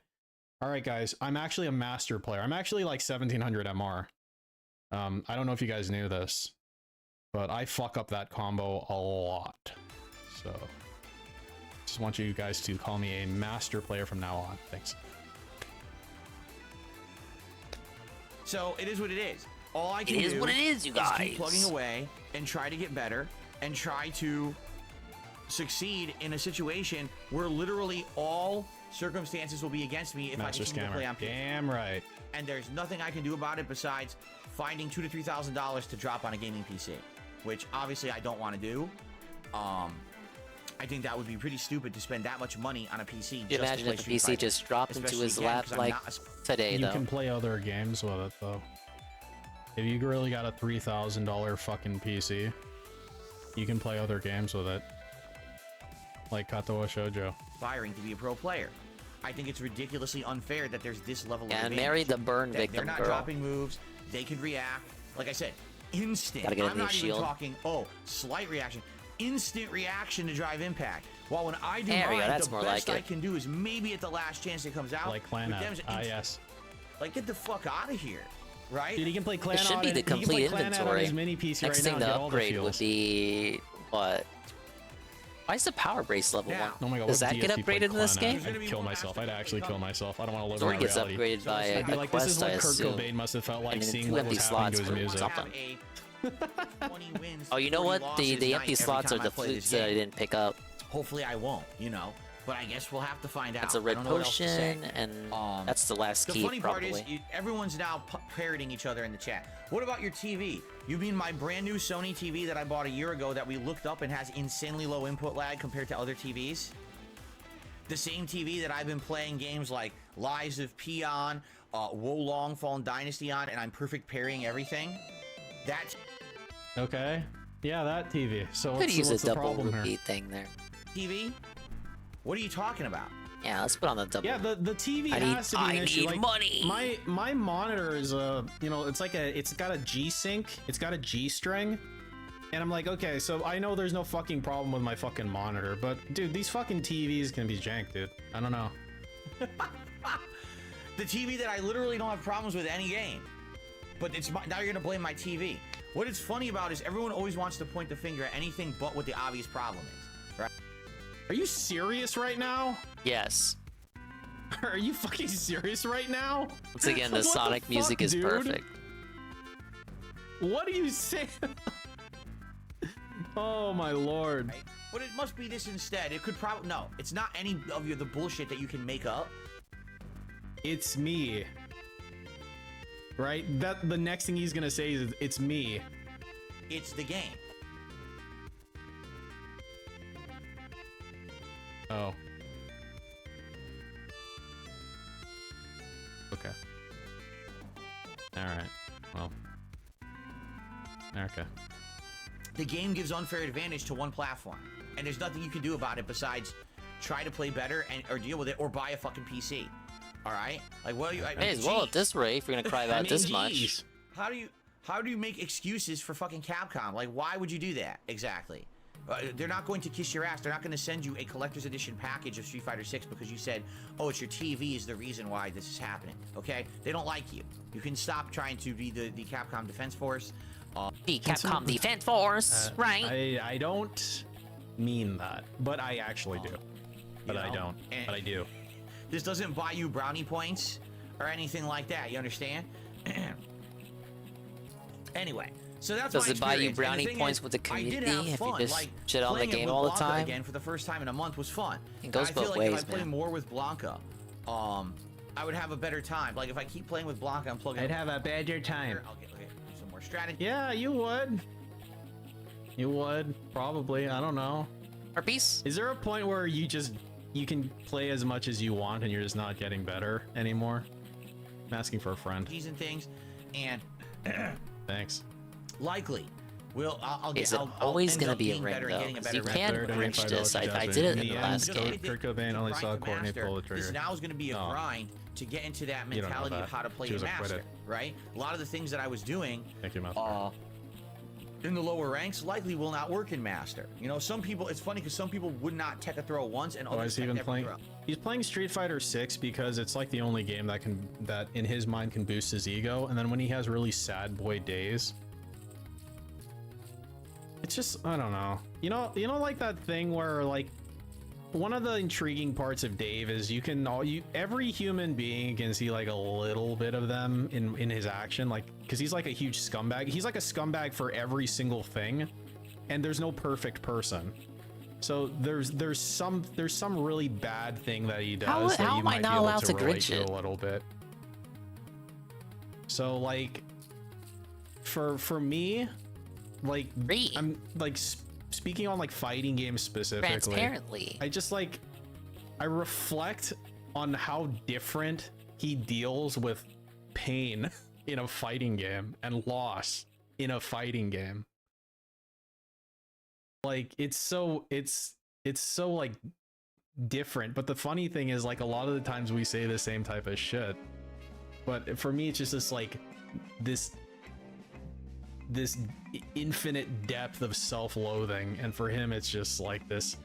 All right, guys. I'm actually a master player. I'm actually like 1700 MR. I don't know if you guys knew this, but I fuck up that combo a lot. So just want you guys to call me a master player from now on. Thanks. So it is what it is. All I can It is do what it is, you guys. keep plugging away and try to get better and try to succeed in a situation where literally all circumstances will be against me if Master I continue to play on scammer. PC. Damn right. And there's nothing I can do about it besides finding $2,000 to $3,000 to drop on a gaming PC, which obviously I don't want to do. I think that would be pretty stupid to spend that much money on a PC. Can you imagine if the PC just dropped into his lap like today, You though? can play other games with it, though. If you really got a $3,000 fucking PC, you can play other games with it. Like Kato wa Shoujo. Aspiring to be a pro player. I think it's ridiculously unfair that there's this level of And advantage. marry the burn That victim They're not girl. dropping moves. They can react. Like I said, instant. Gotta get a I'm new not shield. even talking, oh, slight reaction. Instant reaction to drive impact. While when I do There we go, mine, that's the more best like I it. can do is maybe at the last chance it comes out. Like Clan with Out. them, it's Ah, instant. yes. Like, get the fuck out of here. Right? Dude, he can play Clan It should Out be and- the he can play complete Clan Out on inventory. his mini PC Next right thing now to and get all the upgrade would feels. be what? Why is the power brace level Now- 1? Oh my god, Does what that get DSP played upgraded in this Clan game? Out? I'd kill myself. I'd actually kill myself. I don't want to live Sword in gets that reality. upgraded by I'd be a like, this is quest, I what Kurt assume. Cobain must have felt like And then seeing 2 what empty was happening slots to his for music. something. 20 wins, Oh, you know 40 what? losses The empty night every slots time are I the play this flutes that I game. didn't pick up. Hopefully I won't, you know. But I guess we'll have to find out. That's a I red don't know what else to say. potion, and that's the last The key, funny probably. part is, everyone's now parroting each other in the chat. What about your TV? You mean my brand new Sony TV that I bought a year ago that we looked up and has insanely low input lag compared to other TVs? The same TV that I've been playing games like Lies of P on, Wolong Fallen Dynasty on, and I'm perfect parrying everything? That Okay. Yeah, that TV. So Could what's, use what's a the double problem repeat here? thing there. TV? What are you talking about? Yeah, let's put on the double. Yeah, the TV I has to be an need issue. Like, money. My monitor is you know, it's like it's got a G sync. It's got a G string. And I'm like, okay, so I know there's no fucking problem with my fucking monitor, but dude, these fucking TVs can be jank, dude. I don't know. The TV that I literally don't have problems with any game. But it's now you're gonna blame my TV. What it's funny about is everyone always wants to point the finger at anything but what the obvious problem is, right? Are you serious right now? Yes. Are you fucking serious right now? Once again, the What Sonic fuck, music is dude? perfect. What are you saying? Oh my lord. Right? But it must be this instead. It could probably no. It's not any of the bullshit that you can make up. It's me. Right? That the next thing he's gonna say is it's me. It's the game. Oh. Okay. Alright. Well. Okay. The game gives unfair advantage to one platform, and there's nothing you can do about it besides try to play better and or deal with it or buy a fucking PC. All right? Like what are you? May as well at this rate if you're gonna cry about this much. How do you make excuses for fucking Capcom? Like why would you do that exactly? They're not going to kiss your ass. They're not going to send you a collector's edition package of Street Fighter 6 because you said, oh, it's your TV is the reason why this is happening. Okay? They don't like you. You can stop trying to be the Capcom Defense Force. The Capcom Defense Force, right? I don't mean that, but I actually do. But I don't. But I do. This doesn't buy you brownie points or anything like that. You understand? Anyway, so that's Does my it buy you experience. And the brownie thing points is, with the I did community have if you fun. just Like, shit on the playing it game with all the Blanca time? again for the first time in a month was fun. It goes And I feel both like ways, if I play man. more with Blanca, I would have a better time. Like if I keep playing with Blanca, I'm plugging. I'd have a better time. I'll get some more strategy. Yeah, you would. You would probably. I don't know. Harpies? Is there a point where you can play as much as you want and you're just not getting better anymore? I'm asking for a friend. And things, and Thanks. likely, I'll Is get. it I'll always end gonna up be a being ring, better and though? getting a 'Cause better you rep. can wrench this. I did it in the last game. Kurt Cobain only saw Courtney pull the trigger. This now is going to be a grind to get into that You don't know mentality of that. how to play She a was a master, quitter. right? A lot of the things that I was doing, Thank you, Master. in the lower ranks likely will not work in Master. You know, some people, it's funny because some people would not tech a throw once and Why others is he tech even every playing? throw. He's playing Street Fighter 6 because it's like the only game that in his mind can boost his ego. And then when he has really sad boy days, it's just, I don't know. You know, like that thing where like one of the intriguing parts of Dave is every human being can see like a little bit of them in his action, like because he's like a huge scumbag. He's like a scumbag for every single thing, and there's no perfect person. So there's some really bad thing that he does that you might be able to relate to a little bit. So like for me, like I'm like speaking on like fighting games specifically, transparently, I just like I reflect on how different he deals with pain in a fighting game and loss in a fighting game. Like it's so like different. But the funny thing is, like, a lot of the times we say the same type of shit, but for me it's just this like this infinite depth of self-loathing, and for him it's just like this,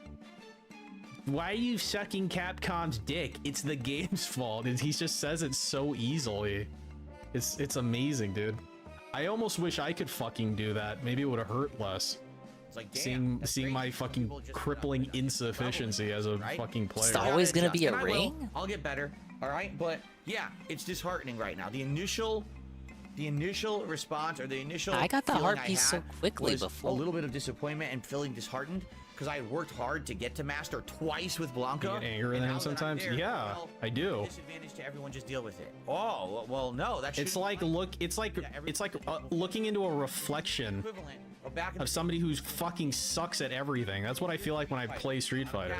why are you sucking Capcom's dick? It's the game's fault. He just says it so easily. It's amazing, dude. I almost wish I could fucking do that. Maybe it would have hurt less. It's like, damn, seeing my fucking crippling insufficiency as a fucking player. It's always gonna be a And ring. I'll get better, all right? But yeah, it's disheartening right now. The initial response, or the initial I got the feeling heart piece I so had quickly was before. a little bit of disappointment and feeling disheartened because I had worked hard to get to Master twice with Blanca. You get angry at him sometimes? Yeah, I do. Disadvantage to everyone, just deal with it. Oh well, no, that's It's like looking into a reflection of somebody who fucking sucks at everything. That's what I feel like when I play Street Fighter.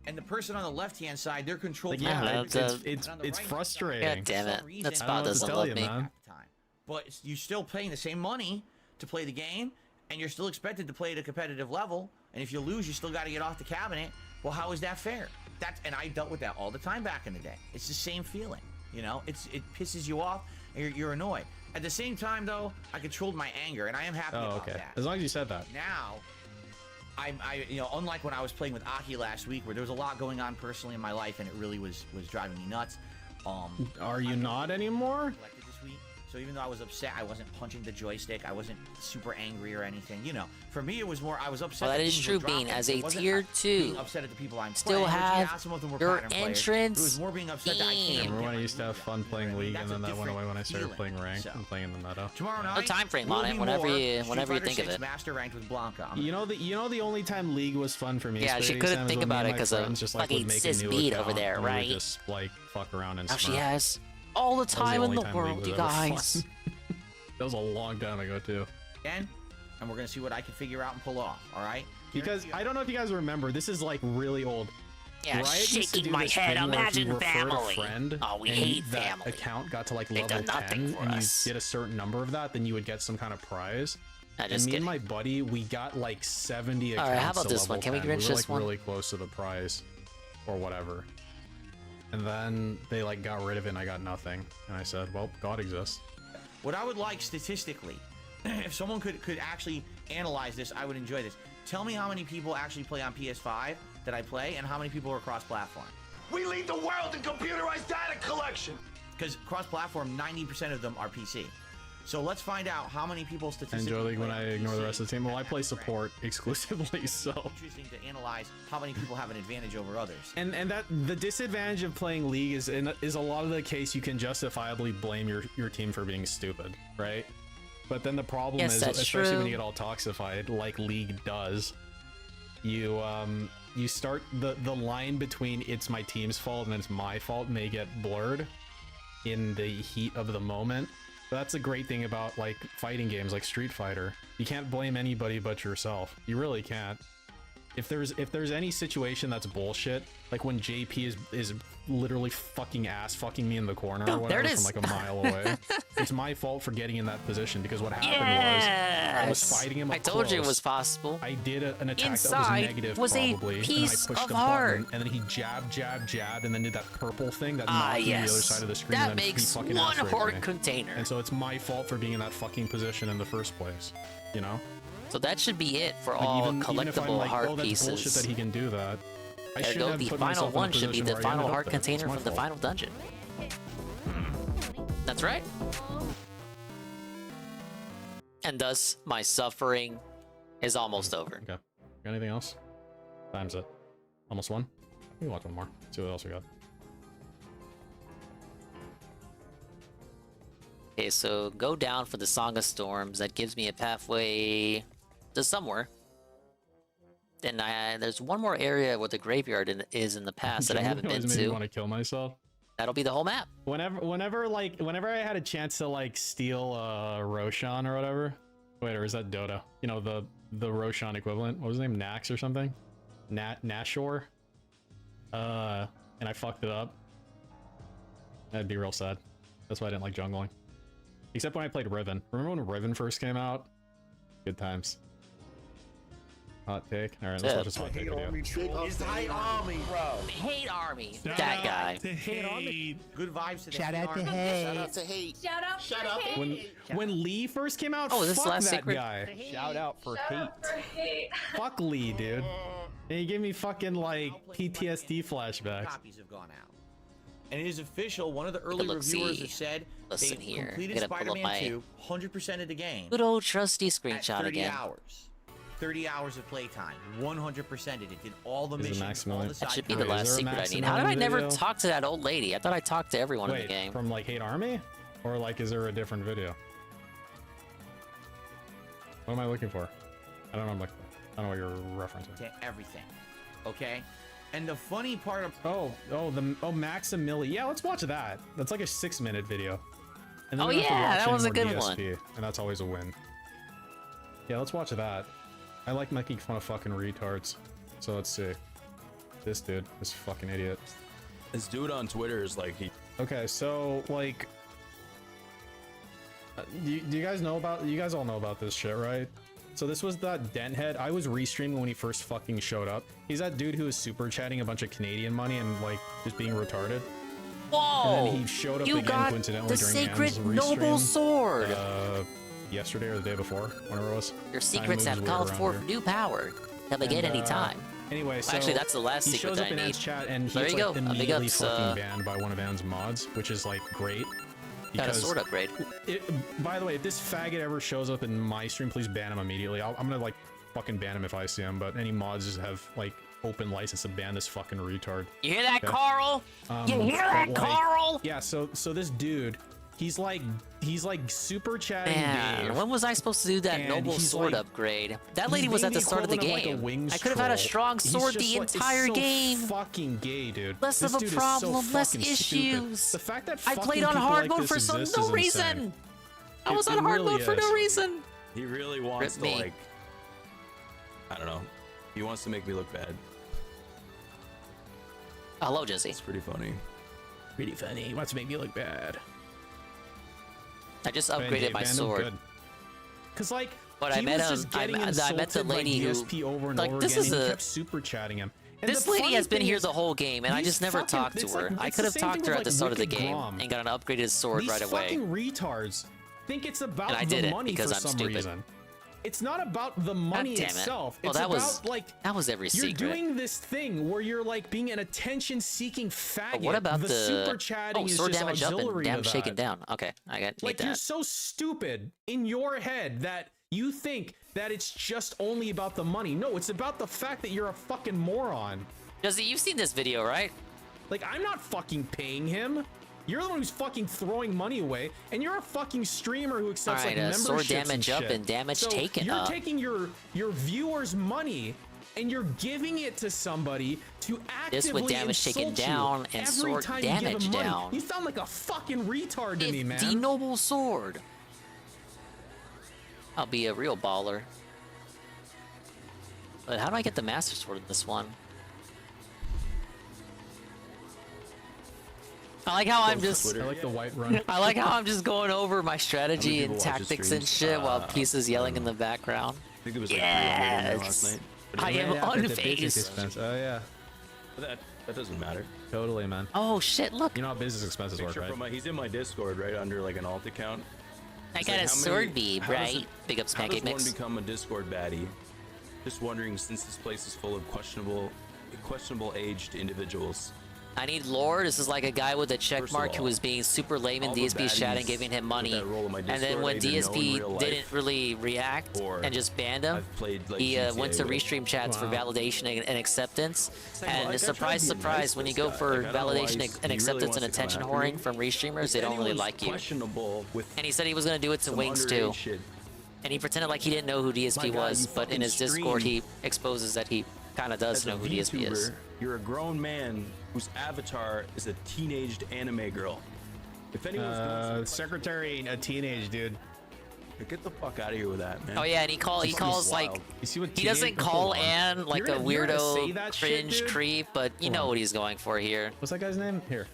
And the person on the left-hand side, they're controlled. Like, yeah, it's frustrating. God damn it, that I don't spot know what to doesn't tell love you, me. man. But you're still paying the same money to play the game, and you're still expected to play at a competitive level. And if you lose, you still got to get off the cabinet. Well, how is that fair? And I dealt with that all the time back in the day. It's the same feeling, you know. It pisses you off, and you're annoyed. At the same time, though, I controlled my anger, and I am happy about that. As long as you said that. Now, unlike when I was playing with Aki last week, where there was a lot going on personally in my life, and it really was driving me nuts. Are you not anymore? This week, so even though I was upset, I wasn't punching the joystick. I wasn't super angry or anything. You know, for me, it was more I was upset. Well, that that is things true, were dropping. Bean. As It a wasn't tier being 2, upset at the people I'm still playing, which, have yeah, some of them were your platinum players. entrance. It was more being upset that I can't. Remember when I used to have fun playing League, and then that went away when I started playing ranked and playing in the meta? Tomorrow night, No time frame will on it. be Whenever more you Street Fighter think of 6 it. Master ranked with Blanca. You know the only time League was fun for me. Yeah, she Spaghetti couldn't Sam, is think when me about and it my 'cause of friends just, like, fucking would make a sis new beat account, over there, and we would right? just like fuck around and Now she smirk. has all the That was time in only the time League world, was you ever fun. guys. That was a long time ago too. And we're gonna see what I can figure out and pull off. All right. Because I don't know if you guys remember, this is like really old. Yeah, Riot used to shaking do my this head. thing where if you Imagine referred family. A friend, Oh, we and hate that family. account got to like They've level done nothing 10, for and us. you get a certain number of that, then you would get some kind of prize. And just me kidding. and my buddy, we got like 70 All accounts. right, how about to this level one? Can we 10. Grinch were, this like, one? really close to the prize, or whatever. And then they like got rid of it, and I got nothing. And I said, "Well, God exists." What I would like statistically, if someone could actually analyze this, I would enjoy this. Tell me how many people actually play on PS5 that I play, and how many people are cross-platform. We lead the world in computerized data collection. Because cross-platform, 90% of them are PC. So let's find out how many people statistically Enjoy League play when on I ignore the PC. rest of the team. Well, I play support exclusively, so. Interesting to analyze how many people have an advantage over others. And that the disadvantage of playing League is a lot of the case you can justifiably blame your team for being stupid, right? But then the problem Yes, is, that's especially when true. you get all toxified, like League does, you start the line between it's my team's fault and it's my fault may get blurred in the heat of the moment. But that's a great thing about like fighting games like Street Fighter. You can't blame anybody but yourself. You really can't. If there's any situation that's bullshit, like when JP is literally fucking me in the corner or Oh, there whatever it from is. like a mile away, it's my fault for getting in that position, because what happened was I was Yes! fighting him up I told you it close. was possible. I did an attack Inside that was negative was a probably, piece and I pushed of a button, heart. and then he jabbed, and then did that purple thing that Ah, knocked me to the other yes. side of the screen. That and then he makes fucking one ass raped heart me. container. And so it's my fault for being in that fucking position in the first place, you know? So that should be it for Like, all even if I'm collectible like, heart oh, that's pieces. bullshit that he can do that. I There should go. have The put final myself in a one should be position the where I final ended up heart there. container It's my from the fault. final dungeon. That's right. And thus, my suffering is almost over. Okay. Got anything else? Time's it. Almost one. Let me watch one more. See what else we got. Okay, so go down for the Song of Storms. That gives me a pathway to somewhere. Then there's one more area where the graveyard is in the past that I haven't been Always made me to. want to kill myself. That'll be the whole map. Whenever I had a chance to like steal Roshan or whatever. Wait, or is that Dota? You know, the Roshan equivalent. What was his name? Nax or something? Nashor. And I fucked it up. That'd be real sad. That's why I didn't like jungling. Except when I played Riven. Remember when Riven first came out? Good times. Hot take. All right, let's watch this hot take video. It's Hate Army, bro. Hate Army. Shout That out guy. to Hate. Good vibes to the Shout Hate out to Army. Hate. Shout out to Hate. Shout out Shout for out hate. When Lee first came out, Oh, is this fuck last that secret? guy. Shout out for Shout hate. out for hate. Fuck Lee, dude. And he gave me fucking like PTSD flashbacks. Copies have gone out. And it is official. One of the early look-see. reviewers have said Listen they've here. completed Gotta pull up Spider-Man my 2, 100% of the game. Good old trusty at screenshot 30 again. hours. 30 hours of playtime. 100%ed it. Did all the Is it missions, Maximilian? all the That side should be the Wait, is last there a secret I need. maximum How did I never video? talk to that old lady? I thought I talked to everyone in Wait, the game. from like Hate Army? Or like, is there a different video? What am I looking for? I don't know what I'm looking for. I don't know what you're referencing. to everything. Okay? And the funny part of Maximilian. Yeah, let's watch that. That's like a 6-minute video. And Oh, we don't have to yeah, watch that any was a more good DSP, and that's always a win. Yeah, let's watch that. I like making fun of fucking retards. So let's see. This dude, this fucking idiot. This dude on Twitter is like he. Okay, so like, do you guys know about? You guys all know about this shit, right? So this was that dent head. I was restreaming when he first fucking showed up. He's that dude who was super chatting a bunch of Canadian money and like just being retarded. Whoa! And then he showed up You again got coincidentally the during sacred Ham's noble restream, sword. Yesterday or the day before, whenever it was. Your Time secrets moves have weird called around forth here. new power. Can begin And, any time. Anyway, Well, so actually, that's the last he secret shows that up I in need. Ant's chat and There he's you like go. A big immediately ups, fucking banned by one of Ant's mods, which is like great. Got a because sword upgrade. By the way, if this faggot ever shows up in my stream, please ban him immediately. I'm gonna like fucking ban him if I see him. But any mods just have like open license to ban this fucking retard. You hear that, Okay? Carl? You hear that, but, like, Carl? Yeah. So this dude, he's like super chatting Man, Dave. when was I supposed to do that and noble he's sword like- upgrade? That he's lady was being at the start of the equivalent like a game. wing I could have had a scroll. strong He's sword just the like- it's entire so game. Fucking gay, dude. Less This of a dude is so problem, less fucking issues. stupid. The fact that I fucking played on people hard like mode this for some exist no is reason. insane. I was It on hard really mode for no is. reason. He really wants Rip to me. like. I don't know. He wants to make me look bad. Hello, Jesse. It's pretty funny. Pretty funny. He wants to make me look bad. I just upgraded my sword. Cause like, But he I met was him. just getting I met the insulted by lady who, DSP over and like, over this again, is and he a. kept super chatting him. And This the lady funny has been thing here is, the whole game, and I these just never fucking- talked to it's her. like- I it's could the have same talked thing to her with, at the like, start of the Wicked game Grom. and got an upgraded sword These right away. fucking retards think it's about And I the didn't, money because for I'm some stupid. reason. It's not about the money damn it. itself. Well, It's that about was- like that was every you're secret. doing this thing where you're like being an attention-seeking faggot. But what about the super chatting is sword just damage up and auxiliary to damage that. taken down? Okay, I got Like need you're that. so stupid in your head that you think that it's just only about the money. No, it's about the fact that you're a fucking moron. Jesse, you've seen this video, right? Like, I'm not fucking paying him. You're the one who's fucking throwing money away, and you're a fucking streamer who accepts Alright, like sword memberships damage and up shit. and damage so taken you're up. taking your viewers' money and you're giving it to somebody to actively This with damage taken insult you down and every sword time you give damage them money. down. You sound like a fucking retard to me, man. The noble sword. I'll be a real baller. But how do I get the master sword in this one? I like how I'm just. I like the white run. I like how I'm just going over my strategy people and watch his tactics and streams? shit while Peace is yelling in the background. I think it was like 3 a.m. last Yes! night. I am unfazed. Oh yeah. But that doesn't matter. Totally, man. Oh shit! Look. You know how business expenses work, Picture right? from he's in my Discord right under like an alt account. I got a sword bead, right? Big ups, Pancake Mix. How does Mix. one become a Discord baddie? Just wondering, since this place is full of questionable aged individuals. I need lore. This is like a guy with a check mark who was being super lame in DSP's chat and giving him money. And then when DSP didn't really react and just banned him, he went to restream chats for validation and acceptance. And surprise, surprise, when you go for validation and acceptance and attention whoring from restreamers, they don't really like you. And he said he was going to do it to Wings too. And he pretended like he didn't know who DSP was, but in his Discord he exposes that he kind of does know who DSP is. You're a grown man whose avatar is a teenaged anime girl. If anyone's secretary, a teenage dude. Get the fuck out of here with that, man. Oh yeah, and he calls like he doesn't call Anne like a weirdo, cringe creep, but you know what he's going for here. What's that guy's name? Here.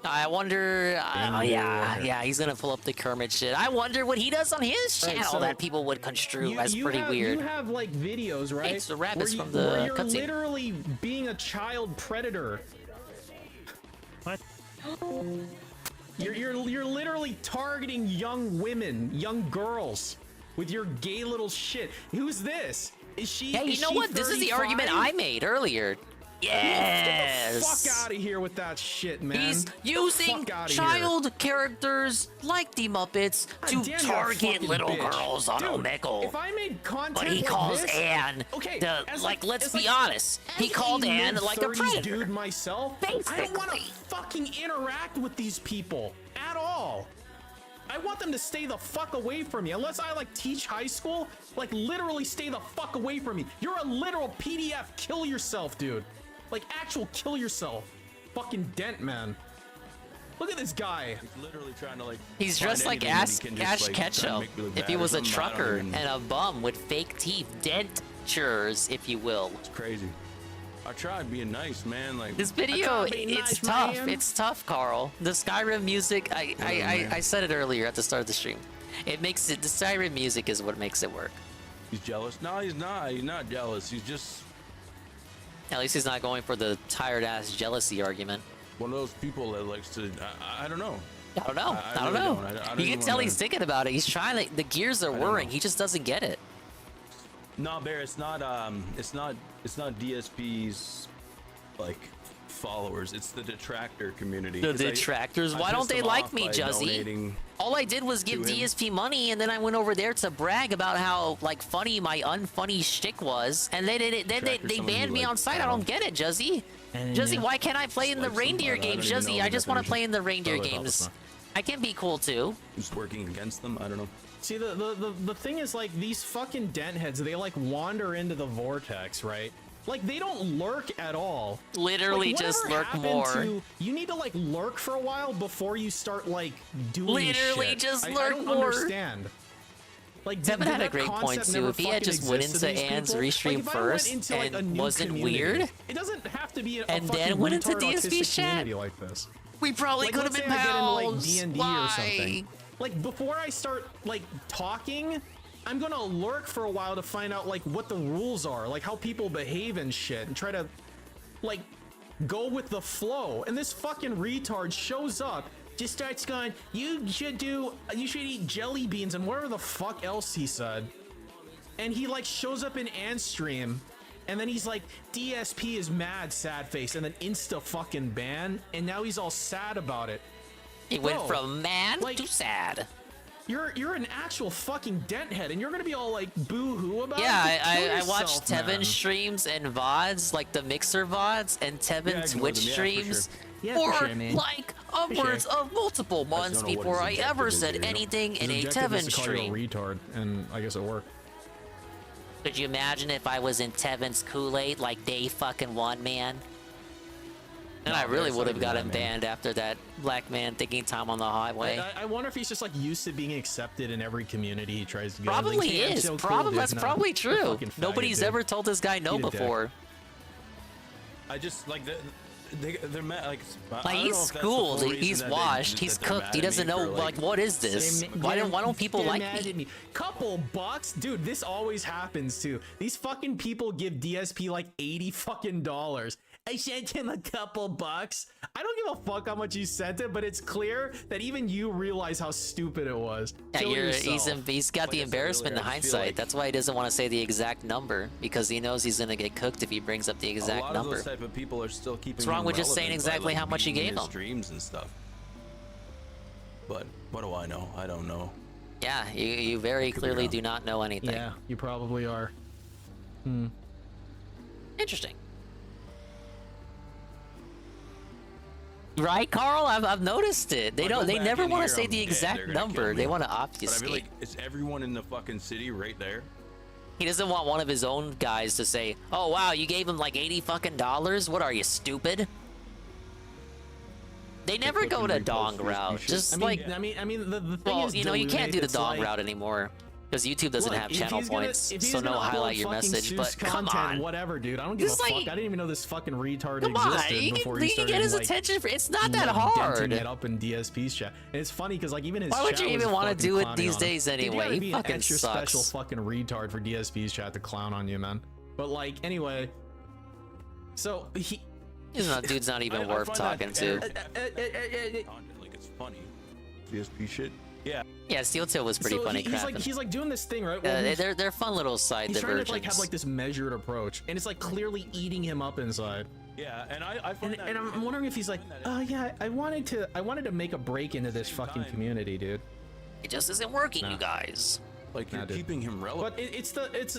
I wonder. Oh yeah, he's gonna pull up the Kermit shit. I wonder what he does on his channel so that people would construe as pretty weird. You have like videos, right? It's the rabbits from where the you're cutscene. literally being a child predator. What? You're literally targeting young women, young girls, with your gay little shit. Who's this? Is she? Yeah, you know what? This is the argument I made earlier. Yes. Get the fuck out of here with that shit, man. He's using child characters like the Muppets to target little girls on Omegle. If I made content but he like calls this, Anne let's be honest. He called Anne like a predator. Dude, myself, I don't want to fucking interact with these people at all. I want them to stay the fuck away from me. Unless I like teach high school, like literally stay the fuck away from me. You're a literal PDF kill yourself, dude. Like actual kill yourself. Fucking dent, man. Look at this guy. He's literally trying to like. He's dressed like Ash Ketchum if he was a trucker and a bum with fake teeth, dentures, if you will. It's crazy. I tried being nice, man. Like this video, it's tough. Man. It's tough, Carl. The Skyrim music, I said it earlier at the start of the stream. It makes it. The Skyrim music is what makes it work. He's jealous. No, he's not. He's not jealous. He's just. At least he's not going for the tired ass jealousy argument. One of those people that likes to. I don't know. I don't know. I don't know. You can tell he's thinking about it. He's trying to. The gears are whirring. He just doesn't get it. No, Bear. It's not. It's not DSP's like followers. It's the detractor community. The detractors. Why don't they like me, Juzzy? All I did was give DSP money, and then I went over there to brag about how like funny my unfunny shtick was, and they banned me on site. I don't get it, Juzzy. Juzzy, why can't I play in the reindeer games, Juzzy? I just want to play in the reindeer games. I can be cool too. Who's working against them? I don't know. See, the thing is, like, these fucking dent heads, they like wander into the vortex, right? Like, they don't lurk at all. Literally like, just lurk more. You need to like lurk for a while before you start like doing literally shit. just lurk I don't more. Understand. Like Devin had a great point too. If he had just went into Anne's restream first and wasn't weird, it doesn't have to be and then went into DSP's chat like this. We probably could have been pals. Like D&D or something. Like before I start like talking, I'm gonna lurk for a while to find out like what the rules are, like how people behave and shit, and try to like go with the flow. And this fucking retard shows up, just starts going, you should eat jelly beans and whatever the fuck else he said. And he like shows up in Anne's stream, and then he's like, DSP is mad, sad face, and then insta fucking ban, and now he's all sad about it. He went from mad to sad. You're an actual fucking dent head, and you're gonna be all like boo-hoo about it. Yeah, I watched Tevin's streams and VODs, like the Mixer VODs, and Tevin Twitch streams for like upwards of multiple months before I ever said anything in a Tevin stream. Retard, and I guess it worked. Could you imagine if I was in Tevin's Kool-Aid like day fucking one, man? And I really would have gotten banned after that black man taking time on the highway. I wonder if he's just like used to being accepted in every community he tries to go. Probably like, is. So cool, that's probably true. Nobody's ever told this guy no before. I just like they're like he's schooled, he's washed, he's cooked. He doesn't know like what is this? Why don't people like me? Couple bucks, dude. This always happens too. These fucking people give DSP like $80 fucking dollars. I sent him a couple bucks. I don't give a fuck how much you sent it, but it's clear that even you realize how stupid it was. Yeah, he's got the embarrassment in hindsight. That's why he doesn't want to say the exact number, because he knows he's gonna get cooked if he brings up the exact a lot number. of those type of people are still keeping. What's wrong with just saying exactly how much you gave him? Streams and stuff. But what do I know? I don't know. Yeah, you very clearly do not know anything. Yeah, you probably are. Hmm. Interesting. Right, Carl? I've noticed it. They don't. They never want to say the exact number. They want to obfuscate. But I feel like it's everyone in the fucking city right there. He doesn't want one of his own guys to say, "Oh wow, you gave him like $80 fucking dollars. What are you, stupid?" They never go to dong route. Just I mean, the thing well, is, you know, you can't do the it's dong like- route anymore because YouTube doesn't Look, have if channel he's gonna- points, if he's so no gonna upload highlight your fucking message. Seuss But come content, on, whatever, dude. I don't give a Just fuck. like- I didn't even know this fucking retard come on, existed you before can, he you can started get his like, attention. It's not that hard. denting it up in DSP's chat. And it's funny because like even his Why would chat you was even want to fucking do it clowning these on him. days Dude, you anyway? gotta He be an fucking extra sucks. special fucking retard for DSP's chat to clown on you, man. But like anyway, so dude's not even worth talking to. Like it's funny. DSP shit. Yeah. Yeah, Steel Toe was pretty so funny. he's like doing this thing, right? where he's- They're fun little side He's trying diversions. to like have like this measured approach, and it's like clearly eating him up inside. Yeah, and I find And I'm wondering if he's like, oh yeah, I wanted to make a break into this fucking community, dude. It just isn't working, you guys. Like you're keeping him relevant.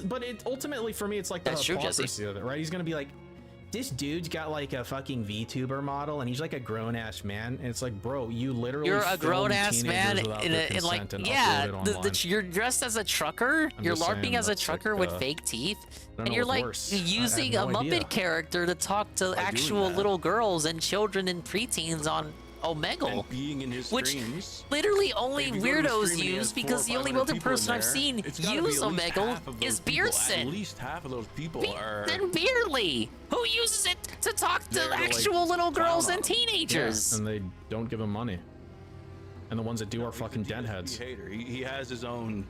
But ultimately for me, it's like the That's true, Jesse. hypocrisy of it, right? He's gonna be like, this dude's got like a fucking VTuber model, and he's like a grown ass man, and it's like, bro, you literally You're a filmed grown ass man teenagers without in, their in like consent and yeah, upload it online. you're dressed as a trucker. I'm You're just LARPing saying as a that's trucker like, with fake teeth, don't and know you're what's like worse. I have using no a idea. Muppet character to talk to actual little girls and children and preteens on Omegle, And being in his which streams, literally only if you go to the weirdos stream and he use has 400 because the only 500 other people in person I've there, seen it's gotta be use at least Omegle half of those is people. At Beardson. least half of those people are. And Beardly, who uses it to talk to They're, like, actual little girls clown and on 'em. teenagers. Yeah, and they don't give him money. And the ones that do are fucking dent heads. Hater. He has his own.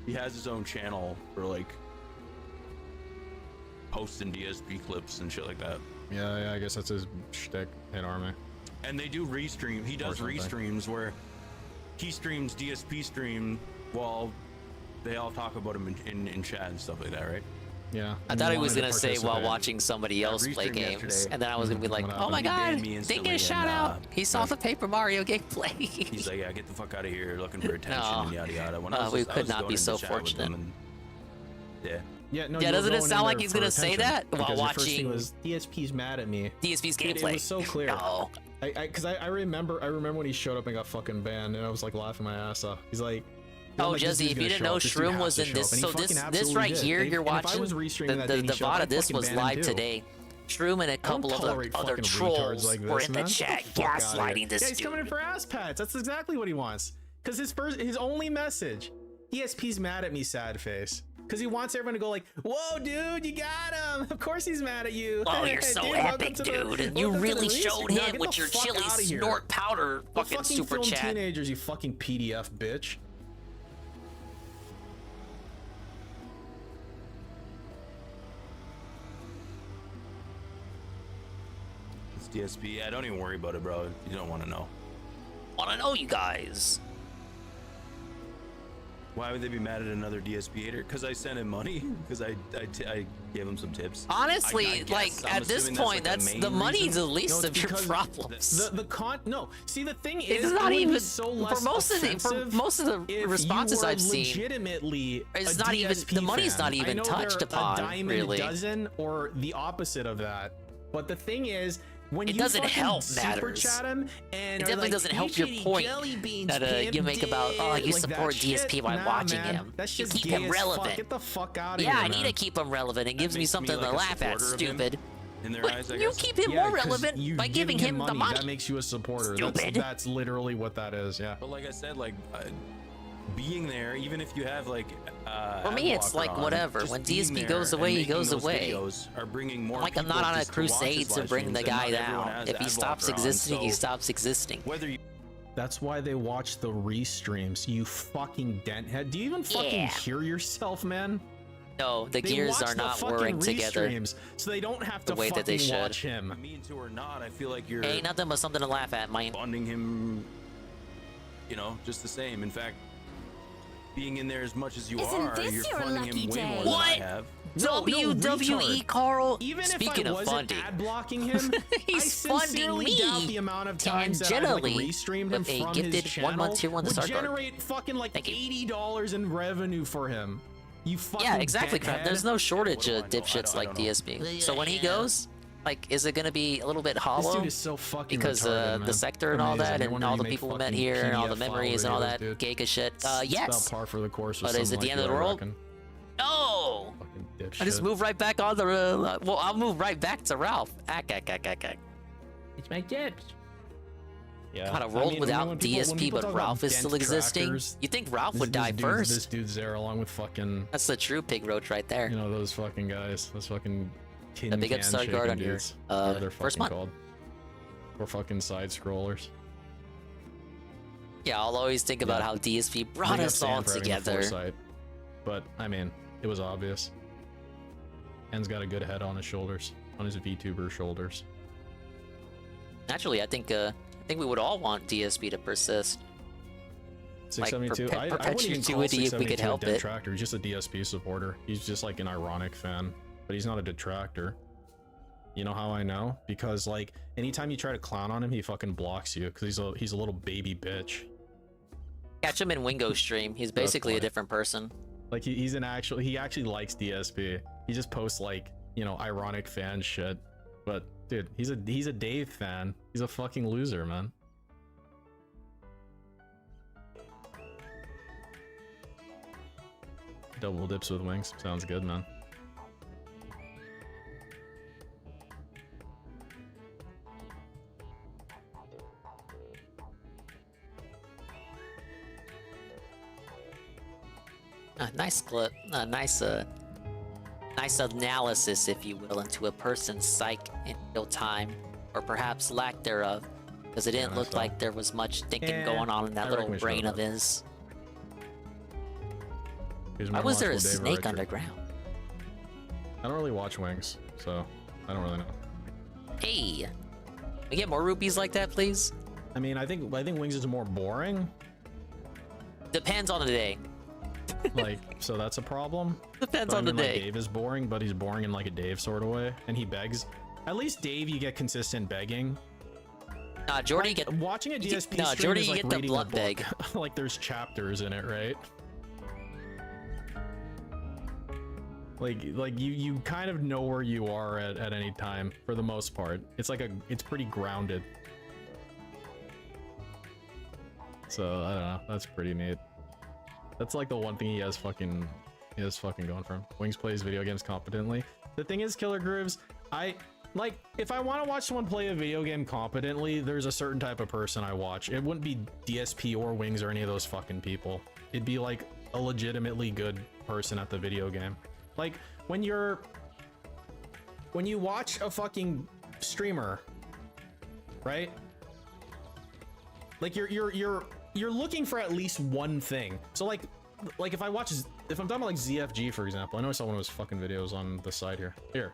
He has his own channel for like posting DSP clips and shit like that. Yeah, I guess that's his shtick. Hate army. And they do restream. He does something. restreams where he streams DSP stream while they all talk about him in chat and stuff like that, right? Yeah. I thought he was gonna say while watching somebody else play restreamed games, yesterday. and then I was gonna be like, "Oh my He god, banned me didn't get instantly a shout and, out. He saw the Paper Mario gameplay." He's like, yeah, get the fuck out of here, looking for attention No. and yada yada. When I was We just- I could was not going be into so chat with fortunate. them and- yeah. Yeah, no. Yeah, you were doesn't it going sound in like there he's for gonna say attention, that while because your first thing watching was DSP's mad at me. DSP's Dude, gameplay? it was so clear. No. Because I remember when he showed up and got fucking banned, and I was like laughing my ass off. He's like, Oh, like, this Jesse, dude's if gonna you didn't show know up. This dude Shroom has was to in show this, up. And he so fucking this absolutely right did. here And you're if I watching, was restreaming that day the and he showed up, VOD I'd of this fucking was ban him live too. today. Shroom and a couple of tolerate other fucking retards trolls like were this, in the man. Get chat the fuck outta gaslighting here. this Yeah, he's dude. coming in for ass pats. That's exactly what he wants. Because his only message, DSP's mad at me, sad face. Because he wants everyone to go like, whoa, dude, you got him. Of course he's mad at you. Oh, you're so Dude, epic, dude. And you really showed No, him get with the your fuck chili outta here. snort powder Go fucking fucking super film chat. teenagers, you fucking PDF bitch. It's DSP. Yeah, don't even worry about it, bro. You don't want to know. Want to know, you guys? Why would they be mad at another DSP hater? Because I sent him money. Because I gave him some tips. Honestly, I guess. like I'm at this assuming point, like, that's main the money's reason. the least No, of it's your because problems. No, see the thing It's is, not it would even be so less for most of the if responses you were I've seen. legitimately It's a not even DSP the money's fan. not even I know touched they're upon. a dime really, in a dozen or the opposite of that. But the thing is, when it you doesn't fucking help super matters. chat him and It are definitely like, doesn't help "You your shitty point jelly beans, that you make about you like support that DSP shit? by Nah, watching man. him. That's You just keep gay him as fuck. relevant. Get the fuck out of Yeah, here, I need man. to keep him relevant. It gives me makes me something like to a laugh at. supporter of him Stupid. in their But eyes, I you guess. keep him Yeah, more 'cause relevant you by giving him the money. That makes you a supporter. Stupid. That's literally what that is. Yeah. But like I said, like being there, even if you have like For me, it's ad like blocker on, whatever. just When being DSP there goes and away, he making goes those away. videos are bringing more Like I'm people not on a just to watch his crusade to live bring the streams, and guy not everyone down. has If he ad stops blocker on, existing, he so stops existing. Whether you That's why they watch the restreams. You fucking denthead. Do you even fucking Yeah. hear yourself, man? No, the They gears watch are the not fucking whirring together restreams, so they don't have to the way that they fucking should. watch him. Mean to or not, I feel like you're Ain't nothing but something to laugh at, man. funding him, you know, just the same. In fact, being in there as much as you Isn't are, this you're your funding lucky him way day? more What? than I have. WWE, Carl. Even Speaking if I of wasn't funding, ad blocking him, he's I funding sincerely me doubt the amount of times that I've like, tangentially restreamed him with a from gifted his 1 month channel tier 1 to would start guard. generate fucking like $80 in revenue for him. You fucking Yeah, exactly, Crap. dickhead. There's no shortage of dipshits like DSP. So when he goes, like, is it gonna be a little bit hollow? This dude is so fucking because retarded, man. the sector and all Amazing. that, No and wonder all you the make people we met fucking here, and all the PDF file memories and all videos, that dude. Giga shit. It's about Yes. par for the course. But is it the end of the world? No. I just move right back on the. Well, I'll move right back to Ralph. It's my tips. Yeah. God, a world without when DSP, people but talk Ralph about is still dent existing. trackers, You think Ralph this- would die this first? This dude's there along with fucking. That's the true pig roach right there. You know those fucking guys. Those fucking tin The big can upstart guard shaking on your, dudes. Whatever they're first fucking month. called. Or fucking side scrollers. Yeah, I'll always think about how DSP brought Big up us all Sam for having the together. foresight. But I mean, it was obvious. Ken's got a good head on his shoulders, on his VTuber shoulders. Naturally, I think we would all want DSP to persist. 672. Like, I wouldn't even call perpetuity if we 672 could a help it. detractor. He's just a DSP supporter. He's just like an ironic fan, but he's not a detractor. You know how I know? Because like anytime you try to clown on him, he fucking blocks you because he's a little baby bitch. Catch him in Wingo stream. He's That's basically a funny. different person. Like he actually likes DSP. He just posts like, you know, ironic fan shit. But dude, he's a Dave fan. He's a fucking loser, man. Double dips with wings. Sounds good, man. Nice clip. Nice analysis, if you will, into a person's psyche in real time, or perhaps lack thereof, because it didn't look like there was much thinking going on in that little brain of his. Why was there a snake underground? I don't really watch Wings, so I don't really know. Hey, we get more rupees like that, please. I mean, I think Wings is more boring. Depends on the day. Like, so that's a problem. Depends But on the like, day. Dave is boring, but he's boring in like a Dave sort of way, and he begs. At least Dave, you get consistent begging. Jordy, like, get watching a DSP no, stream Jordy, is you like get the reading a blunt book. beg. Like there's chapters in it, right? Like you kind of know where you are at any time for the most part. It's pretty grounded. So I don't know. That's pretty neat. That's like the one thing he has fucking going for him. Wings plays video games competently. The thing is, Killer Grooves, if I want to watch someone play a video game competently, there's a certain type of person I watch. It wouldn't be DSP or Wings or any of those fucking people. It'd be like a legitimately good person at the video game. Like when you watch a fucking streamer, right? Like you're looking for at least one thing. So like if I'm talking about like ZFG, for example, I know I saw one of his fucking videos on the side here.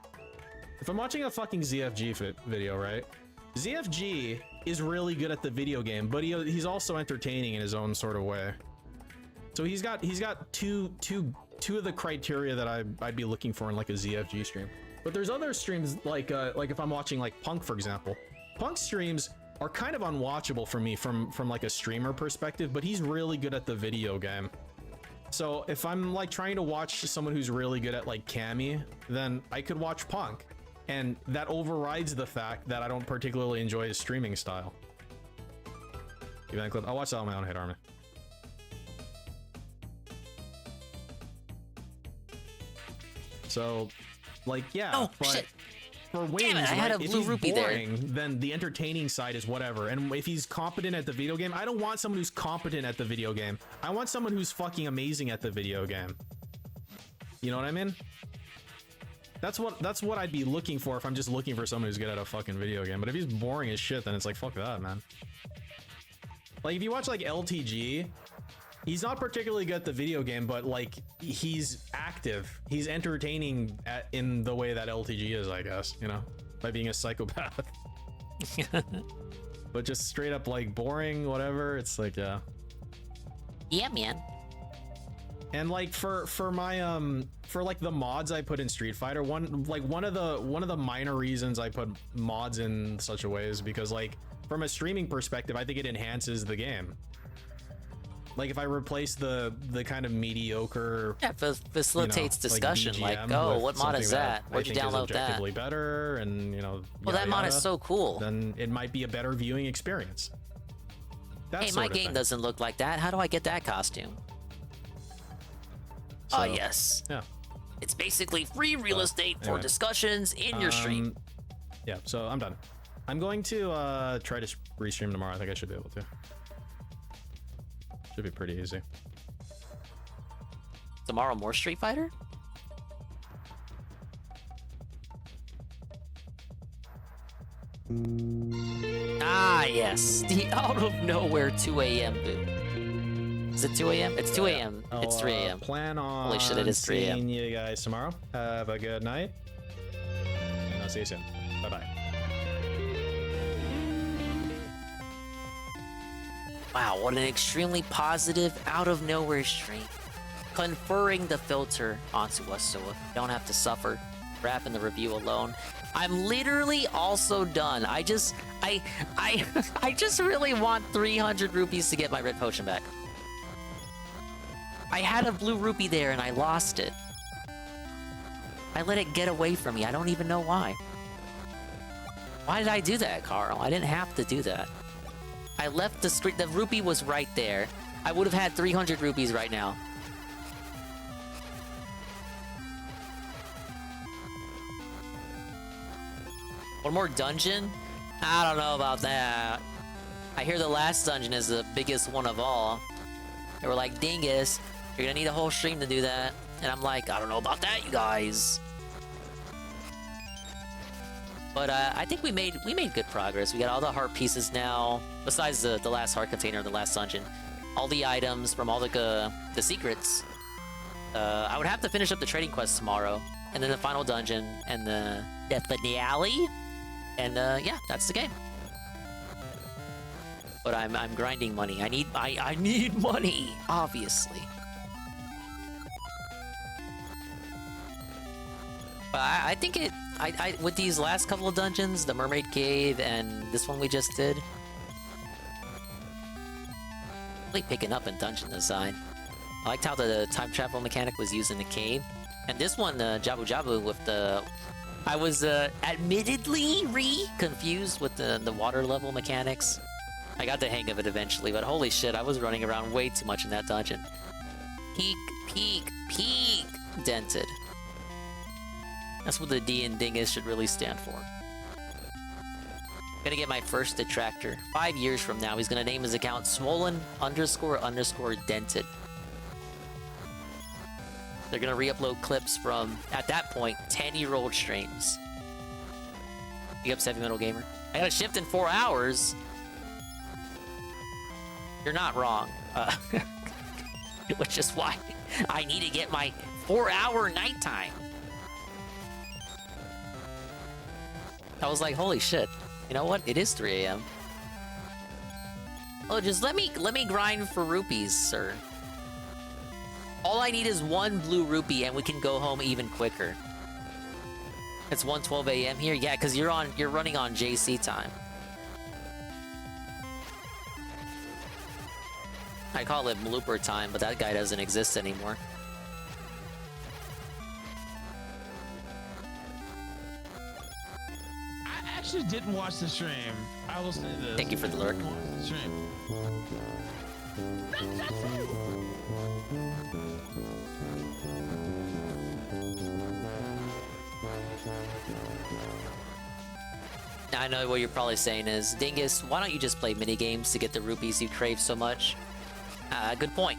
If I'm watching a fucking ZFG video, right? ZFG is really good at the video game, but he's also entertaining in his own sort of way. So he's got two of the criteria that I'd be looking for in like a ZFG stream. But there's other streams like if I'm watching like Punk, for example. Punk streams are kind of unwatchable for me from like a streamer perspective, but he's really good at the video game. So if I'm like trying to watch someone who's really good at like Cammy, then I could watch Punk, and that overrides the fact that I don't particularly enjoy his streaming style. Give that clip. I'll watch that on my own head, Armin. So, like, yeah, but shit. for Wings, Damn it, I had a if blue he's rupee there. boring, then the entertaining side is whatever. And if he's competent at the video game, I don't want someone who's competent at the video game. I want someone who's fucking amazing at the video game. You know what I mean? That's what I'd be looking for if I'm just looking for someone who's good at a fucking video game. But if he's boring as shit, then it's like, fuck that, man. Like, if you watch like LTG, He's not particularly good at the video game, but like he's active. He's entertaining in the way that LTG is, I guess, you know, by being a psychopath. But just straight up like boring, whatever. It's like, yeah. Yeah, man. And like for my for like the mods I put in Street Fighter, one of the minor reasons I put mods in such a way is because like from a streaming perspective, I think it enhances the game. Like if I replace the kind of mediocre, yeah, facilitates discussion. Like, oh, what mod is that? Where'd you download that? Objectively better, and you know. Well, that mod is so cool. Then it might be a better viewing experience. Hey, my game doesn't look like that. How do I get that costume? Oh, yes. Yeah. It's basically free real estate for discussions in your stream. Yeah, so I'm done. I'm going to try to restream tomorrow. I think I should be able to. Should be pretty easy. Tomorrow more Street Fighter? Ah, yes. The out of nowhere 2 a.m. boot. Is it 2 a.m.? It's 2 a.m. It's 3 a.m. Plan on Holy shit, it is 3 a.m. seeing you guys tomorrow. Have a good night. And I'll see you soon. Bye-bye. Wow, what an extremely positive, out-of-nowhere stream. Conferring the filter onto us so we don't have to suffer wrapping the review alone. I'm literally also done. I just really want 300 rupees to get my red potion back. I had a blue rupee there and I lost it. I let it get away from me. I don't even know why. Why did I do that, Carl? I didn't have to do that. I left the street. The rupee was right there. I would have had 300 rupees right now. One more dungeon? I don't know about that. I hear the last dungeon is the biggest one of all. They were like, dingus, you're gonna need a whole stream to do that. And I'm like, I don't know about that, you guys. But I think we made good progress. We got all the heart pieces now, besides the last heart container of the last dungeon. All the items from all the secrets. I would have to finish up the trading quest tomorrow, and then the final dungeon and the finale. And yeah, that's the game. But I'm grinding money. I need money, obviously. But I think I with these last couple of dungeons, the Mermaid Cave and this one we just did, really picking up in dungeon design. I liked how the time travel mechanic was used in the cave, and this one, the Jabu Jabu with the. I was admittedly confused with the water level mechanics. I got the hang of it eventually, but holy shit, I was running around way too much in that dungeon. Peak dented. That's what the D in dingus should really stand for. Gonna get my first detractor. 5 years from now, he's gonna name his account swollen__dented. They're gonna re-upload clips from, at that point, 10-year-old streams. Big up Heavy Metal Gamer. I got a shift in 4 hours. You're not wrong. Which is why I need to get my 4-hour nighttime. I was like, holy shit. You know what? It is 3 a.m. Oh, just let me grind for rupees, sir. All I need is 1 blue rupee and we can go home even quicker. It's 1:12 a.m. here? Yeah, because you're running on JC time. I call it blooper time, but that guy doesn't exist anymore. I actually didn't watch the stream. I was listening to this. Thank you for the lurk. Stream. I know what you're probably saying is, Dingus, why don't you just play minigames to get the rupees you crave so much? Good point.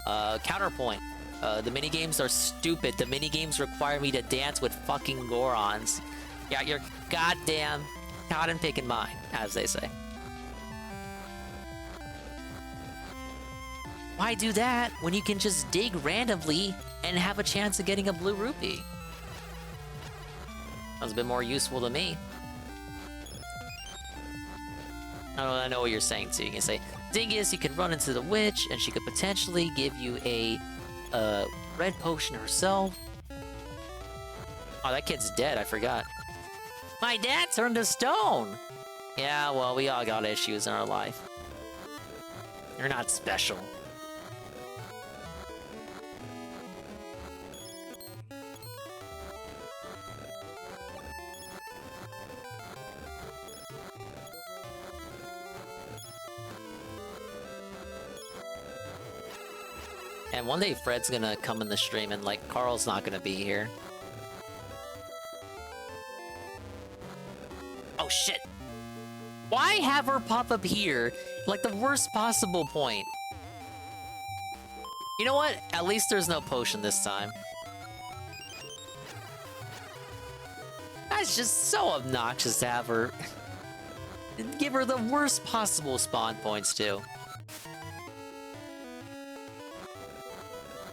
Counterpoint. The minigames are stupid. The minigames require me to dance with fucking Gorons. Yeah, you're goddamn cotton picking mine, as they say. Why do that when you can just dig randomly and have a chance of getting a blue rupee? Sounds a bit more useful to me. I know what you're saying too. You can say, Dingus, you can run into the witch, and she could potentially give you a red potion herself. Oh, that kid's dead. I forgot. My dad turned to stone. Yeah, well, we all got issues in our life. You're not special. And one day Fred's gonna come in the stream and like Carl's not gonna be here. Oh shit! Why have her pop up here? Like the worst possible point. You know what? At least there's no potion this time. That's just so obnoxious to have her... give her the worst possible spawn points too.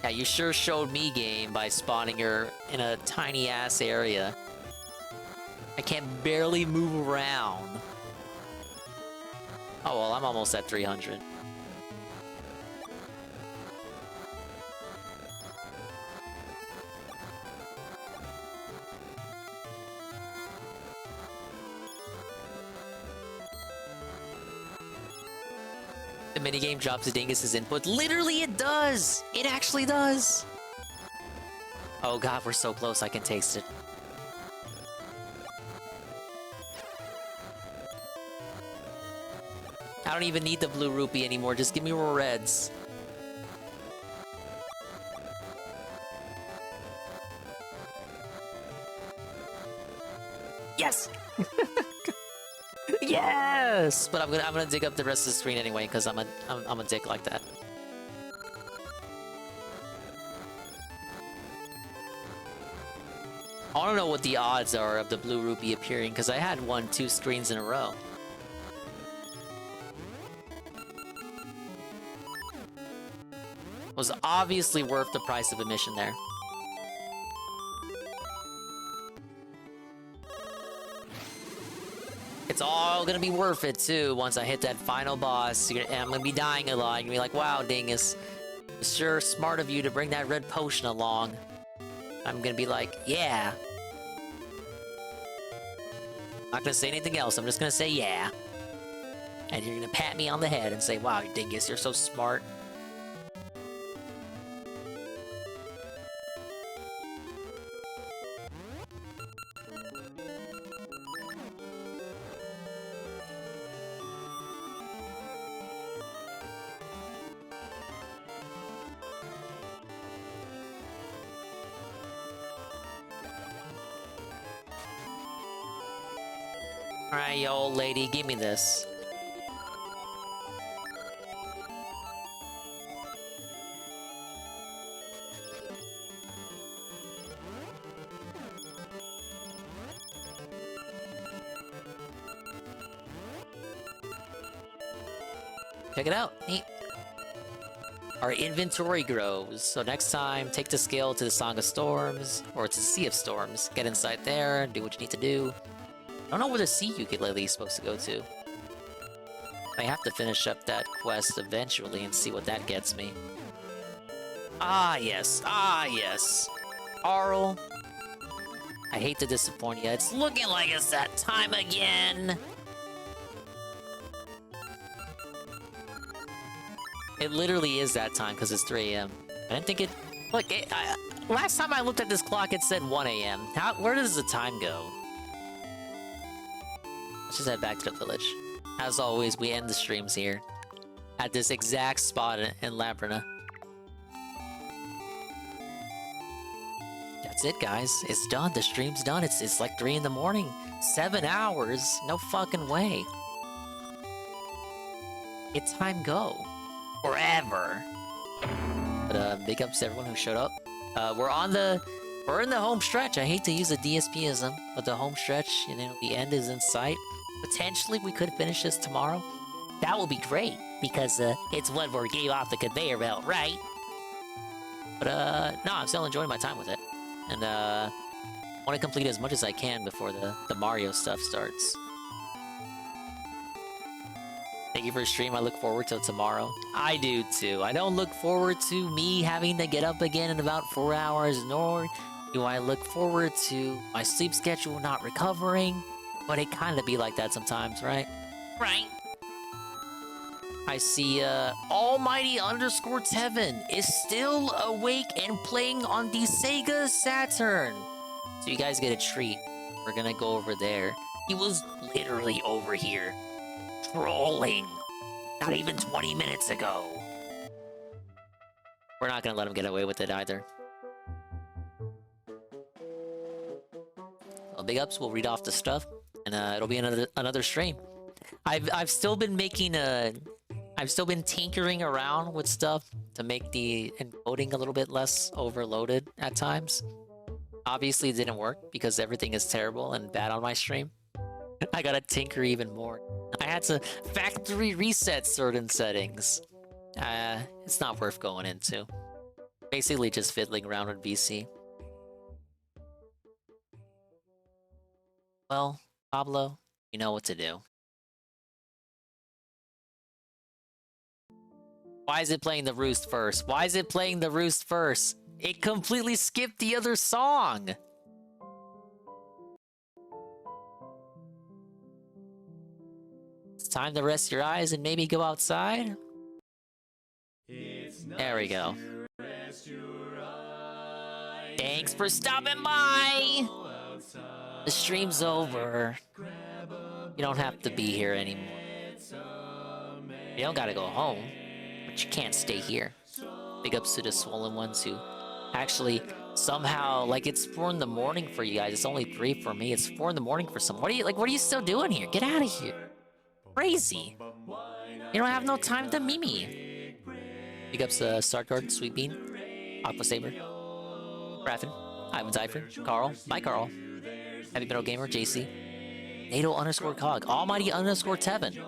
Yeah, you sure showed me game by spawning her in a tiny ass area. I can't barely move around. Oh well, I'm almost at 300. The minigame drops the Dingus's input. Literally, it does! It actually does! Oh god, we're so close, I can taste it. I don't even need the blue rupee anymore, just give me more reds. Yes! Yes! But I'm gonna dig up the rest of the screen anyway, because I'm a dick like that. I wanna know what the odds are of the blue rupee appearing, because I had 2 screens in a row. Was obviously worth the price of admission there. It's all gonna be worth it too once I hit that final boss. And I'm gonna be dying a lot. You're gonna be like, wow, Dingus, it's sure smart of you to bring that red potion along. I'm gonna be like, yeah. Not gonna say anything else, I'm just gonna say yeah. And you're gonna pat me on the head and say, wow, Dingus, you're so smart. Alright, you old lady, give me this. Check it out. Neat. Our inventory grows. So next time, take the scale to the Song of Storms, or to the Sea of Storms. Get inside there, do what you need to do. I don't know where the sea ukulele is supposed to go to. I have to finish up that quest eventually and see what that gets me. Ah, yes. Ah, yes. Arl. I hate to disappoint you. It's looking like it's that time again. It literally is that time because it's 3 AM. I didn't think it... Look, last time I looked at this clock, it said 1 AM. Where does the time go? Let's just head back to the village. As always, we end the streams here. At this exact spot in Labrina. That's it, guys. It's done. The stream's done. It's like 3 in the morning. 7 hours. No fucking way. It's time go. Forever. But big ups to everyone who showed up. We're in the home stretch. I hate to use a DSP-ism, but the home stretch, you know, the end is in sight. Potentially, we could finish this tomorrow. That will be great, because it's one more game off the conveyor belt, right? But no, I'm still enjoying my time with it. And want to complete as much as I can before the Mario stuff starts. Thank you for the stream. I look forward to tomorrow. I do too. I don't look forward to me having to get up again in about 4 hours, nor do I look forward to my sleep schedule not recovering. But it kind of be like that sometimes, right? Right. I see Almighty _ Tevin is still awake and playing on the Sega Saturn. So you guys get a treat. We're gonna go over there. He was literally over here trolling not even 20 minutes ago. We're not gonna let him get away with it either. Well, big ups, we'll read off the stuff, and it'll be another stream. I've still been making I've still been tinkering around with stuff to make the encoding a little bit less overloaded at times. Obviously it didn't work because everything is terrible and bad on my stream. I gotta tinker even more. I had to factory reset certain settings. It's not worth going into. Basically just fiddling around with VC. Well, Pablo, you know what to do. Why is it playing the Roost first? Why is it playing the Roost first? It completely skipped the other song! It's time to rest your eyes and maybe go outside? There we go. Thanks for stopping by! The stream's over. You don't have to be here anymore. You don't gotta go home, but you can't stay here. Big ups to the swollen ones who actually somehow, like, it's 4 in the morning for you guys. It's only 3 for me. It's 4 in the morning for some. What are you still doing here? Get out of here. Crazy. You don't have no time to Mimi. Big ups to Starguard, Sweet Bean, Aqua Saber, Raffin, Ivan Zypher, Carl, my Carl, Heavy Metal Gamer, JC, NATO _ Cog, Almighty _ Tevin.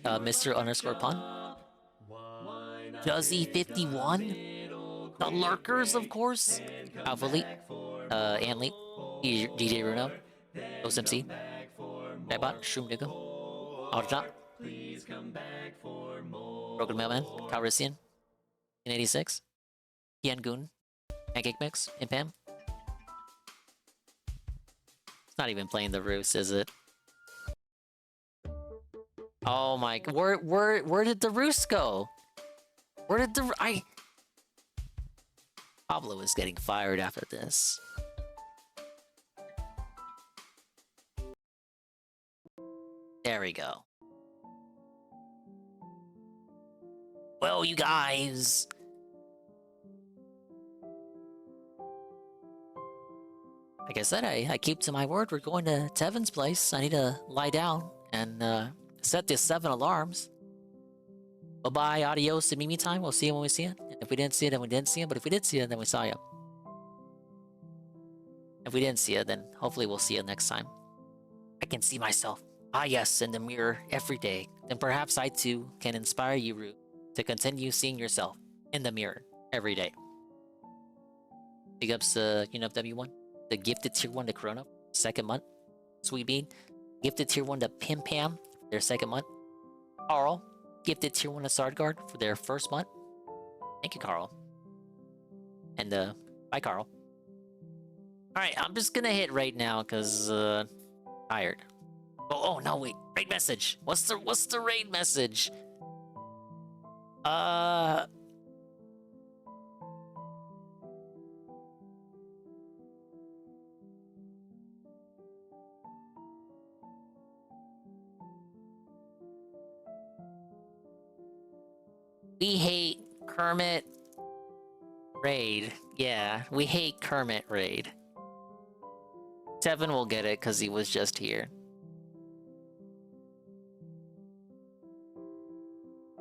Mr. _ Pun, Juzzy51, the Lurkers, of course, Alpha Elite, Antleet, DJ Runo, Ghost MC, Nightbot, Shroom Digga, Outta, Broken Mailman, Calrissian, 86, Ian Goon, Pancake Mix, and Pam. It's not even playing the Roost, is it? Oh my, where did the Roost go? Where did the Pablo is getting fired after this. There we go. Well, you guys. Like I said, I keep to my word. We're going to Tevin's place. I need to lie down and set the 7 alarms. Bye-bye, adios, and Mimi time. We'll see you when we see it. If we didn't see it, then we didn't see it. But if we did see it, then we saw you. If we didn't see it, then hopefully we'll see it next time. I can see myself. Ah yes, in the mirror every day. Then perhaps I too can inspire you, Root, to continue seeing yourself in the mirror every day. Big ups to W1. The gifted tier 1 to Corona, 2nd month. Sweet Bean, gifted tier 1 to Pim Pam, their 2nd month. Carl, gifted tier 1 to Sardguard for their 1st month. Thank you, Carl. And bye, Carl. Alright, I'm just gonna hit right now because tired. Oh no, wait, raid message. What's the raid message? We hate Kermit raid. Yeah, we hate Kermit raid. Tevin will get it because he was just here.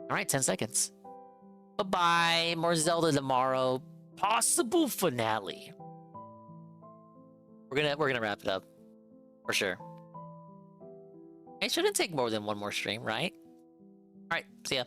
Alright, 10 seconds. Bye-bye. More Zelda tomorrow. Possible finale. We're gonna wrap it up for sure. It shouldn't take more than one more stream, right? All right, see ya.